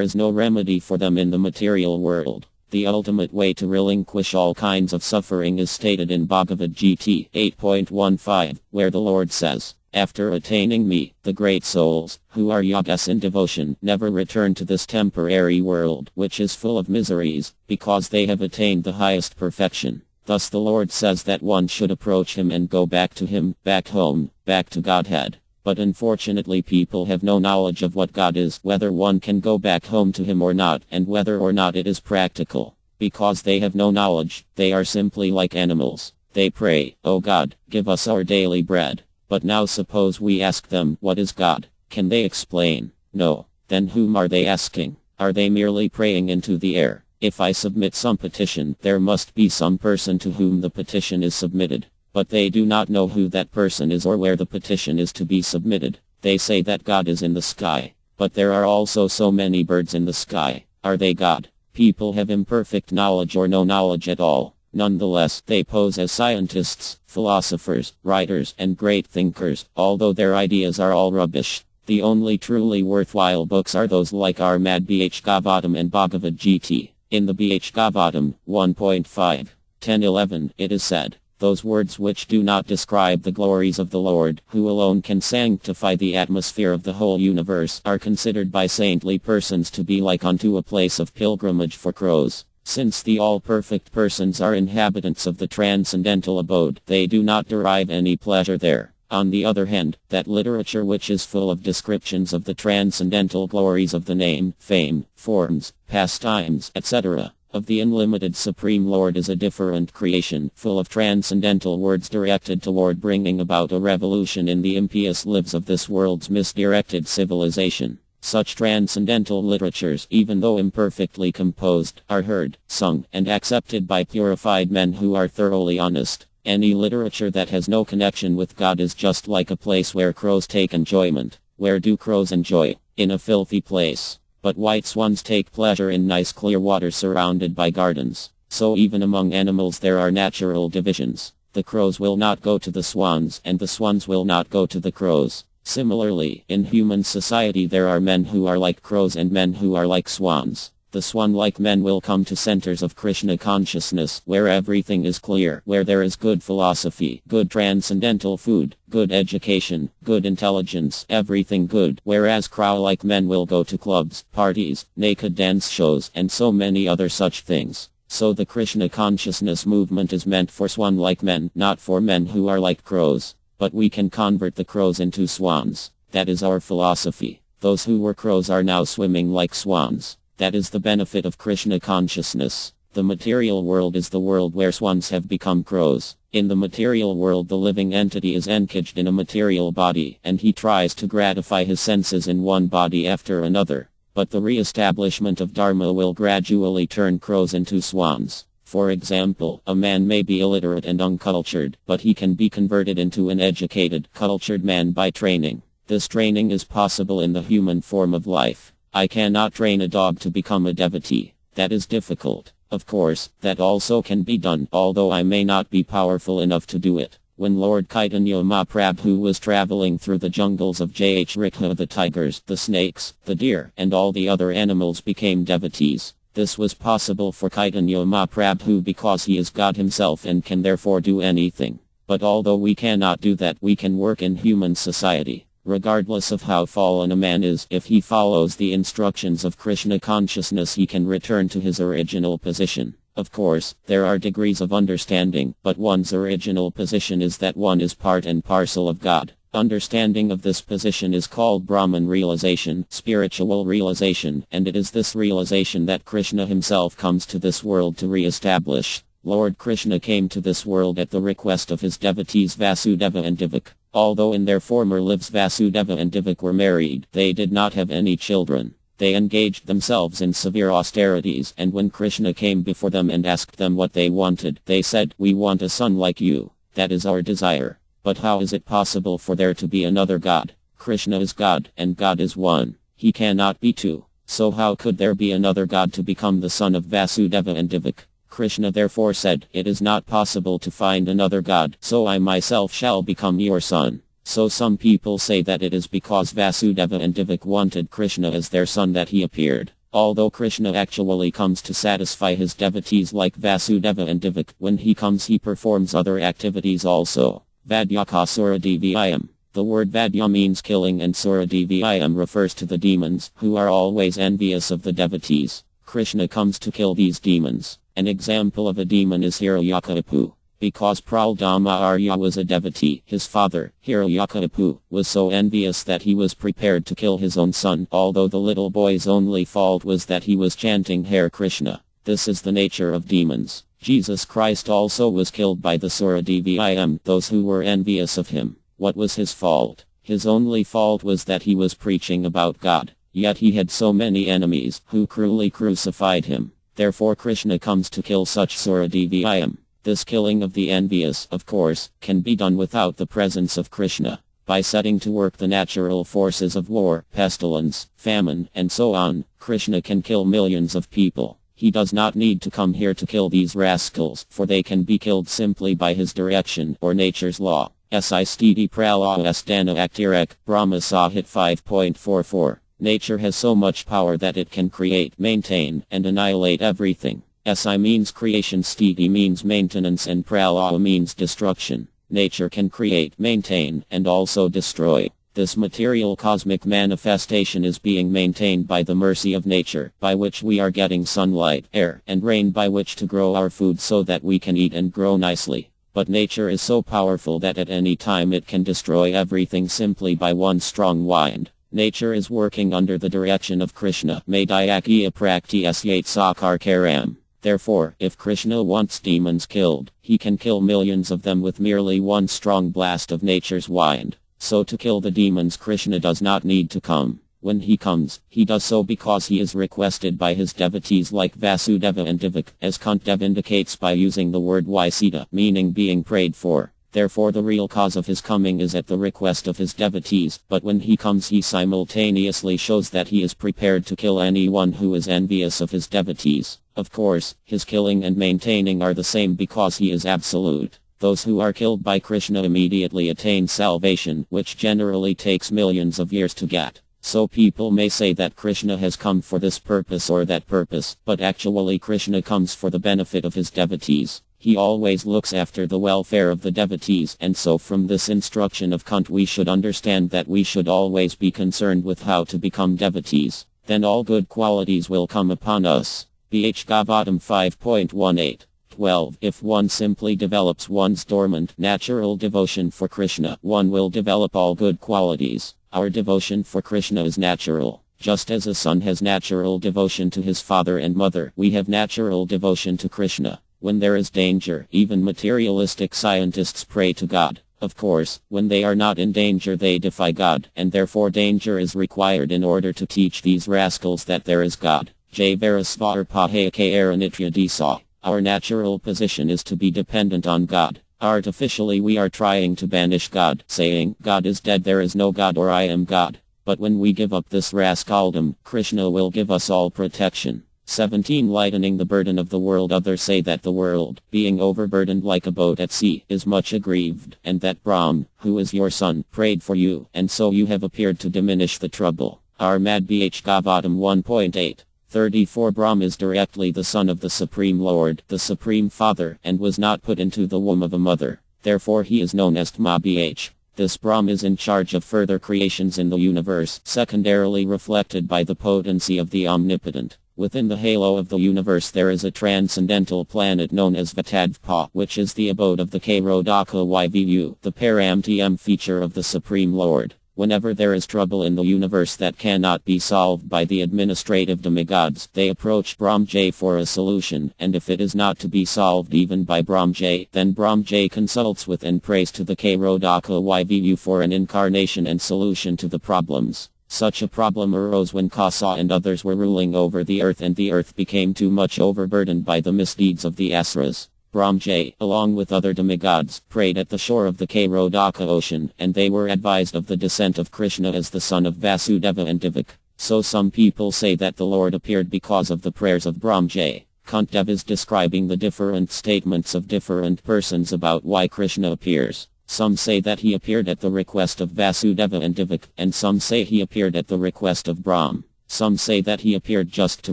is no remedy for them in the material world. The ultimate way to relinquish all kinds of suffering is stated in Bhagavad Gita 8.15, where the Lord says, after attaining me, the great souls, who are yogas in devotion, never return to this temporary world, which is full of miseries, because they have attained the highest perfection. Thus the Lord says that one should approach him and go back to him, back home, back to Godhead. But unfortunately people have no knowledge of what God is, whether one can go back home to him or not, and whether or not it is practical. Because they have no knowledge, they are simply like animals. They pray, "O God, give us our daily bread." But now suppose we ask them, what is God? Can they explain? No. Then whom are they asking? Are they merely praying into the air? If I submit some petition, there must be some person to whom the petition is submitted. But they do not know who that person is or where the petition is to be submitted. They say that God is in the sky. But there are also so many birds in the sky. Are they God? People have imperfect knowledge or no knowledge at all. Nonetheless, they pose as scientists, philosophers, writers, and great thinkers, although their ideas are all rubbish. The only truly worthwhile books are those like Armad Bhagavatam and Bhagavad Gita. In the Bhagavatam 1.5.10.11 it is said, "Those words which do not describe the glories of the Lord, who alone can sanctify the atmosphere of the whole universe, are considered by saintly persons to be like unto a place of pilgrimage for crows. Since the all-perfect persons are inhabitants of the transcendental abode, they do not derive any pleasure there." On the other hand, that literature which is full of descriptions of the transcendental glories of the name, fame, forms, pastimes, etc., of the unlimited Supreme Lord is a different creation, full of transcendental words directed toward bringing about a revolution in the impious lives of this world's misdirected civilization. Such transcendental literatures, even though imperfectly composed, are heard, sung, and accepted by purified men who are thoroughly honest. Any literature that has no connection with God is just like a place where crows take enjoyment. Where do crows enjoy? In a filthy place. But white swans take pleasure in nice clear water surrounded by gardens. So even among animals there are natural divisions. The crows will not go to the swans, and the swans will not go to the crows. Similarly, in human society there are men who are like crows and men who are like swans. The swan-like men will come to centers of Krishna consciousness, where everything is clear, where there is good philosophy, good transcendental food, good education, good intelligence, everything good, whereas crow-like men will go to clubs, parties, naked dance shows, and so many other such things. So the Krishna consciousness movement is meant for swan-like men, not for men who are like crows. But we can convert the crows into swans. That is our philosophy. Those who were crows are now swimming like swans. That is the benefit of Krishna consciousness. The material world is the world where swans have become crows. In the material world the living entity is encaged in a material body, and he tries to gratify his senses in one body after another. But the re-establishment of Dharma will gradually turn crows into swans. For example, a man may be illiterate and uncultured, but he can be converted into an educated, cultured man by training. This training is possible in the human form of life. I cannot train a dog to become a devotee. That is difficult. Of course, that also can be done, although I may not be powerful enough to do it. When Lord Chaitanya Mahaprabhu was traveling through the jungles of Jayashrikha, the tigers, the snakes, the deer, and all the other animals became devotees. This was possible for Chaitanya Mahaprabhu because he is God himself and can therefore do anything. But although we cannot do that, we can work in human society. Regardless of how fallen a man is, if he follows the instructions of Krishna consciousness he can return to his original position. Of course, there are degrees of understanding, but one's original position is that one is part and parcel of God. Understanding of this position is called Brahman realization, spiritual realization, and it is this realization that Krishna himself comes to this world to re-establish. Lord Krishna came to this world at the request of his devotees Vasudeva and Devak. Although in their former lives Vasudeva and Devak were married, they did not have any children. They engaged themselves in severe austerities, and when Krishna came before them and asked them what they wanted, they said, "We want a son like you. That is our desire." But how is it possible for there to be another God? Krishna is God, and God is one. He cannot be two. So how could there be another God to become the son of Vasudeva and Devak? Krishna therefore said, "It is not possible to find another God, so I myself shall become your son." So some people say that it is because Vasudeva and Devak wanted Krishna as their son that he appeared. Although Krishna actually comes to satisfy his devotees like Vasudeva and Devak, when he comes he performs other activities also. Vadyaka Suradivayam. The word Vadya means killing and Suradivayam refers to the demons, who are always envious of the devotees. Krishna comes to kill these demons. An example of a demon is Hiranyakapu. Because Prahlada Arya was a devotee, his father, Hiranyakapu, was so envious that he was prepared to kill his own son, although the little boy's only fault was that he was chanting Hare Krishna. This is the nature of demons. Jesus Christ also was killed by the Suradivayam, those who were envious of him. What was his fault? His only fault was that he was preaching about God. Yet he had so many enemies, who cruelly crucified him. Therefore Krishna comes to kill such Suradivayam. This killing of the envious, of course, can be done without the presence of Krishna. By setting to work the natural forces of war, pestilence, famine, and so on, Krishna can kill millions of people. He does not need to come here to kill these rascals, for they can be killed simply by his direction or nature's law. Sistiti prala estana aktirek, Brahma Sahit 5.44. Nature has so much power that it can create, maintain, and annihilate everything. Si means creation, stiti means maintenance, and prala means destruction. Nature can create, maintain, and also destroy. This material cosmic manifestation is being maintained by the mercy of nature, by which we are getting sunlight, air, and rain by which to grow our food so that we can eat and grow nicely. But nature is so powerful that at any time it can destroy everything simply by one strong wind. Nature is working under the direction of Krishna. Madhyakya praktiyasyate sakar karam. Therefore, if Krishna wants demons killed, he can kill millions of them with merely one strong blast of nature's wind. So to kill the demons, Krishna does not need to come. When he comes, he does so because he is requested by his devotees like Vasudeva and Devak, as Kuntī indicates by using the word Vaisita, meaning being prayed for. Therefore the real cause of his coming is at the request of his devotees, but when he comes he simultaneously shows that he is prepared to kill anyone who is envious of his devotees. Of course, his killing and maintaining are the same because he is absolute. Those who are killed by Krishna immediately attain salvation, which generally takes millions of years to get. So people may say that Krishna has come for this purpose or that purpose, but actually Krishna comes for the benefit of his devotees. He always looks after the welfare of the devotees, and so from this instruction of Kuntī we should understand that we should always be concerned with how to become devotees. Then all good qualities will come upon us. Bhagavatam 5.18. 12. If one simply develops one's dormant, natural devotion for Krishna, one will develop all good qualities. Our devotion for Krishna is natural. Just as a son has natural devotion to his father and mother, we have natural devotion to Krishna. When there is danger, even materialistic scientists pray to God. Of course, when they are not in danger they defy God, and therefore danger is required in order to teach these rascals that there is God. Jvarasvar Pahayake Aranitya Disa. Our natural position is to be dependent on God. Artificially we are trying to banish God, saying, God is dead, there is no God, or I am God. But when we give up this rascaldom, Krishna will give us all protection. 17. Lightening the burden of the world. Others say that the world, being overburdened like a boat at sea, is much aggrieved, and that Brahm, who is your son, prayed for you, and so you have appeared to diminish the trouble. Armad Bhagavatam 1.8. 34. Brahm is directly the son of the Supreme Lord, the Supreme Father, and was not put into the womb of a mother. Therefore he is known as Tma Bh. This Brahm is in charge of further creations in the universe, secondarily reflected by the potency of the Omnipotent. Within the halo of the universe there is a transcendental planet known as Vatadvpa, which is the abode of the Kairodaka Yvu, the Paramtm feature of the Supreme Lord. Whenever there is trouble in the universe that cannot be solved by the administrative demigods, they approach Brahmajay for a solution, and if it is not to be solved even by Brahmajay, then Brahmajay consults with and prays to the Kairodaka Yvu for an incarnation and solution to the problems. Such a problem arose when Kasa and others were ruling over the earth, and the earth became too much overburdened by the misdeeds of the Asuras. Brahmajay, along with other demigods, prayed at the shore of the Kairodaka ocean, and they were advised of the descent of Krishna as the son of Vasudeva and Devak. So some people say that the Lord appeared because of the prayers of Brahmajay. Kuntī is describing the different statements of different persons about why Krishna appears. Some say that he appeared at the request of Vasudeva and Devak, and some say he appeared at the request of Brahm. Some say that he appeared just to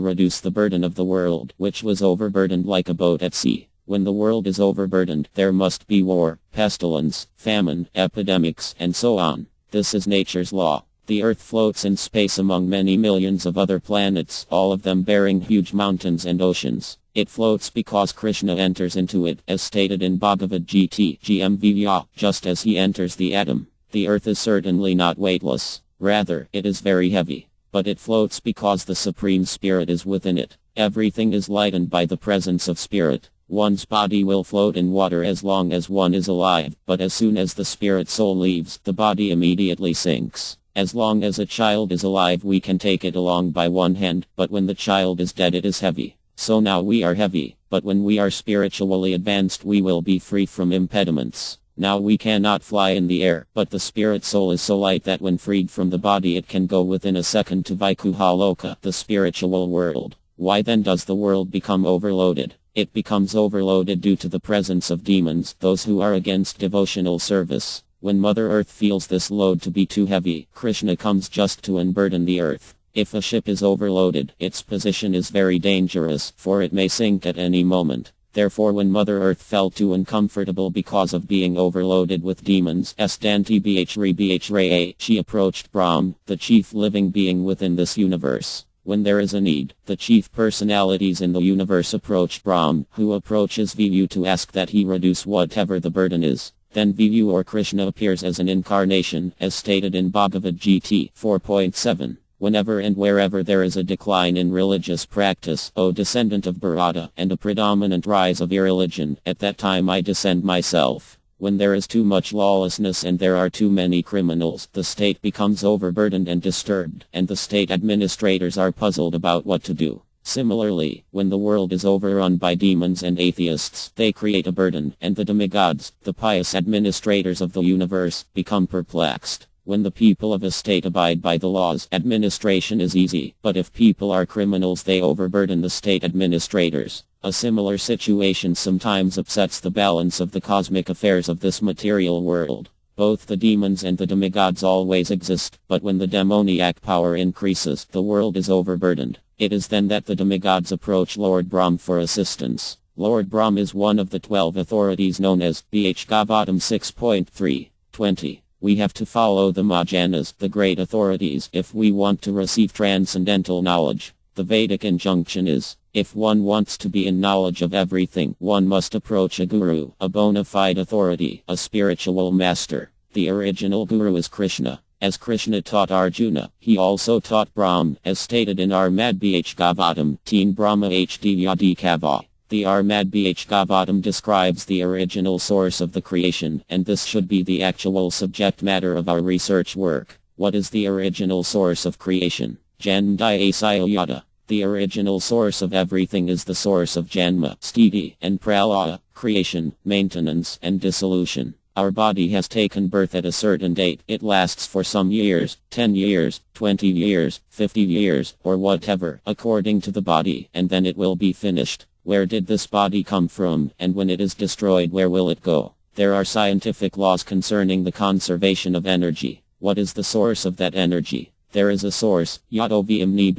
reduce the burden of the world, which was overburdened like a boat at sea. When the world is overburdened, there must be war, pestilence, famine, epidemics, and so on. This is nature's law. The earth floats in space among many millions of other planets, all of them bearing huge mountains and oceans. It floats because Krishna enters into it, as stated in Bhagavad Gita, GMVya, just as he enters the atom. The earth is certainly not weightless. Rather, it is very heavy. But it floats because the Supreme Spirit is within it. Everything is lightened by the presence of Spirit. One's body will float in water as long as one is alive, but as soon as the spirit soul leaves, the body immediately sinks. As long as a child is alive we can take it along by one hand, but when the child is dead it is heavy. So now we are heavy, but when we are spiritually advanced we will be free from impediments. Now we cannot fly in the air, but the spirit soul is so light that when freed from the body it can go within a second to Vaikuhaloka, the spiritual world. Why then does the world become overloaded? It becomes overloaded due to the presence of demons, those who are against devotional service. When Mother Earth feels this load to be too heavy, Krishna comes just to unburden the earth. If a ship is overloaded, its position is very dangerous, for it may sink at any moment. Therefore when Mother Earth felt too uncomfortable because of being overloaded with demons, she approached Brahm, the chief living being within this universe. When there is a need, the chief personalities in the universe approach Brahm, who approaches Vivu to ask that he reduce whatever the burden is. Then Vivu or Krishna appears as an incarnation, as stated in Bhagavad Gita 4.7. Whenever and wherever there is a decline in religious practice, O descendant of Bharata, and a predominant rise of irreligion, at that time I descend myself. When there is too much lawlessness and there are too many criminals, the state becomes overburdened and disturbed, and the state administrators are puzzled about what to do. Similarly, when the world is overrun by demons and atheists, they create a burden, and the demigods, the pious administrators of the universe, become perplexed. When the people of a state abide by the laws, administration is easy, but if people are criminals they overburden the state administrators. A similar situation sometimes upsets the balance of the cosmic affairs of this material world. Both the demons and the demigods always exist, but when the demoniac power increases, the world is overburdened. It is then that the demigods approach Lord Brahm for assistance. Lord Brahm is one of the 12 authorities known as Bhagavatam 6.3.20. We have to follow the Mahajanas, the great authorities, if we want to receive transcendental knowledge. The Vedic injunction is, if one wants to be in knowledge of everything, one must approach a guru, a bona fide authority, a spiritual master. The original guru is Krishna. As Krishna taught Arjuna, he also taught Brahm, as stated in Armad Bhagavatam, Teen Brahma HD Yadikava. The Armad Bhagavatam describes the original source of the creation, and this should be the actual subject matter of our research work. What is the original source of creation? Janmdhyasya. The original source of everything is the source of Janma, Sthiti, and Pralaya, creation, maintenance, and dissolution. Our body has taken birth at a certain date. It lasts for some years, 10 years, 20 years, 50 years, or whatever, according to the body, and then it will be finished. Where did this body come from, and when it is destroyed where will it go? There are scientific laws concerning the conservation of energy. What is the source of that energy? There is a source, Yadovimni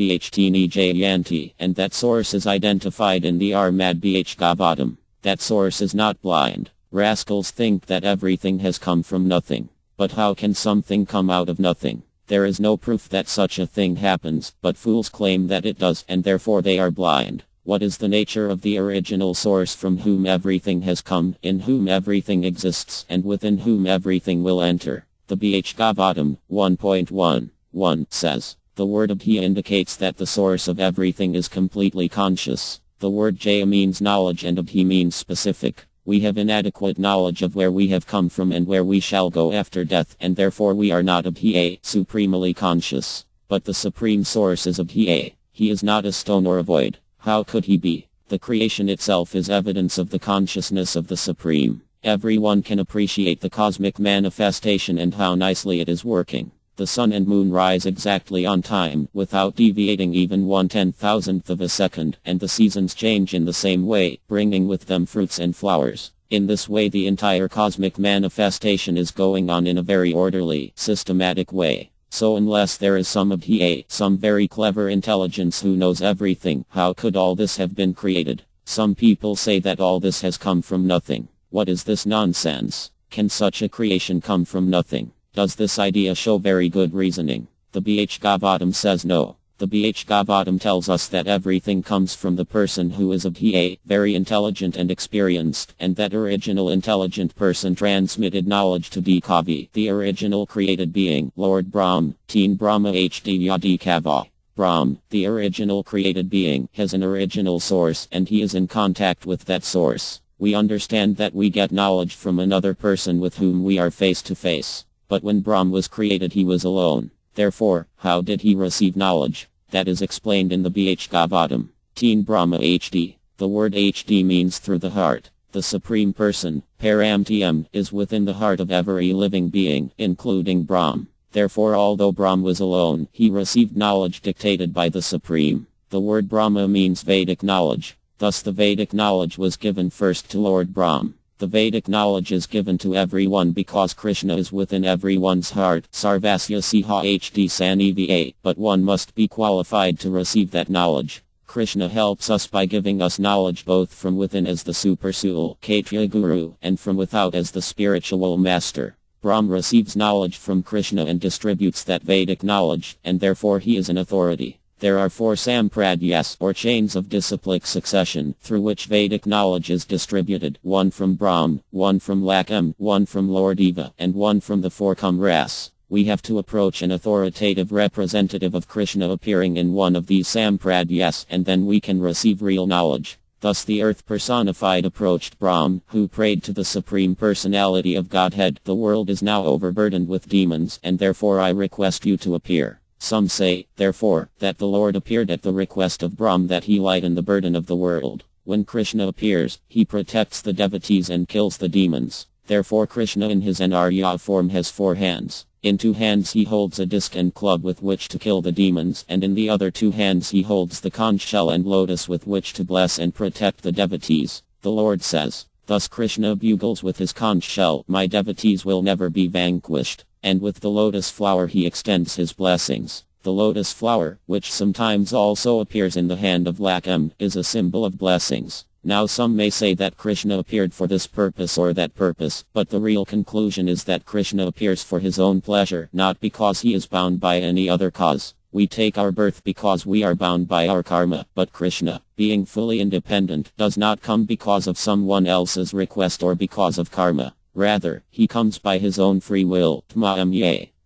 and that source is identified in the Armad Bhagavatam. That source is not blind. Rascals think that everything has come from nothing. But how can something come out of nothing? There is no proof that such a thing happens, but fools claim that it does, and therefore they are blind. What is the nature of the original source from whom everything has come, in whom everything exists, and within whom everything will enter? The Bhagavatam 1.1.1 says, the word Abhya indicates that the source of everything is completely conscious. The word Jaya means knowledge and Abhi means specific. We have inadequate knowledge of where we have come from and where we shall go after death, and therefore we are not Abhya, supremely conscious. But the supreme source is Abhya. He is not a stone or a void. How could he be? The creation itself is evidence of the consciousness of the Supreme. Everyone can appreciate the cosmic manifestation and how nicely it is working. The sun and moon rise exactly on time, without deviating even 1/10,000th of a second, and the seasons change in the same way, bringing with them fruits and flowers. In this way the entire cosmic manifestation is going on in a very orderly, systematic way. So unless there is some Abhya, some very clever intelligence who knows everything, how could all this have been created? Some people say that all this has come from nothing. What is this nonsense? Can such a creation come from nothing? Does this idea show very good reasoning? The Bhagavatam says no. The Bhagavatam tells us that everything comes from the person who is Abhya, very intelligent and experienced, and that original intelligent person transmitted knowledge to Dikavi, the original created being, Lord Brahm, Teen Brahma HD Yadikava. Brahm, the original created being, has an original source, and he is in contact with that source. We understand that we get knowledge from another person with whom we are face to face. But when Brahm was created he was alone. Therefore, how did he receive knowledge? That is explained in the Bhagavatam. Teen Brahma HD. The word HD means through the heart. The Supreme Person, Paramtm, is within the heart of every living being, including Brahm. Therefore although Brahm was alone, he received knowledge dictated by the Supreme. The word Brahma means Vedic knowledge. Thus the Vedic knowledge was given first to Lord Brahm. The Vedic knowledge is given to everyone because Krishna is within everyone's heart. Sarvasya Siha HD San EVA, but one must be qualified to receive that knowledge. Krishna helps us by giving us knowledge both from within as the Super Soul, Kshatriya Guru, and from without as the spiritual master. Brahm receives knowledge from Krishna and distributes that Vedic knowledge, and therefore he is an authority. There are 4 sampradayas, or chains of disciplic succession, through which Vedic knowledge is distributed, 1 from Brahm, 1 from Lakam, 1 from Lord Eva, and 1 from the 4 Kamras. We have to approach an authoritative representative of Krishna appearing in one of these sampradayas, and then we can receive real knowledge. Thus the earth personified approached Brahm, who prayed to the Supreme Personality of Godhead. The world is now overburdened with demons, and therefore I request you to appear. Some say, therefore, that the Lord appeared at the request of Brahm that he lighten the burden of the world. When Krishna appears, he protects the devotees and kills the demons. Therefore Krishna in his Narayana form has 4 hands. In 2 hands he holds a disc and club with which to kill the demons, and in the other 2 hands he holds the conch shell and lotus with which to bless and protect the devotees. The Lord says, thus Krishna bugles with his conch shell, my devotees will never be vanquished, and with the lotus flower he extends his blessings. The lotus flower, which sometimes also appears in the hand of Lakam, is a symbol of blessings. Now some may say that Krishna appeared for this purpose or that purpose, but the real conclusion is that Krishna appears for his own pleasure, not because he is bound by any other cause. We take our birth because we are bound by our karma, but Krishna, being fully independent, does not come because of someone else's request or because of karma. Rather, he comes by his own free will.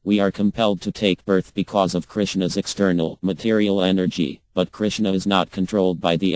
We are compelled to take birth because of Krishna's external, material energy, but Krishna is not controlled by the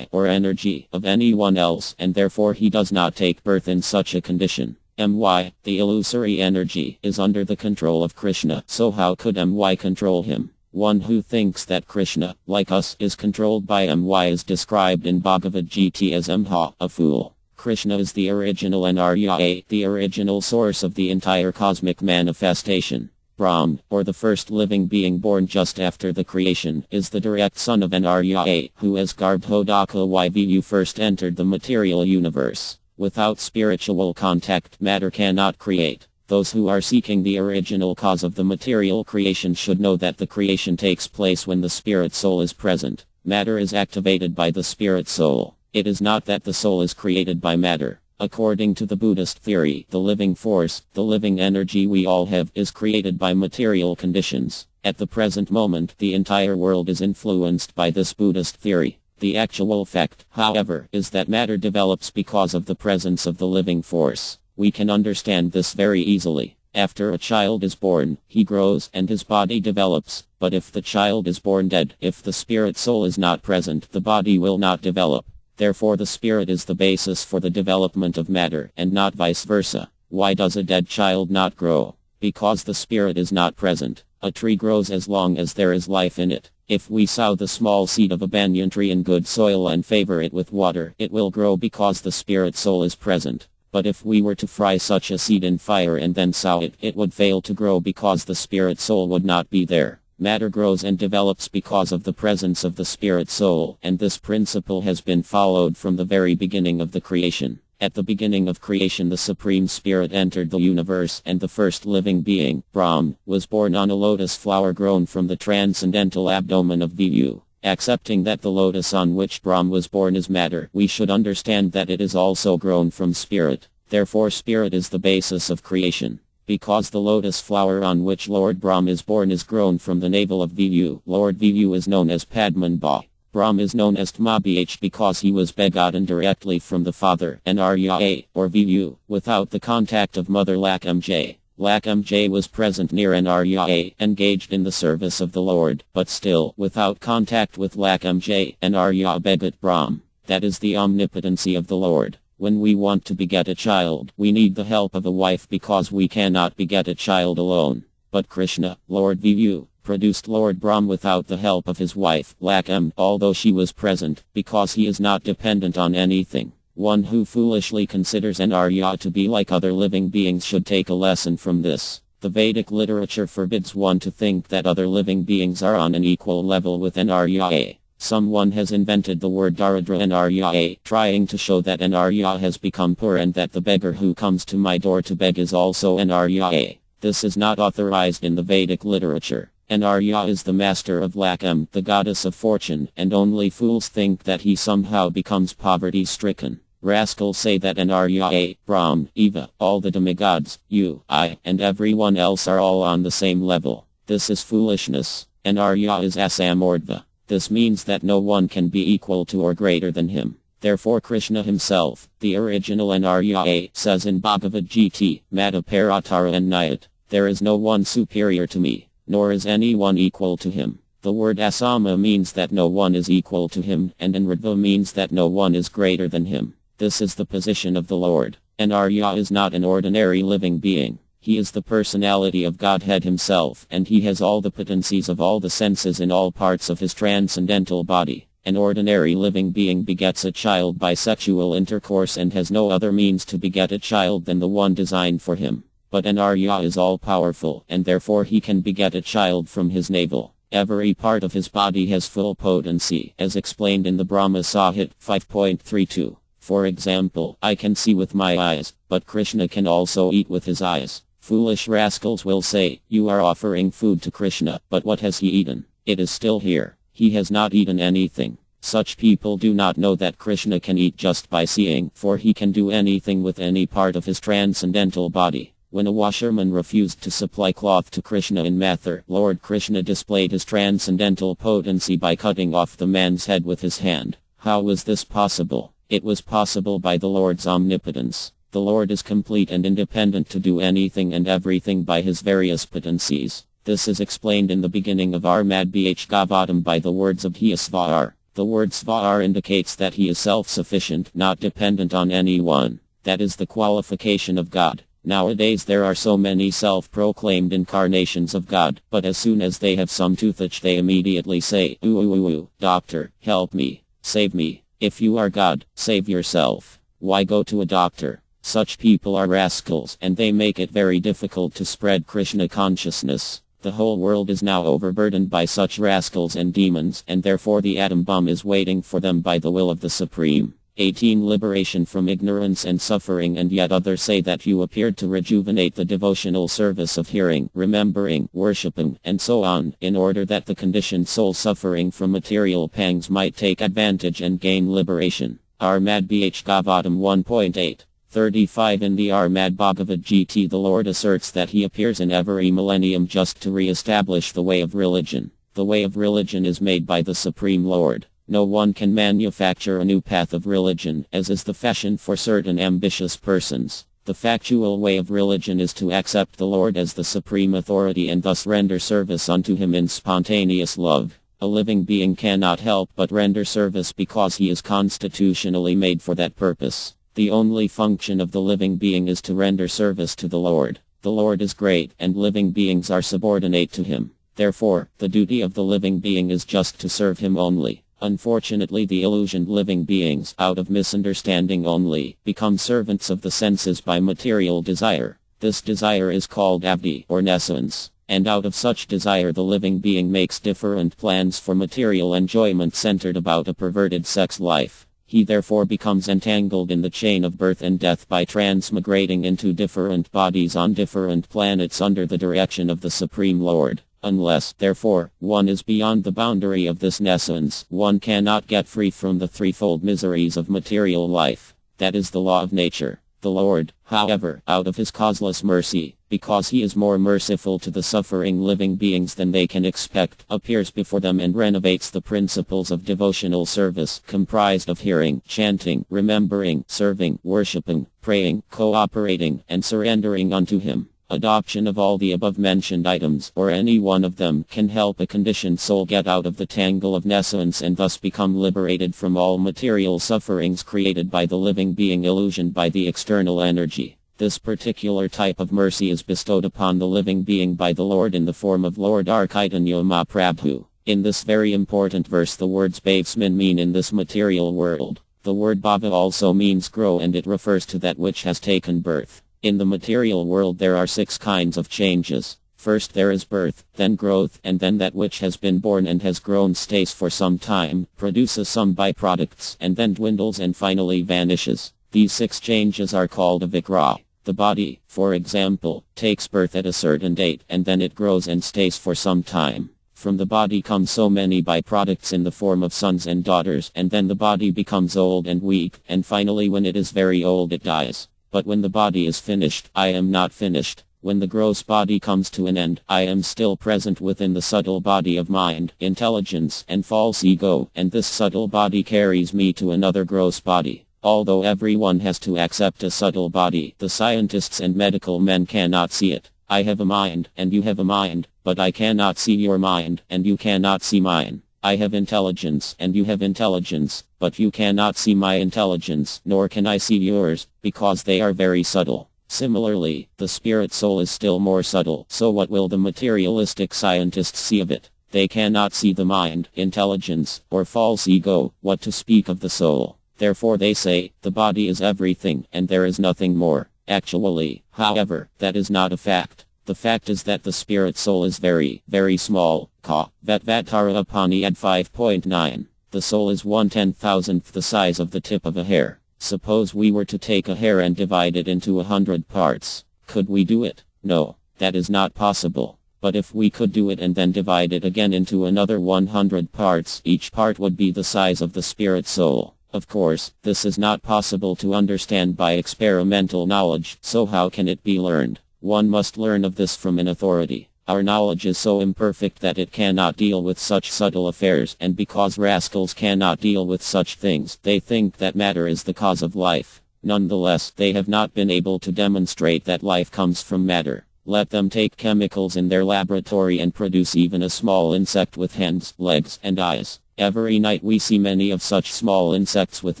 or energy of anyone else, and therefore he does not take birth in such a condition. The illusory energy, is under the control of Krishna, so how could control him? One who thinks that Krishna, like us, is controlled by is described in Bhagavad Gita as a fool. Krishna is the original Narayana, the original source of the entire cosmic manifestation. Brahm, or the first living being born just after the creation, is the direct son of Narayana, who as Garbhodaka YVU first entered the material universe. Without spiritual contact, matter cannot create. Those who are seeking the original cause of the material creation should know that the creation takes place when the spirit soul is present. Matter is activated by the spirit soul. It is not that the soul is created by matter. According to the Buddhist theory, the living force, the living energy we all have, is created by material conditions. At the present moment, the entire world is influenced by this Buddhist theory. The actual fact, however, is that matter develops because of the presence of the living force. We can understand this very easily. After a child is born, he grows and his body develops. But if the child is born dead, if the spirit soul is not present, the body will not develop. Therefore the spirit is the basis for the development of matter, and not vice versa. Why does a dead child not grow? Because the spirit is not present. A tree grows as long as there is life in it. If we sow the small seed of a banyan tree in good soil and favor it with water, it will grow because the spirit soul is present. But if we were to fry such a seed in fire and then sow it, it would fail to grow because the spirit soul would not be there. Matter grows and develops because of the presence of the spirit soul, and this principle has been followed from the very beginning of the creation. At the beginning of creation the Supreme Spirit entered the universe, and the first living being, Brahm, was born on a lotus flower grown from the transcendental abdomen of Viyu. Accepting that the lotus on which Brahm was born is matter, we should understand that it is also grown from spirit. Therefore spirit is the basis of creation. Because the lotus flower on which Lord Brahm is born is grown from the navel of Viyu, Lord Viyu is known as Padmanabha. Brahm is known as Tmabh because he was begotten directly from the father, Narayana, or Viyu, without the contact of mother Lakamj. Lakamj was present near Narayana, engaged in the service of the Lord, but still, without contact with Lakamj, Narayana begot Brahm. That is the omnipotency of the Lord. When we want to beget a child, we need the help of a wife because we cannot beget a child alone. But Krishna, Lord Viyu, produced Lord Brahm without the help of his wife, Lakam, although she was present, because he is not dependent on anything. One who foolishly considers an Arya to be like other living beings should take a lesson from this. The Vedic literature forbids one to think that other living beings are on an equal level with an Arya. Someone has invented the word daridra Narya, trying to show that Narya has become poor and that the beggar who comes to my door to beg is also Narya. This is not authorized in the Vedic literature. Narya is the master of Lakam, the goddess of fortune, and only fools think that he somehow becomes poverty-stricken. Rascals say that Narya, Brahm, Eva, all the demigods, you, I, and everyone else are all on the same level. This is foolishness. Narya is Asamordva. This means that no one can be equal to or greater than him. Therefore Krishna himself, the original Narya, says in Bhagavad Gita, Mata Paratara and Nayat, there is no one superior to me, nor is anyone equal to him. The word Asama means that no one is equal to him, and Anradva means that no one is greater than him. This is the position of the Lord. Narya is not an ordinary living being. He is the personality of Godhead himself, and he has all the potencies of all the senses in all parts of his transcendental body. An ordinary living being begets a child by sexual intercourse and has no other means to beget a child than the one designed for him. But Narya is all-powerful, and therefore he can beget a child from his navel. Every part of his body has full potency, as explained in the Brahma Sahit 5.32. For example, I can see with my eyes, but Krishna can also eat with his eyes. Foolish rascals will say, you are offering food to Krishna, but what has he eaten? It is still here. He has not eaten anything. Such people do not know that Krishna can eat just by seeing, for he can do anything with any part of his transcendental body. When a washerman refused to supply cloth to Krishna in Mathur, Lord Krishna displayed his transcendental potency by cutting off the man's head with his hand. How was this possible? It was possible by the Lord's omnipotence. The Lord is complete and independent to do anything and everything by his various potencies. This is explained in the beginning of Armad Bh Gavatam by the words of He Svar. The word Svar indicates that he is self-sufficient, not dependent on anyone. That is the qualification of God. Nowadays there are so many self-proclaimed incarnations of God, but as soon as they have some toothache they immediately say, ooh, doctor, help me, save me. If you are God, save yourself. Why go to a doctor? Such people are rascals, and they make it very difficult to spread Krishna consciousness. The whole world is now overburdened by such rascals and demons, and therefore the atom bomb is waiting for them by the will of the Supreme. 18. Liberation from ignorance and suffering. And yet others say that you appeared to rejuvenate the devotional service of hearing, remembering, worshipping, and so on, in order that the conditioned soul suffering from material pangs might take advantage and gain liberation. Armad Bh Gavatam 1.8. 35. In the Armad Bhagavad Gita the Lord asserts that he appears in every millennium just to re-establish the way of religion. The way of religion is made by the Supreme Lord. No one can manufacture a new path of religion, as is the fashion for certain ambitious persons. The factual way of religion is to accept the Lord as the supreme authority and thus render service unto him in spontaneous love. A living being cannot help but render service because he is constitutionally made for that purpose. The only function of the living being is to render service to the Lord. The Lord is great, and living beings are subordinate to him. Therefore, the duty of the living being is just to serve him only. Unfortunately, the illusioned living beings, out of misunderstanding only, become servants of the senses by material desire. This desire is called avdi, or nescience, and out of such desire the living being makes different plans for material enjoyment centered about a perverted sex life. He therefore becomes entangled in the chain of birth and death by transmigrating into different bodies on different planets under the direction of the Supreme Lord. Unless, therefore, one is beyond the boundary of this nescience, one cannot get free from the threefold miseries of material life. That is the law of nature. The Lord, however, out of his causeless mercy, because he is more merciful to the suffering living beings than they can expect, appears before them and renovates the principles of devotional service, comprised of hearing, chanting, remembering, serving, worshipping, praying, cooperating, and surrendering unto him. Adoption of all the above-mentioned items, or any one of them, can help a conditioned soul get out of the tangle of nescience and thus become liberated from all material sufferings created by the living being illusioned by the external energy. This particular type of mercy is bestowed upon the living being by the Lord in the form of Lord Chaitanya Mahaprabhu. In this very important verse the words bhavasmin mean in this material world. The word bhava also means grow, and it refers to that which has taken birth. In the material world there are 6 kinds of changes. First there is birth, then growth, and then that which has been born and has grown stays for some time, produces some byproducts, and then dwindles and finally vanishes. These 6 changes are called a vikra. The body, for example, takes birth at a certain date, and then it grows and stays for some time. From the body come so many byproducts in the form of sons and daughters, and then the body becomes old and weak, and finally when it is very old it dies. But when the body is finished, I am not finished. When the gross body comes to an end, I am still present within the subtle body of mind, intelligence, and false ego, and this subtle body carries me to another gross body. Although everyone has to accept a subtle body, the scientists and medical men cannot see it. I have a mind, and you have a mind, but I cannot see your mind, and you cannot see mine. I have intelligence, and you have intelligence, but you cannot see my intelligence, nor can I see yours, because they are very subtle. Similarly, the spirit soul is still more subtle, so what will the materialistic scientists see of it? They cannot see the mind, intelligence, or false ego, what to speak of the soul. Therefore they say, the body is everything, and there is nothing more. Actually, however, that is not a fact. The fact is that the spirit soul is very, very small. Vatvatara Upaniyad 5.9. The soul is 1/10,000th the size of the tip of a hair. Suppose we were to take a hair and divide it into 100 parts. Could we do it? No, that is not possible. But if we could do it and then divide it again into another 100 parts, each part would be the size of the spirit soul. Of course, this is not possible to understand by experimental knowledge, so how can it be learned? One must learn of this from an authority. Our knowledge is so imperfect that it cannot deal with such subtle affairs, and because rascals cannot deal with such things, they think that matter is the cause of life. Nonetheless, they have not been able to demonstrate that life comes from matter. Let them take chemicals in their laboratory and produce even a small insect with hands, legs, and eyes. Every night we see many of such small insects with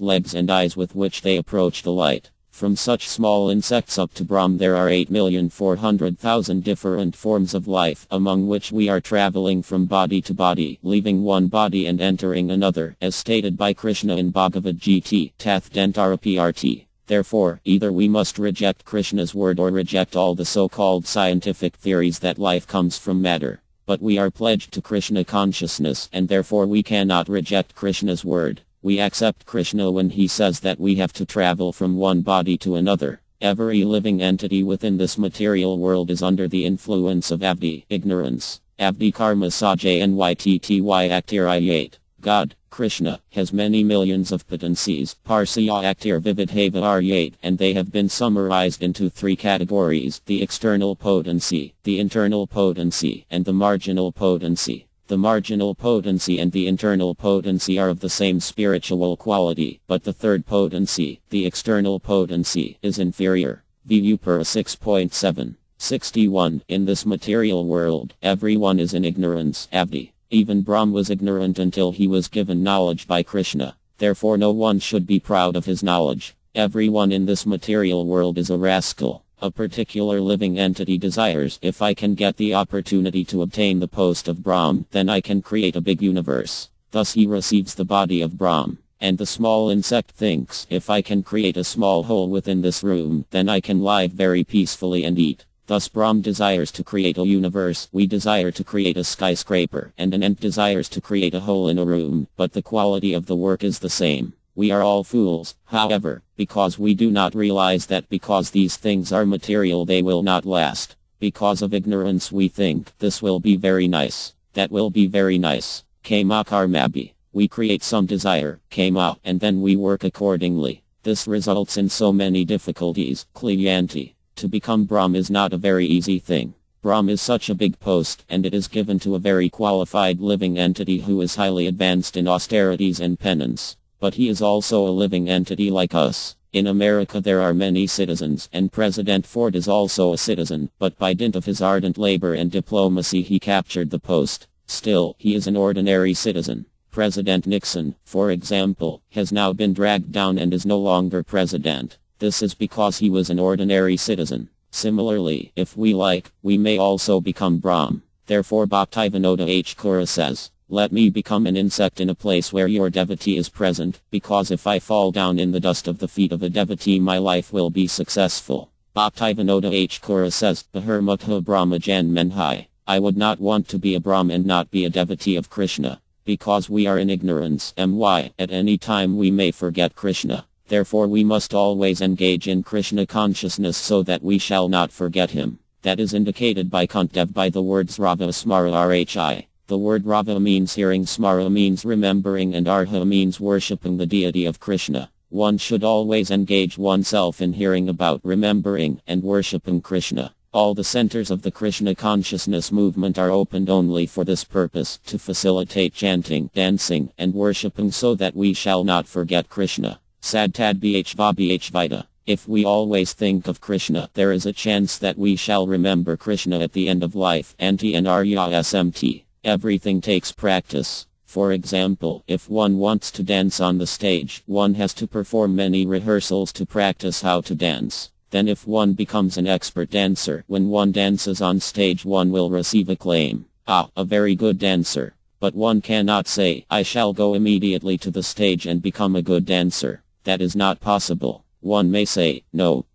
legs and eyes with which they approach the light. From such small insects up to Brahm there are 8,400,000 different forms of life, among which we are traveling from body to body, leaving one body and entering another, as stated by Krishna in Bhagavad Gita, Tath Dentara Prt. Therefore, either we must reject Krishna's word or reject all the so-called scientific theories that life comes from matter. But we are pledged to Krishna consciousness, and therefore we cannot reject Krishna's word. We accept Krishna when he says that we have to travel from one body to another. Every living entity within this material world is under the influence of Avdi, ignorance. Avdi karma sajanytty aktir ayat. God, Krishna, has many millions of potencies, parsya aktir vividhava aryat, and they have been summarized into 3 categories: the external potency, the internal potency, and the marginal potency. The marginal potency and the internal potency are of the same spiritual quality, but the third potency, the external potency, is inferior. Vipura 6.7. 61. In this material world, everyone is in ignorance. Avdi. Even Brahm was ignorant until he was given knowledge by Krishna. Therefore no one should be proud of his knowledge. Everyone in this material world is a rascal. A particular living entity desires, if I can get the opportunity to obtain the post of Brahm, then I can create a big universe. Thus he receives the body of Brahm. And the small insect thinks, if I can create a small hole within this room, then I can live very peacefully and eat. Thus Brahm desires to create a universe, we desire to create a skyscraper, and an ant desires to create a hole in a room, but the quality of the work is the same. We are all fools, however, because we do not realize that because these things are material they will not last. Because of ignorance we think, this will be very nice, that will be very nice. Kama karmabi. We create some desire, kama, and then we work accordingly. This results in so many difficulties. Kliyanti. To become Brahm is not a very easy thing. Brahm is such a big post, and it is given to a very qualified living entity who is highly advanced in austerities and penance. But he is also a living entity like us. In America there are many citizens, and President Ford is also a citizen, but by dint of his ardent labor and diplomacy he captured the post. Still, he is an ordinary citizen. President Nixon, for example, has now been dragged down and is no longer president. This is because he was an ordinary citizen. Similarly, if we like, we may also become Brahm. Therefore Bhaktivinoda H. Kura says, let me become an insect in a place where your devotee is present, because if I fall down in the dust of the feet of a devotee my life will be successful. Bhaktivinoda H. Kura says, Baharmukha Brahmajan Menhai. I would not want to be a Brahm and not be a devotee of Krishna. Because we are in ignorance, at any time we may forget Krishna. Therefore we must always engage in Krishna consciousness so that we shall not forget him. That is indicated by Kuntī by the words Rava Smara Rhi. The word Rava means hearing, Smara means remembering, and Arha means worshipping the deity of Krishna. One should always engage oneself in hearing about, remembering, and worshipping Krishna. All the centers of the Krishna consciousness movement are opened only for this purpose, to facilitate chanting, dancing, and worshipping so that we shall not forget Krishna. Sadtad bh Vita. If we always think of Krishna, there is a chance that we shall remember Krishna at the end of life. Anti-NRYSMT. Everything takes practice. For example, if one wants to dance on the stage, one has to perform many rehearsals to practice how to dance. Then if one becomes an expert dancer, when one dances on stage one will receive acclaim. A very good dancer. But one cannot say, I shall go immediately to the stage and become a good dancer. That is not possible. One may say, no,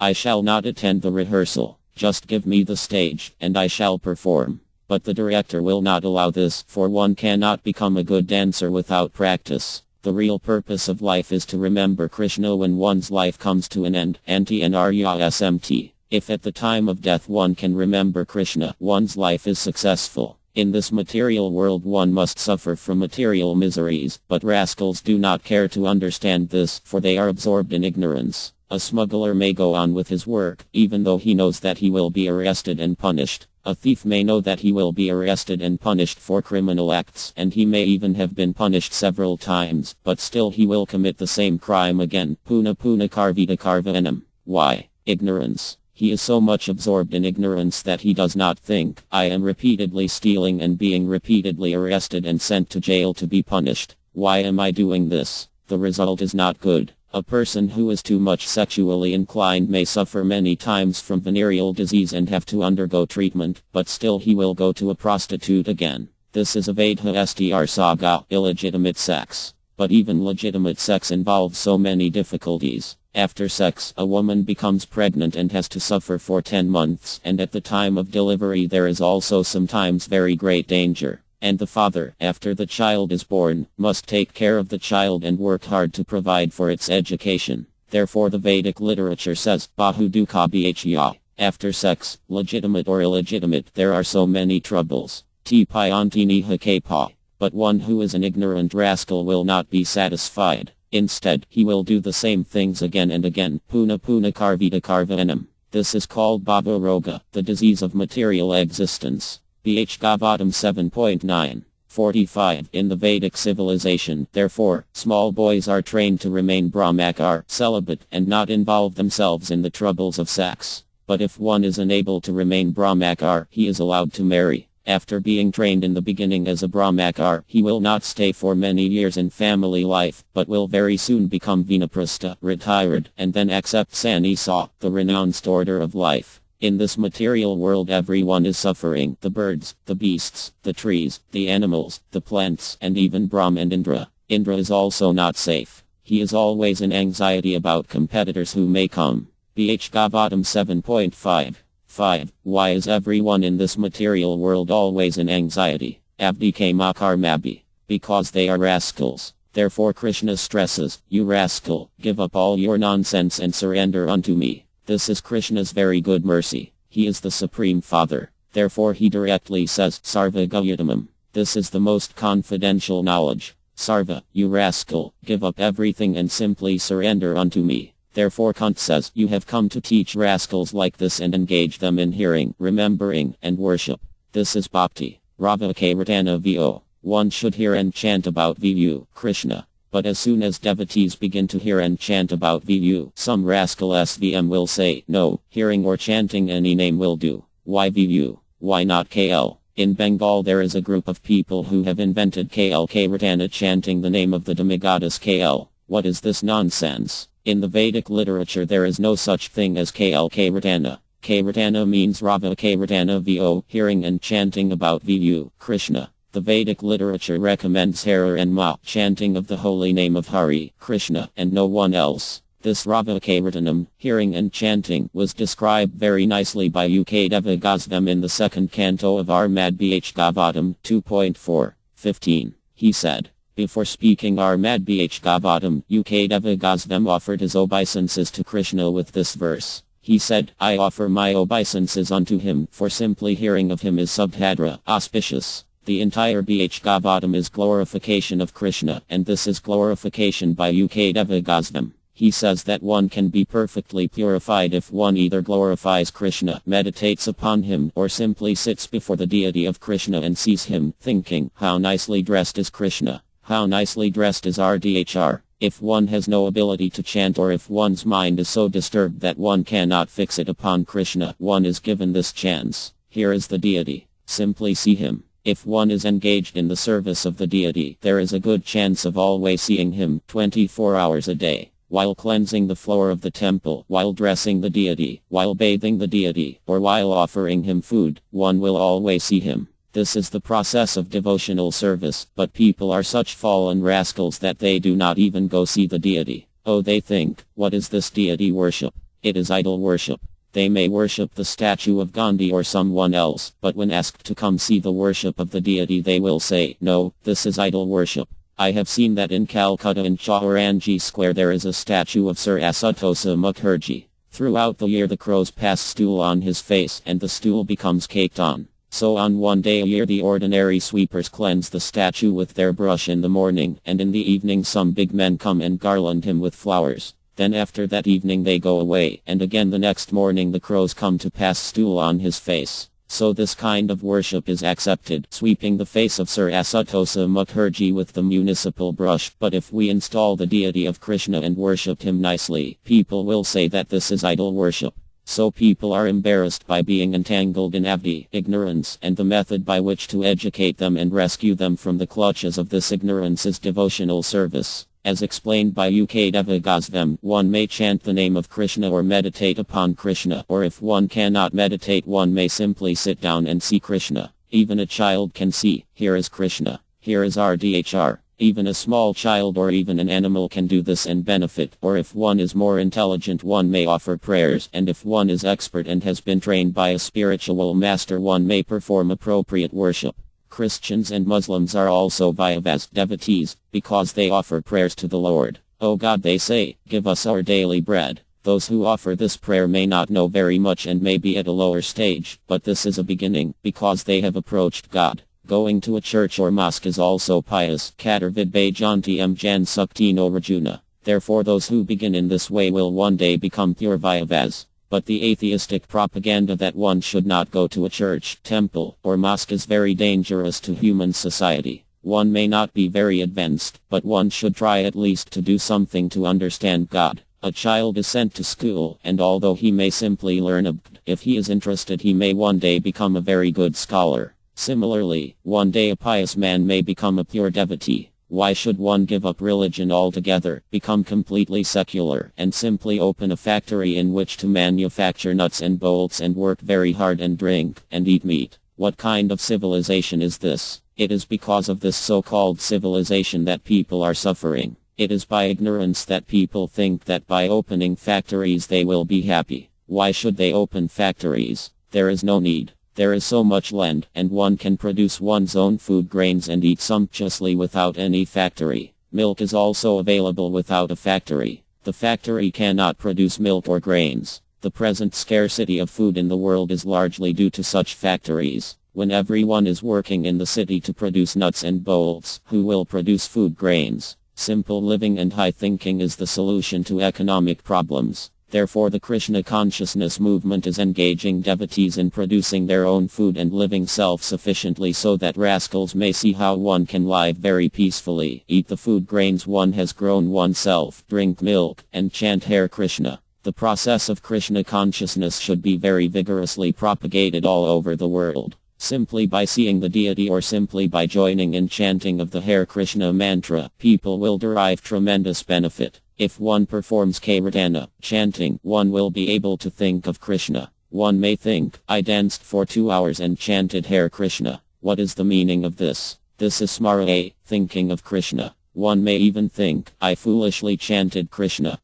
I shall not attend the rehearsal. Just give me the stage, and I shall perform. But the director will not allow this, for one cannot become a good dancer without practice. The real purpose of life is to remember Krishna when one's life comes to an end. Anti-NRYSMT. If at the time of death one can remember Krishna, one's life is successful. In this material world one must suffer from material miseries, but rascals do not care to understand this, for they are absorbed in ignorance. A smuggler may go on with his work, even though he knows that he will be arrested and punished. A thief may know that he will be arrested and punished for criminal acts, and he may even have been punished several times, but still he will commit the same crime again. Puna karvita karvanam. Why? Ignorance. He is so much absorbed in ignorance that he does not think, I am repeatedly stealing and being repeatedly arrested and sent to jail to be punished. Why am I doing this? The result is not good. A person who is too much sexually inclined may suffer many times from venereal disease and have to undergo treatment, but still he will go to a prostitute again. This is Avadha Str Saga, illegitimate sex. But even legitimate sex involves so many difficulties. After sex, a woman becomes pregnant and has to suffer for 10 months, and at the time of delivery there is also sometimes very great danger. And the father, after the child is born, must take care of the child and work hard to provide for its education. Therefore the Vedic literature says, Bahu Dukha Bhya. After sex, legitimate or illegitimate, there are so many troubles. Tpyantini Hakapa. But one who is an ignorant rascal will not be satisfied. Instead, he will do the same things again and again. Puna karvita karvanam. This is called Bhava Roga, the disease of material existence. Bh Gavatam 7.9. 45. In the Vedic civilization, therefore, small boys are trained to remain brahmachar, celibate, and not involve themselves in the troubles of sex. But if one is unable to remain brahmachar, he is allowed to marry. After being trained in the beginning as a brahmachar, he will not stay for many years in family life, but will very soon become vinaprastha, retired, and then accept sannyasa, the renounced order of life. In this material world everyone is suffering, the birds, the beasts, the trees, the animals, the plants, and even Brahm and Indra. Indra is also not safe. He is always in anxiety about competitors who may come. Bh Gavatam 7.5. 5. Why is everyone in this material world always in anxiety? Abdike Makarmabi. Because they are rascals. Therefore Krishna stresses, you rascal, give up all your nonsense and surrender unto me. This is Krishna's very good mercy. He is the Supreme Father. Therefore he directly says, Sarva Gayatamam. This is the most confidential knowledge. Sarva, you rascal, give up everything and simply surrender unto me. Therefore Kuntī says, you have come to teach rascals like this and engage them in hearing, remembering, and worship. This is Bhakti. Rava Kairatana Vo. One should hear and chant about Vu, Krishna. But as soon as devotees begin to hear and chant about Vu, some rascal SVM will say, no, hearing or chanting any name will do. Why Vu? Why not KL? In Bengal there is a group of people who have invented KL Kairatana chanting the name of the demigoddess KL. What is this nonsense? In the Vedic literature there is no such thing as KL Kairatana. Kairatana means Rava Kairatana Vo, hearing and chanting about Vu, Krishna. The Vedic literature recommends Hara and Ma, chanting of the holy name of Hari, Krishna, and no one else. This Ravakirtanam, hearing and chanting, was described very nicely by UK Deva Gosvam in the second canto of Armad Bh Gavatam 2.4.15. He said, before speaking Armad Bh Gavatam, UK Deva Gosvam offered his obeisances to Krishna with this verse. He said, I offer my obeisances unto him, for simply hearing of him is subhadra, auspicious. The entire Bh Gavatam is glorification of Krishna, and this is glorification by UK Deva Gosvam. He says that one can be perfectly purified if one either glorifies Krishna, meditates upon him, or simply sits before the deity of Krishna and sees him, thinking, how nicely dressed is Krishna, how nicely dressed is RDHR. If one has no ability to chant, or if one's mind is so disturbed that one cannot fix it upon Krishna, one is given this chance. Here is the deity. Simply see him. If one is engaged in the service of the deity, there is a good chance of always seeing him 24 hours a day. While cleansing the floor of the temple, while dressing the deity, while bathing the deity, or while offering him food, one will always see him. This is the process of devotional service, but people are such fallen rascals that they do not even go see the deity. Oh, they think, what is this deity worship? It is idol worship. They may worship the statue of Gandhi or someone else, but when asked to come see the worship of the deity, they will say, no, this is idol worship. I have seen that in Calcutta in Chaurangi Square there is a statue of Sir Ashutosh Mukherjee. Throughout the year the crows pass stool on his face and the stool becomes caked on. So on one day a year the ordinary sweepers cleanse the statue with their brush in the morning, and in the evening some big men come and garland him with flowers. Then after that evening they go away, and again the next morning the crows come to pass stool on his face. So this kind of worship is accepted, sweeping the face of Sir Ashutosh Mukherjee with the municipal brush. But if we install the deity of Krishna and worship him nicely, people will say that this is idol worship. So people are embarrassed by being entangled in avdi, ignorance, and the method by which to educate them and rescue them from the clutches of this ignorance is devotional service. As explained by UK Deva Gosvam, one may chant the name of Krishna or meditate upon Krishna, or if one cannot meditate one may simply sit down and see Krishna. Even a child can see, here is Krishna, here is RDHR. Even a small child or even an animal can do this and benefit, or if one is more intelligent one may offer prayers, and if one is expert and has been trained by a spiritual master one may perform appropriate worship. Christians and Muslims are also Vaishnavas, devotees, because they offer prayers to the Lord. O God, they say, give us our daily bread. Those who offer this prayer may not know very much and may be at a lower stage, but this is a beginning, because they have approached God. Going to a church or mosque is also pious. Katarvid Bhajanti Jan Suktino Rajuna. Therefore those who begin in this way will one day become pure Vaishnavas. But the atheistic propaganda that one should not go to a church, temple, or mosque is very dangerous to human society. One may not be very advanced, but one should try at least to do something to understand God. A child is sent to school, and although he may simply learn a bit, if he is interested he may one day become a very good scholar. Similarly, one day a pious man may become a pure devotee. Why should one give up religion altogether, become completely secular, and simply open a factory in which to manufacture nuts and bolts and work very hard and drink, and eat meat? What kind of civilization is this? It is because of this so-called civilization that people are suffering. It is by ignorance that people think that by opening factories they will be happy. Why should they open factories? There is no need. There is so much land, and one can produce one's own food grains and eat sumptuously without any factory. Milk is also available without a factory. The factory cannot produce milk or grains. The present scarcity of food in the world is largely due to such factories. When everyone is working in the city to produce nuts and bolts, who will produce food grains? Simple living and high thinking is the solution to economic problems. Therefore the Krishna consciousness movement is engaging devotees in producing their own food and living self-sufficiently so that rascals may see how one can live very peacefully, eat the food grains one has grown oneself, drink milk, and chant Hare Krishna. The process of Krishna consciousness should be very vigorously propagated all over the world. Simply by seeing the deity or simply by joining in chanting of the Hare Krishna mantra, people will derive tremendous benefit. If one performs Kirtana, chanting, one will be able to think of Krishna. One may think, I danced for 2 hours and chanted Hare Krishna. What is the meaning of this? This is smara, thinking of Krishna. One may even think, I foolishly chanted Krishna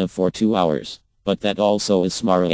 for 2 hours. But that also is smart.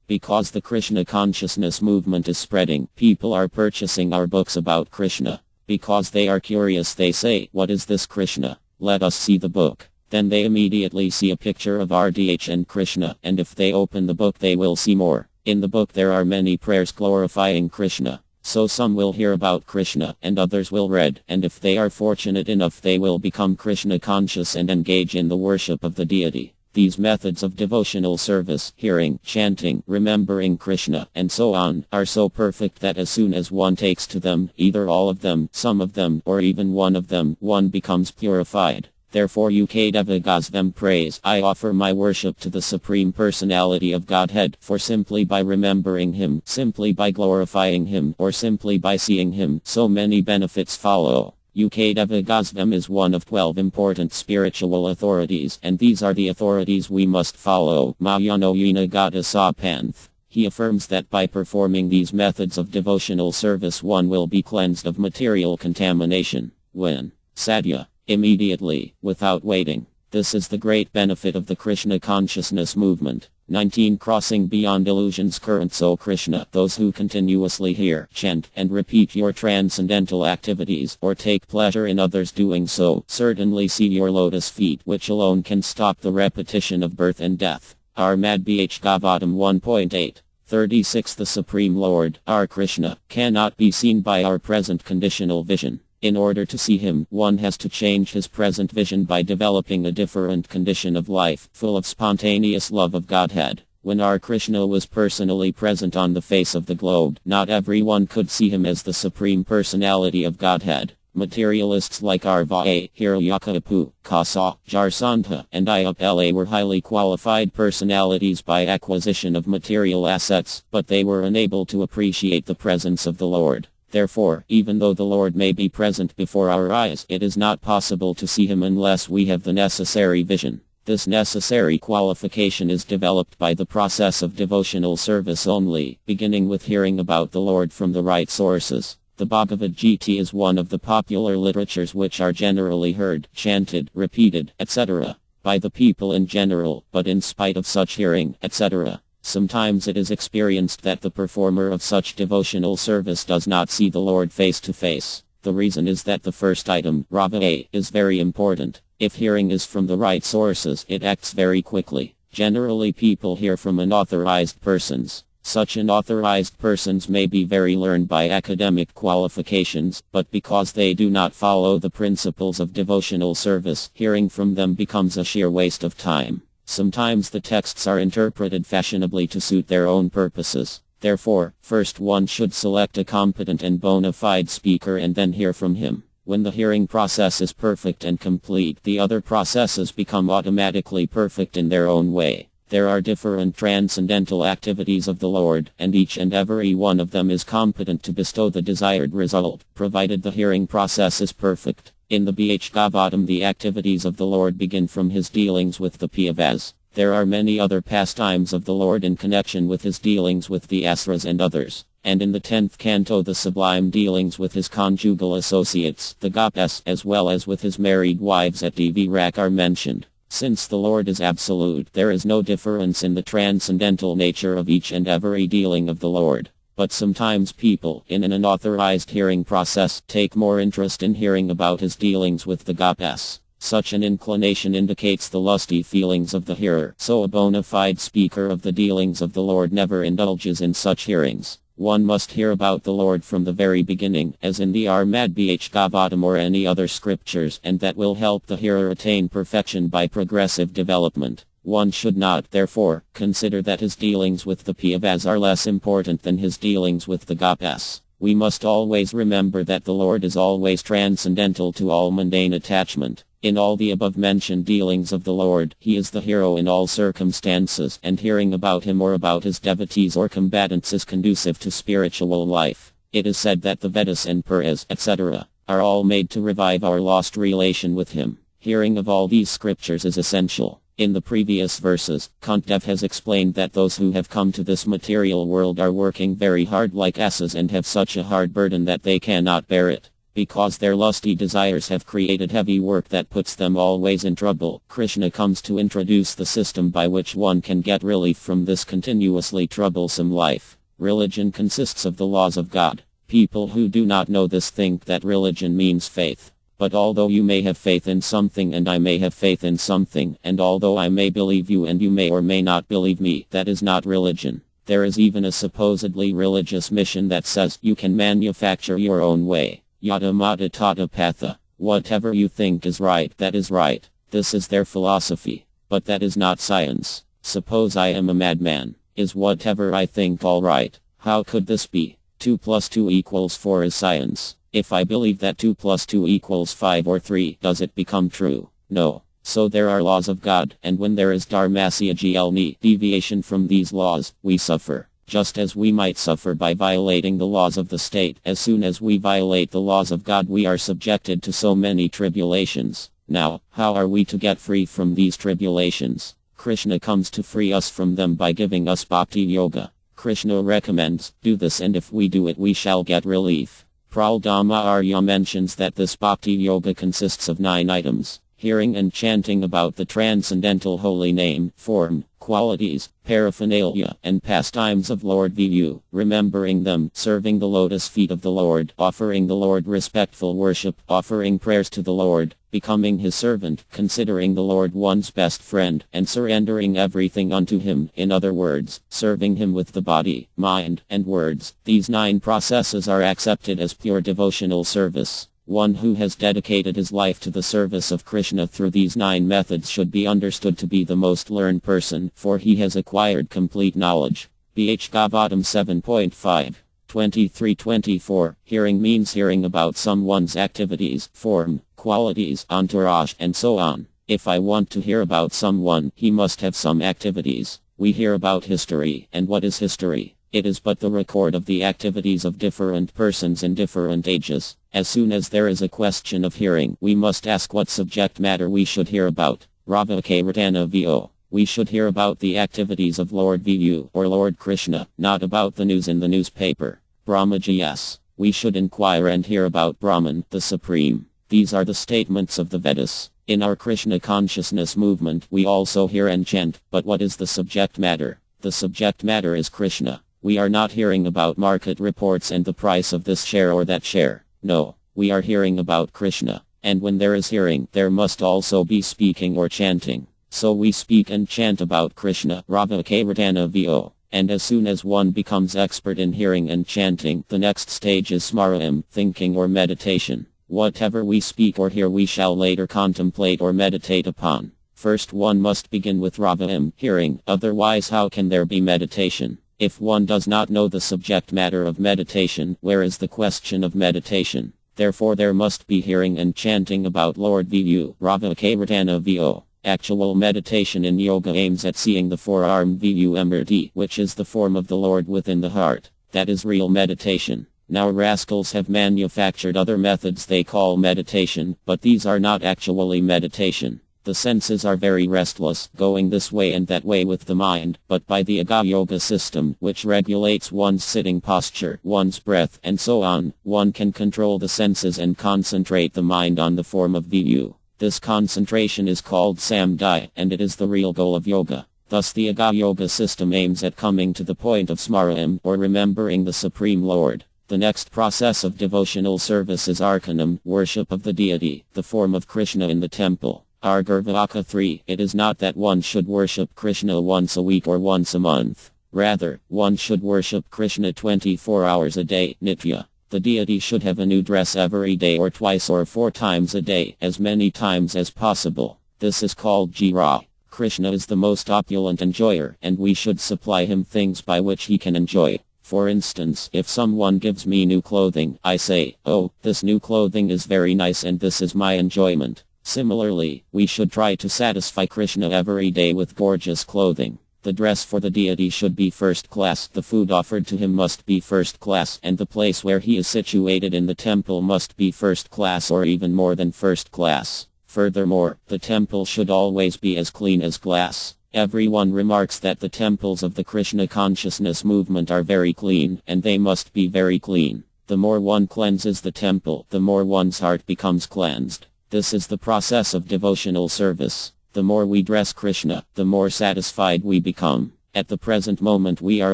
Because the Krishna consciousness movement is spreading, people are purchasing our books about Krishna. Because they are curious, they say, what is this Krishna? Let us see the book. Then they immediately see a picture of RDH and Krishna, and if they open the book they will see more. In the book there are many prayers glorifying Krishna. So some will hear about Krishna, and others will read, and if they are fortunate enough they will become Krishna conscious and engage in the worship of the deity. These methods of devotional service, hearing, chanting, remembering Krishna, and so on, are so perfect that as soon as one takes to them, either all of them, some of them, or even one of them, one becomes purified. Therefore Ukdeva Gosvem prays, I offer my worship to the Supreme Personality of Godhead, for simply by remembering Him, simply by glorifying Him, or simply by seeing Him, so many benefits follow. Ukdeva Gosvem is one of 12 important spiritual authorities, and these are the authorities we must follow. Mayano Gata Sapanth. He affirms that by performing these methods of devotional service one will be cleansed of material contamination. When? Sadhya. Immediately, without waiting. This is the great benefit of the Krishna consciousness movement. 19. Crossing beyond illusions. Currents, O Krishna, those who continuously hear, chant, and repeat your transcendental activities, or take pleasure in others doing so, certainly see your lotus feet, which alone can stop the repetition of birth and death. Armad Bh Gavatam 1.8. 36. The Supreme Lord, our Krishna, cannot be seen by our present conditional vision. In order to see him, one has to change his present vision by developing a different condition of life, full of spontaneous love of Godhead. When our Krishna was personally present on the face of the globe, not everyone could see him as the Supreme Personality of Godhead. Materialists like Arva, Hiryakapu, Kasa, Jarsantha, and Ayapela were highly qualified personalities by acquisition of material assets, but they were unable to appreciate the presence of the Lord. Therefore, even though the Lord may be present before our eyes, it is not possible to see him unless we have the necessary vision. This necessary qualification is developed by the process of devotional service only, beginning with hearing about the Lord from the right sources. The Bhagavad Gita is one of the popular literatures which are generally heard, chanted, repeated, etc. by the people in general, but in spite of such hearing, etc. sometimes it is experienced that the performer of such devotional service does not see the Lord face to face. The reason is that the first item, Rava, is very important. If hearing is from the right sources, it acts very quickly. Generally people hear from unauthorized persons. Such unauthorized persons may be very learned by academic qualifications, but because they do not follow the principles of devotional service, hearing from them becomes a sheer waste of time. Sometimes the texts are interpreted fashionably to suit their own purposes. Therefore, first one should select a competent and bona fide speaker and then hear from him. When the hearing process is perfect and complete, the other processes become automatically perfect in their own way. There are different transcendental activities of the Lord, and each and every one of them is competent to bestow the desired result, provided the hearing process is perfect. In the Bhagavatam the activities of the Lord begin from his dealings with the Piyavas. There are many other pastimes of the Lord in connection with his dealings with the Asuras and others. And in the 10th canto the sublime dealings with his conjugal associates, the Gopas, as well as with his married wives at Dvirak are mentioned. Since the Lord is absolute, there is no difference in the transcendental nature of each and every dealing of the Lord. But sometimes people, in an unauthorized hearing process, take more interest in hearing about his dealings with the Gopas. Such an inclination indicates the lusty feelings of the hearer, so a bona fide speaker of the dealings of the Lord never indulges in such hearings. One must hear about the Lord from the very beginning, as in the Armad Bhagavatam or any other scriptures, and that will help the hearer attain perfection by progressive development. One should not, therefore, consider that his dealings with the Piyavas are less important than his dealings with the Gopas. We must always remember that the Lord is always transcendental to all mundane attachment. In all the above-mentioned dealings of the Lord, he is the hero in all circumstances, and hearing about him or about his devotees or combatants is conducive to spiritual life. It is said that the Vedas and Puras, etc., are all made to revive our lost relation with him. Hearing of all these scriptures is essential. In the previous verses, Kuntī has explained that those who have come to this material world are working very hard like asses and have such a hard burden that they cannot bear it. Because their lusty desires have created heavy work that puts them always in trouble, Krishna comes to introduce the system by which one can get relief from this continuously troublesome life. Religion consists of the laws of God. People who do not know this think that religion means faith. But although you may have faith in something and I may have faith in something, and although I may believe you and you may or may not believe me, that is not religion. There is even a supposedly religious mission that says you can manufacture your own way. Yada mata tata patha. Whatever you think is right, that is right. This is their philosophy. But that is not science. Suppose I am a madman. Is whatever I think all right? How could this be? 2 plus 2 equals 4 is science. If I believe that 2 plus 2 equals 5 or 3, does it become true? No. So there are laws of God, and when there is dharmasya glni, deviation from these laws, we suffer. Just as we might suffer by violating the laws of the state, as soon as we violate the laws of God we are subjected to so many tribulations. Now, how are we to get free from these tribulations? Krishna comes to free us from them by giving us bhakti yoga. Krishna recommends, do this and if we do it we shall get relief. Praldama Arya mentions that this bhakti yoga consists of 9 items. Hearing and chanting about the transcendental holy name, form, qualities, paraphernalia, and pastimes of Lord Vu, remembering them, serving the lotus feet of the Lord, offering the Lord respectful worship, offering prayers to the Lord, becoming his servant, considering the Lord one's best friend, and surrendering everything unto him, in other words, serving him with the body, mind, and words. These 9 processes are accepted as pure devotional service. One who has dedicated his life to the service of Krishna through these 9 methods should be understood to be the most learned person, for he has acquired complete knowledge. BH Gavatam 7.5. 23-24. Hearing means hearing about someone's activities, form, qualities, entourage, and so on. If I want to hear about someone, he must have some activities. We hear about history, and what is history? It is but the record of the activities of different persons in different ages. As soon as there is a question of hearing, we must ask what subject matter we should hear about. Rava Kairatana Vo. We should hear about the activities of Lord Vu, or Lord Krishna, not about the news in the newspaper. Brahmaji yes. We should inquire and hear about Brahman, the Supreme. These are the statements of the Vedas. In our Krishna consciousness movement, we also hear and chant, but what is the subject matter? The subject matter is Krishna. We are not hearing about market reports and the price of this share or that share. No, we are hearing about Krishna. And when there is hearing, there must also be speaking or chanting. So we speak and chant about Krishna, Rava Kairatana Vo. And as soon as one becomes expert in hearing and chanting, the next stage is smaram, thinking or meditation. Whatever we speak or hear we shall later contemplate or meditate upon. First one must begin with Rava hearing, otherwise how can there be meditation? If one does not know the subject matter of meditation, where is the question of meditation? Therefore there must be hearing and chanting about Lord Vu, Rava Kairatana Vo. Actual meditation in yoga aims at seeing the forearm Vumrti, which is the form of the Lord within the heart. That is real meditation. Now rascals have manufactured other methods they call meditation, but these are not actually meditation. The senses are very restless, going this way and that way with the mind, but by the Aga Yoga system, which regulates one's sitting posture, one's breath, and so on, one can control the senses and concentrate the mind on the form of Vu. This concentration is called Samdhya, and it is the real goal of yoga. Thus the Aga Yoga system aims at coming to the point of smaram, or remembering the Supreme Lord. The next process of devotional service is Archanam, worship of the deity, the form of Krishna in the temple. Argarvaka 3. It is not that one should worship Krishna once a week or once a month. Rather, one should worship Krishna 24 hours a day, nitya. The deity should have a new dress every day or twice or 4 times a day, as many times as possible. This is called Jira. Krishna is the most opulent enjoyer, and we should supply him things by which he can enjoy. For instance, if someone gives me new clothing, I say, oh, this new clothing is very nice and this is my enjoyment. Similarly, we should try to satisfy Krishna every day with gorgeous clothing. The dress for the deity should be first class, the food offered to him must be first class, and the place where he is situated in the temple must be first class or even more than first class. Furthermore, the temple should always be as clean as glass. Everyone remarks that the temples of the Krishna consciousness movement are very clean, and they must be very clean. The more one cleanses the temple, the more one's heart becomes cleansed. This is the process of devotional service. The more we dress Krishna, the more satisfied we become. At the present moment we are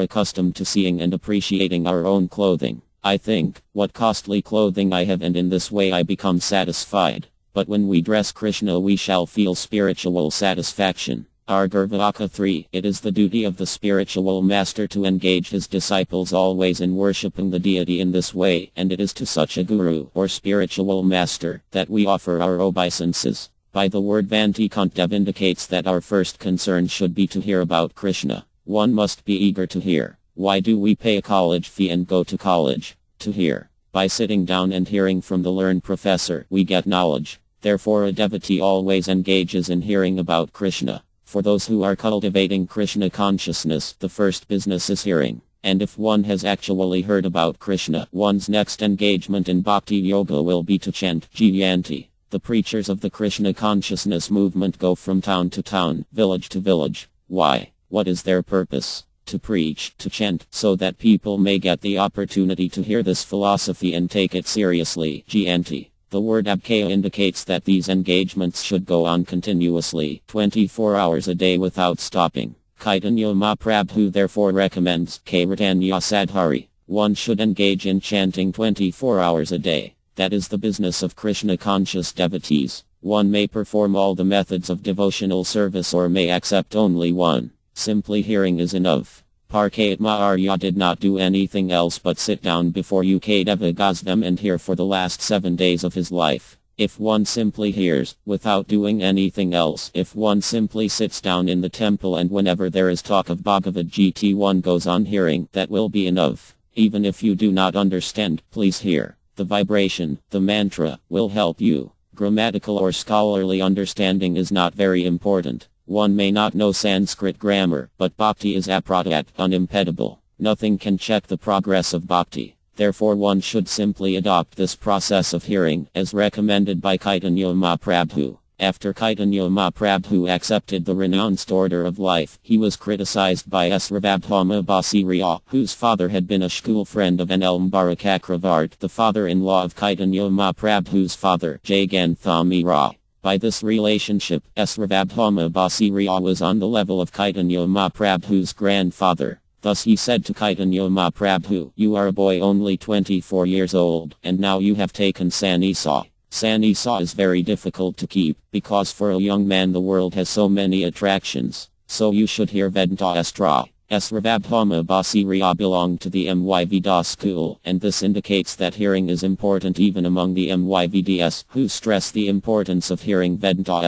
accustomed to seeing and appreciating our own clothing. I think, what costly clothing I have, and in this way I become satisfied. But when we dress Krishna we shall feel spiritual satisfaction. Argurvaka 3. It is the duty of the spiritual master to engage his disciples always in worshipping the deity in this way, and it is to such a guru or spiritual master that we offer our obeisances. By the word Vantikantav indicates that our first concern should be to hear about Krishna. One must be eager to hear. Why do we pay a college fee and go to college? To hear. By sitting down and hearing from the learned professor, we get knowledge. Therefore a devotee always engages in hearing about Krishna. For those who are cultivating Krishna consciousness, the first business is hearing. And if one has actually heard about Krishna, one's next engagement in bhakti yoga will be to chant Jayanti. The preachers of the Krishna consciousness movement go from town to town, village to village. Why? What is their purpose? To preach, to chant, so that people may get the opportunity to hear this philosophy and take it seriously. Jayanti. The word abkaya indicates that these engagements should go on continuously, 24 hours a day without stopping. Chaitanya Mahaprabhu therefore recommends Kairatanya Sadhari. One should engage in chanting 24 hours a day. That is the business of Krishna conscious devotees. One may perform all the methods of devotional service or may accept only one. Simply hearing is enough. Parkatma Arya did not do anything else but sit down before Ukadeva Gosvam and hear for the last 7 days of his life. If one simply hears, without doing anything else, if one simply sits down in the temple and whenever there is talk of Bhagavad Gita one goes on hearing, that will be enough. Even if you do not understand, please hear. The vibration, the mantra, will help you. Grammatical or scholarly understanding is not very important. One may not know Sanskrit grammar, but bhakti is apradat, unimpedable. Nothing can check the progress of bhakti. Therefore one should simply adopt this process of hearing, as recommended by Chaitanya Mahaprabhu. After Chaitanya Mahaprabhu accepted the renounced order of life, he was criticized by Sravabdhama Basiriya, whose father had been a school friend of Anil Chakravarti, the father-in-law of Chaitanya Mahaprabhu's father, Jagannathamira. By this relationship, Sravabdhama Basiriya was on the level of Chaitanya Mahaprabhu's grandfather. Thus he said to Chaitanya Mahaprabhu, "You are a boy only 24 years old, and now you have taken sannyasa. Sannyasa is very difficult to keep, because for a young man the world has so many attractions. So you should hear Vedanta." Sravabdhama Basiriya belonged to the MYVDA school, and this indicates that hearing is important even among the MYVDS, who stress the importance of hearing Vedanta.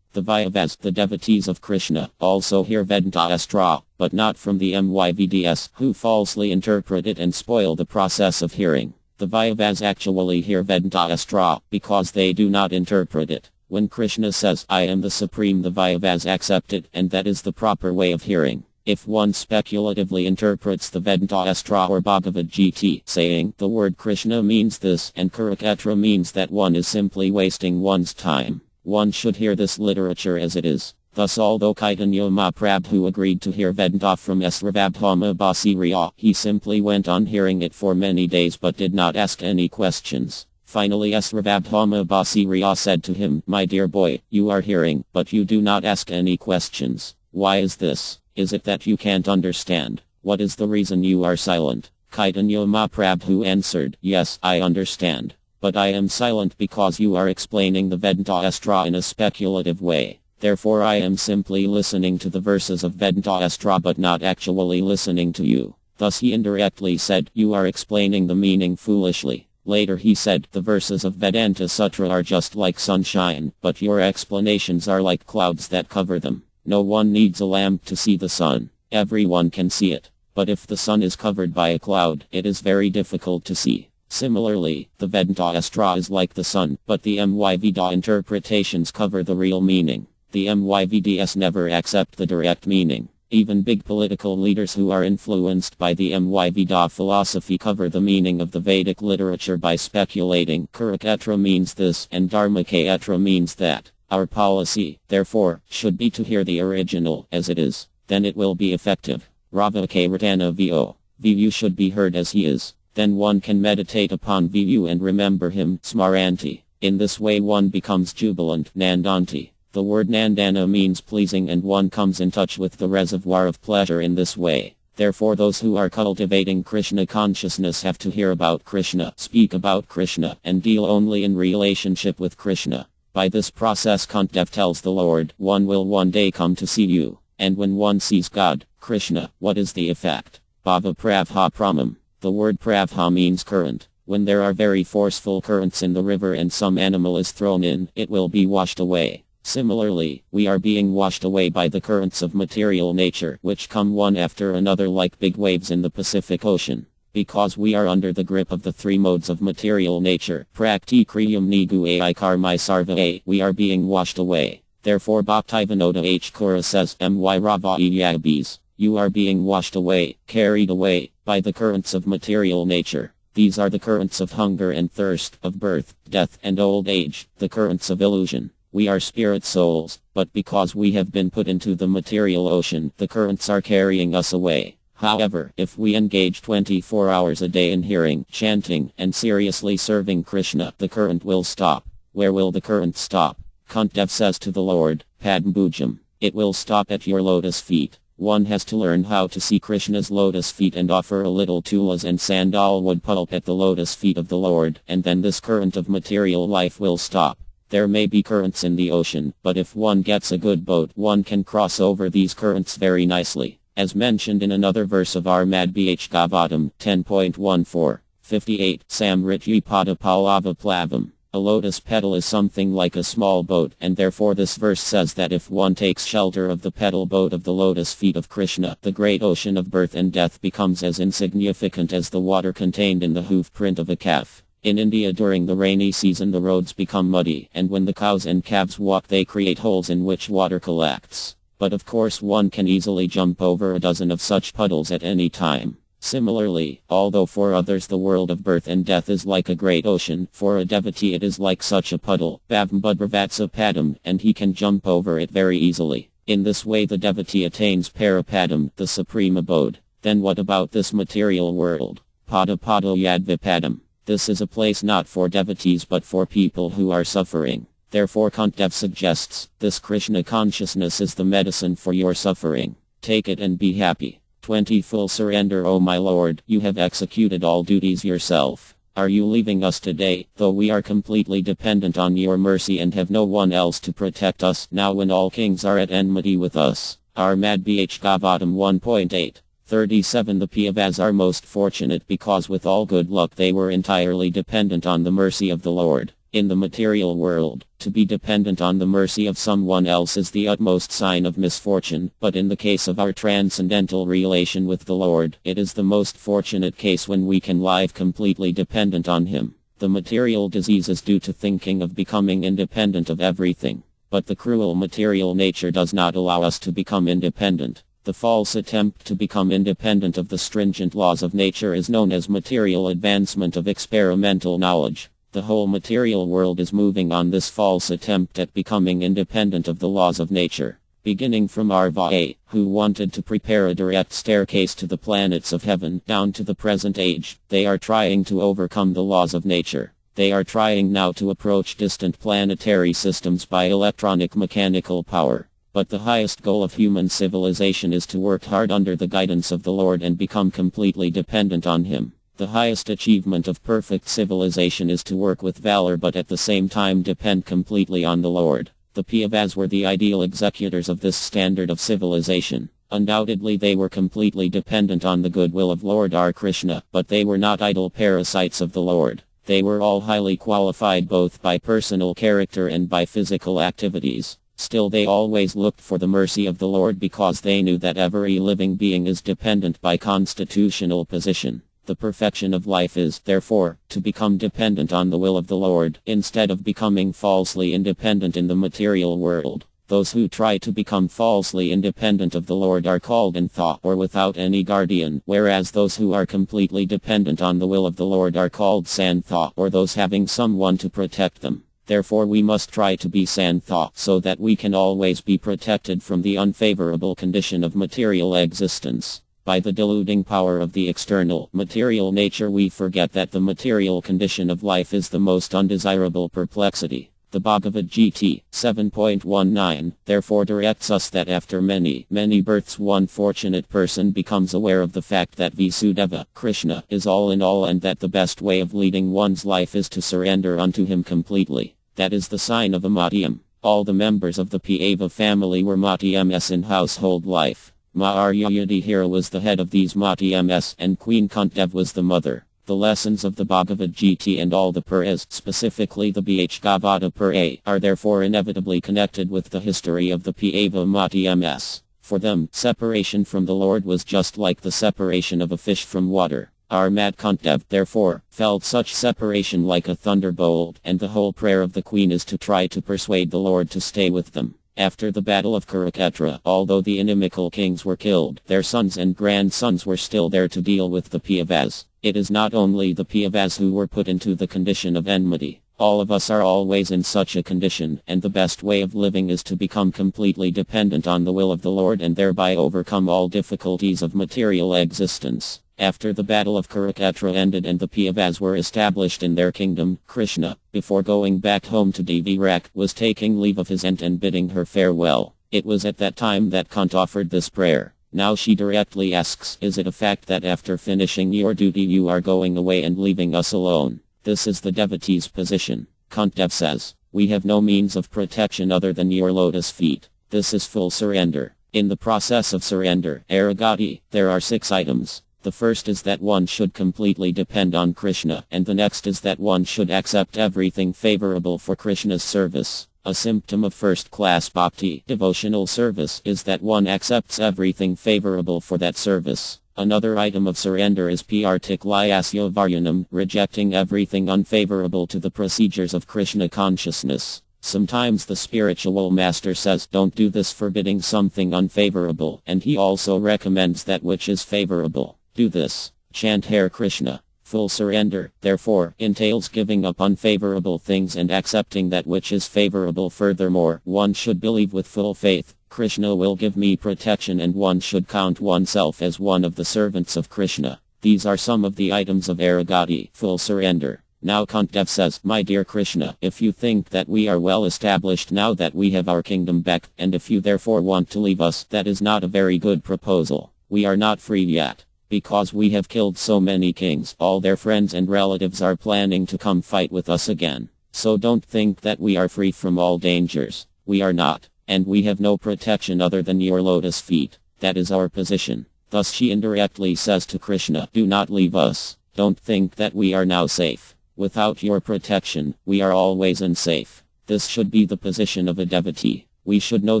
The Vaishnavas, the devotees of Krishna, also hear Vedanta, but not from the MYVDS, who falsely interpret it and spoil the process of hearing. The Vaishnavas actually hear Vedanta, because they do not interpret it. When Krishna says, "I am the Supreme," the Vaishnavas accept it, and that is the proper way of hearing. If one speculatively interprets the Vedanta or Bhagavad Gita, saying the word Krishna means this and Kurukshetra means that, one is simply wasting one's time. One should hear this literature as it is. Thus although Chaitanya Mahaprabhu agreed to hear Vedanta from Sravabdhama Basiriya, he simply went on hearing it for many days but did not ask any questions. Finally Sravabdhama Basiriya said to him, "My dear boy, you are hearing, but you do not ask any questions. Why is this? Is it that you can't understand? What is the reason you are silent?" Chaitanya Mahaprabhu answered, "Yes, I understand. But I am silent because you are explaining the Vedanta in a speculative way. Therefore I am simply listening to the verses of Vedanta but not actually listening to you." Thus he indirectly said, "You are explaining the meaning foolishly." Later he said, "The verses of Vedanta Sutra are just like sunshine, but your explanations are like clouds that cover them. No one needs a lamp to see the sun. Everyone can see it. But if the sun is covered by a cloud, it is very difficult to see." Similarly, the Vedanta is like the sun, but the MYVDA interpretations cover the real meaning. The MYVDS never accept the direct meaning. Even big political leaders who are influenced by the MYVDA philosophy cover the meaning of the Vedic literature by speculating Kurukshetra means this and Dharmakayatra means that. Our policy, therefore, should be to hear the original as it is. Then it will be effective. Rava Kairatana Vo. You should be heard as he is. Then one can meditate upon Vu and remember him, Smaranti. In this way one becomes jubilant, Nandanti. The word Nandana means pleasing, and one comes in touch with the reservoir of pleasure in this way. Therefore those who are cultivating Krishna consciousness have to hear about Krishna, speak about Krishna, and deal only in relationship with Krishna. By this process Kuntī tells the Lord, one will one day come to see you. And when one sees God, Krishna, what is the effect? Bhava pravha pramam. The word pravha means current. When there are very forceful currents in the river and some animal is thrown in, it will be washed away. Similarly, we are being washed away by the currents of material nature, which come one after another like big waves in the Pacific Ocean. Because we are under the grip of the three modes of material nature, prakti kriyam nigu ai karmai sarva, we are being washed away. Therefore Bhaktivinoda H. Kura says, My Rava Yabis, you are being washed away, carried away, by the currents of material nature. These are the currents of hunger and thirst, of birth, death, and old age, the currents of illusion. We are spirit souls, but because we have been put into the material ocean, the currents are carrying us away. However, if we engage 24 hours a day in hearing, chanting, and seriously serving Krishna, the current will stop. Where will the current stop? Kuntī says to the Lord, Padmbujam, it will stop at your lotus feet. One has to learn how to see Krishna's lotus feet and offer a little tulas and sandalwood pulp at the lotus feet of the Lord, and then this current of material life will stop. There may be currents in the ocean, but if one gets a good boat, one can cross over these currents very nicely. As mentioned in another verse of our Madbh Gavatam, 10.14, 58, Samrityi Pada Pallava Plavam. A lotus petal is something like a small boat, and therefore this verse says that if one takes shelter of the petal boat of the lotus feet of Krishna, the great ocean of birth and death becomes as insignificant as the water contained in the hoof print of a calf. In India during the rainy season the roads become muddy, and when the cows and calves walk they create holes in which water collects. But of course one can easily jump over a dozen of such puddles at any time. Similarly, although for others the world of birth and death is like a great ocean, for a devotee it is like such a puddle, Bhavambhudravatsa Padam, and he can jump over it very easily. In this way the devotee attains Parapadam, the supreme abode. Then what about this material world? Pada Pada Yadvipadam. This is a place not for devotees but for people who are suffering. Therefore Kuntī suggests, this Krishna consciousness is the medicine for your suffering. Take it and be happy. 20 Full surrender. O my Lord, you have executed all duties yourself. Are you leaving us today, though we are completely dependent on your mercy and have no one else to protect us, now when all kings are at enmity with us? Our Madbh Gavatam 1.8. 37 The Piyavas are most fortunate because with all good luck they were entirely dependent on the mercy of the Lord. In the material world, to be dependent on the mercy of someone else is the utmost sign of misfortune, but in the case of our transcendental relation with the Lord, it is the most fortunate case when we can live completely dependent on Him. The material disease is due to thinking of becoming independent of everything. But the cruel material nature does not allow us to become independent. The false attempt to become independent of the stringent laws of nature is known as material advancement of experimental knowledge. The whole material world is moving on this false attempt at becoming independent of the laws of nature. Beginning from Arva, who wanted to prepare a direct staircase to the planets of heaven, down to the present age, they are trying to overcome the laws of nature. They are trying now to approach distant planetary systems by electronic mechanical power. But the highest goal of human civilization is to work hard under the guidance of the Lord and become completely dependent on Him. The highest achievement of perfect civilization is to work with valor but at the same time depend completely on the Lord. The Piyavas were the ideal executors of this standard of civilization. Undoubtedly they were completely dependent on the goodwill of Lord R. Krishna, but they were not idle parasites of the Lord. They were all highly qualified both by personal character and by physical activities. Still they always looked for the mercy of the Lord because they knew that every living being is dependent by constitutional position. The perfection of life is, therefore, to become dependent on the will of the Lord, instead of becoming falsely independent in the material world. Those who try to become falsely independent of the Lord are called Antha, or without any guardian, whereas those who are completely dependent on the will of the Lord are called Santha, or those having someone to protect them. Therefore we must try to be Santha, so that we can always be protected from the unfavorable condition of material existence. By the deluding power of the external, material nature we forget that the material condition of life is the most undesirable perplexity. The Bhagavad Gita 7.19 therefore directs us that after many, many births one fortunate person becomes aware of the fact that Vasudeva, Krishna, is all in all and that the best way of leading one's life is to surrender unto him completely. That is the sign of a Madhyam. All the members of the Pava family were Madhyams in household life. Maharya Yudhishthira was the head of these Madhyams and Queen Kuntī was the mother. The lessons of the Bhagavad Gita and all the Puras, specifically the Bhagavata Pura, are therefore inevitably connected with the history of the Pava Madhyams. For them, separation from the Lord was just like the separation of a fish from water. Our Mad Kuntī, therefore, felt such separation like a thunderbolt, and the whole prayer of the Queen is to try to persuade the Lord to stay with them. After the battle of Kurukshetra, although the inimical kings were killed, their sons and grandsons were still there to deal with the Pavas. It is not only the Pavas who were put into the condition of enmity. All of us are always in such a condition, and the best way of living is to become completely dependent on the will of the Lord and thereby overcome all difficulties of material existence. After the battle of Kurukshetra ended and the Pavas were established in their kingdom, Krishna, before going back home to Devirak, was taking leave of his aunt and bidding her farewell. It was at that time that Kuntī offered this prayer. Now she directly asks, is it a fact that after finishing your duty you are going away and leaving us alone? This is the devotee's position. Kuntī says, we have no means of protection other than your lotus feet. This is full surrender. In the process of surrender, aragati, there are 6 items. The first is that one should completely depend on Krishna, and the next is that one should accept everything favorable for Krishna's service. A symptom of first-class bhakti, devotional service, is that one accepts everything favorable for that service. Another item of surrender is prartiklayasya varyanam, rejecting everything unfavorable to the procedures of Krishna consciousness. Sometimes the spiritual master says, don't do this, forbidding something unfavorable, and he also recommends that which is favorable. Do this. Chant Hare Krishna. Full surrender, therefore, entails giving up unfavorable things and accepting that which is favorable. Furthermore, one should believe with full faith, Krishna will give me protection, and one should count oneself as one of the servants of Krishna. These are some of the items of aragati, full surrender. Now Kuntī says, my dear Krishna, if you think that we are well established now that we have our kingdom back, and if you therefore want to leave us, that is not a very good proposal. We are not free yet. Because we have killed so many kings, all their friends and relatives are planning to come fight with us again. So don't think that we are free from all dangers. We are not. And we have no protection other than your lotus feet. That is our position. Thus she indirectly says to Krishna, do not leave us. Don't think that we are now safe. Without your protection, we are always unsafe. This should be the position of a devotee. We should know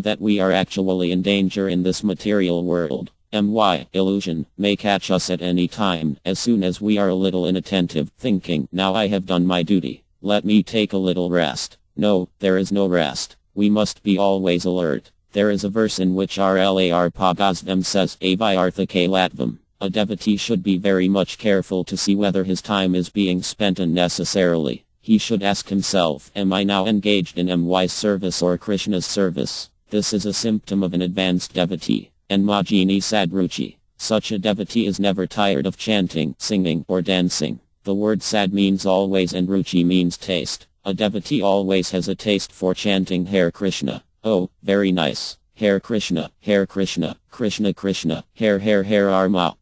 that we are actually in danger in this material world. Illusion may catch us at any time, as soon as we are a little inattentive, thinking, now I have done my duty. Let me take a little rest. No, there is no rest. We must be always alert. There is a verse in which RLAR Pagazvam says, Avyartha Kalatvam. A devotee should be very much careful to see whether his time is being spent unnecessarily. He should ask himself, am I now engaged in MY's service or Krishna's service? This is a symptom of an advanced devotee. And Majini Sadruchi. Such a devotee is never tired of chanting, singing, or dancing. The word sad means always and Ruchi means taste. A devotee always has a taste for chanting Hare Krishna. Oh, very nice. Hare Krishna, Krishna Krishna, Hare Arma,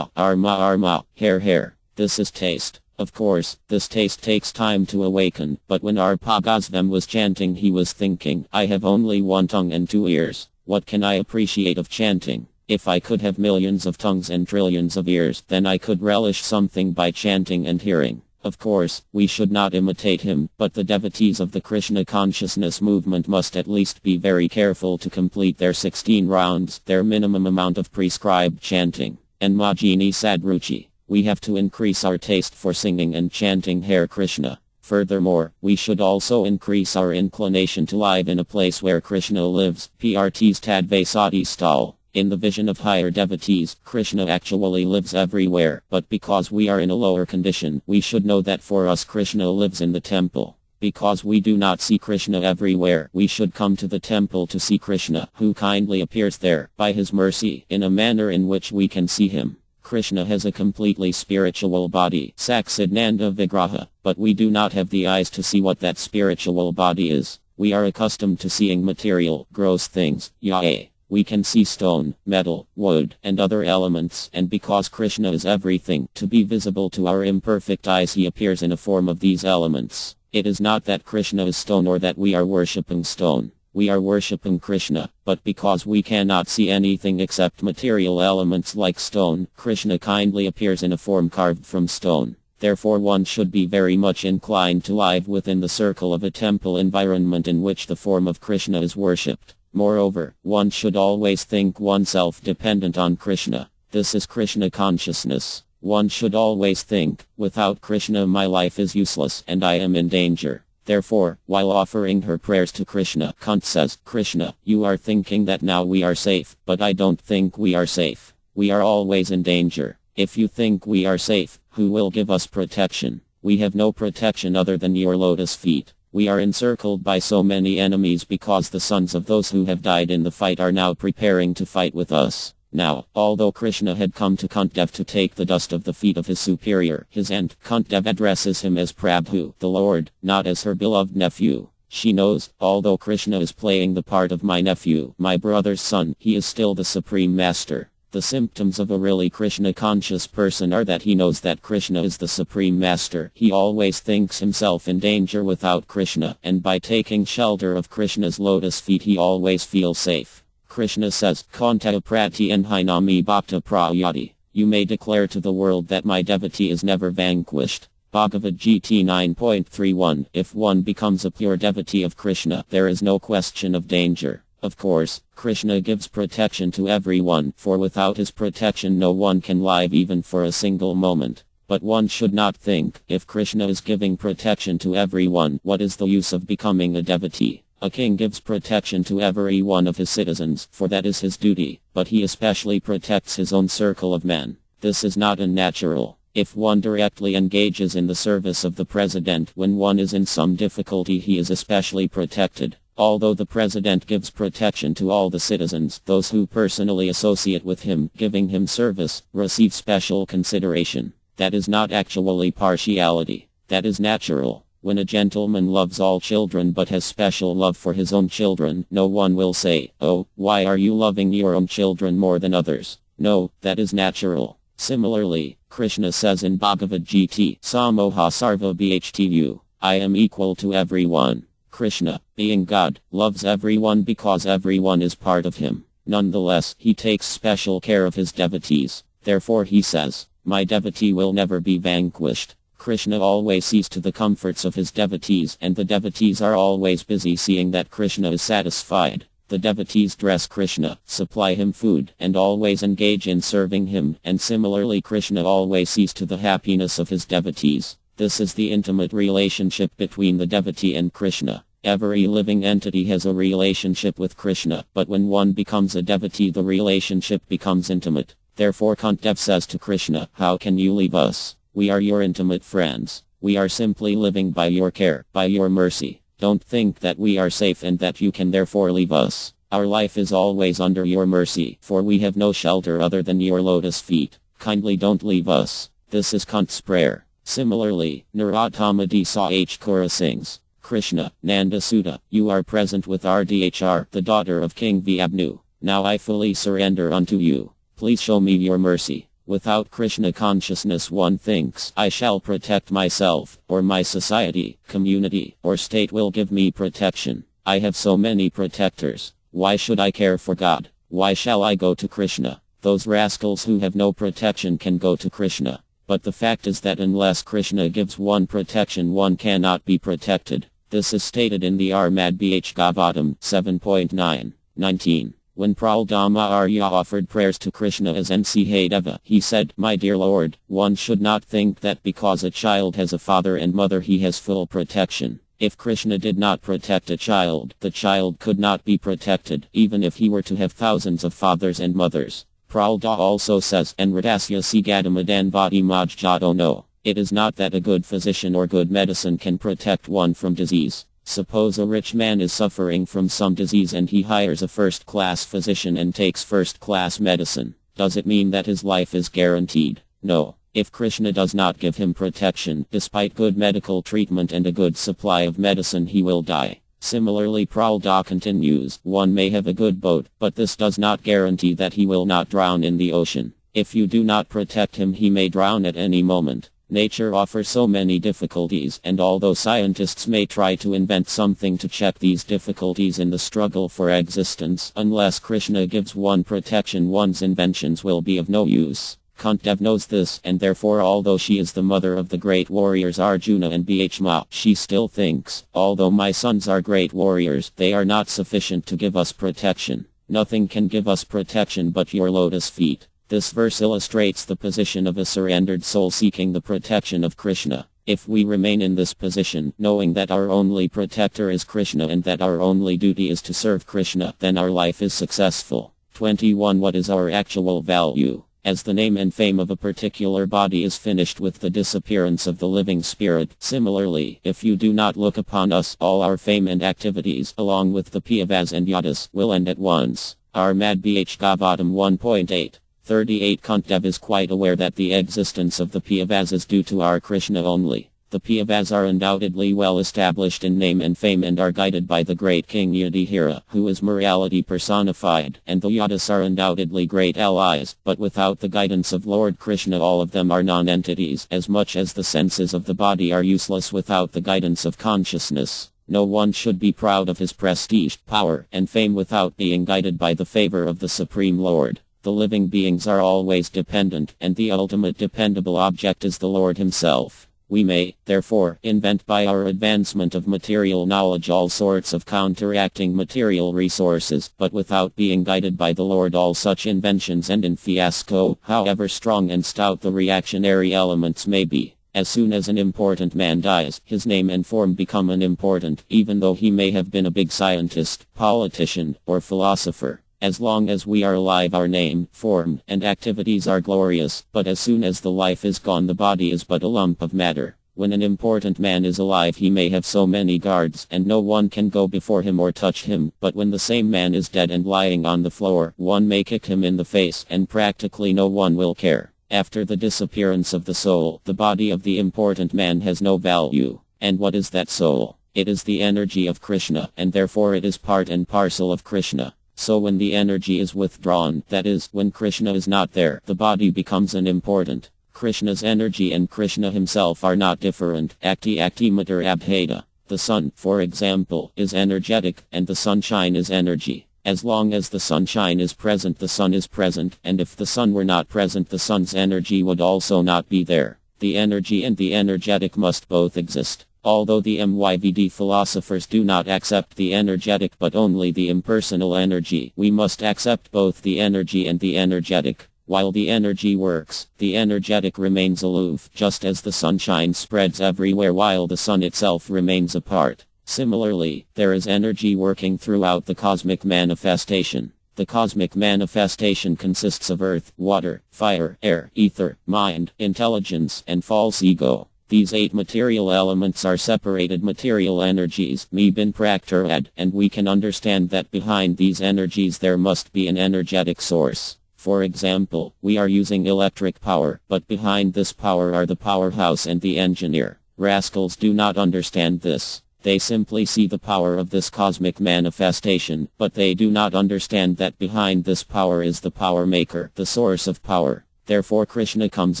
Arma, Hare. This is taste. Of course, this taste takes time to awaken, but when Arpagazvam was chanting he was thinking, I have only one tongue and 2 ears. What can I appreciate of chanting? If I could have millions of tongues and trillions of ears, then I could relish something by chanting and hearing. Of course, we should not imitate him, but the devotees of the Krishna consciousness movement must at least be very careful to complete their 16 rounds, their minimum amount of prescribed chanting. And Majini Sadruchi. We have to increase our taste for singing and chanting Hare Krishna. Furthermore, we should also increase our inclination to live in a place where Krishna lives. Prts Tadvasati Stal. In the vision of higher devotees, Krishna actually lives everywhere, but because we are in a lower condition, we should know that for us Krishna lives in the temple. Because we do not see Krishna everywhere, we should come to the temple to see Krishna, who kindly appears there, by his mercy, in a manner in which we can see him. Krishna has a completely spiritual body, Saksidananda Vigraha, but we do not have the eyes to see what that spiritual body is. We are accustomed to seeing material, gross things, yea. We can see stone, metal, wood, and other elements, and because Krishna is everything, to be visible to our imperfect eyes he appears in a form of these elements. It is not that Krishna is stone or that we are worshipping stone. We are worshipping Krishna, but because we cannot see anything except material elements like stone, Krishna kindly appears in a form carved from stone. Therefore one should be very much inclined to live within the circle of a temple environment in which the form of Krishna is worshipped. Moreover, one should always think oneself dependent on Krishna. This is Krishna consciousness. One should always think, without Krishna my life is useless and I am in danger. Therefore, while offering her prayers to Krishna, Kuntī says, Krishna, you are thinking that now we are safe, but I don't think we are safe. We are always in danger. If you think we are safe, who will give us protection? We have no protection other than your lotus feet. We are encircled by so many enemies because the sons of those who have died in the fight are now preparing to fight with us. Now, although Krishna had come to Kuntī to take the dust of the feet of his superior, his aunt, Kuntī addresses him as Prabhu, the Lord, not as her beloved nephew. She knows, although Krishna is playing the part of my nephew, my brother's son, he is still the supreme master. The symptoms of a really Krishna-conscious person are that he knows that Krishna is the supreme master. He always thinks himself in danger without Krishna, and by taking shelter of Krishna's lotus feet he always feels safe. Krishna says, Kanta prati enhinami bhakta prayati. You may declare to the world that my devotee is never vanquished. Bhagavad Gita 9.31. If one becomes a pure devotee of Krishna, there is no question of danger. Of course, Krishna gives protection to everyone, for without his protection no one can live even for a single moment. But one should not think, if Krishna is giving protection to everyone, what is the use of becoming a devotee? A king gives protection to every one of his citizens, for that is his duty, but he especially protects his own circle of men. This is not unnatural. If one directly engages in the service of the president when one is in some difficulty, he is especially protected. Although the president gives protection to all the citizens, those who personally associate with him, giving him service, receive special consideration. That is not actually partiality. That is natural. When a gentleman loves all children but has special love for his own children, no one will say, oh, why are you loving your own children more than others? No, that is natural. Similarly, Krishna says in Bhagavad Gita, Samoha Sarva Bhtu, I am equal to everyone. Krishna, being God, loves everyone because everyone is part of him. Nonetheless, he takes special care of his devotees. Therefore he says, my devotee will never be vanquished. Krishna always sees to the comforts of his devotees, and the devotees are always busy seeing that Krishna is satisfied. The devotees dress Krishna, supply him food, and always engage in serving him, and similarly Krishna always sees to the happiness of his devotees. This is the intimate relationship between the devotee and Krishna. Every living entity has a relationship with Krishna, but when one becomes a devotee the relationship becomes intimate. Therefore Kuntī says to Krishna, how can you leave us? We are your intimate friends. We are simply living by your care, by your mercy. Don't think that we are safe and that you can therefore leave us. Our life is always under your mercy, for we have no shelter other than your lotus feet. Kindly don't leave us. This is Kuntī's prayer. Similarly, Narottamadi Sah Kura sings, Krishna, Nanda Sutta, you are present with Rdhr, the daughter of King Vibhanu. Now I fully surrender unto you. Please show me your mercy. Without Krishna consciousness one thinks, I shall protect myself, or my society, community, or state will give me protection. I have so many protectors. Why should I care for God? Why shall I go to Krishna? Those rascals who have no protection can go to Krishna. But the fact is that unless Krishna gives one protection one cannot be protected. This is stated in the Armad Bhagavatam 7.9, 19. When Prahlada Arya offered prayers to Krishna as Nrsimhadeva, he said, my dear Lord, one should not think that because a child has a father and mother he has full protection. If Krishna did not protect a child, the child could not be protected, even if he were to have thousands of fathers and mothers. Prahlada also says, Enradasya Sigadamadan Vati Majjato no. It is not that a good physician or good medicine can protect one from disease. Suppose a rich man is suffering from some disease and he hires a first-class physician and takes first-class medicine. Does it mean that his life is guaranteed? No. If Krishna does not give him protection, despite good medical treatment and a good supply of medicine, he will die. Similarly, Pralda continues, one may have a good boat, but this does not guarantee that he will not drown in the ocean. If you do not protect him, he may drown at any moment. Nature offers so many difficulties, and although scientists may try to invent something to check these difficulties in the struggle for existence, unless Krishna gives one protection, one's inventions will be of no use. Kuntī knows this, and therefore although she is the mother of the great warriors Arjuna and Bhishma, she still thinks, although my sons are great warriors, they are not sufficient to give us protection. Nothing can give us protection but your lotus feet. This verse illustrates the position of a surrendered soul seeking the protection of Krishna. If we remain in this position, knowing that our only protector is Krishna and that our only duty is to serve Krishna, then our life is successful. 21. What is our actual value? As the name and fame of a particular body is finished with the disappearance of the living spirit, similarly, if you do not look upon us, all our fame and activities, along with the Piyavas and Yadas, will end at once. Our Mad Bh Gavatam 1.8. 38. Kuntī is quite aware that the existence of the Piyavas is due to our Krishna only. The Piyavas are undoubtedly well established in name and fame and are guided by the great King Yudhishthira, who is morality personified, and the Yadas are undoubtedly great allies, but without the guidance of Lord Krishna all of them are non-entities, as much as the senses of the body are useless without the guidance of consciousness. No one should be proud of his prestige, power, and fame without being guided by the favor of the Supreme Lord. The living beings are always dependent, and the ultimate dependable object is the Lord himself. We may, therefore, invent by our advancement of material knowledge all sorts of counteracting material resources, but without being guided by the Lord all such inventions end in fiasco, however strong and stout the reactionary elements may be. As soon as an important man dies, his name and form become unimportant, even though he may have been a big scientist, politician, or philosopher. As long as we are alive, our name, form, and activities are glorious, but as soon as the life is gone, the body is but a lump of matter. When an important man is alive, he may have so many guards, and no one can go before him or touch him, but when the same man is dead and lying on the floor, one may kick him in the face, and practically no one will care. After the disappearance of the soul, the body of the important man has no value. And what is that soul? It is the energy of Krishna, and therefore it is part and parcel of Krishna. So when the energy is withdrawn, that is, when Krishna is not there, the body becomes unimportant. Krishna's energy and Krishna himself are not different. Akti matter abheda. The sun, for example, is energetic, and the sunshine is energy. As long as the sunshine is present, the sun is present, and if the sun were not present, the sun's energy would also not be there. The energy and the energetic must both exist. Although the MYVD philosophers do not accept the energetic but only the impersonal energy, we must accept both the energy and the energetic. While the energy works, the energetic remains aloof, just as the sunshine spreads everywhere while the sun itself remains apart. Similarly, there is energy working throughout the cosmic manifestation. The cosmic manifestation consists of earth, water, fire, air, ether, mind, intelligence, and false ego. These 8 material elements are separated material energies, me bin praktarad, and we can understand that behind these energies there must be an energetic source. For example, we are using electric power, but behind this power are the powerhouse and the engineer. Rascals do not understand this. They simply see the power of this cosmic manifestation, but they do not understand that behind this power is the power maker, the source of power. Therefore Krishna comes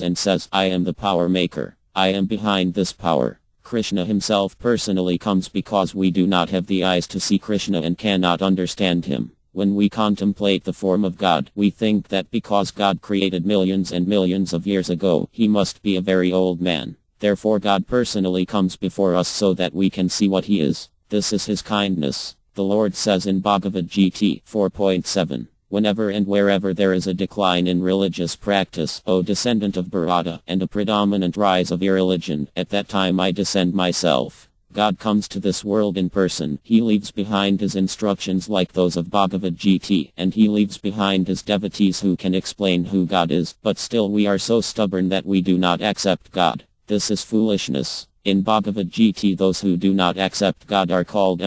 and says, I am the power maker. I am behind this power. Krishna himself personally comes because we do not have the eyes to see Krishna and cannot understand him. When we contemplate the form of God, we think that because God created millions and millions of years ago, he must be a very old man. Therefore God personally comes before us so that we can see what he is. This is his kindness. The Lord says in Bhagavad Gita 4.7. Whenever and wherever there is a decline in religious practice, O descendant of Bharata, and a predominant rise of irreligion, at that time I descend myself. God comes to this world in person. He leaves behind his instructions like those of Bhagavad Gita, and he leaves behind his devotees who can explain who God is, but still we are so stubborn that we do not accept God. This is foolishness. In Bhagavad Gita, those who do not accept God are called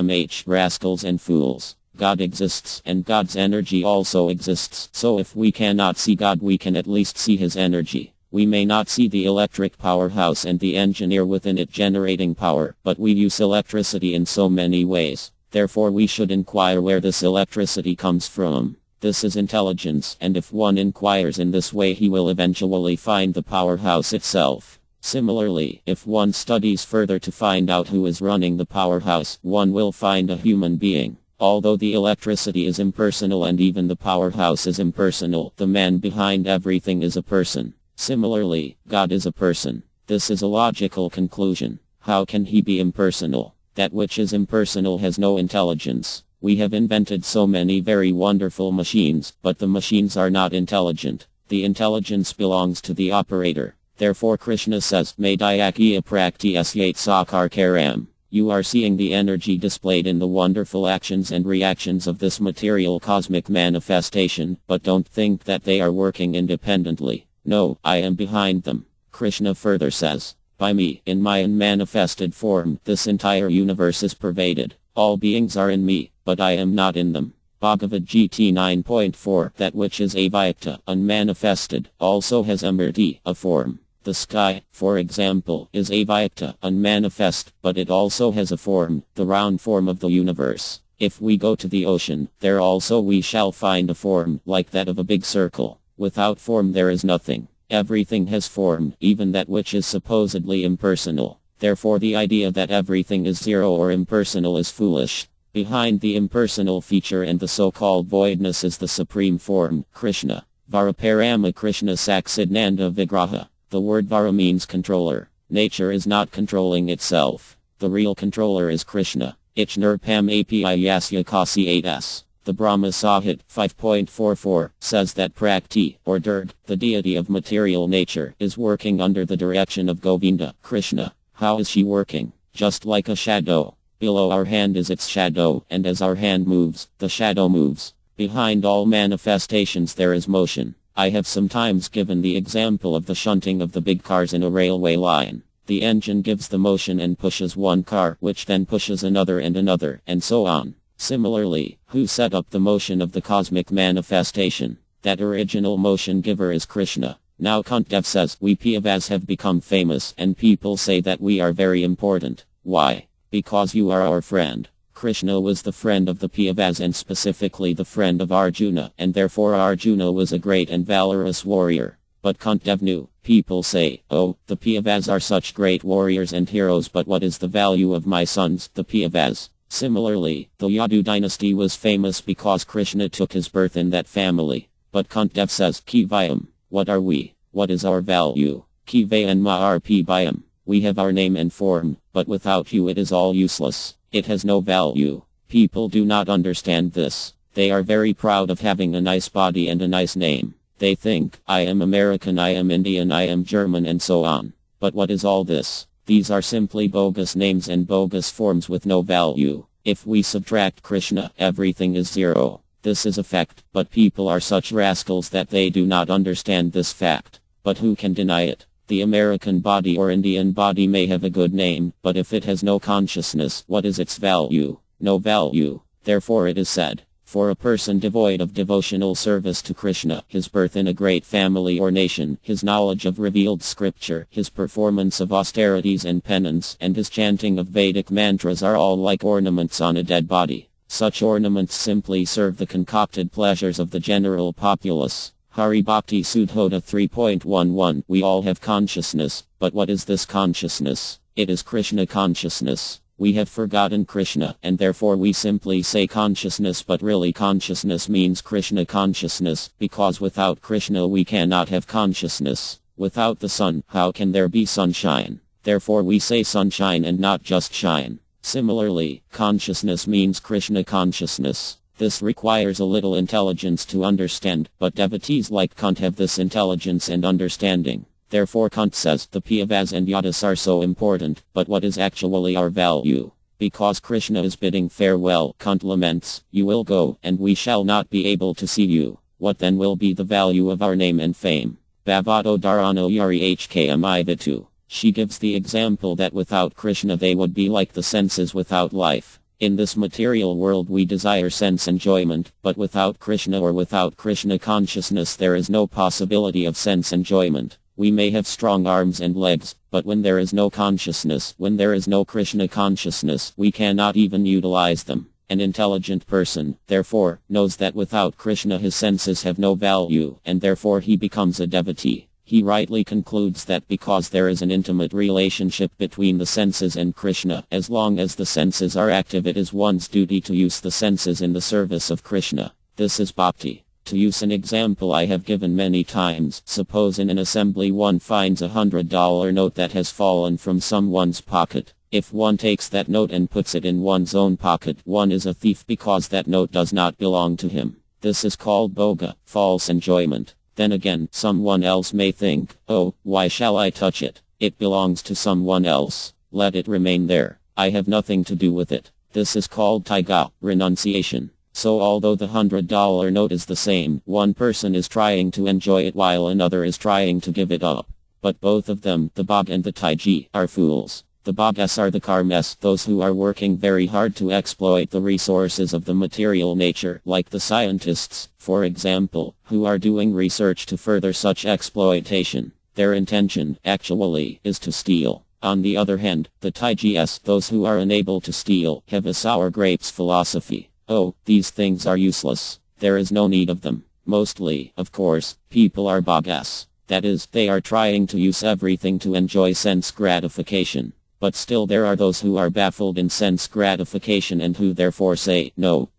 rascals and fools. God exists, and God's energy also exists. So if we cannot see God, we can at least see his energy. We may not see the electric powerhouse and the engineer within it generating power, but we use electricity in so many ways. Therefore we should inquire where this electricity comes from. This is intelligence, and if one inquires in this way, he will eventually find the powerhouse itself. Similarly, if one studies further to find out who is running the powerhouse, one will find a human being. Although the electricity is impersonal and even the powerhouse is impersonal, the man behind everything is a person. Similarly, God is a person. This is a logical conclusion. How can he be impersonal? That which is impersonal has no intelligence. We have invented so many very wonderful machines, but the machines are not intelligent. The intelligence belongs to the operator. Therefore Krishna says, Madhyakya praktiyasyate sakar karam. You are seeing the energy displayed in the wonderful actions and reactions of this material cosmic manifestation, but don't think that they are working independently. No, I am behind them. Krishna further says, by me, in my unmanifested form, this entire universe is pervaded. All beings are in me, but I am not in them. Bhagavad Gita 9.4. That which is avyakta, unmanifested, also has amriti, a form. The sky, for example, is avyakta, unmanifest, but it also has a form, the round form of the universe. If we go to the ocean, there also we shall find a form, like that of a big circle. Without form there is nothing. Everything has form, even that which is supposedly impersonal. Therefore the idea that everything is zero or impersonal is foolish. Behind the impersonal feature and the so-called voidness is the supreme form, Krishna. Varaparama Krishna Saksidnanda Vigraha. The word Vara means controller. Nature is not controlling itself. The real controller is Krishna. Ichnurpam api yasya kasi 8s. The Brahma Sahit 5.44 says that Prakti, or Durg, the deity of material nature, is working under the direction of Govinda, Krishna. How is she working? Just like a shadow. Below our hand is its shadow, and as our hand moves, the shadow moves. Behind all manifestations there is motion. I have sometimes given the example of the shunting of the big cars in a railway line. The engine gives the motion and pushes one car, which then pushes another, and so on. Similarly, who set up the motion of the cosmic manifestation? That original motion giver is Krishna. Now Kuntī says, we Pandavas have become famous, and people say that we are very important. Why? Because you are our friend. Krishna was the friend of the Pandavas and specifically the friend of Arjuna, and therefore Arjuna was a great and valorous warrior. But Kuntī knew. People say, oh, the Pandavas are such great warriors and heroes, but what is the value of my sons, the Pandavas? Similarly, the Yadu dynasty was famous because Krishna took his birth in that family. But Kuntī says, Ki Vyam. What are we? What is our value? Ki Vayanma Rp Vyam. We have our name and form, but without you it is all useless. It has no value. People do not understand this. They are very proud of having a nice body and a nice name. They think, I am American, I am Indian, I am German, and so on. But what is all this? These are simply bogus names and bogus forms with no value. If we subtract Krishna, everything is zero. This is a fact, but people are such rascals that they do not understand this fact. But who can deny it? The American body or Indian body may have a good name, but if it has no consciousness, what is its value? No value. Therefore it is said, for a person devoid of devotional service to Krishna, his birth in a great family or nation, his knowledge of revealed scripture, his performance of austerities and penance, and his chanting of Vedic mantras are all like ornaments on a dead body. Such ornaments simply serve the concocted pleasures of the general populace. Hari Bhakti Sudhota 3.11. We all have consciousness, but what is this consciousness? It is Krishna consciousness. We have forgotten Krishna, and therefore we simply say consciousness, but really consciousness means Krishna consciousness, because without Krishna we cannot have consciousness. Without the sun, how can there be sunshine? Therefore we say sunshine and not just shine. Similarly, consciousness means Krishna consciousness. This requires a little intelligence to understand, but devotees like Kuntī have this intelligence and understanding. Therefore Kuntī says, the Pandavas and Yadus are so important, but what is actually our value? Because Krishna is bidding farewell, Kuntī laments, you will go, and we shall not be able to see you. What then will be the value of our name and fame? Bhavado Dharano Yari Hkmi Vitu. She gives the example that without Krishna they would be like the senses without life. In this material world we desire sense enjoyment, but without Krishna or without Krishna consciousness there is no possibility of sense enjoyment. We may have strong arms and legs, but when there is no consciousness, when there is no Krishna consciousness, we cannot even utilize them. An intelligent person, therefore, knows that without Krishna his senses have no value, and therefore he becomes a devotee. He rightly concludes that because there is an intimate relationship between the senses and Krishna, as long as the senses are active it is one's duty to use the senses in the service of Krishna. This is bhakti. To use an example I have given many times, suppose in an assembly one finds $100 note that has fallen from someone's pocket. If one takes that note and puts it in one's own pocket, one is a thief because that note does not belong to him. This is called bhoga, false enjoyment. Then again, someone else may think, oh, why shall I touch it? It belongs to someone else. Let it remain there. I have nothing to do with it. This is called taiga, renunciation. So although the $100 note is the same, one person is trying to enjoy it while another is trying to give it up. But both of them, the bhag and the taiji, are fools. The bhagas are the karmas, those who are working very hard to exploit the resources of the material nature, like the scientists, for example, who are doing research to further such exploitation. Their intention, actually, is to steal. On the other hand, the taijis, those who are unable to steal, have a sour grapes philosophy. Oh, these things are useless. There is no need of them. Mostly, of course, people are bhagas. That is, they are trying to use everything to enjoy sense gratification. But still there are those who are baffled in sense gratification and who therefore say, no,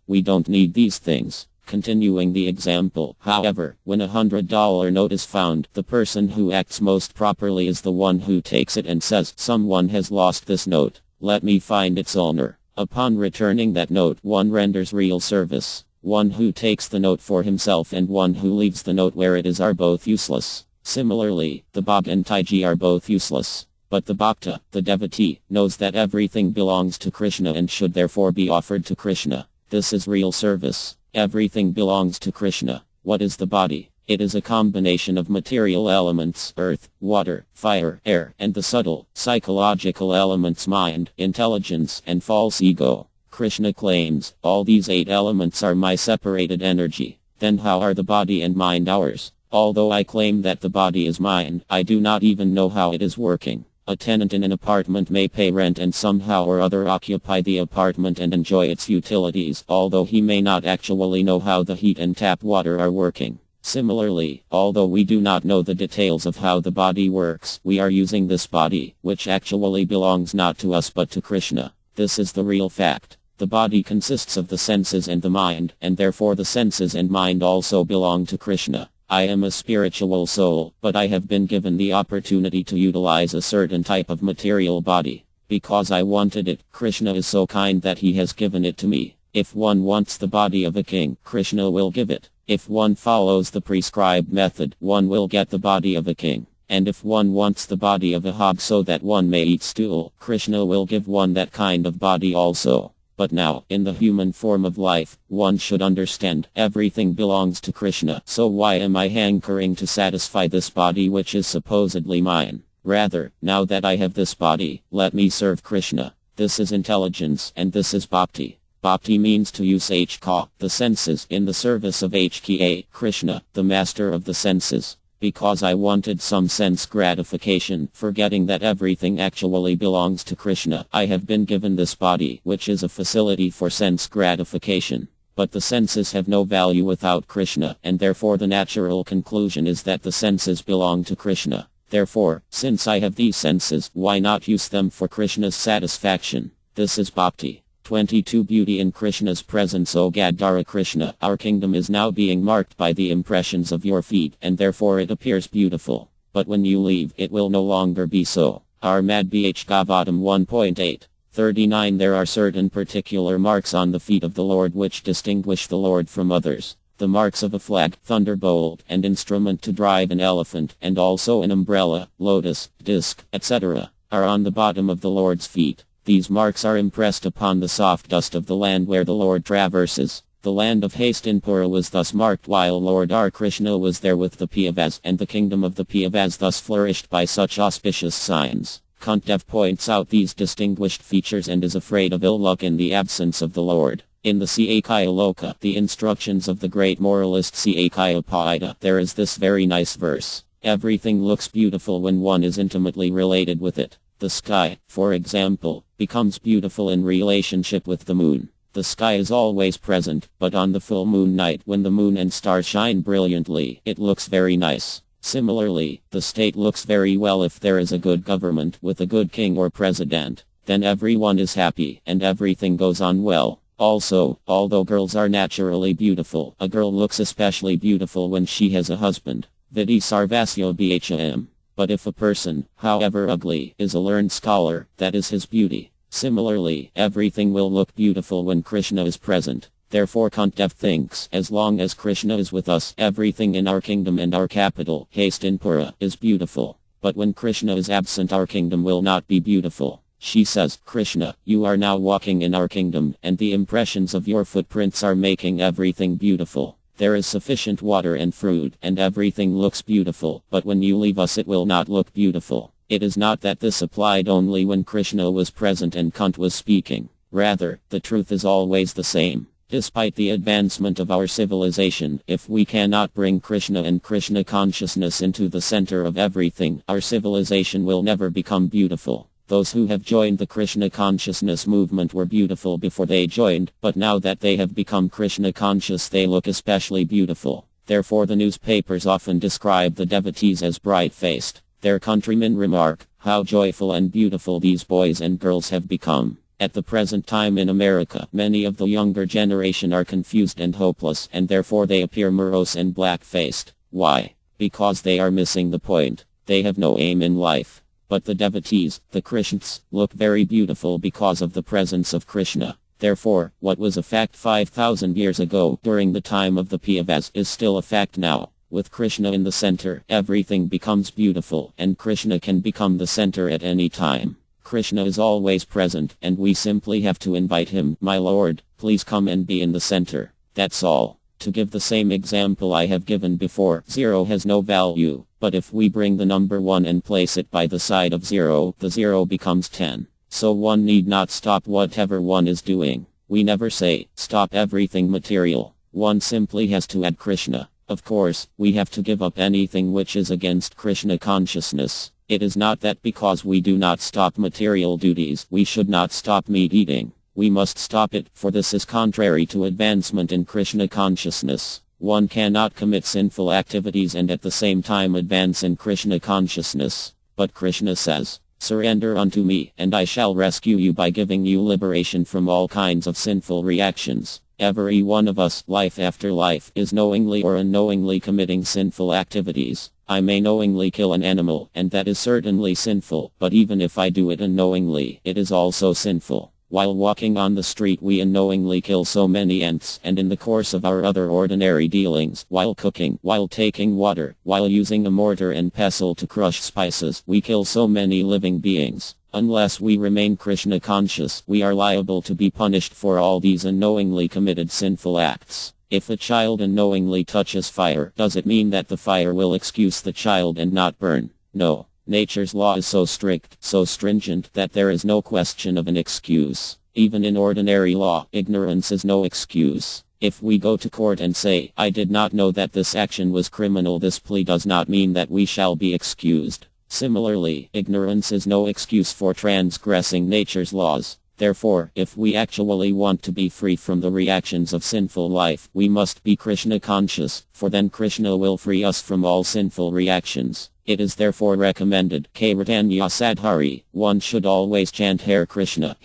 we don't need these things. Continuing the example, however, when a $100 note is found, the person who acts most properly is the one who takes it and says, someone has lost this note. Let me find its owner. Upon returning that note, one renders real service. One who takes the note for himself and one who leaves the note where it is are both useless. Similarly, the bhag and taiji are both useless. But the bhakta, the devotee, knows that everything belongs to Krishna and should therefore be offered to Krishna. This is real service. Everything belongs to Krishna. What is the body? It is a combination of material elements, earth, water, fire, air, and the subtle, psychological elements mind, intelligence, and false ego. Krishna claims, all these 8 elements are my separated energy. Then how are the body and mind ours? Although I claim that the body is mine, I do not even know how it is working. A tenant in an apartment may pay rent and somehow or other occupy the apartment and enjoy its utilities, although he may not actually know how the heat and tap water are working. Similarly, although we do not know the details of how the body works, we are using this body, which actually belongs not to us but to Krishna. This is the real fact. The body consists of the senses and the mind, and therefore the senses and mind also belong to Krishna. I am a spiritual soul, but I have been given the opportunity to utilize a certain type of material body. Because I wanted it, Krishna is so kind that he has given it to me. If one wants the body of a king, Krishna will give it. If one follows the prescribed method, one will get the body of a king. And if one wants the body of a hog so that one may eat stool, Krishna will give one that kind of body also. But now, in the human form of life, one should understand, everything belongs to Krishna. So why am I hankering to satisfy this body which is supposedly mine? Rather, now that I have this body, let me serve Krishna. This is intelligence, and this is bhakti. Bhakti means to use HK, the senses, in the service of HKA, Krishna, the master of the senses. Because I wanted some sense gratification, forgetting that everything actually belongs to Krishna, I have been given this body, which is a facility for sense gratification. But the senses have no value without Krishna, and therefore the natural conclusion is that the senses belong to Krishna. Therefore, since I have these senses, why not use them for Krishna's satisfaction? This is bhakti. 22 Beauty in Krishna's presence. O Gadara Krishna, our kingdom is now being marked by the impressions of your feet, and therefore it appears beautiful. But when you leave, it will no longer be so. Armad Bh Gavatam 1.8. 39 There are certain particular marks on the feet of the Lord which distinguish the Lord from others. The marks of a flag, thunderbolt, and instrument to drive an elephant, and also an umbrella, lotus, disc, etc., are on the bottom of the Lord's feet. These marks are impressed upon the soft dust of the land where the Lord traverses. The land of Hastinpura was thus marked while Lord R. Krishna was there with the Pandavas, and the kingdom of the Pandavas thus flourished by such auspicious signs. Kuntī points out these distinguished features and is afraid of ill luck in the absence of the Lord. In the Loka, the instructions of the great moralist Pada, there is this very nice verse. Everything looks beautiful when one is intimately related with it. The sky, for example, becomes beautiful in relationship with the moon. The sky is always present, but on the full moon night when the moon and stars shine brilliantly, it looks very nice. Similarly, the state looks very well if there is a good government with a good king or president. Then everyone is happy and everything goes on well. Also, although girls are naturally beautiful, a girl looks especially beautiful when she has a husband. Vidi Sarvasya Bham. But if a person, however ugly, is a learned scholar, that is his beauty. Similarly, everything will look beautiful when Krishna is present. Therefore Kuntī thinks, as long as Krishna is with us, everything in our kingdom and our capital, Hastinpura, is beautiful. But when Krishna is absent, our kingdom will not be beautiful. She says, Krishna, you are now walking in our kingdom, and the impressions of your footprints are making everything beautiful. There is sufficient water and fruit, and everything looks beautiful, but when you leave us it will not look beautiful. It is not that this applied only when Krishna was present and Kuntī was speaking. Rather, the truth is always the same. Despite the advancement of our civilization, if we cannot bring Krishna and Krishna consciousness into the center of everything, our civilization will never become beautiful. Those who have joined the Krishna consciousness movement were beautiful before they joined, but now that they have become Krishna conscious they look especially beautiful. Therefore the newspapers often describe the devotees as bright-faced. Their countrymen remark, how joyful and beautiful these boys and girls have become. At the present time in America, many of the younger generation are confused and hopeless, and therefore they appear morose and black-faced. Why? Because they are missing the point. They have no aim in life. But the devotees, the Krishnas, look very beautiful because of the presence of Krishna. Therefore, what was a fact 5,000 years ago during the time of the Pandavas is still a fact now. With Krishna in the center, everything becomes beautiful, and Krishna can become the center at any time. Krishna is always present, and we simply have to invite him, my Lord, please come and be in the center. That's all. To give the same example I have given before, 0 has no value, but if we bring the number 1 and place it by the side of 0, the 0 becomes 10. So one need not stop whatever one is doing. We never say, stop everything material. One simply has to add Krishna. Of course, we have to give up anything which is against Krishna consciousness. It is not that because we do not stop material duties, we should not stop meat eating. We must stop it, for this is contrary to advancement in Krishna consciousness. One cannot commit sinful activities and at the same time advance in Krishna consciousness. But Krishna says, surrender unto me, and I shall rescue you by giving you liberation from all kinds of sinful reactions. Every one of us, life after life, is knowingly or unknowingly committing sinful activities. I may knowingly kill an animal, and that is certainly sinful, but even if I do it unknowingly, it is also sinful. While walking on the street we unknowingly kill so many ants, and in the course of our other ordinary dealings, while cooking, while taking water, while using a mortar and pestle to crush spices, we kill so many living beings. Unless we remain Krishna conscious, we are liable to be punished for all these unknowingly committed sinful acts. If a child unknowingly touches fire, does it mean that the fire will excuse the child and not burn? No. Nature's law is so strict, so stringent, that there is no question of an excuse. Even in ordinary law, ignorance is no excuse. If we go to court and say, I did not know that this action was criminal, this plea does not mean that we shall be excused. Similarly, ignorance is no excuse for transgressing nature's laws. Therefore, if we actually want to be free from the reactions of sinful life, we must be Krishna conscious, for then Krishna will free us from all sinful reactions. It is therefore recommended, Kairatanya Sadhari, one should always chant Hare Krishna,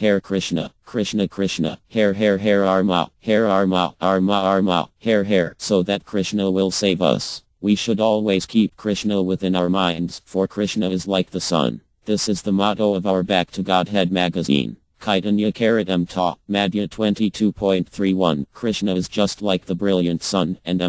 Krishna Krishna, Hare Arma, Arma, Hare, so that Krishna will save us. We should always keep Krishna within our minds, for Krishna is like the sun. This is the motto of our Back to Godhead magazine. Chaitanya Charitamrita, Madhya 22.31. Krishna is just like the brilliant sun, and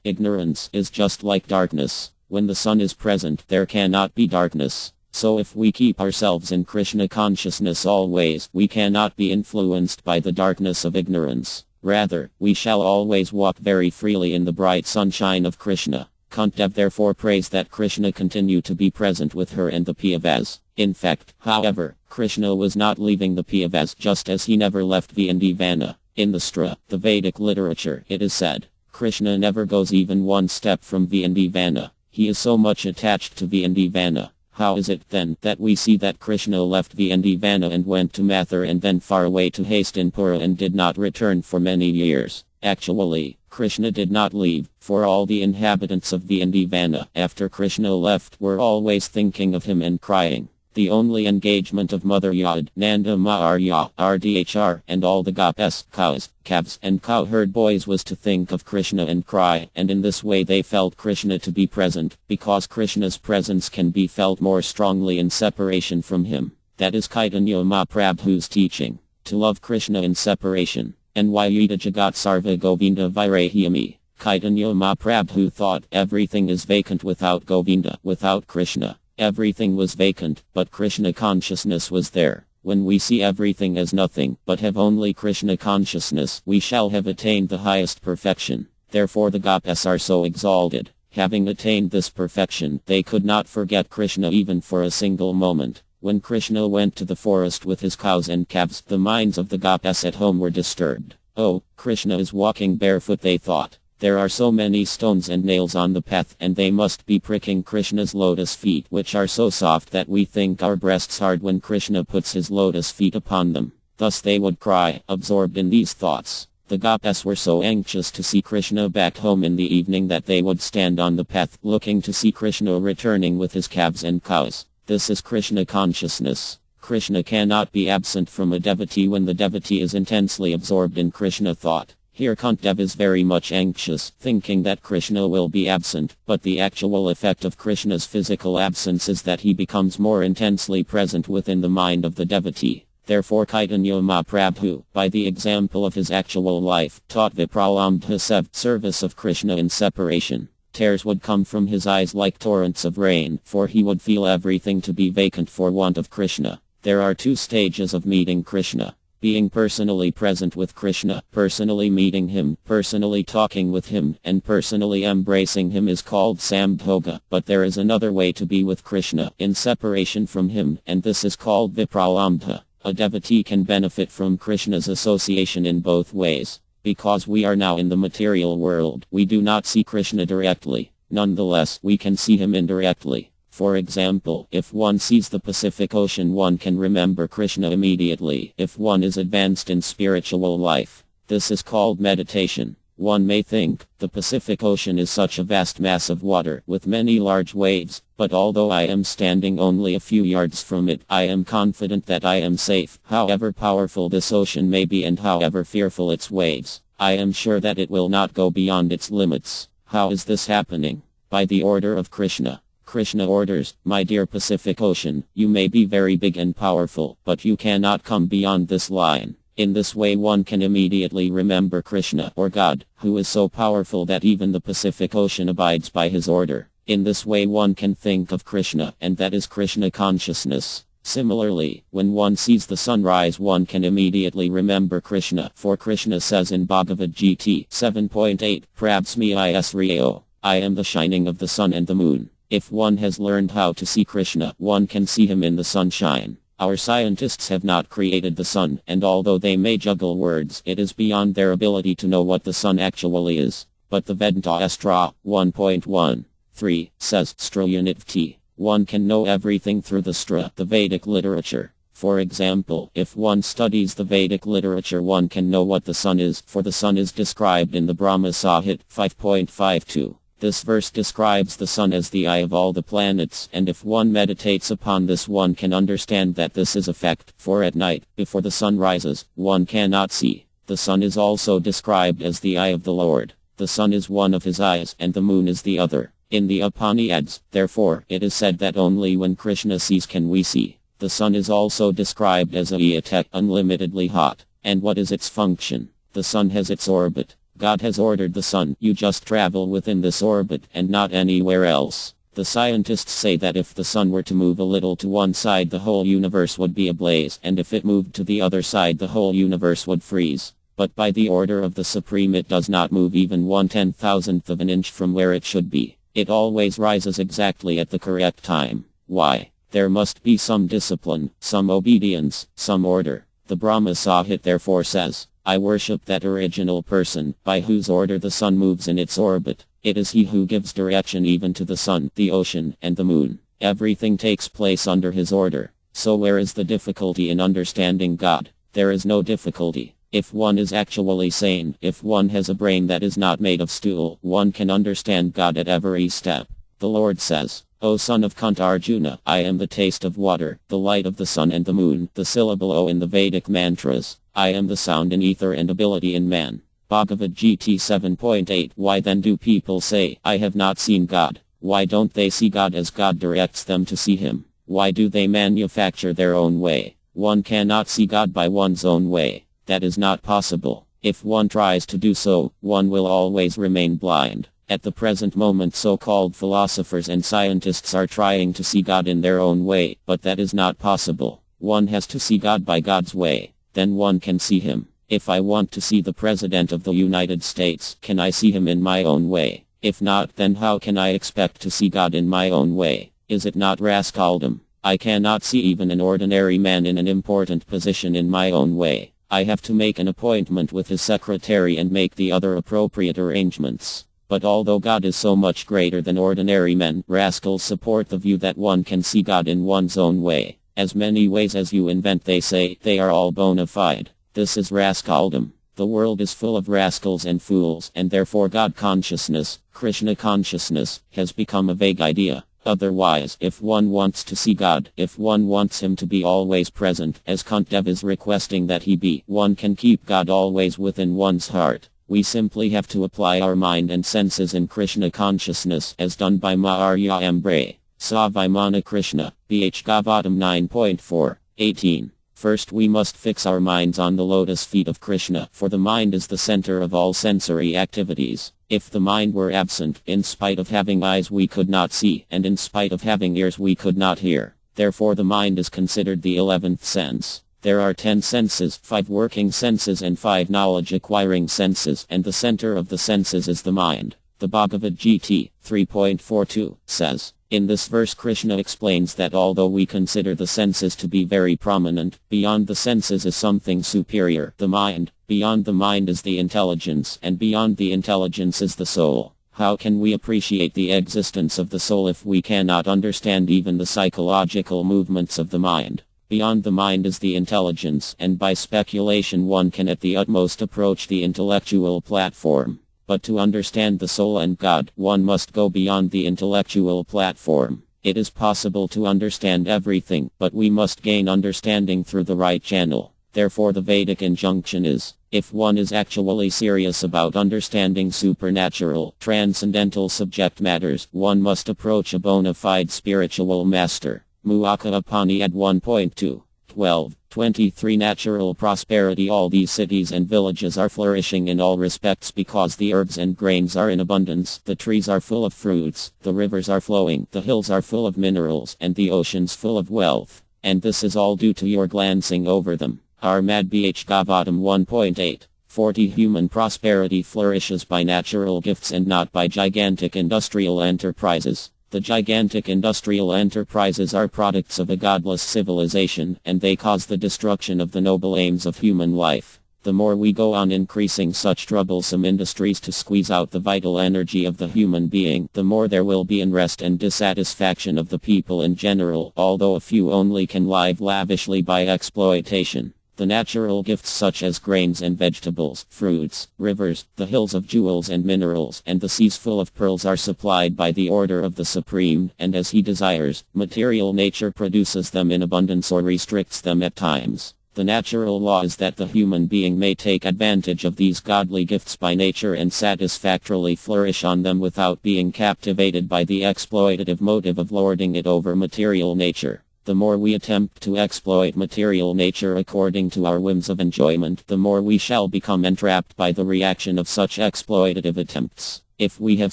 ignorance is just like darkness. When the sun is present, there cannot be darkness. So if we keep ourselves in Krishna consciousness always, we cannot be influenced by the darkness of ignorance. Rather, we shall always walk very freely in the bright sunshine of Krishna. Kuntī therefore prays that Krishna continue to be present with her and the Pandavas. In fact, however, Krishna was not leaving the Pandavas just as he never left Vana. In the Stra, the Vedic literature, it is said, Krishna never goes even one step from Vana. He is so much attached to Vana. How is it then that we see that Krishna left Vana and went to Mathur and then far away to Hastinapura and did not return for many years? Actually, Krishna did not leave, for all the inhabitants of Vana after Krishna left were always thinking of him and crying. The only engagement of Mother Yad, Nanda Maharya, RDHR, and all the gopis, cows, calves, and cowherd boys was to think of Krishna and cry, and in this way they felt Krishna to be present, because Krishna's presence can be felt more strongly in separation from him. That is Chaitanya Mahaprabhu's teaching, to love Krishna in separation. And Vyuta Jagat Sarva Govinda Virahiyami. Chaitanya Mahaprabhu thought everything is vacant without Govinda, without Krishna. Everything was vacant, but Krishna consciousness was there. When we see everything as nothing, but have only Krishna consciousness, we shall have attained the highest perfection. Therefore the gopis are so exalted. Having attained this perfection, they could not forget Krishna even for a single moment. When Krishna went to the forest with his cows and calves, the minds of the gopis at home were disturbed. Oh, Krishna is walking barefoot, they thought. There are so many stones and nails on the path, and they must be pricking Krishna's lotus feet, which are so soft that we think our breasts hard when Krishna puts his lotus feet upon them. Thus they would cry, absorbed in these thoughts. The gopis were so anxious to see Krishna back home in the evening that they would stand on the path, looking to see Krishna returning with his calves and cows. This is Krishna consciousness. Krishna cannot be absent from a devotee when the devotee is intensely absorbed in Krishna thought. Here Kuntī is very much anxious, thinking that Krishna will be absent, but the actual effect of Krishna's physical absence is that he becomes more intensely present within the mind of the devotee. Therefore Chaitanya Mahaprabhu, by the example of his actual life, taught Vipralambha service of Krishna in separation. Tears would come from his eyes like torrents of rain, for he would feel everything to be vacant for want of Krishna. There are two stages of meeting Krishna. Being personally present with Krishna, personally meeting him, personally talking with him, and personally embracing him is called Sambhoga. But there is another way to be with Krishna, in separation from him, and this is called Vipralambha. A devotee can benefit from Krishna's association in both ways. Because we are now in the material world, we do not see Krishna directly. Nonetheless, we can see him indirectly. For example, if one sees the Pacific Ocean, one can remember Krishna immediately, if one is advanced in spiritual life. This is called meditation. One may think, the Pacific Ocean is such a vast mass of water, with many large waves, but although I am standing only a few yards from it, I am confident that I am safe. However powerful this ocean may be and however fearful its waves, I am sure that it will not go beyond its limits. How is this happening? By the order of Krishna. Krishna orders, my dear Pacific Ocean, you may be very big and powerful, but you cannot come beyond this line. In this way one can immediately remember Krishna, or God, who is so powerful that even the Pacific Ocean abides by his order. In this way one can think of Krishna, and that is Krishna consciousness. Similarly, when one sees the sunrise one can immediately remember Krishna, for Krishna says in Bhagavad Gita 7.8, Prabhsmi Isreo, I am the shining of the sun and the moon. If one has learned how to see Krishna, one can see him in the sunshine. Our scientists have not created the sun, and although they may juggle words, it is beyond their ability to know what the sun actually is. But the Vedanta Astra 1.13 says, Strayanivti. One can know everything through the Stra, the Vedic literature. For example, if one studies the Vedic literature one can know what the sun is, for the sun is described in the Brahma Sahit 5.52. This verse describes the sun as the eye of all the planets, and if one meditates upon this one can understand that this is a fact, for at night, before the sun rises, one cannot see. The sun is also described as the eye of the Lord. The sun is one of his eyes, and the moon is the other. In the Upanishads, therefore, it is said that only when Krishna sees can we see. The sun is also described as a Yatek, unlimitedly hot. And what is its function? The sun has its orbit. God has ordered the sun, you just travel within this orbit, and not anywhere else. The scientists say that if the sun were to move a little to one side the whole universe would be ablaze, and if it moved to the other side the whole universe would freeze. but by the order of the Supreme it does not move even 1/10,000th of an inch from where it should be. It always rises exactly at the correct time. Why? There must be some discipline, some obedience, some order. The Brahma Sahit therefore says, I worship that original person, by whose order the sun moves in its orbit. It is he who gives direction even to the sun, the ocean, and the moon. Everything takes place under his order. So where is the difficulty in understanding God? There is no difficulty. If one is actually sane, if one has a brain that is not made of stool, one can understand God at every step. The Lord says, O son of Kuntī Arjuna, I am the taste of water, the light of the sun and the moon, the syllable O in the Vedic mantras. I am the sound in ether and ability in man. Bhagavad Gita 7.8. Why then do people say, I have not seen God? Why don't they see God as God directs them to see him? Why do they manufacture their own way? One cannot see God by one's own way. That is not possible. If one tries to do so, one will always remain blind. At the present moment so-called philosophers and scientists are trying to see God in their own way, but that is not possible. One has to see God by God's way. Then one can see him. If I want to see the President of the United States, can I see him in my own way? If not, then how can I expect to see God in my own way? Is it not rascaldom? I cannot see even an ordinary man in an important position in my own way. I have to make an appointment with his secretary and make the other appropriate arrangements. But although God is so much greater than ordinary men, rascals support the view that one can see God in one's own way. As many ways as you invent, they say, they are all bona fide. This is rascaldom. The world is full of rascals and fools, and therefore God consciousness, Krishna consciousness, has become a vague idea. Otherwise, if one wants to see God, if one wants him to be always present, as Kuntī is requesting that he be, one can keep God always within one's heart. We simply have to apply our mind and senses in Krishna consciousness, as done by Maharya Ambre. Savimana Krishna, BH Gavatam 9.4, 18. First we must fix our minds on the lotus feet of Krishna, for the mind is the center of all sensory activities. If the mind were absent, in spite of having eyes we could not see, and in spite of having ears we could not hear. Therefore the mind is considered the 11th sense. There are 10 senses, 5 working senses and 5 knowledge-acquiring senses, and the center of the senses is the mind. The Bhagavad Gita 3.42 says, in this verse Krishna explains that although we consider the senses to be very prominent, beyond the senses is something superior, the mind. Beyond the mind is the intelligence, and beyond the intelligence is the soul. How can we appreciate the existence of the soul if we cannot understand even the psychological movements of the mind? Beyond the mind is the intelligence, and by speculation one can at the utmost approach the intellectual platform. But to understand the soul and God, one must go beyond the intellectual platform. It is possible to understand everything, but we must gain understanding through the right channel. Therefore the Vedic injunction is, if one is actually serious about understanding supernatural, transcendental subject matters, one must approach a bona fide spiritual master. Muaka Upanishad 1.2. 12. 23. Natural prosperity. All these cities and villages are flourishing in all respects because the herbs and grains are in abundance, the trees are full of fruits, the rivers are flowing, the hills are full of minerals, and the oceans full of wealth. And this is all due to your glancing over them. Armad Bh Gavatam 1.8. 40. Human prosperity flourishes by natural gifts and not by gigantic industrial enterprises. The gigantic industrial enterprises are products of a godless civilization, and they cause the destruction of the noble aims of human life. The more we go on increasing such troublesome industries to squeeze out the vital energy of the human being, the more there will be unrest and dissatisfaction of the people in general, although a few only can live lavishly by exploitation. The natural gifts such as grains and vegetables, fruits, rivers, the hills of jewels and minerals, and the seas full of pearls are supplied by the order of the Supreme, and as he desires, material nature produces them in abundance or restricts them at times. The natural law is that the human being may take advantage of these godly gifts by nature and satisfactorily flourish on them without being captivated by the exploitative motive of lording it over material nature. The more we attempt to exploit material nature according to our whims of enjoyment, the more we shall become entrapped by the reaction of such exploitative attempts. If we have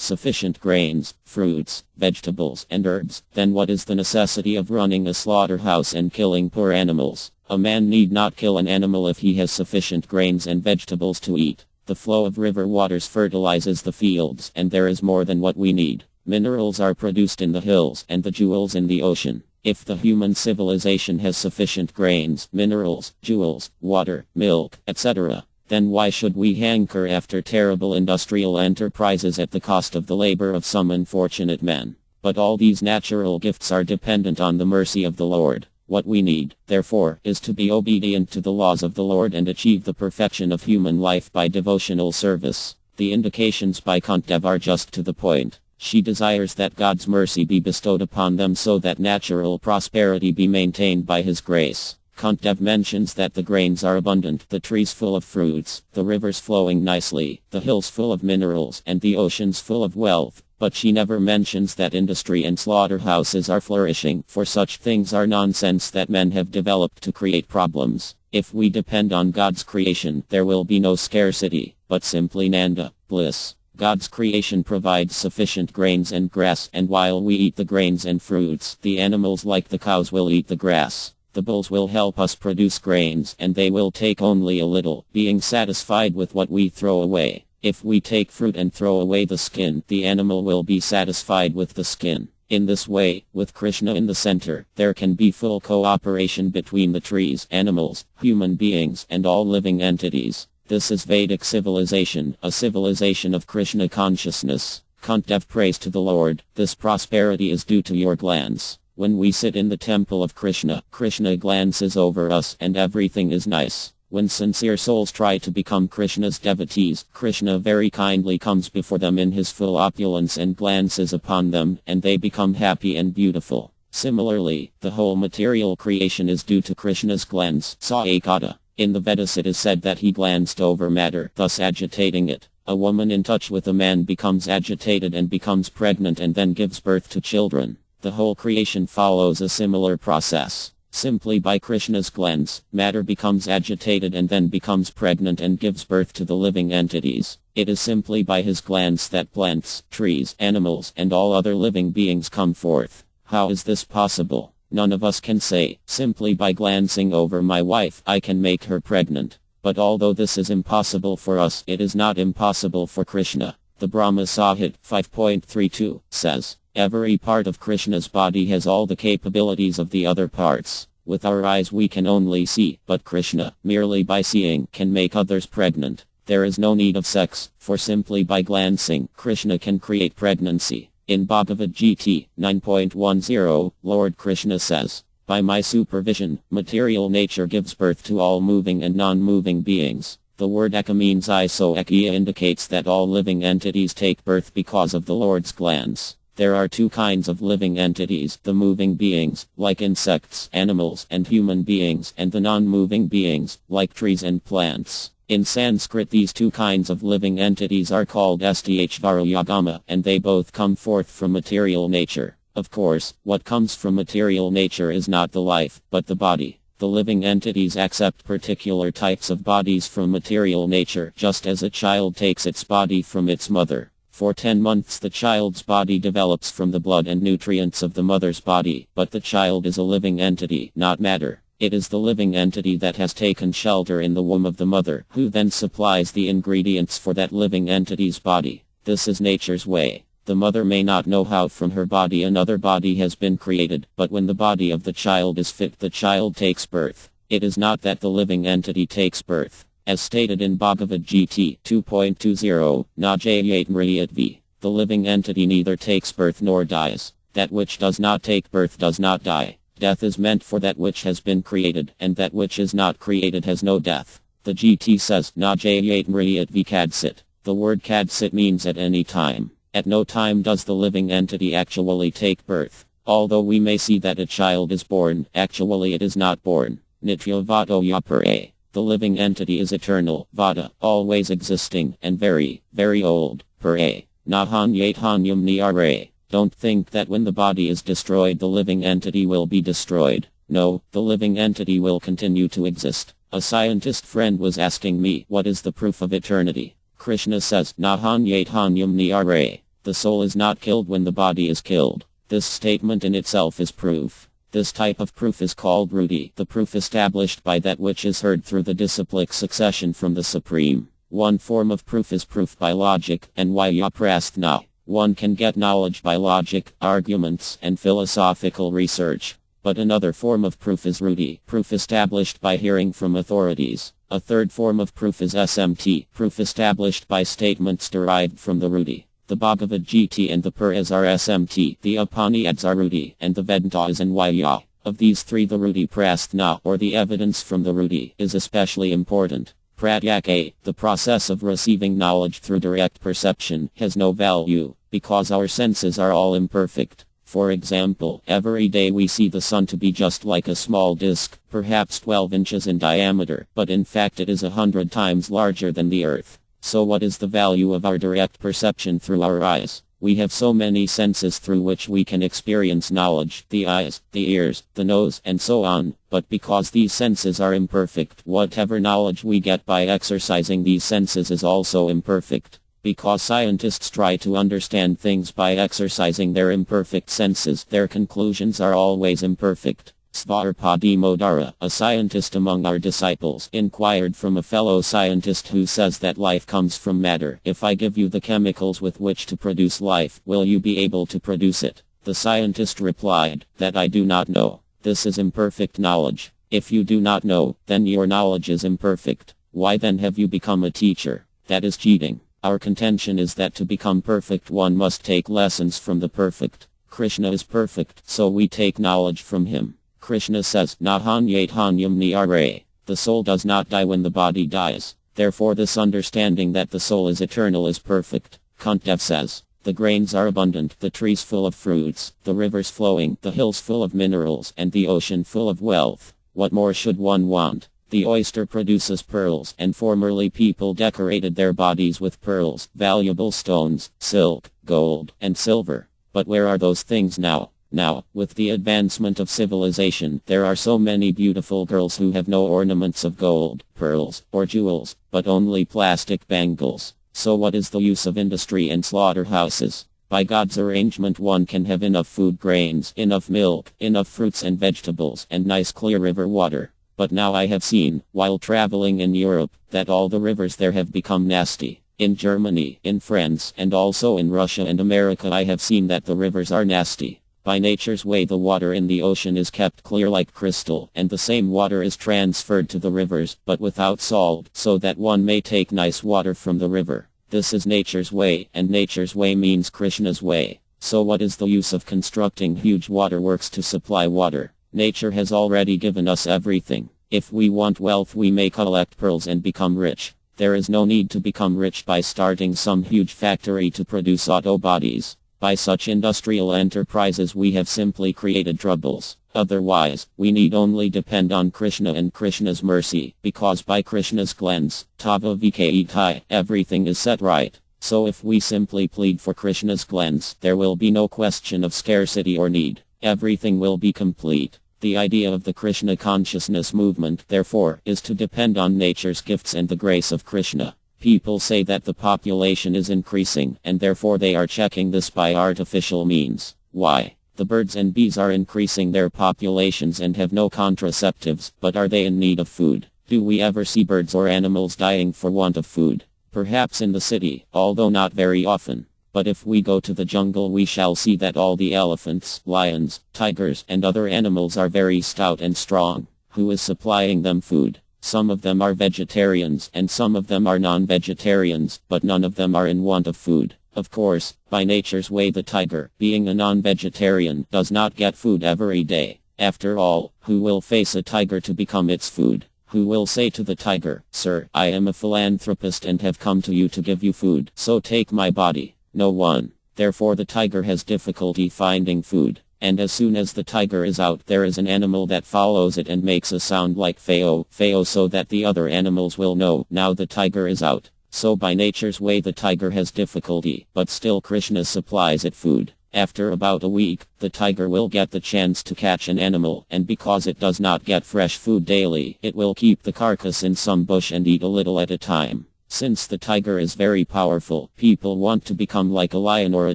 sufficient grains, fruits, vegetables, and herbs, then what is the necessity of running a slaughterhouse and killing poor animals? A man need not kill an animal if he has sufficient grains and vegetables to eat. The flow of river waters fertilizes the fields, and there is more than what we need. Minerals are produced in the hills and the jewels in the ocean. If the human civilization has sufficient grains, minerals, jewels, water, milk, etc., then why should we hanker after terrible industrial enterprises at the cost of the labor of some unfortunate men? But all these natural gifts are dependent on the mercy of the Lord. What we need, therefore, is to be obedient to the laws of the Lord and achieve the perfection of human life by devotional service. The indications by Kuntī are just to the point. She desires that God's mercy be bestowed upon them so that natural prosperity be maintained by His grace. Kuntī mentions that the grains are abundant, the trees full of fruits, the rivers flowing nicely, the hills full of minerals, and the oceans full of wealth. But she never mentions that industry and slaughterhouses are flourishing, for such things are nonsense that men have developed to create problems. If we depend on God's creation, there will be no scarcity, but simply Nanda, bliss. God's creation provides sufficient grains and grass, and while we eat the grains and fruits, the animals like the cows will eat the grass. The bulls will help us produce grains, and they will take only a little, being satisfied with what we throw away. If we take fruit and throw away the skin, the animal will be satisfied with the skin. In this way, with Krishna in the center, there can be full cooperation between the trees, animals, human beings, and all living entities. This is Vedic civilization, a civilization of Krishna consciousness. Kuntī prays to the Lord, this prosperity is due to your glance. When we sit in the temple of Krishna, Krishna glances over us and everything is nice. When sincere souls try to become Krishna's devotees, Krishna very kindly comes before them in his full opulence and glances upon them, and they become happy and beautiful. Similarly, the whole material creation is due to Krishna's glance, Saekata. In the Vedas it is said that he glanced over matter, thus agitating it. A woman in touch with a man becomes agitated and becomes pregnant and then gives birth to children. The whole creation follows a similar process. Simply by Krishna's glance, matter becomes agitated and then becomes pregnant and gives birth to the living entities. It is simply by his glance that plants, trees, animals, and all other living beings come forth. How is this possible? None of us can say, simply by glancing over my wife, I can make her pregnant. But although this is impossible for us, it is not impossible for Krishna. The Brahma Sahit 5.32 says, every part of Krishna's body has all the capabilities of the other parts. With our eyes we can only see, but Krishna, merely by seeing, can make others pregnant. There is no need of sex, for simply by glancing, Krishna can create pregnancy. In Bhagavad Gita 9.10, Lord Krishna says, by my supervision, material nature gives birth to all moving and non-moving beings. The word eka means I, so ekya indicates that all living entities take birth because of the Lord's glance. There are two kinds of living entities, the moving beings, like insects, animals, and human beings, and the non-moving beings, like trees and plants. In Sanskrit these two kinds of living entities are called Sthvarayagama, and they both come forth from material nature. Of course, what comes from material nature is not the life, but the body. The living entities accept particular types of bodies from material nature, just as a child takes its body from its mother. For 10 months the child's body develops from the blood and nutrients of the mother's body, but the child is a living entity, not matter. It is the living entity that has taken shelter in the womb of the mother, who then supplies the ingredients for that living entity's body. This is nature's way. The mother may not know how from her body another body has been created, but when the body of the child is fit, the child takes birth. It is not that the living entity takes birth. As stated in Bhagavad Gita 2.20, Najayat Mriyatvi, the living entity neither takes birth nor dies. That which does not take birth does not die. Death is meant for that which has been created, and that which is not created has no death. The GT says, Najayat Mriyatvi Kadsit. The word Kadsit means at any time. At no time does the living entity actually take birth. Although we may see that a child is born, actually it is not born. Nitya Vato Yapare. The living entity is eternal, Vada, always existing, and very, very old, Pare. Nahanyatanyam Niare. Don't think that when the body is destroyed the living entity will be destroyed. No, the living entity will continue to exist. A scientist friend was asking me, what is the proof of eternity? Krishna says, Nahanyatanyam niyare. The soul is not killed when the body is killed. This statement in itself is proof. This type of proof is called Ruti, the proof established by that which is heard through the disciplic succession from the Supreme. One form of proof is proof by logic, and Vyaprasthana. One can get knowledge by logic, arguments, and philosophical research. But another form of proof is Ruti, proof established by hearing from authorities. A third form of proof is SMT, proof established by statements derived from the Ruti. The Bhagavad Gita and the Puranas are SMT, the Upanishads are Ruti, and the Vedantas and Vaya. Of these three, the Ruti Prasthana, or the evidence from the Ruti, is especially important. Pratyaka, the process of receiving knowledge through direct perception, has no value, because our senses are all imperfect. For example, every day we see the sun to be just like a small disk, perhaps 12 inches in diameter, but in fact it is 100 times larger than the earth. So what is the value of our direct perception through our eyes? We have so many senses through which we can experience knowledge, the eyes, the ears, the nose, and so on, but because these senses are imperfect, whatever knowledge we get by exercising these senses is also imperfect. Because scientists try to understand things by exercising their imperfect senses, their conclusions are always imperfect. Svarpadi Modara, a scientist among our disciples, inquired from a fellow scientist who says that life comes from matter. If I give you the chemicals with which to produce life, will you be able to produce it? The scientist replied, that I do not know. This is imperfect knowledge. If you do not know, then your knowledge is imperfect. Why then have you become a teacher? That is cheating. Our contention is that to become perfect one must take lessons from the perfect. Krishna is perfect, so we take knowledge from him. Krishna says, Nahanyatanyam niyare. The soul does not die when the body dies. Therefore this understanding that the soul is eternal is perfect. Kuntī says, the grains are abundant, the trees full of fruits, the rivers flowing, the hills full of minerals, and the ocean full of wealth. What more should one want? The oyster produces pearls, and formerly people decorated their bodies with pearls, valuable stones, silk, gold, and silver. But where are those things now? Now, with the advancement of civilization, there are so many beautiful girls who have no ornaments of gold, pearls, or jewels, but only plastic bangles. So what is the use of industry and slaughterhouses? By God's arrangement one can have enough food grains, enough milk, enough fruits and vegetables, and nice clear river water. But now I have seen, while traveling in Europe, that all the rivers there have become nasty. In Germany, in France, and also in Russia and America I have seen that the rivers are nasty. By nature's way the water in the ocean is kept clear like crystal, and the same water is transferred to the rivers, but without salt, so that one may take nice water from the river. This is nature's way, and nature's way means Krishna's way. So what is the use of constructing huge waterworks to supply water? Nature has already given us everything. If we want wealth we may collect pearls and become rich. There is no need to become rich by starting some huge factory to produce auto bodies. By such industrial enterprises we have simply created troubles. Otherwise, we need only depend on Krishna and Krishna's mercy, because by Krishna's cleanse, Tava Vikaitai, everything is set right. So if we simply plead for Krishna's cleanse, there will be no question of scarcity or need. Everything will be complete. The idea of the Krishna consciousness movement, therefore, is to depend on nature's gifts and the grace of Krishna. People say that the population is increasing, and therefore they are checking this by artificial means. Why? The birds and bees are increasing their populations and have no contraceptives, but are they in need of food? Do we ever see birds or animals dying for want of food? Perhaps in the city, although not very often. But if we go to the jungle we shall see that all the elephants, lions, tigers, and other animals are very stout and strong. Who is supplying them food? Some of them are vegetarians and some of them are non-vegetarians, but none of them are in want of food. Of course, by nature's way the tiger, being a non-vegetarian, does not get food every day. After all, who will face a tiger to become its food? Who will say to the tiger, "Sir, I am a philanthropist and have come to you to give you food, so take my body"? No one. Therefore the tiger has difficulty finding food. And as soon as the tiger is out there is an animal that follows it and makes a sound like feo, feo, so that the other animals will know, now the tiger is out. So by nature's way the tiger has difficulty, but still Krishna supplies it food. After about a week, the tiger will get the chance to catch an animal, and because it does not get fresh food daily, it will keep the carcass in some bush and eat a little at a time. Since the tiger is very powerful, people want to become like a lion or a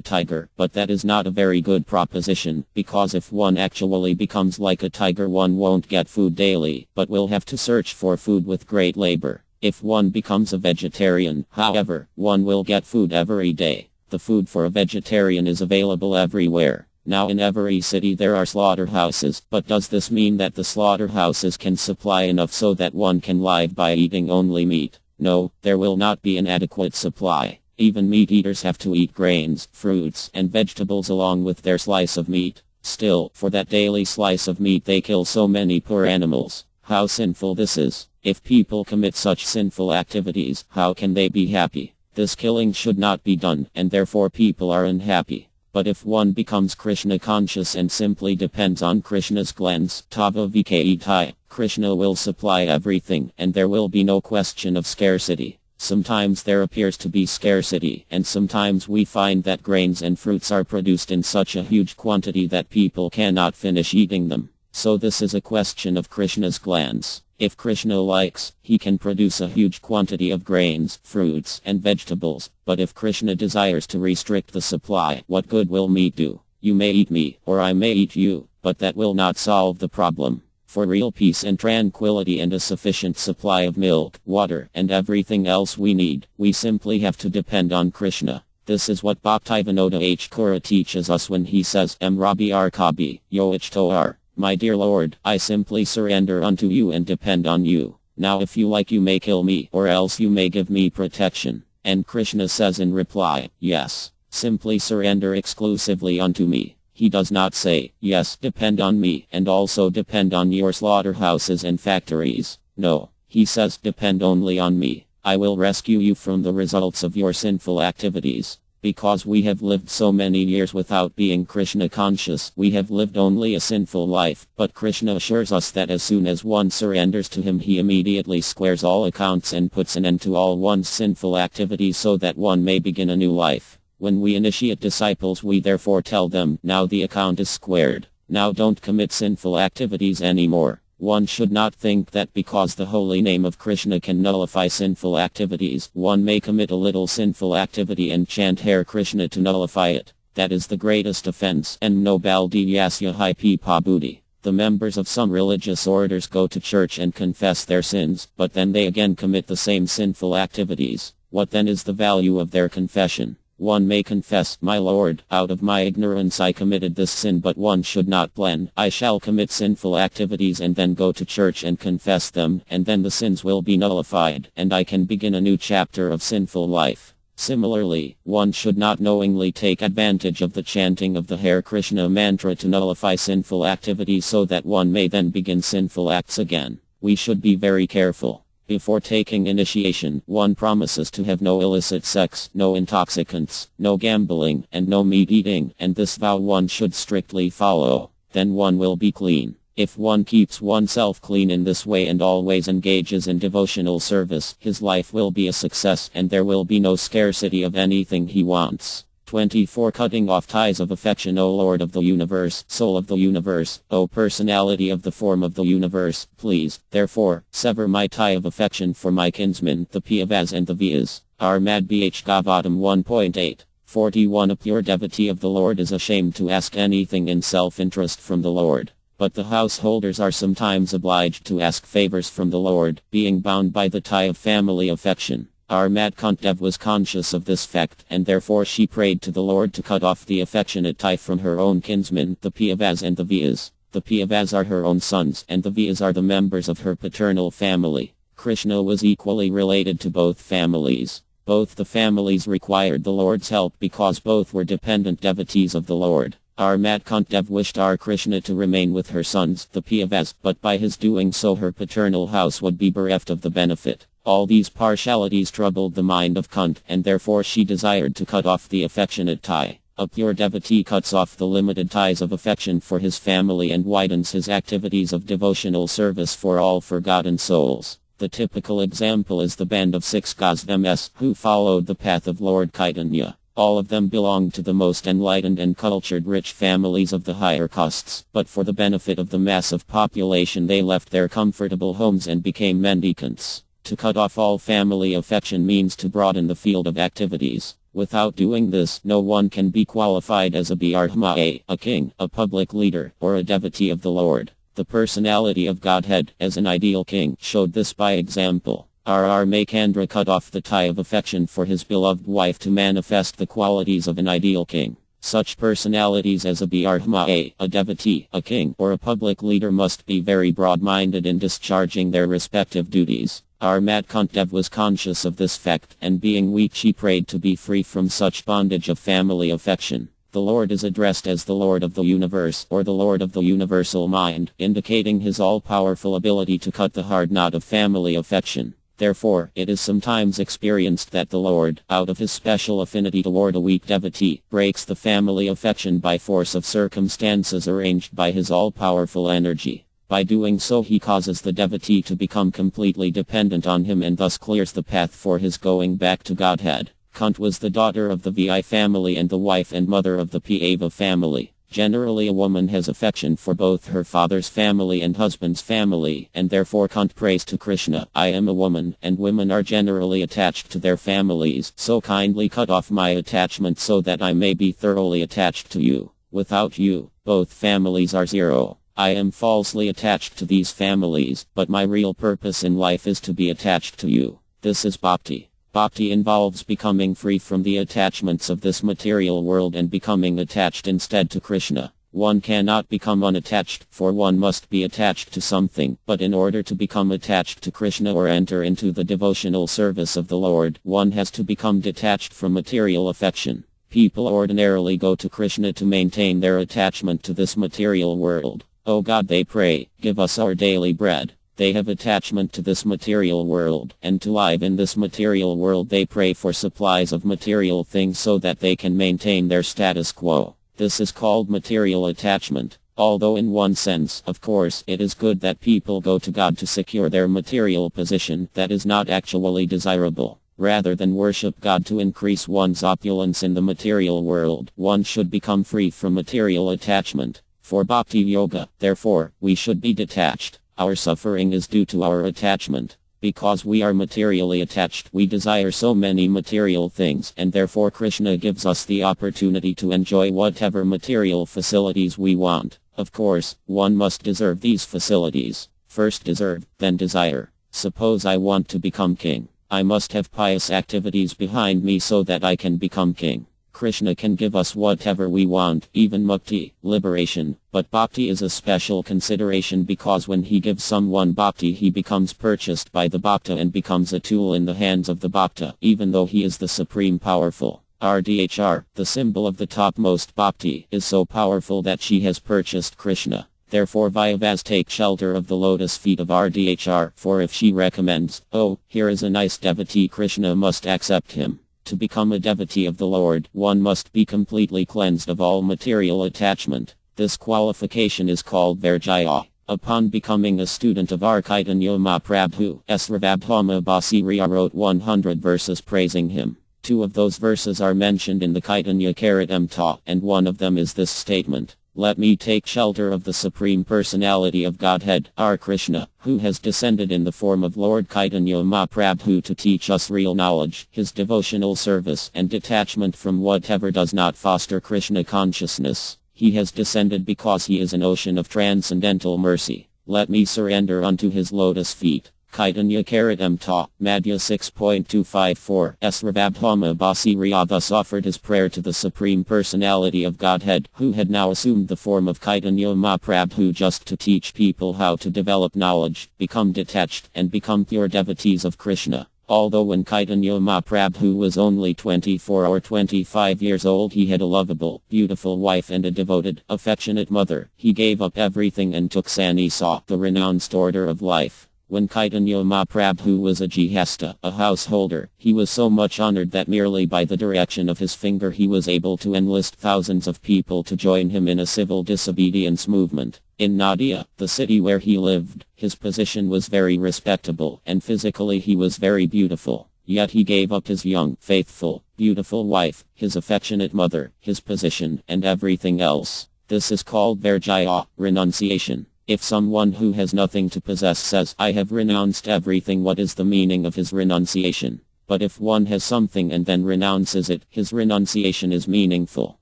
tiger, but that is not a very good proposition, because if one actually becomes like a tiger, one won't get food daily, but will have to search for food with great labor. If one becomes a vegetarian, however, one will get food every day. The food for a vegetarian is available everywhere. Now in every city there are slaughterhouses, but does this mean that the slaughterhouses can supply enough so that one can live by eating only meat? No, there will not be an adequate supply. Even meat eaters have to eat grains, fruits, and vegetables along with their slice of meat. Still, for that daily slice of meat they kill so many poor animals. How sinful this is. If people commit such sinful activities, how can they be happy? This killing should not be done, and therefore people are unhappy. But if one becomes Krishna conscious and simply depends on Krishna's glance, Tava Vkai, Krishna will supply everything, and there will be no question of scarcity. Sometimes there appears to be scarcity, and sometimes we find that grains and fruits are produced in such a huge quantity that people cannot finish eating them. So this is a question of Krishna's glance. If Krishna likes, he can produce a huge quantity of grains, fruits, and vegetables, but if Krishna desires to restrict the supply, what good will meat do? You may eat me, or I may eat you, but that will not solve the problem. For real peace and tranquility and a sufficient supply of milk, water, and everything else we need, we simply have to depend on Krishna. This is what Bhaktivinoda Thakura teaches us when he says, Rabi Kabi, Yoichtoar. My dear Lord, I simply surrender unto you and depend on you. Now if you like you may kill me, or else you may give me protection. And Krishna says in reply, yes, simply surrender exclusively unto me. He does not say, yes, depend on me, and also depend on your slaughterhouses and factories. No, he says depend only on me. I will rescue you from the results of your sinful activities. Because we have lived so many years without being Krishna conscious, we have lived only a sinful life, but Krishna assures us that as soon as one surrenders to him he immediately squares all accounts and puts an end to all one's sinful activities so that one may begin a new life. When we initiate disciples we therefore tell them, now the account is squared. Now don't commit sinful activities anymore. One should not think that because the holy name of Krishna can nullify sinful activities, one may commit a little sinful activity and chant Hare Krishna to nullify it. That is the greatest offense, and no baldi yasya hi pabudi. The members of some religious orders go to church and confess their sins, but then they again commit the same sinful activities. What then is the value of their confession? One may confess, my Lord, out of my ignorance I committed this sin, but one should not plan, I shall commit sinful activities and then go to church and confess them, and then the sins will be nullified, and I can begin a new chapter of sinful life. Similarly, one should not knowingly take advantage of the chanting of the Hare Krishna mantra to nullify sinful activities so that one may then begin sinful acts again. We should be very careful. Before taking initiation, one promises to have no illicit sex, no intoxicants, no gambling, and no meat eating, and this vow one should strictly follow. Then one will be clean. If one keeps oneself clean in this way and always engages in devotional service, his life will be a success and there will be no scarcity of anything he wants. 24 Cutting off ties of affection. O Lord of the universe, soul of the universe, O personality of the form of the universe, please, therefore, sever my tie of affection for my kinsmen, the Piyavas and the Vyas. Armad Bh Gavatam 1.8. 41 A pure devotee of the Lord is ashamed to ask anything in self-interest from the Lord. But the householders are sometimes obliged to ask favors from the Lord, being bound by the tie of family affection. Our Kuntī was conscious of this fact, and therefore she prayed to the Lord to cut off the affectionate tie from her own kinsmen, the Piyavas and the Vyas. The Piyavas are her own sons, and the Vyas are the members of her paternal family. Krishna was equally related to both families. Both the families required the Lord's help because both were dependent devotees of the Lord. Our Kuntī wished our Krishna to remain with her sons, the Piyavas, but by his doing so her paternal house would be bereft of the benefit. All these partialities troubled the mind of Kuntī, and therefore she desired to cut off the affectionate tie. A pure devotee cuts off the limited ties of affection for his family and widens his activities of devotional service for all forgotten souls. The typical example is the band of 6 Gosvamis who followed the path of Lord Chaitanya. All of them belonged to the most enlightened and cultured rich families of the higher castes, but for the benefit of the mass of population they left their comfortable homes and became mendicants. To cut off all family affection means to broaden the field of activities. Without doing this, no one can be qualified as a Bhrdhma, a king, a public leader, or a devotee of the Lord. The personality of Godhead, as an ideal king, showed this by example. R.R. Makandra cut off the tie of affection for his beloved wife to manifest the qualities of an ideal king. Such personalities as a Bhrdhma, a devotee, a king, or a public leader must be very broad-minded in discharging their respective duties. Our Matkantev was conscious of this fact, and being weak she prayed to be free from such bondage of family affection. The Lord is addressed as the Lord of the universe, or the Lord of the universal mind, indicating his all-powerful ability to cut the hard knot of family affection. Therefore, it is sometimes experienced that the Lord, out of his special affinity toward a weak devotee, breaks the family affection by force of circumstances arranged by his all-powerful energy. By doing so he causes the devotee to become completely dependent on him and thus clears the path for his going back to Godhead. Kuntī was the daughter of the Vi family and the wife and mother of the Pava family. Generally a woman has affection for both her father's family and husband's family, and therefore Kuntī prays to Krishna, I am a woman, and women are generally attached to their families, so kindly cut off my attachment so that I may be thoroughly attached to you. Without you, both families are zero. I am falsely attached to these families, but my real purpose in life is to be attached to you. This is bhakti. Bhakti involves becoming free from the attachments of this material world and becoming attached instead to Krishna. One cannot become unattached, for one must be attached to something, but in order to become attached to Krishna or enter into the devotional service of the Lord, one has to become detached from material affection. People ordinarily go to Krishna to maintain their attachment to this material world. O God, they pray, give us our daily bread. They have attachment to this material world, and to live in this material world they pray for supplies of material things so that they can maintain their status quo. This is called material attachment. Although in one sense, of course, it is good that people go to God to secure their material position, that is not actually desirable. Rather than worship God to increase one's opulence in the material world, one should become free from material attachment. For Bhakti Yoga, therefore, we should be detached. Our suffering is due to our attachment. Because we are materially attached, we desire so many material things, and therefore Krishna gives us the opportunity to enjoy whatever material facilities we want. Of course, one must deserve these facilities. First deserve, then desire. Suppose I want to become king. I must have pious activities behind me so that I can become king. Krishna can give us whatever we want, even mukti, liberation, but bhakti is a special consideration because when he gives someone bhakti he becomes purchased by the bhakta and becomes a tool in the hands of the bhakta, even though he is the supreme powerful. Rdhr, the symbol of the topmost bhakti, is so powerful that she has purchased Krishna. Therefore Vaivas take shelter of the lotus feet of Rdhr, for if she recommends, oh, here is a nice devotee, Krishna must accept him. To become a devotee of the Lord, one must be completely cleansed of all material attachment. This qualification is called Vairjaya. Upon becoming a student of R. Chaitanya Mahaprabhu, Sravabdhama Basiriya wrote 100 verses praising him. 2 of those verses are mentioned in the Chaitanya Charitamrita, and one of them is this statement. Let me take shelter of the Supreme Personality of Godhead, our Krishna, who has descended in the form of Lord Chaitanya Mahaprabhu to teach us real knowledge, his devotional service, and detachment from whatever does not foster Krishna consciousness. He has descended because he is an ocean of transcendental mercy. Let me surrender unto his lotus feet. Chaitanya Charitamrita, Madhya 6.254, Sravabdhama Basiriya thus offered his prayer to the Supreme Personality of Godhead, who had now assumed the form of Chaitanya Mahaprabhu just to teach people how to develop knowledge, become detached, and become pure devotees of Krishna. Although when Chaitanya Mahaprabhu was only 24 or 25 years old he had a lovable, beautiful wife and a devoted, affectionate mother, he gave up everything and took sannyasa, the renounced order of life. When Chaitanya Mahaprabhu was a grihastha, a householder, he was so much honored that merely by the direction of his finger he was able to enlist thousands of people to join him in a civil disobedience movement. In Nadia, the city where he lived, his position was very respectable, and physically he was very beautiful. Yet he gave up his young, faithful, beautiful wife, his affectionate mother, his position, and everything else. This is called Vairjaya, renunciation. If someone who has nothing to possess says, I have renounced everything, what is the meaning of his renunciation? But if one has something and then renounces it, his renunciation is meaningful.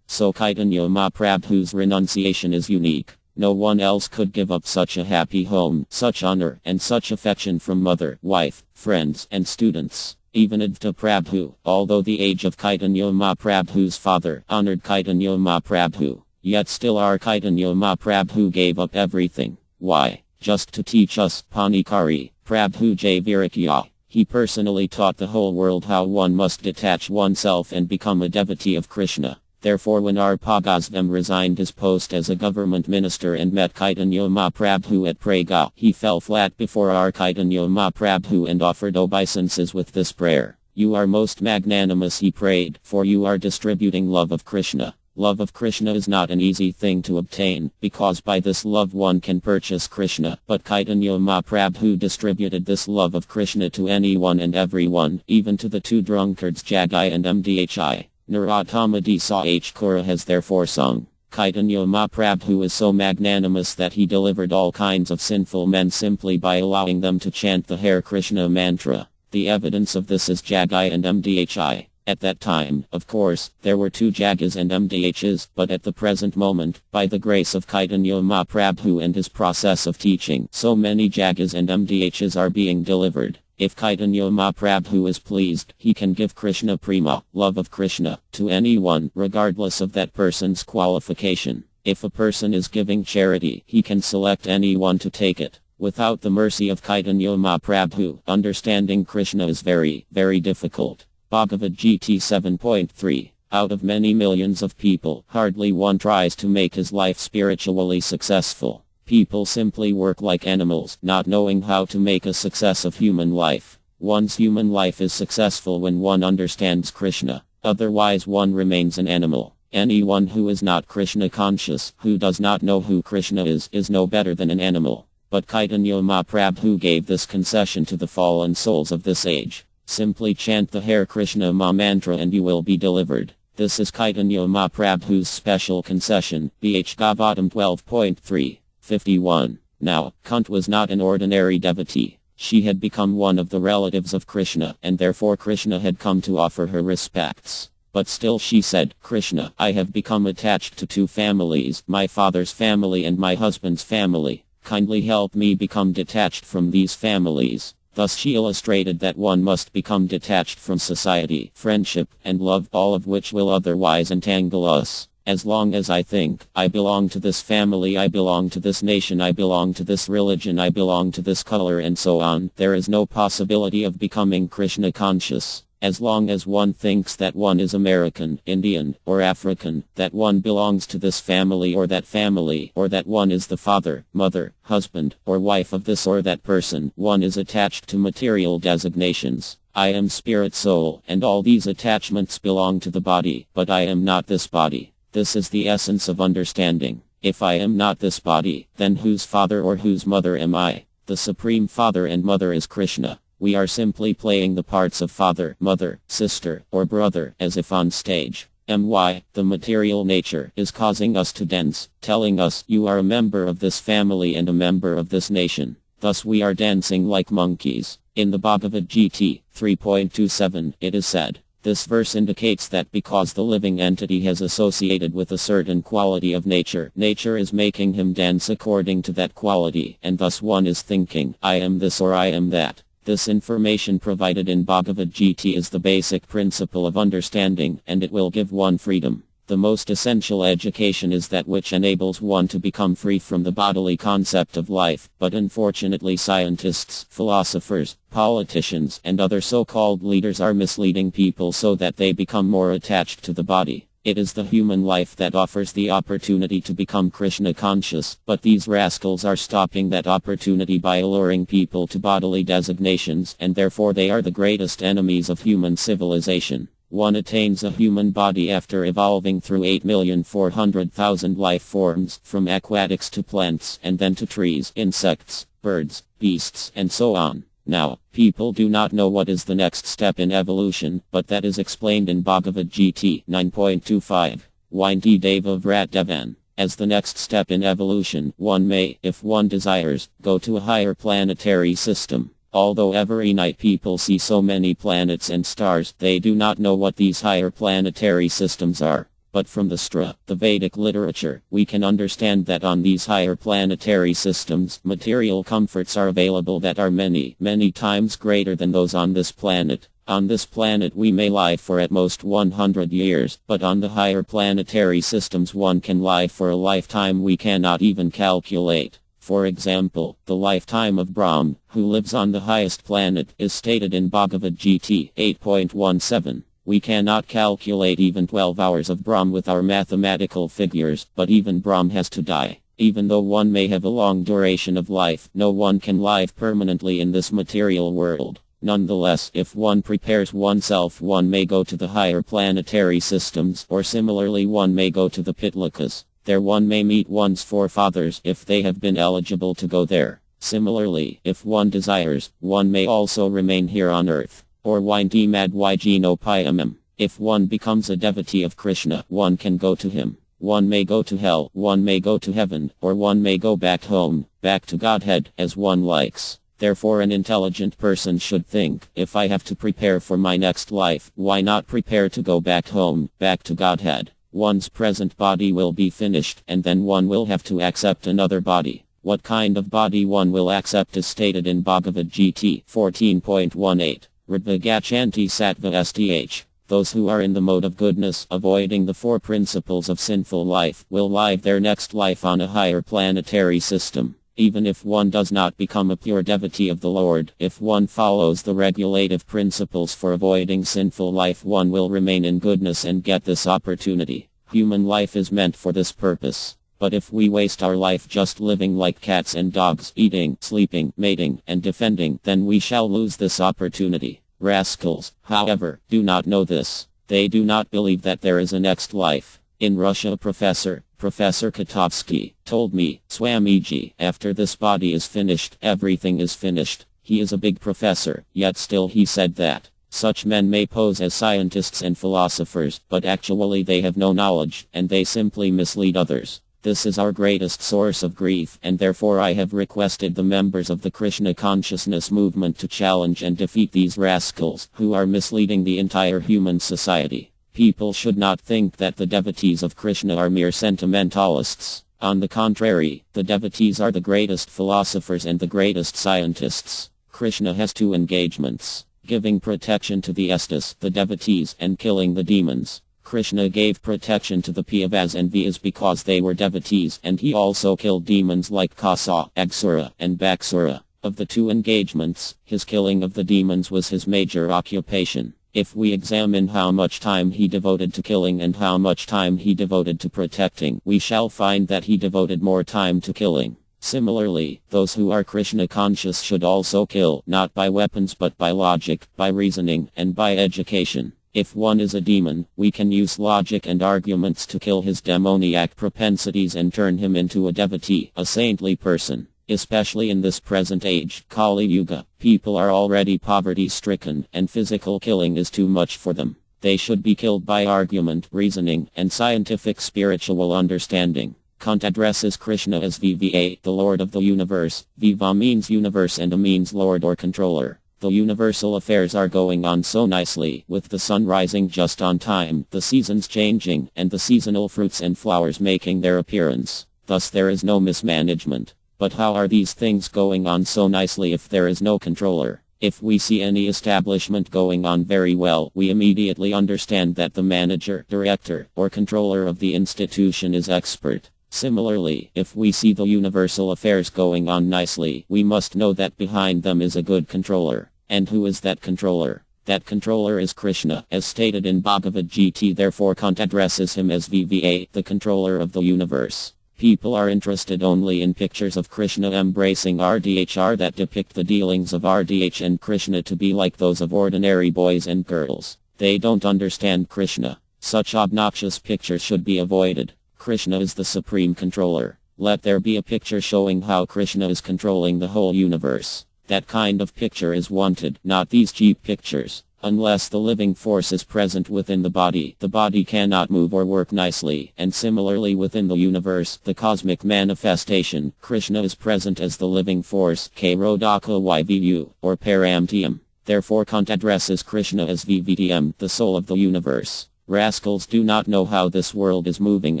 So Chaitanya Mahaprabhu's renunciation is unique. No one else could give up such a happy home, such honor, and such affection from mother, wife, friends, and students. Even Advaita Prabhu, although the age of Chaitanya Mahaprabhu's father honored Chaitanya Mahaprabhu, yet still our Chaitanya Mahaprabhu gave up everything. Why? Just to teach us, Panikari, Prabhu J. Virakya. He personally taught the whole world how one must detach oneself and become a devotee of Krishna. Therefore when our Pagazvam resigned his post as a government minister and met Chaitanya Mahaprabhu at Praga, he fell flat before our Chaitanya Mahaprabhu and offered obeisances with this prayer. You are most magnanimous, he prayed, for you are distributing love of Krishna. Love of Krishna is not an easy thing to obtain, because by this love one can purchase Krishna. But Chaitanya Mahaprabhu distributed this love of Krishna to anyone and everyone, even to the two drunkards Jagai and Mdhi. Narottama Dasaj Kura has therefore sung, Chaitanya Mahaprabhu is so magnanimous that he delivered all kinds of sinful men simply by allowing them to chant the Hare Krishna mantra. The evidence of this is Jagai and Mdhi. At that time, of course, there were two Jagas and Mdhs, but at the present moment, by the grace of Chaitanya Mahaprabhu and his process of teaching, so many Jagas and Mdhs are being delivered. If Chaitanya Mahaprabhu is pleased, he can give Krishna Prema, love of Krishna, to anyone, regardless of that person's qualification. If a person is giving charity, he can select anyone to take it. Without the mercy of Chaitanya Mahaprabhu, understanding Krishna is very, very difficult. Bhagavad Gita 7.3. Out of many millions of people, hardly one tries to make his life spiritually successful. People simply work like animals, not knowing how to make a success of human life. One's human life is successful when one understands Krishna. Otherwise one remains an animal. Anyone who is not Krishna conscious, who does not know who Krishna is no better than an animal. But Chaitanya Mahaprabhu gave this concession to the fallen souls of this age. Simply chant the Hare Krishna mantra and you will be delivered. This is Chaitanya Mahaprabhu's special concession. BH Gavatam 12.3. 51. Now, Kuntī was not an ordinary devotee. She had become one of the relatives of Krishna, and therefore Krishna had come to offer her respects. But still she said, Krishna, I have become attached to two families, my father's family and my husband's family. Kindly help me become detached from these families. Thus she illustrated that one must become detached from society, friendship, and love, all of which will otherwise entangle us. As long as I think, I belong to this family, I belong to this nation, I belong to this religion, I belong to this color and so on, there is no possibility of becoming Krishna conscious. As long as one thinks that one is American, Indian, or African, that one belongs to this family, or that one is the father, mother, husband, or wife of this or that person, one is attached to material designations. I am spirit soul, and all these attachments belong to the body, but I am not this body. This is the essence of understanding. If I am not this body, then whose father or whose mother am I? The supreme father and mother is Krishna. We are simply playing the parts of father, mother, sister, or brother, as if on stage. The material nature is causing us to dance, telling us, you are a member of this family and a member of this nation. Thus we are dancing like monkeys. In the Bhagavad Gita 3.27, it is said, this verse indicates that because the living entity has associated with a certain quality of nature, nature is making him dance according to that quality, and thus one is thinking, I am this or I am that. This information provided in Bhagavad Gita is the basic principle of understanding, and it will give one freedom. The most essential education is that which enables one to become free from the bodily concept of life, but unfortunately scientists, philosophers, politicians, and other so-called leaders are misleading people so that they become more attached to the body. It is the human life that offers the opportunity to become Krishna conscious, but these rascals are stopping that opportunity by alluring people to bodily designations, and therefore they are the greatest enemies of human civilization. One attains a human body after evolving through 8,400,000 life forms, from aquatics to plants, and then to trees, insects, birds, beasts, and so on. Now, people do not know what is the next step in evolution, but that is explained in Bhagavad Gita 9.25. Winti Deva Vrat Devan. As the next step in evolution, one may, if one desires, go to a higher planetary system. Although every night people see so many planets and stars, they do not know what these higher planetary systems are. But from the Vedic literature, we can understand that on these higher planetary systems, material comforts are available that are many, many times greater than those on this planet. On this planet we may live for at most 100 years, but on the higher planetary systems one can live for a lifetime we cannot even calculate. For example, the lifetime of Brahm, who lives on the highest planet, is stated in Bhagavad Gita 8.17. We cannot calculate even 12 hours of Brahm with our mathematical figures, but even Brahm has to die. Even though one may have a long duration of life, no one can live permanently in this material world. Nonetheless, if one prepares oneself, one may go to the higher planetary systems, or similarly one may go to the Pitlokas. There one may meet one's forefathers if they have been eligible to go there. Similarly, if one desires, one may also remain here on earth. Or Ydmadygeno. If one becomes a devotee of Krishna, one can go to him. One may go to hell, one may go to heaven, or one may go back home, back to Godhead, as one likes. Therefore an intelligent person should think, if I have to prepare for my next life, why not prepare to go back home, back to Godhead? One's present body will be finished, and then one will have to accept another body. What kind of body one will accept is stated in Bhagavad Gita 14.18. Ridvagachanti sattva sth. Those who are in the mode of goodness, avoiding the four principles of sinful life, will live their next life on a higher planetary system. Even if one does not become a pure devotee of the Lord, if one follows the regulative principles for avoiding sinful life, one will remain in goodness and get this opportunity. Human life is meant for this purpose. But if we waste our life just living like cats and dogs, eating, sleeping, mating, and defending, then we shall lose this opportunity. Rascals, however, do not know this. They do not believe that there is a next life. In Russia, Professor Kotovsky, told me, Swamiji, after this body is finished, everything is finished. He is a big professor, yet still he said that. Such men may pose as scientists and philosophers, but actually they have no knowledge, and they simply mislead others. This is our greatest source of grief, and therefore I have requested the members of the Krishna consciousness movement to challenge and defeat these rascals, who are misleading the entire human society. People should not think that the devotees of Krishna are mere sentimentalists. On the contrary, the devotees are the greatest philosophers and the greatest scientists. Krishna has two engagements: giving protection to the Estas, the devotees, and killing the demons. Krishna gave protection to the Piyavas and Vyas because they were devotees, and he also killed demons like Kasa, Agsura, and Baksura. Of the two engagements, his killing of the demons was his major occupation. If we examine how much time he devoted to killing and how much time he devoted to protecting, we shall find that he devoted more time to killing. Similarly, those who are Krishna conscious should also kill, not by weapons but by logic, by reasoning, and by education. If one is a demon, we can use logic and arguments to kill his demoniac propensities and turn him into a devotee, a saintly person. Especially in this present age, Kali Yuga, people are already poverty-stricken, and physical killing is too much for them. They should be killed by argument, reasoning, and scientific spiritual understanding. Kant addresses Krishna as VVA, the Lord of the universe. Viva means universe and A means Lord or controller. The universal affairs are going on so nicely, with the sun rising just on time, the seasons changing, and the seasonal fruits and flowers making their appearance. Thus there is no mismanagement. But how are these things going on so nicely if there is no controller? If we see any establishment going on very well, we immediately understand that the manager, director, or controller of the institution is expert. Similarly, if we see the universal affairs going on nicely, we must know that behind them is a good controller. And who is that controller? That controller is Krishna, as stated in Bhagavad Gita. Therefore Kant addresses him as VVA, the controller of the universe. People are interested only in pictures of Krishna embracing RDHR that depict the dealings of RDH and Krishna to be like those of ordinary boys and girls. They don't understand Krishna. Such obnoxious pictures should be avoided. Krishna is the supreme controller. Let there be a picture showing how Krishna is controlling the whole universe. That kind of picture is wanted, not these cheap pictures. Unless the living force is present within the body cannot move or work nicely, and similarly within the universe, the cosmic manifestation, Krishna is present as the living force, Krodaka YVU, or Paramtm. Therefore Kant addresses Krishna as VVTM, the soul of the universe. Rascals do not know how this world is moving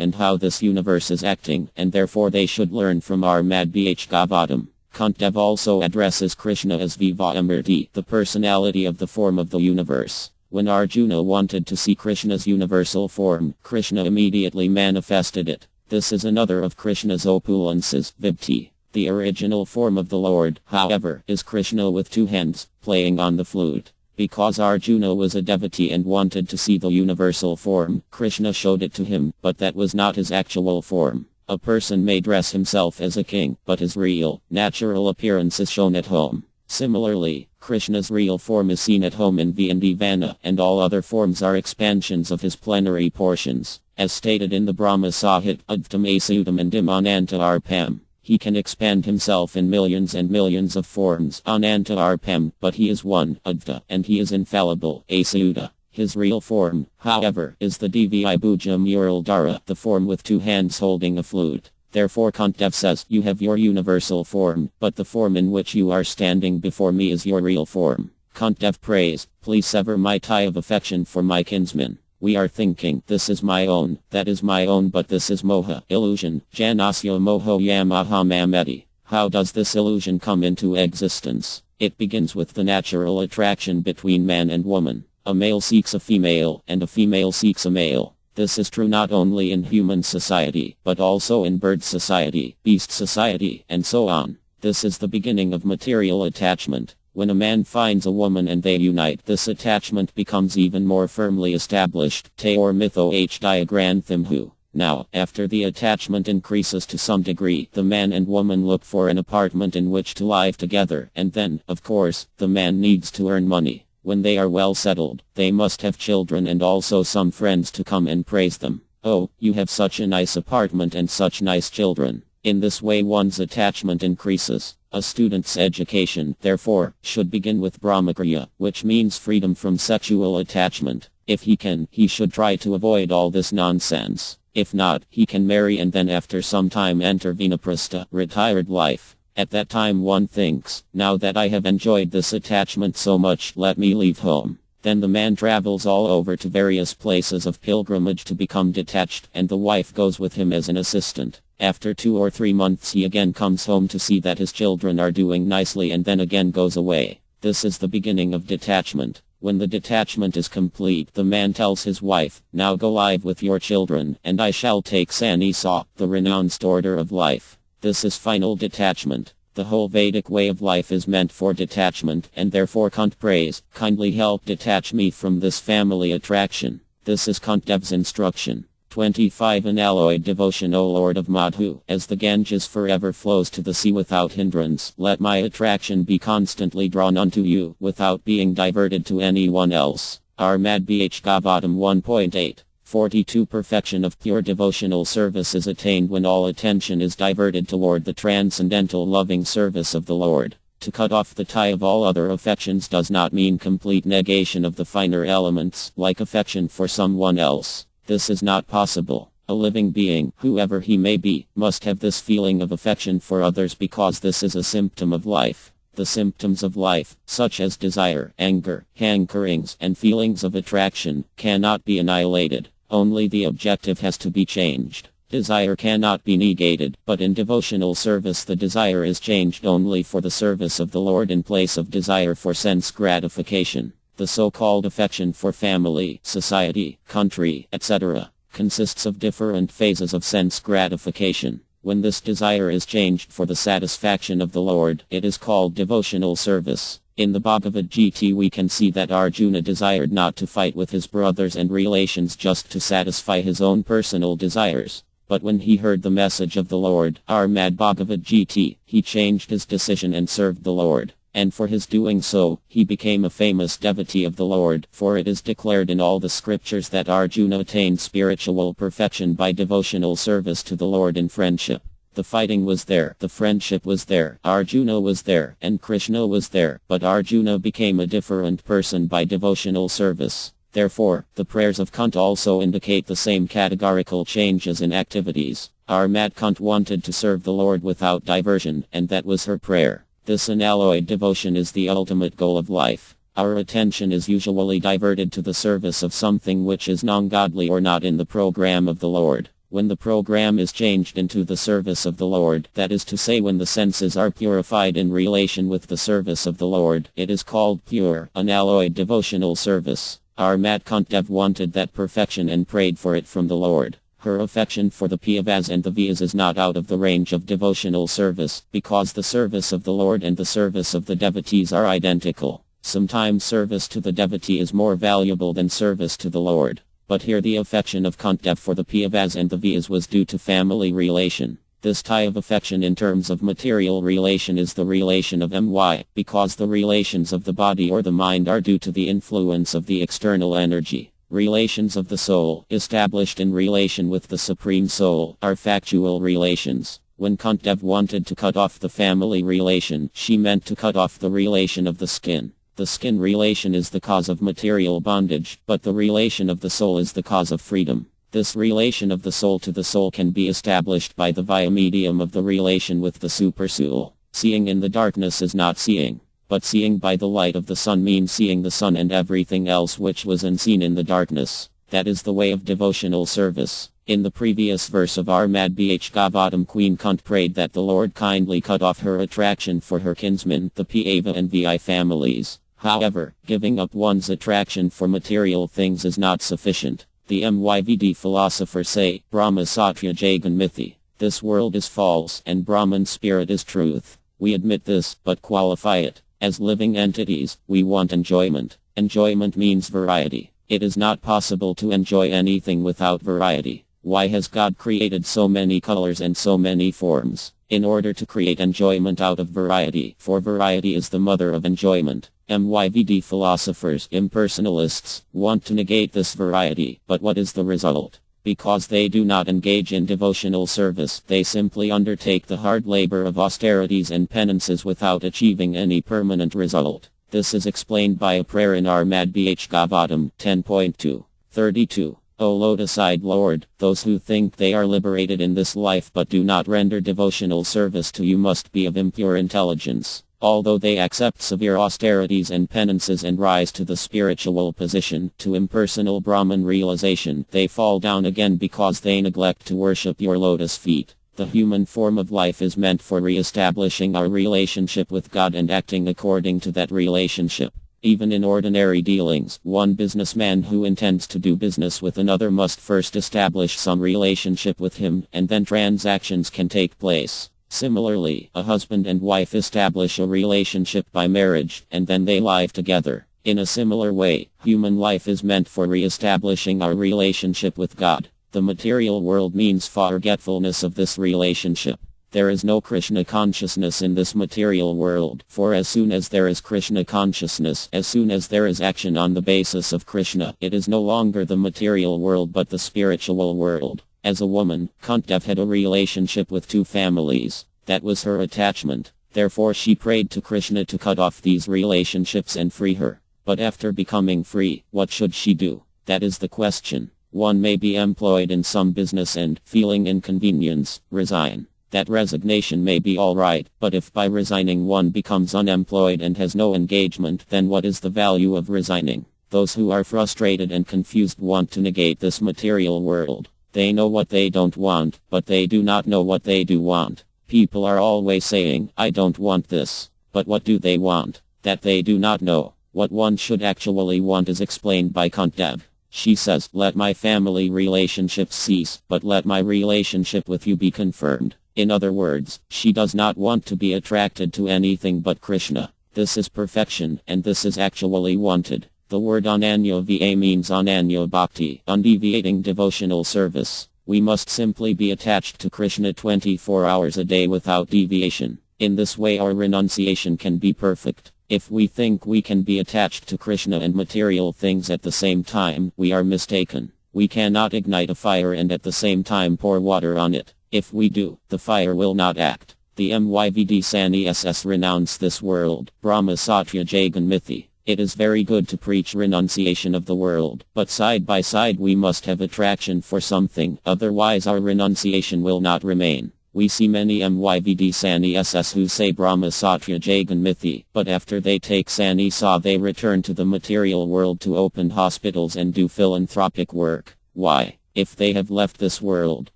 and how this universe is acting, and therefore they should learn from our Madhbh Gavatam. Kantdev also addresses Krishna as Vivamurti, the personality of the form of the universe. When Arjuna wanted to see Krishna's universal form, Krishna immediately manifested it. This is another of Krishna's opulences, Vibhti. The original form of the Lord, however, is Krishna with two hands, playing on the flute. Because Arjuna was a devotee and wanted to see the universal form, Krishna showed it to him, but that was not his actual form. A person may dress himself as a king, but his real, natural appearance is shown at home. Similarly, Krishna's real form is seen at home in Vana, and all other forms are expansions of his plenary portions. As stated in the Brahma Sahit, Advam Asudam and Ananta Arpam. He can expand himself in millions and millions of forms, Ananta Arpam, but he is one, Adva, and he is infallible, Asuda. His real form, however, is the Dvi Bhuja Muraldhara, the form with two hands holding a flute. Therefore Kantdev says, you have your universal form, but the form in which you are standing before me is your real form. Kantdev prays, please sever my tie of affection for my kinsman. We are thinking, this is my own, that is my own, but this is moha, illusion, janasya moho yamaha mameti. How does this illusion come into existence? It begins with the natural attraction between man and woman. A male seeks a female, and a female seeks a male. This is true not only in human society, but also in bird society, beast society, and so on. This is the beginning of material attachment. When a man finds a woman and they unite, this attachment becomes even more firmly established. Teor mytho h diagranthamhu. Now, after the attachment increases to some degree, the man and woman look for an apartment in which to live together, and then, of course, the man needs to earn money. When they are well settled, they must have children and also some friends to come and praise them. Oh, you have such a nice apartment and such nice children. In this way one's attachment increases. A student's education, therefore, should begin with Brahmacharya, which means freedom from sexual attachment. If he can, he should try to avoid all this nonsense. If not, he can marry and then after some time enter Vanaprastha, retired life. At that time one thinks, now that I have enjoyed this attachment so much, let me leave home. Then the man travels all over to various places of pilgrimage to become detached, and the wife goes with him as an assistant. After 2 or 3 months he again comes home to see that his children are doing nicely and then again goes away. This is the beginning of detachment. When the detachment is complete, the man tells his wife, now go live with your children, and I shall take Sannyasa, the renounced order of life. This is final detachment. The whole Vedic way of life is meant for detachment, and therefore Kant prays, kindly help detach me from this family attraction. This is Kantdev's instruction. 25 Unalloyed devotion, O Lord of Madhu, as the Ganges forever flows to the sea without hindrance, let my attraction be constantly drawn unto you, without being diverted to anyone else. Our Madhbh Gavatam 1.8. 42 Perfection of pure devotional service is attained when all attention is diverted toward the transcendental loving service of the Lord. To cut off the tie of all other affections does not mean complete negation of the finer elements, like affection for someone else. This is not possible. A living being, whoever he may be, must have this feeling of affection for others because this is a symptom of life. The symptoms of life, such as desire, anger, hankerings, and feelings of attraction, cannot be annihilated. Only the objective has to be changed. Desire cannot be negated, but in devotional service the desire is changed only for the service of the Lord in place of desire for sense gratification. The so-called affection for family, society, country, etc., consists of different phases of sense gratification. When this desire is changed for the satisfaction of the Lord, it is called devotional service. In the Bhagavad Gita we can see that Arjuna desired not to fight with his brothers and relations just to satisfy his own personal desires. But when he heard the message of the Lord, Armad Bhagavad Gita, he changed his decision and served the Lord. And for his doing so, he became a famous devotee of the Lord, for it is declared in all the scriptures that Arjuna attained spiritual perfection by devotional service to the Lord in friendship. The fighting was there, the friendship was there, Arjuna was there, and Krishna was there, but Arjuna became a different person by devotional service. Therefore, the prayers of Kuntī also indicate the same categorical changes in activities. Our Mad Kuntī wanted to serve the Lord without diversion, and that was her prayer. This unalloyed devotion is the ultimate goal of life. Our attention is usually diverted to the service of something which is non-godly or not in the program of the Lord. When the program is changed into the service of the Lord, that is to say when the senses are purified in relation with the service of the Lord, it is called pure, unalloyed devotional service. Our Mad Kuntī wanted that perfection and prayed for it from the Lord. Her affection for the Pandavas and the Vyas is not out of the range of devotional service, because the service of the Lord and the service of the devotees are identical. Sometimes service to the devotee is more valuable than service to the Lord. But here the affection of Kuntī for the Pandavas and the Vyas was due to family relation. This tie of affection in terms of material relation is the relation of my, because the relations of the body or the mind are due to the influence of the external energy. Relations of the soul, established in relation with the Supreme Soul, are factual relations. When Kuntī wanted to cut off the family relation, she meant to cut off the relation of the skin. The skin relation is the cause of material bondage, but the relation of the soul is the cause of freedom. This relation of the soul to the soul can be established by the via medium of the relation with the supersoul. Seeing in the darkness is not seeing, but seeing by the light of the sun means seeing the sun and everything else which was unseen in the darkness. That is the way of devotional service. In the previous verse of our Mad Bhagavatam, Queen Kuntī prayed that the Lord kindly cut off her attraction for her kinsmen, the Pandava and Vi families. However, giving up one's attraction for material things is not sufficient. The MYVD philosophers say, Brahma Satya Jagan Mithi. This world is false, and Brahman spirit is truth. We admit this, but qualify it. As living entities, we want enjoyment. Enjoyment means variety. It is not possible to enjoy anything without variety. Why has God created so many colors and so many forms? In order to create enjoyment out of variety, for variety is the mother of enjoyment. MYVD philosophers, impersonalists, want to negate this variety, but what is the result? Because they do not engage in devotional service, they simply undertake the hard labor of austerities and penances without achieving any permanent result. This is explained by a prayer in our Mad Bhagavatam 10.2. 32. O lotus-eyed Lord, those who think they are liberated in this life but do not render devotional service to you must be of impure intelligence. Although they accept severe austerities and penances and rise to the spiritual position, to impersonal Brahman realization, they fall down again because they neglect to worship your lotus feet. The human form of life is meant for re-establishing our relationship with God and acting according to that relationship. Even in ordinary dealings, one businessman who intends to do business with another must first establish some relationship with him, and then transactions can take place. Similarly, a husband and wife establish a relationship by marriage, and then they live together. In a similar way, human life is meant for re-establishing our relationship with God. The material world means forgetfulness of this relationship. There is no Krishna consciousness in this material world, for as soon as there is Krishna consciousness, as soon as there is action on the basis of Krishna, it is no longer the material world but the spiritual world. As a woman, Kuntī had a relationship with two families. That was her attachment. Therefore she prayed to Krishna to cut off these relationships and free her. But after becoming free, what should she do? That is the question. One may be employed in some business and, feeling inconvenience, resign. That resignation may be alright, but if by resigning one becomes unemployed and has no engagement, then what is the value of resigning? Those who are frustrated and confused want to negate this material world. They know what they don't want, but they do not know what they do want. People are always saying, I don't want this. But what do they want? That they do not know. What one should actually want is explained by Kuntī. She says, let my family relationships cease, but let my relationship with you be confirmed. In other words, she does not want to be attracted to anything but Krishna. This is perfection, and this is actually wanted. The word Ananya Va means Ananya Bhakti, undeviating devotional service. We must simply be attached to Krishna 24 hours a day without deviation. In this way our renunciation can be perfect. If we think we can be attached to Krishna and material things at the same time, we are mistaken. We cannot ignite a fire and at the same time pour water on it. If we do, the fire will not act. The MYVD Sannyasas renounce this world, Brahma Satya Jagan Mithi. It is very good to preach renunciation of the world, but side by side we must have attraction for something, otherwise our renunciation will not remain. We see many MYVD Sannyasas who say Brahma Satya Jagan Mithi, but after they take sannyasa they return to the material world to open hospitals and do philanthropic work. Why? If they have left this world,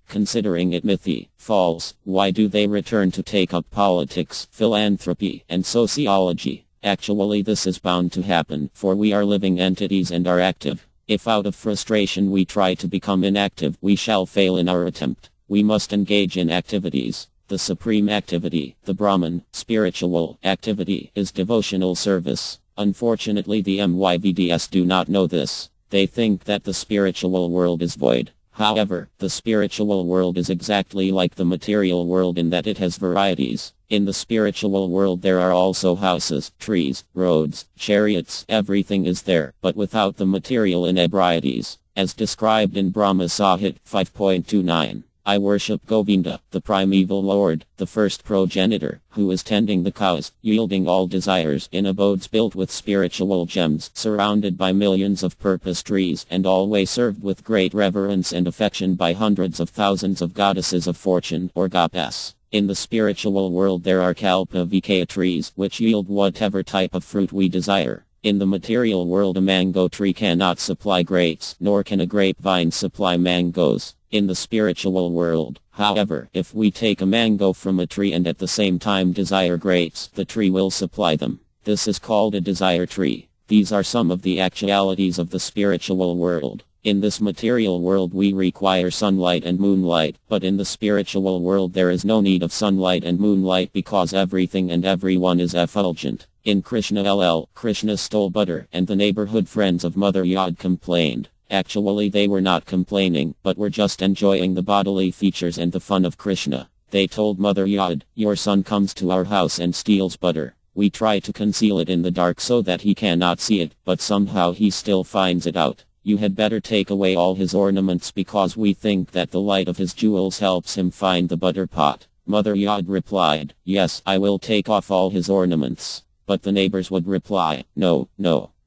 considering it mithi, false, why do they return to take up politics, philanthropy, and sociology? Actually this is bound to happen, for we are living entities and are active. If out of frustration we try to become inactive, we shall fail in our attempt. We must engage in activities. The supreme activity, the Brahman, spiritual activity, is devotional service. Unfortunately the MYVDs do not know this. They think that the spiritual world is void. However, the spiritual world is exactly like the material world in that it has varieties. In the spiritual world there are also houses, trees, roads, chariots, everything is there, but without the material inebriaties. As described in Brahma Sahit 5.29. I worship Govinda, the primeval lord, the first progenitor, who is tending the cows, yielding all desires in abodes built with spiritual gems, surrounded by millions of purpose trees, and always served with great reverence and affection by hundreds of thousands of goddesses of fortune, or gopas. In the spiritual world there are kalpa vikaya trees, which yield whatever type of fruit we desire. In the material world a mango tree cannot supply grapes, nor can a grapevine supply mangoes. In the spiritual world, however, if we take a mango from a tree and at the same time desire grapes, the tree will supply them. This is called a desire tree. These are some of the actualities of the spiritual world. In this material world we require sunlight and moonlight, but in the spiritual world there is no need of sunlight and moonlight because everything and everyone is effulgent. In Krishna LL, Krishna stole butter, and the neighborhood friends of Mother Yod complained. Actually they were not complaining, but were just enjoying the bodily features and the fun of Krishna. They told Mother Yod, your son comes to our house and steals butter. We try to conceal it in the dark so that he cannot see it, but somehow he still finds it out. You had better take away all his ornaments because we think that the light of his jewels helps him find the butter pot. Mother Yod replied, yes, I will take off all his ornaments. But the neighbors would reply, no,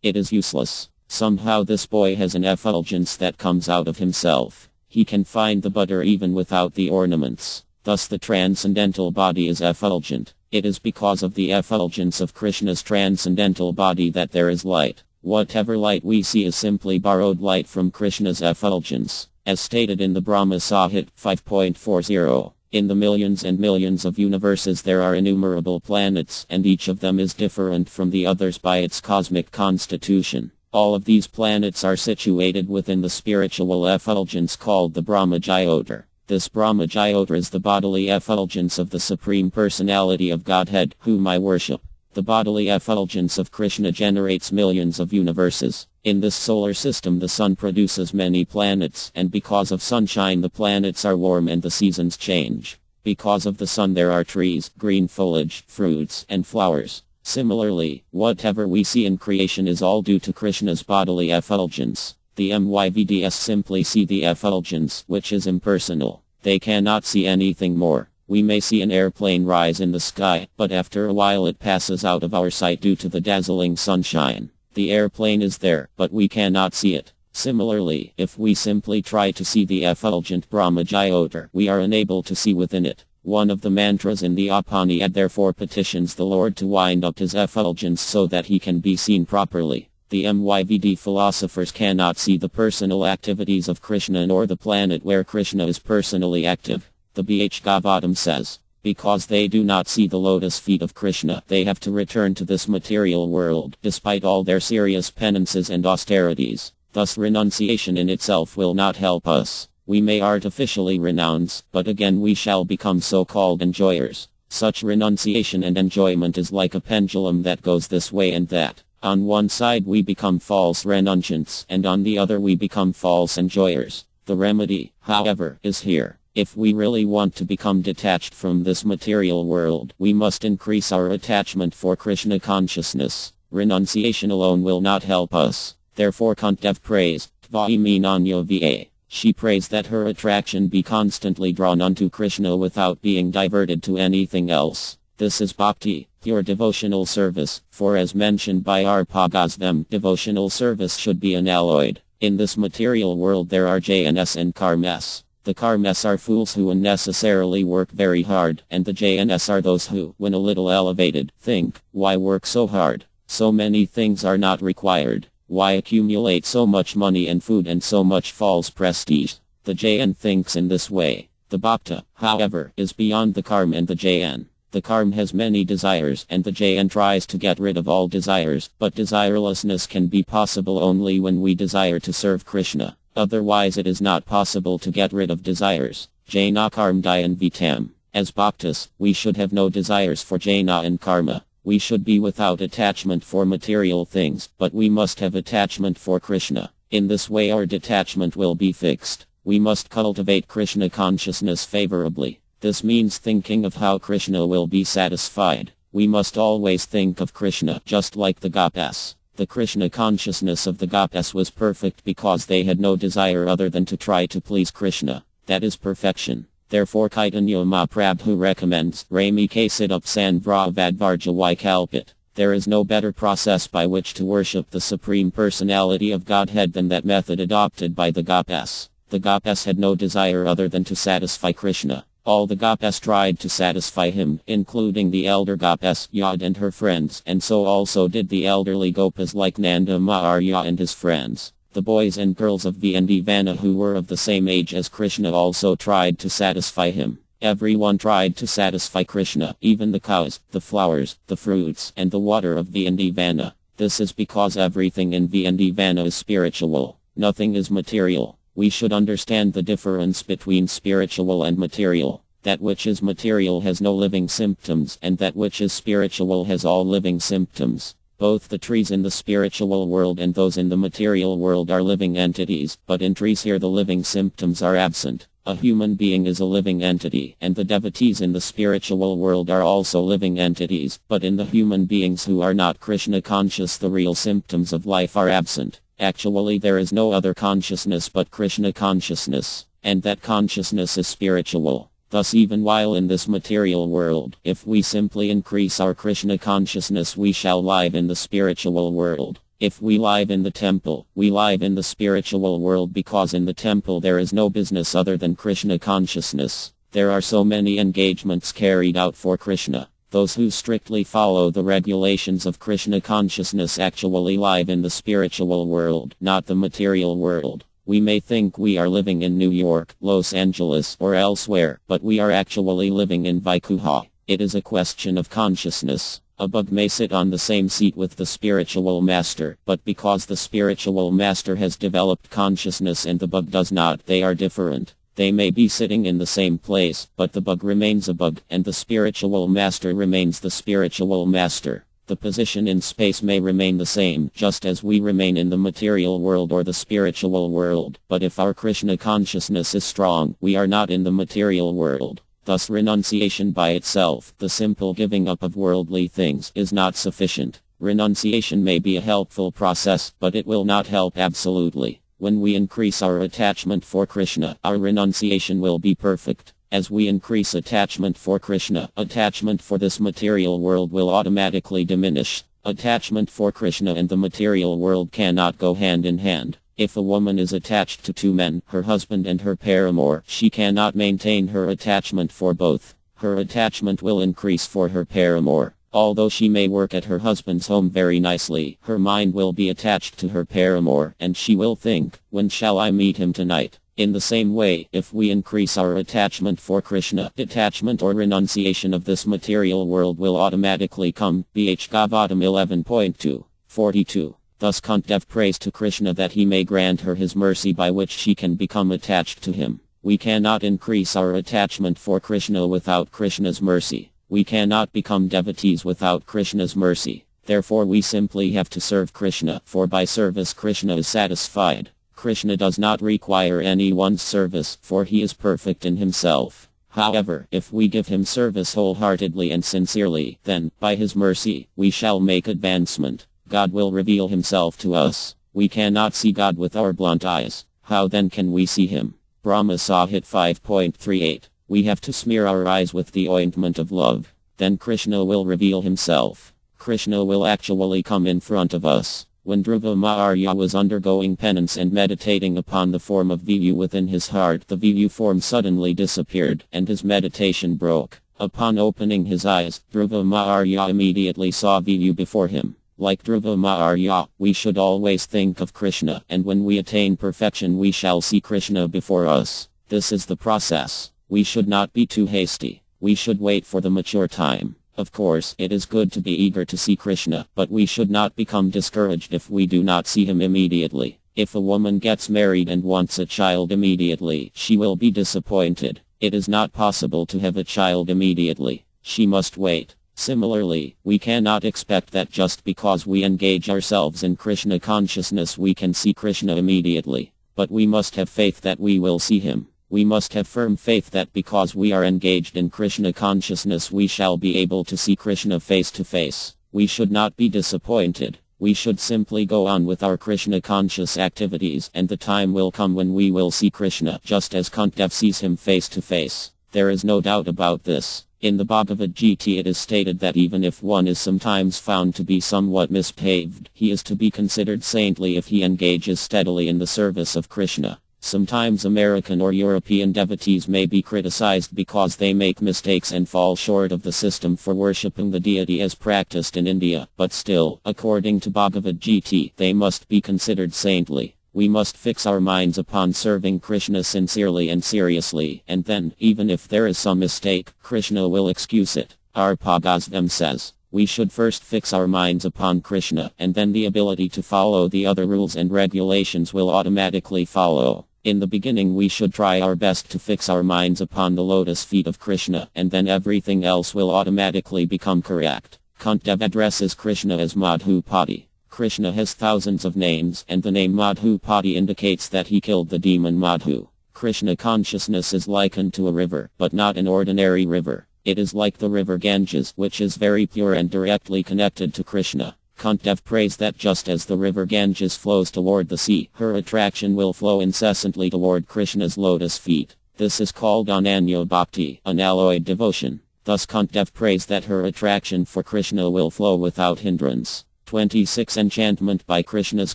it is useless. Somehow this boy has an effulgence that comes out of himself. He can find the butter even without the ornaments. Thus the transcendental body is effulgent. It is because of the effulgence of Krishna's transcendental body that there is light. Whatever light we see is simply borrowed light from Krishna's effulgence. As stated in the Brahma Sahit 5.40. In the millions and millions of universes there are innumerable planets, and each of them is different from the others by its cosmic constitution. All of these planets are situated within the spiritual effulgence called the Brahmajyotir. This Brahmajyotir is the bodily effulgence of the Supreme Personality of Godhead, whom I worship. The bodily effulgence of Krishna generates millions of universes. In this solar system the sun produces many planets, and because of sunshine the planets are warm and the seasons change. Because of the sun there are trees, green foliage, fruits, and flowers. Similarly, whatever we see in creation is all due to Krishna's bodily effulgence. The MYVDs simply see the effulgence, which is impersonal. They cannot see anything more. We may see an airplane rise in the sky, but after a while it passes out of our sight due to the dazzling sunshine. The airplane is there, but we cannot see it. Similarly, if we simply try to see the effulgent Brahmajyotir, we are unable to see within it. One of the mantras in the Upanishad therefore petitions the Lord to wind up his effulgence so that he can be seen properly. The MYVD philosophers cannot see the personal activities of Krishna nor the planet where Krishna is personally active. The Bhagavatam says, because they do not see the lotus feet of Krishna, they have to return to this material world, despite all their serious penances and austerities. Thus renunciation in itself will not help us. We may artificially renounce, but again we shall become so-called enjoyers. Such renunciation and enjoyment is like a pendulum that goes this way and that. On one side we become false renunciants, and on the other we become false enjoyers. The remedy, however, is here. If we really want to become detached from this material world, we must increase our attachment for Krishna consciousness. Renunciation alone will not help us. Therefore Kuntī prays, Tvaiminanya va. She prays that her attraction be constantly drawn unto Krishna without being diverted to anything else. This is bhakti, pure devotional service, for as mentioned by our Bhagavatam, devotional service should be unalloyed. In this material world there are jns and karmas. The karmas are fools who unnecessarily work very hard, and the jns are those who, when a little elevated, think, why work so hard? So many things are not required. Why accumulate so much money and food and so much false prestige? The jn thinks in this way. The bhakta, however, is beyond the karma and the jn. The karma has many desires and the jn tries to get rid of all desires, but desirelessness can be possible only when we desire to serve Krishna. Otherwise it is not possible to get rid of desires. Jana karma dayan vitam. As bhaktas, we should have no desires for jana and karma. We should be without attachment for material things, but we must have attachment for Krishna. In this way our detachment will be fixed. We must cultivate Krishna consciousness favorably. This means thinking of how Krishna will be satisfied. We must always think of Krishna just like the Gopas. The Krishna consciousness of the Gopas was perfect because they had no desire other than to try to please Krishna. That is perfection. Therefore Chaitanya Mahaprabhu recommends, Rami ke situp sandvravadvarja Kalpit. There is no better process by which to worship the Supreme Personality of Godhead than that method adopted by the Gopas. The Gopas had no desire other than to satisfy Krishna. All the Gopas tried to satisfy him, including the elder Gopas, Yad and her friends, and so also did the elderly Gopas like Nanda Maharya and his friends. The boys and girls of ENG who were of the same age as Krishna also tried to satisfy him. Everyone tried to satisfy Krishna, even the cows, the flowers, the fruits, and the water of ENG. This is because everything in ENG is spiritual. Nothing is material. We should understand the difference between spiritual and material. That which is material has no living symptoms, and that which is spiritual has all living symptoms. Both the trees in the spiritual world and those in the material world are living entities, but in trees here the living symptoms are absent. A human being is a living entity, and the devotees in the spiritual world are also living entities, but in the human beings who are not Krishna conscious the real symptoms of life are absent. Actually there is no other consciousness but Krishna consciousness, and that consciousness is spiritual. Thus even while in this material world, if we simply increase our Krishna consciousness we shall live in the spiritual world. If we live in the temple, we live in the spiritual world because in the temple there is no business other than Krishna consciousness. There are so many engagements carried out for Krishna. Those who strictly follow the regulations of Krishna consciousness actually live in the spiritual world, not the material world. We may think we are living in New York, Los Angeles, or elsewhere, but we are actually living in Vaikuha. It is a question of consciousness. A bug may sit on the same seat with the spiritual master, but because the spiritual master has developed consciousness and the bug does not, they are different. They may be sitting in the same place, but the bug remains a bug, and the spiritual master remains the spiritual master. The position in space may remain the same, just as we remain in the material world or the spiritual world, but if our Krishna consciousness is strong, we are not in the material world. Thus renunciation by itself, the simple giving up of worldly things, is not sufficient. Renunciation may be a helpful process, but it will not help absolutely. When we increase our attachment for Krishna, our renunciation will be perfect. As we increase attachment for Krishna, attachment for this material world will automatically diminish. Attachment for Krishna and the material world cannot go hand in hand. If a woman is attached to two men, her husband and her paramour, she cannot maintain her attachment for both. Her attachment will increase for her paramour. Although she may work at her husband's home very nicely, her mind will be attached to her paramour, and she will think, when shall I meet him tonight? In the same way, if we increase our attachment for Krishna, detachment or renunciation of this material world will automatically come. Bhagavatam 11.2. 42. Thus Kuntī prays to Krishna that he may grant her his mercy by which she can become attached to him. We cannot increase our attachment for Krishna without Krishna's mercy. We cannot become devotees without Krishna's mercy. Therefore we simply have to serve Krishna, for by service Krishna is satisfied. Krishna does not require anyone's service, for he is perfect in himself. However, if we give him service wholeheartedly and sincerely, then, by his mercy, we shall make advancement. God will reveal himself to us. We cannot see God with our blunt eyes. How then can we see him? Brahma Sahit 5.38. We have to smear our eyes with the ointment of love. Then Krishna will reveal himself. Krishna will actually come in front of us. When Dhruva Maharya was undergoing penance and meditating upon the form of Viyu within his heart, the Viyu form suddenly disappeared, and his meditation broke. Upon opening his eyes, Dhruva Maharya immediately saw Viyu before him. Like Dhruva Maharya, we should always think of Krishna, and when we attain perfection we shall see Krishna before us. This is the process. We should not be too hasty. We should wait for the mature time. Of course, it is good to be eager to see Krishna, but we should not become discouraged if we do not see him immediately. If a woman gets married and wants a child immediately, she will be disappointed. It is not possible to have a child immediately. She must wait. Similarly, we cannot expect that just because we engage ourselves in Krishna consciousness we can see Krishna immediately. But we must have faith that we will see him. We must have firm faith that because we are engaged in Krishna consciousness we shall be able to see Krishna face to face. We should not be disappointed. We should simply go on with our Krishna conscious activities, and the time will come when we will see Krishna just as Kuntī sees him face to face. There is no doubt about this. In the Bhagavad Gita it is stated that even if one is sometimes found to be somewhat misbehaved, he is to be considered saintly if he engages steadily in the service of Krishna. Sometimes American or European devotees may be criticized because they make mistakes and fall short of the system for worshipping the deity as practiced in India, but still, according to Bhagavad Gita, they must be considered saintly. We must fix our minds upon serving Krishna sincerely and seriously, and then, even if there is some mistake, Krishna will excuse it. Our Bhagavatam says, we should first fix our minds upon Krishna, and then the ability to follow the other rules and regulations will automatically follow. In the beginning we should try our best to fix our minds upon the lotus feet of Krishna, and then everything else will automatically become correct. Kuntī addresses Krishna as Madhupati. Krishna has thousands of names, and the name Madhupati indicates that he killed the demon Madhu. Krishna consciousness is likened to a river, but not an ordinary river. It is like the river Ganges, which is very pure and directly connected to Krishna. Kuntī prays that just as the river Ganges flows toward the sea, her attraction will flow incessantly toward Krishna's lotus feet. This is called Ananya Bhakti, unalloyed devotion. Thus Kuntī prays that her attraction for Krishna will flow without hindrance. 26 Enchantment by Krishna's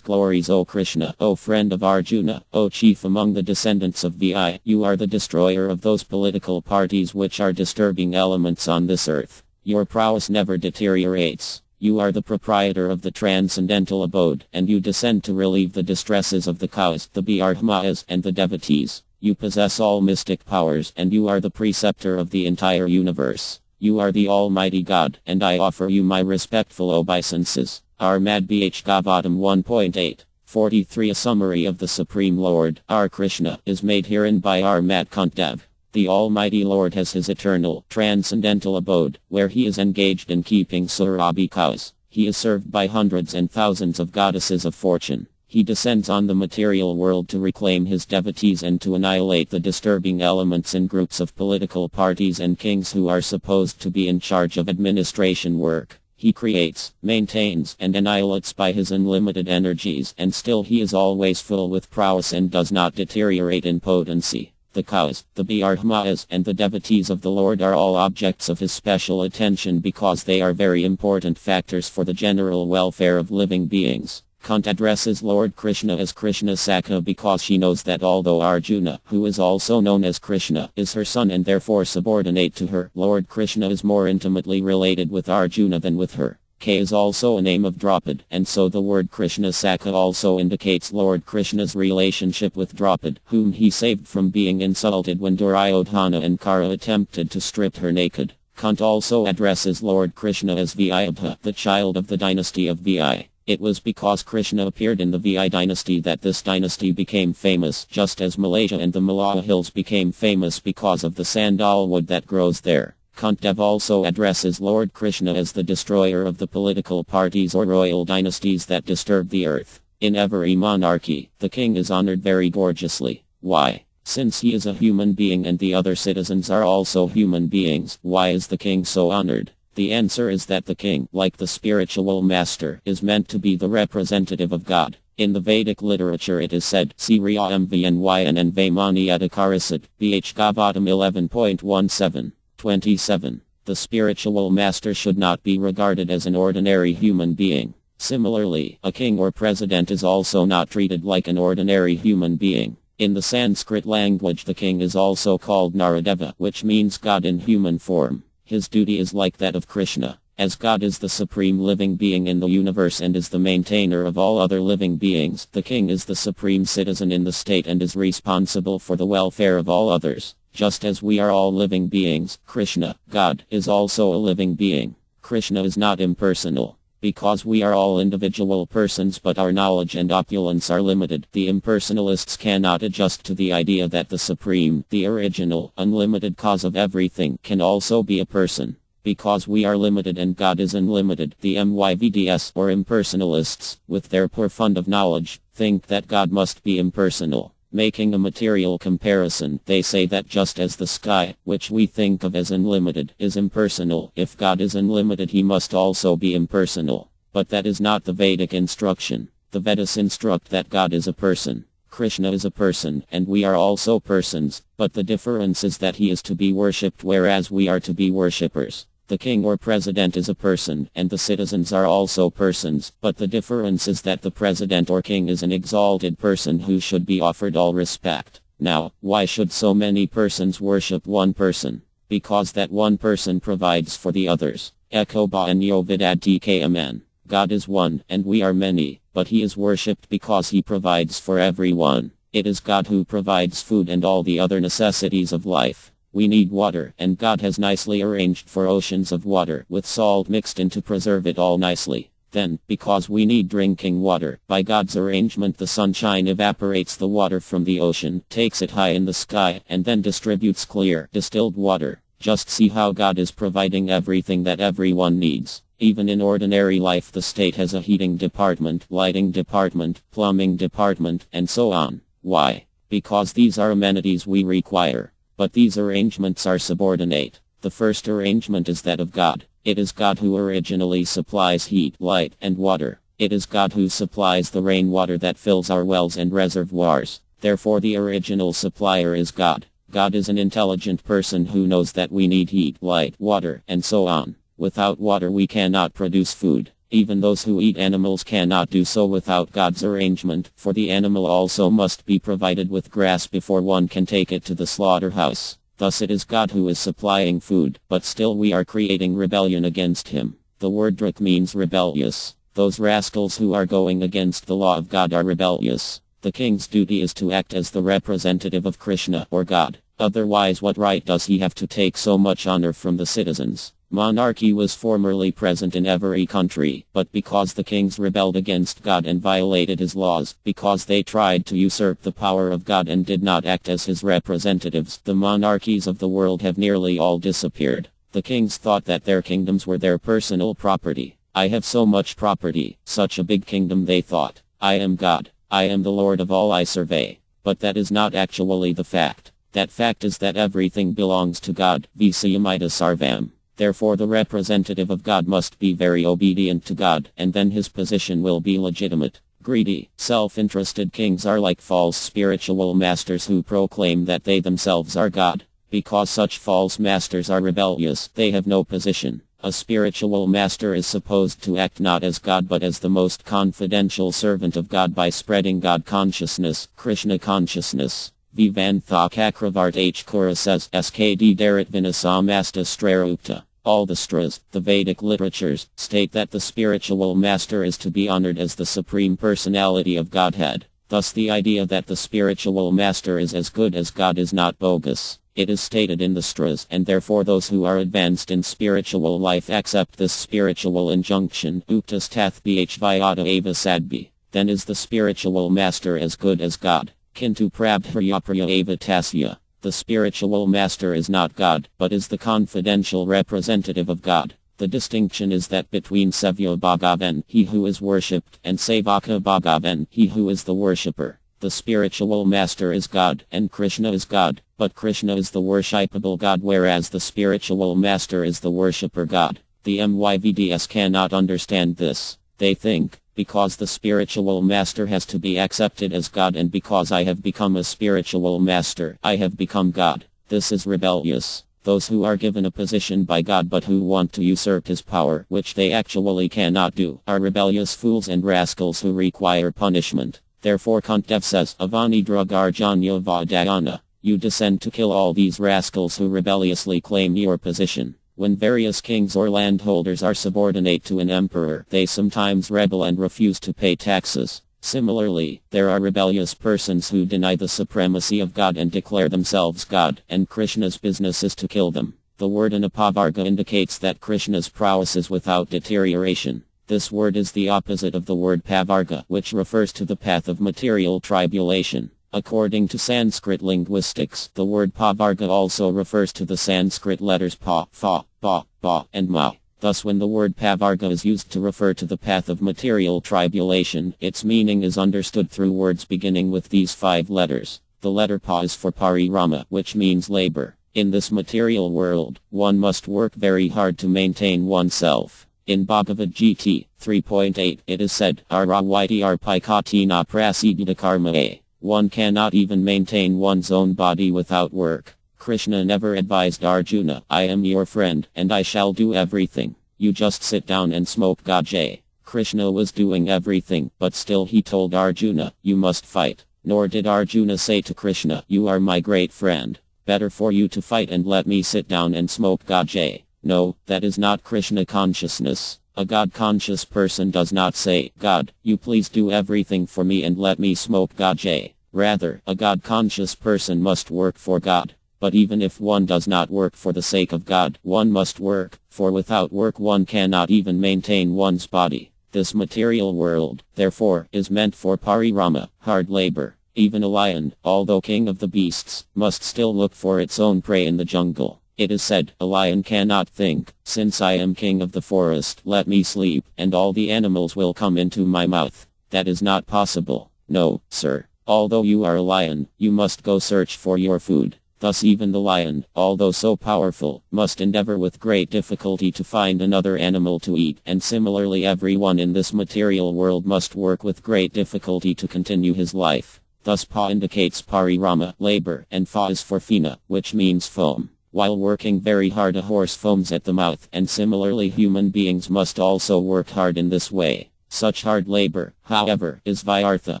glories. O Krishna, O friend of Arjuna, O chief among the descendants of Vi, you are the destroyer of those political parties which are disturbing elements on this earth. Your prowess never deteriorates. You are the proprietor of the transcendental abode, and you descend to relieve the distresses of the cows, the Brahmas, and the devotees. You possess all mystic powers, and you are the preceptor of the entire universe. You are the Almighty God, and I offer you my respectful obeisances. Armad Bhagavatam 1.8. 43 A summary of the Supreme Lord, our Krishna, is made herein by Armad Kuntī. The Almighty Lord has his eternal, transcendental abode, where he is engaged in keeping Surabhi cows. He is served by hundreds and thousands of goddesses of fortune. He descends on the material world to reclaim his devotees and to annihilate the disturbing elements in groups of political parties and kings who are supposed to be in charge of administration work. He creates, maintains, and annihilates by his unlimited energies, and still he is always full with prowess and does not deteriorate in potency. The cows, the Brahmas, and the devotees of the Lord are all objects of his special attention because they are very important factors for the general welfare of living beings. Kuntī addresses Lord Krishna as Krishna Sakha because she knows that although Arjuna, who is also known as Krishna, is her son and therefore subordinate to her, Lord Krishna is more intimately related with Arjuna than with her. K is also a name of Draupadi, and so the word Krishna Sakha also indicates Lord Krishna's relationship with Draupadi, whom he saved from being insulted when Duryodhana and Kara attempted to strip her naked. Kuntī also addresses Lord Krishna as Vyabha, the child of the dynasty of Vi. It was because Krishna appeared in the Vi dynasty that this dynasty became famous, just as Malaysia and the Malaya Hills became famous because of the sandalwood that grows there. Kuntī also addresses Lord Krishna as the destroyer of the political parties or royal dynasties that disturb the earth. In every monarchy, the king is honored very gorgeously. Why? Since he is a human being and the other citizens are also human beings, why is the king so honored? The answer is that the king, like the spiritual master, is meant to be the representative of God. In the Vedic literature it is said, Sriya Mvnyn Vamani Adhikarasid, BH Gavatam 11.17. 27. The spiritual master should not be regarded as an ordinary human being. Similarly, a king or president is also not treated like an ordinary human being. In the Sanskrit language the king is also called Naradeva, which means God in human form. His duty is like that of Krishna. As God is the supreme living being in the universe and is the maintainer of all other living beings, the king is the supreme citizen in the state and is responsible for the welfare of all others. Just as we are all living beings, Krishna, God, is also a living being. Krishna is not impersonal. Because we are all individual persons but our knowledge and opulence are limited, the impersonalists cannot adjust to the idea that the supreme, the original, unlimited cause of everything can also be a person. Because we are limited and God is unlimited, the MYVDS or impersonalists, with their poor fund of knowledge, think that God must be impersonal. Making a material comparison, they say that just as the sky, which we think of as unlimited, is impersonal, if God is unlimited he must also be impersonal. But that is not the Vedic instruction. The Vedas instruct that God is a person. Krishna is a person, and we are also persons, but the difference is that he is to be worshipped whereas we are to be worshippers. The king or president is a person, and the citizens are also persons, but the difference is that the president or king is an exalted person who should be offered all respect. Now, why should so many persons worship one person? Because that one person provides for the others. Eko ba'anyo vidad. God is one, and we are many, but he is worshipped because he provides for everyone. It is God who provides food and all the other necessities of life. We need water, and God has nicely arranged for oceans of water with salt mixed in to preserve it all nicely. Then, because we need drinking water, by God's arrangement the sunshine evaporates the water from the ocean, takes it high in the sky, and then distributes clear, distilled water. Just see how God is providing everything that everyone needs. Even in ordinary life the state has a heating department, lighting department, plumbing department, and so on. Why? Because these are amenities we require. But these arrangements are subordinate. The first arrangement is that of God. It is God who originally supplies heat, light, and water. It is God who supplies the rainwater that fills our wells and reservoirs. Therefore the original supplier is God. God is an intelligent person who knows that we need heat, light, water, and so on. Without water we cannot produce food. Even those who eat animals cannot do so without God's arrangement, for the animal also must be provided with grass before one can take it to the slaughterhouse. Thus it is God who is supplying food, but still we are creating rebellion against him. The word drak means rebellious. Those rascals who are going against the law of God are rebellious. The king's duty is to act as the representative of Krishna or God. Otherwise what right does he have to take so much honor from the citizens? Monarchy was formerly present in every country, but because the kings rebelled against God and violated his laws, because they tried to usurp the power of God and did not act as his representatives, the monarchies of the world have nearly all disappeared. The kings thought that their kingdoms were their personal property. I have so much property, such a big kingdom they thought. I am God. I am the Lord of all I survey. But that is not actually the fact. That fact is that everything belongs to God, Visayamita Sarvam. Therefore the representative of God must be very obedient to God, and then his position will be legitimate. Greedy, self-interested kings are like false spiritual masters who proclaim that they themselves are God. Because such false masters are rebellious, they have no position. A spiritual master is supposed to act not as God but as the most confidential servant of God by spreading God consciousness, Krishna consciousness. Vivantha Kakravart H. Kura says, Skd Darit Vinasamasta Strarupta. All the stras, the Vedic literatures, state that the spiritual master is to be honored as the supreme personality of Godhead. Thus the idea that the spiritual master is as good as God is not bogus. It is stated in the stras, and therefore those who are advanced in spiritual life accept this spiritual injunction, Uktas Tath Bh Vyata Ava Sadbi. Then is the spiritual master as good as God. Kintu Prabhyapriya Ava Tasya. The spiritual master is not God, but is the confidential representative of God. The distinction is that between Sevya Bhagavan, he who is worshipped, and Sevaka Bhagavan, he who is the worshipper. The spiritual master is God, and Krishna is God, but Krishna is the worshipable God whereas the spiritual master is the worshipper God. The MYVDS cannot understand this. They think, because the spiritual master has to be accepted as God and because I have become a spiritual master, I have become God. This is rebellious. Those who are given a position by God but who want to usurp his power, which they actually cannot do, are rebellious fools and rascals who require punishment. Therefore Kuntī says, Avani Dragarjanya Vadayana. You descend to kill all these rascals who rebelliously claim your position. When various kings or landholders are subordinate to an emperor, they sometimes rebel and refuse to pay taxes. Similarly, there are rebellious persons who deny the supremacy of God and declare themselves God, and Krishna's business is to kill them. The word Anapavarga indicates that Krishna's prowess is without deterioration. This word is the opposite of the word Pavarga, which refers to the path of material tribulation. According to Sanskrit linguistics, the word Pavarga also refers to the Sanskrit letters Pa, Fa, Ba, Ba, and Ma. Thus when the word Pavarga is used to refer to the path of material tribulation, its meaning is understood through words beginning with these 5 letters. The letter Pa is for parirama, which means labor. In this material world, one must work very hard to maintain oneself. In Bhagavad Gita 3.8, it is said, Arawaityar Paikati na prasidita karma. One cannot even maintain one's own body without work. Krishna never advised Arjuna, I am your friend, and I shall do everything. You just sit down and smoke gajay. Krishna was doing everything, but still he told Arjuna, you must fight. Nor did Arjuna say to Krishna, you are my great friend. Better for you to fight and let me sit down and smoke gajay. No, that is not Krishna consciousness. A God-conscious person does not say, God, you please do everything for me and let me smoke gajay. Rather, a God-conscious person must work for God. But even if one does not work for the sake of God, one must work, for without work one cannot even maintain one's body. This material world, therefore, is meant for parirama, hard labor. Even a lion, although king of the beasts, must still look for its own prey in the jungle. It is said, a lion cannot think, since I am king of the forest, let me sleep, and all the animals will come into my mouth. That is not possible. No, sir. Although you are a lion, you must go search for your food. Thus even the lion, although so powerful, must endeavor with great difficulty to find another animal to eat, and similarly everyone in this material world must work with great difficulty to continue his life. Thus Pa indicates parirama, labor, and Fa is for fina, which means foam. While working very hard a horse foams at the mouth, and similarly human beings must also work hard in this way. Such hard labor, however, is vyartha,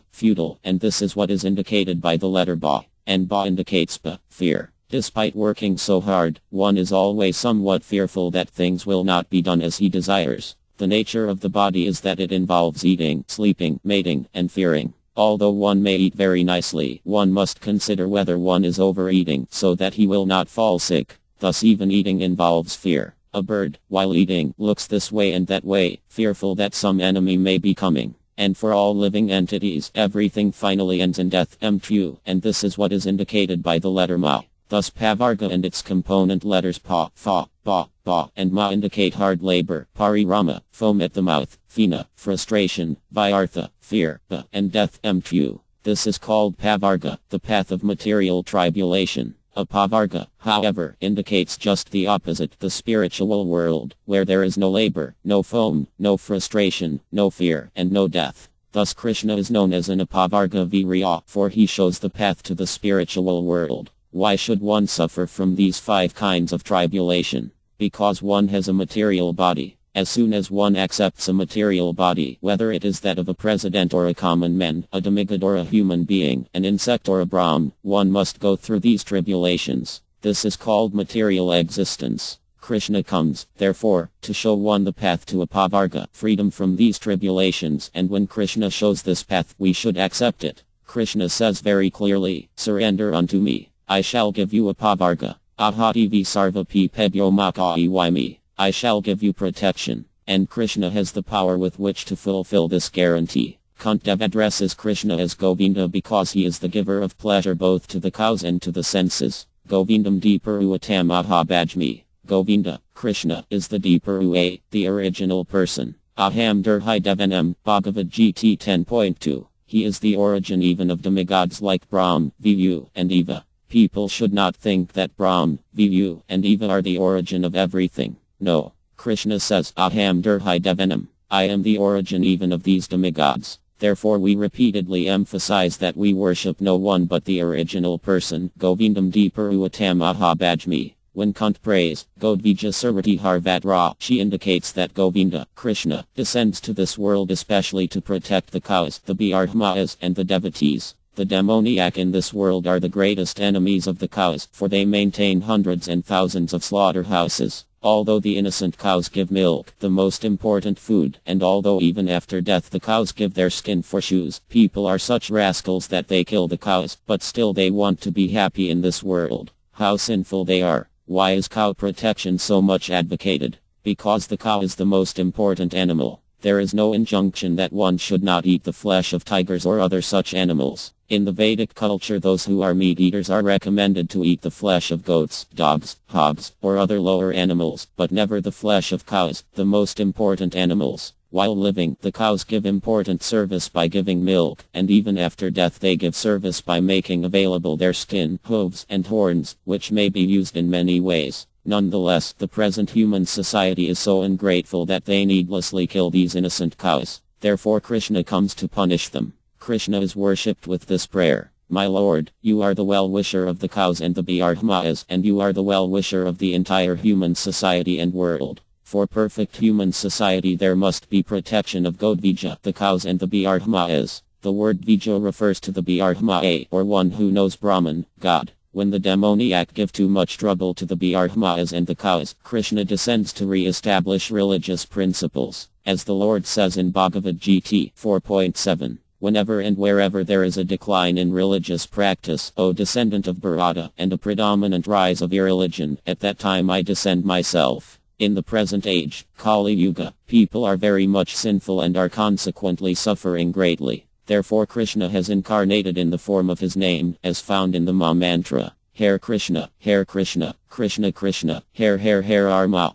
futile, and this is what is indicated by the letter Ba. And Ba indicates Pa, fear. Despite working so hard, one is always somewhat fearful that things will not be done as he desires. The nature of the body is that it involves eating, sleeping, mating, and fearing. Although one may eat very nicely, one must consider whether one is overeating so that he will not fall sick. Thus even eating involves fear. A bird, while eating, looks this way and that way, fearful that some enemy may be coming. And for all living entities, everything finally ends in death, mtu, and this is what is indicated by the letter Ma. Thus Pavarga and its component letters Pa, Fa, Ba, Ba, and Ma indicate hard labor, parirama, foam at the mouth, fina, frustration, vyartha, fear, Pa, and death, mtu. This is called Pavarga, the path of material tribulation. A Pavarga, however, indicates just the opposite, the spiritual world, where there is no labor, no foam, no frustration, no fear, and no death. Thus Krishna is known as an Apavarga Virya, for he shows the path to the spiritual world. Why should one suffer from these 5 kinds of tribulation? Because one has a material body. As soon as one accepts a material body, whether it is that of a president or a common man, a demigod or a human being, an insect or a Brahm, one must go through these tribulations. This is called material existence. Krishna comes, therefore, to show one the path to Apavarga, freedom from these tribulations, and when Krishna shows this path, we should accept it. Krishna says very clearly, surrender unto me. I shall give you Apavarga. Ahati sarva pi pebyo makai waimi. I shall give you protection. And Krishna has the power with which to fulfill this guarantee. Kuntī addresses Krishna as Govinda because he is the giver of pleasure both to the cows and to the senses. Govindam Deeparu Atam Ahabhajmi. Govinda, Krishna, is the Deeparu, the original person. Aham Durhai Devanam, Bhagavad Gita 10.2. He is the origin even of demigods like Brahm, Viyu, and Eva. People should not think that Brahm, Viyu, and Eva are the origin of everything. No. Krishna says, Aham Durhai Devanam. I am the origin even of these demigods. Therefore we repeatedly emphasize that we worship no one but the original person, Govindam Deeparuatam Ahabajmi. When Kunt prays, Godvija Sarvati Harvatra, she indicates that Govinda, Krishna, descends to this world especially to protect the cows, the Bhardhmayas, and the devotees. The demoniac in this world are the greatest enemies of the cows, for they maintain hundreds and thousands of slaughterhouses. Although the innocent cows give milk, the most important food, and although even after death the cows give their skin for shoes, people are such rascals that they kill the cows, but still they want to be happy in this world. How sinful they are. Why is cow protection so much advocated? Because the cow is the most important animal. There is no injunction that one should not eat the flesh of tigers or other such animals. In the Vedic culture, those who are meat eaters are recommended to eat the flesh of goats, dogs, hogs, or other lower animals, but never the flesh of cows, the most important animals. While living, the cows give important service by giving milk, and even after death they give service by making available their skin, hooves, and horns, which may be used in many ways. Nonetheless, the present human society is so ungrateful that they needlessly kill these innocent cows. Therefore Krishna comes to punish them. Krishna is worshipped with this prayer. My Lord, you are the well-wisher of the cows and the Bhardhmayas, and you are the well-wisher of the entire human society and world. For perfect human society there must be protection of Godvija, the cows and the Bhardhmayas. The word Vija refers to the Bhardhmaya, or one who knows Brahman, God. When the demoniac give too much trouble to the Bhardhmayas and the cows, Krishna descends to re-establish religious principles. As the Lord says in Bhagavad Gita 4.7, whenever and wherever there is a decline in religious practice, O descendant of Bharata, and a predominant rise of irreligion, at that time I descend myself. In the present age, Kali Yuga, people are very much sinful and are consequently suffering greatly. Therefore Krishna has incarnated in the form of his name, as found in the Maha Mantra. Hare Krishna, Krishna Krishna, Hare Arma,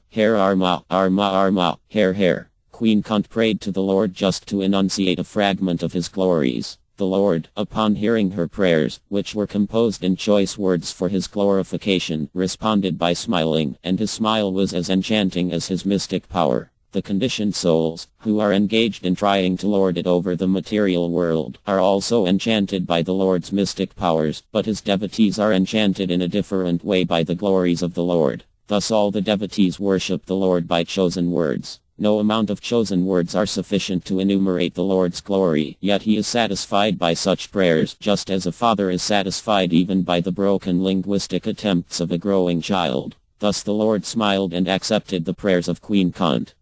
Arma, Hare. Queen Kunt prayed to the Lord just to enunciate a fragment of his glories. The Lord, upon hearing her prayers, which were composed in choice words for his glorification, responded by smiling, and his smile was as enchanting as his mystic power. The conditioned souls, who are engaged in trying to lord it over the material world, are also enchanted by the Lord's mystic powers, but his devotees are enchanted in a different way by the glories of the Lord. Thus all the devotees worship the Lord by chosen words. No amount of chosen words are sufficient to enumerate the Lord's glory, yet he is satisfied by such prayers, just as a father is satisfied even by the broken linguistic attempts of a growing child. Thus the Lord smiled and accepted the prayers of Queen Kunt.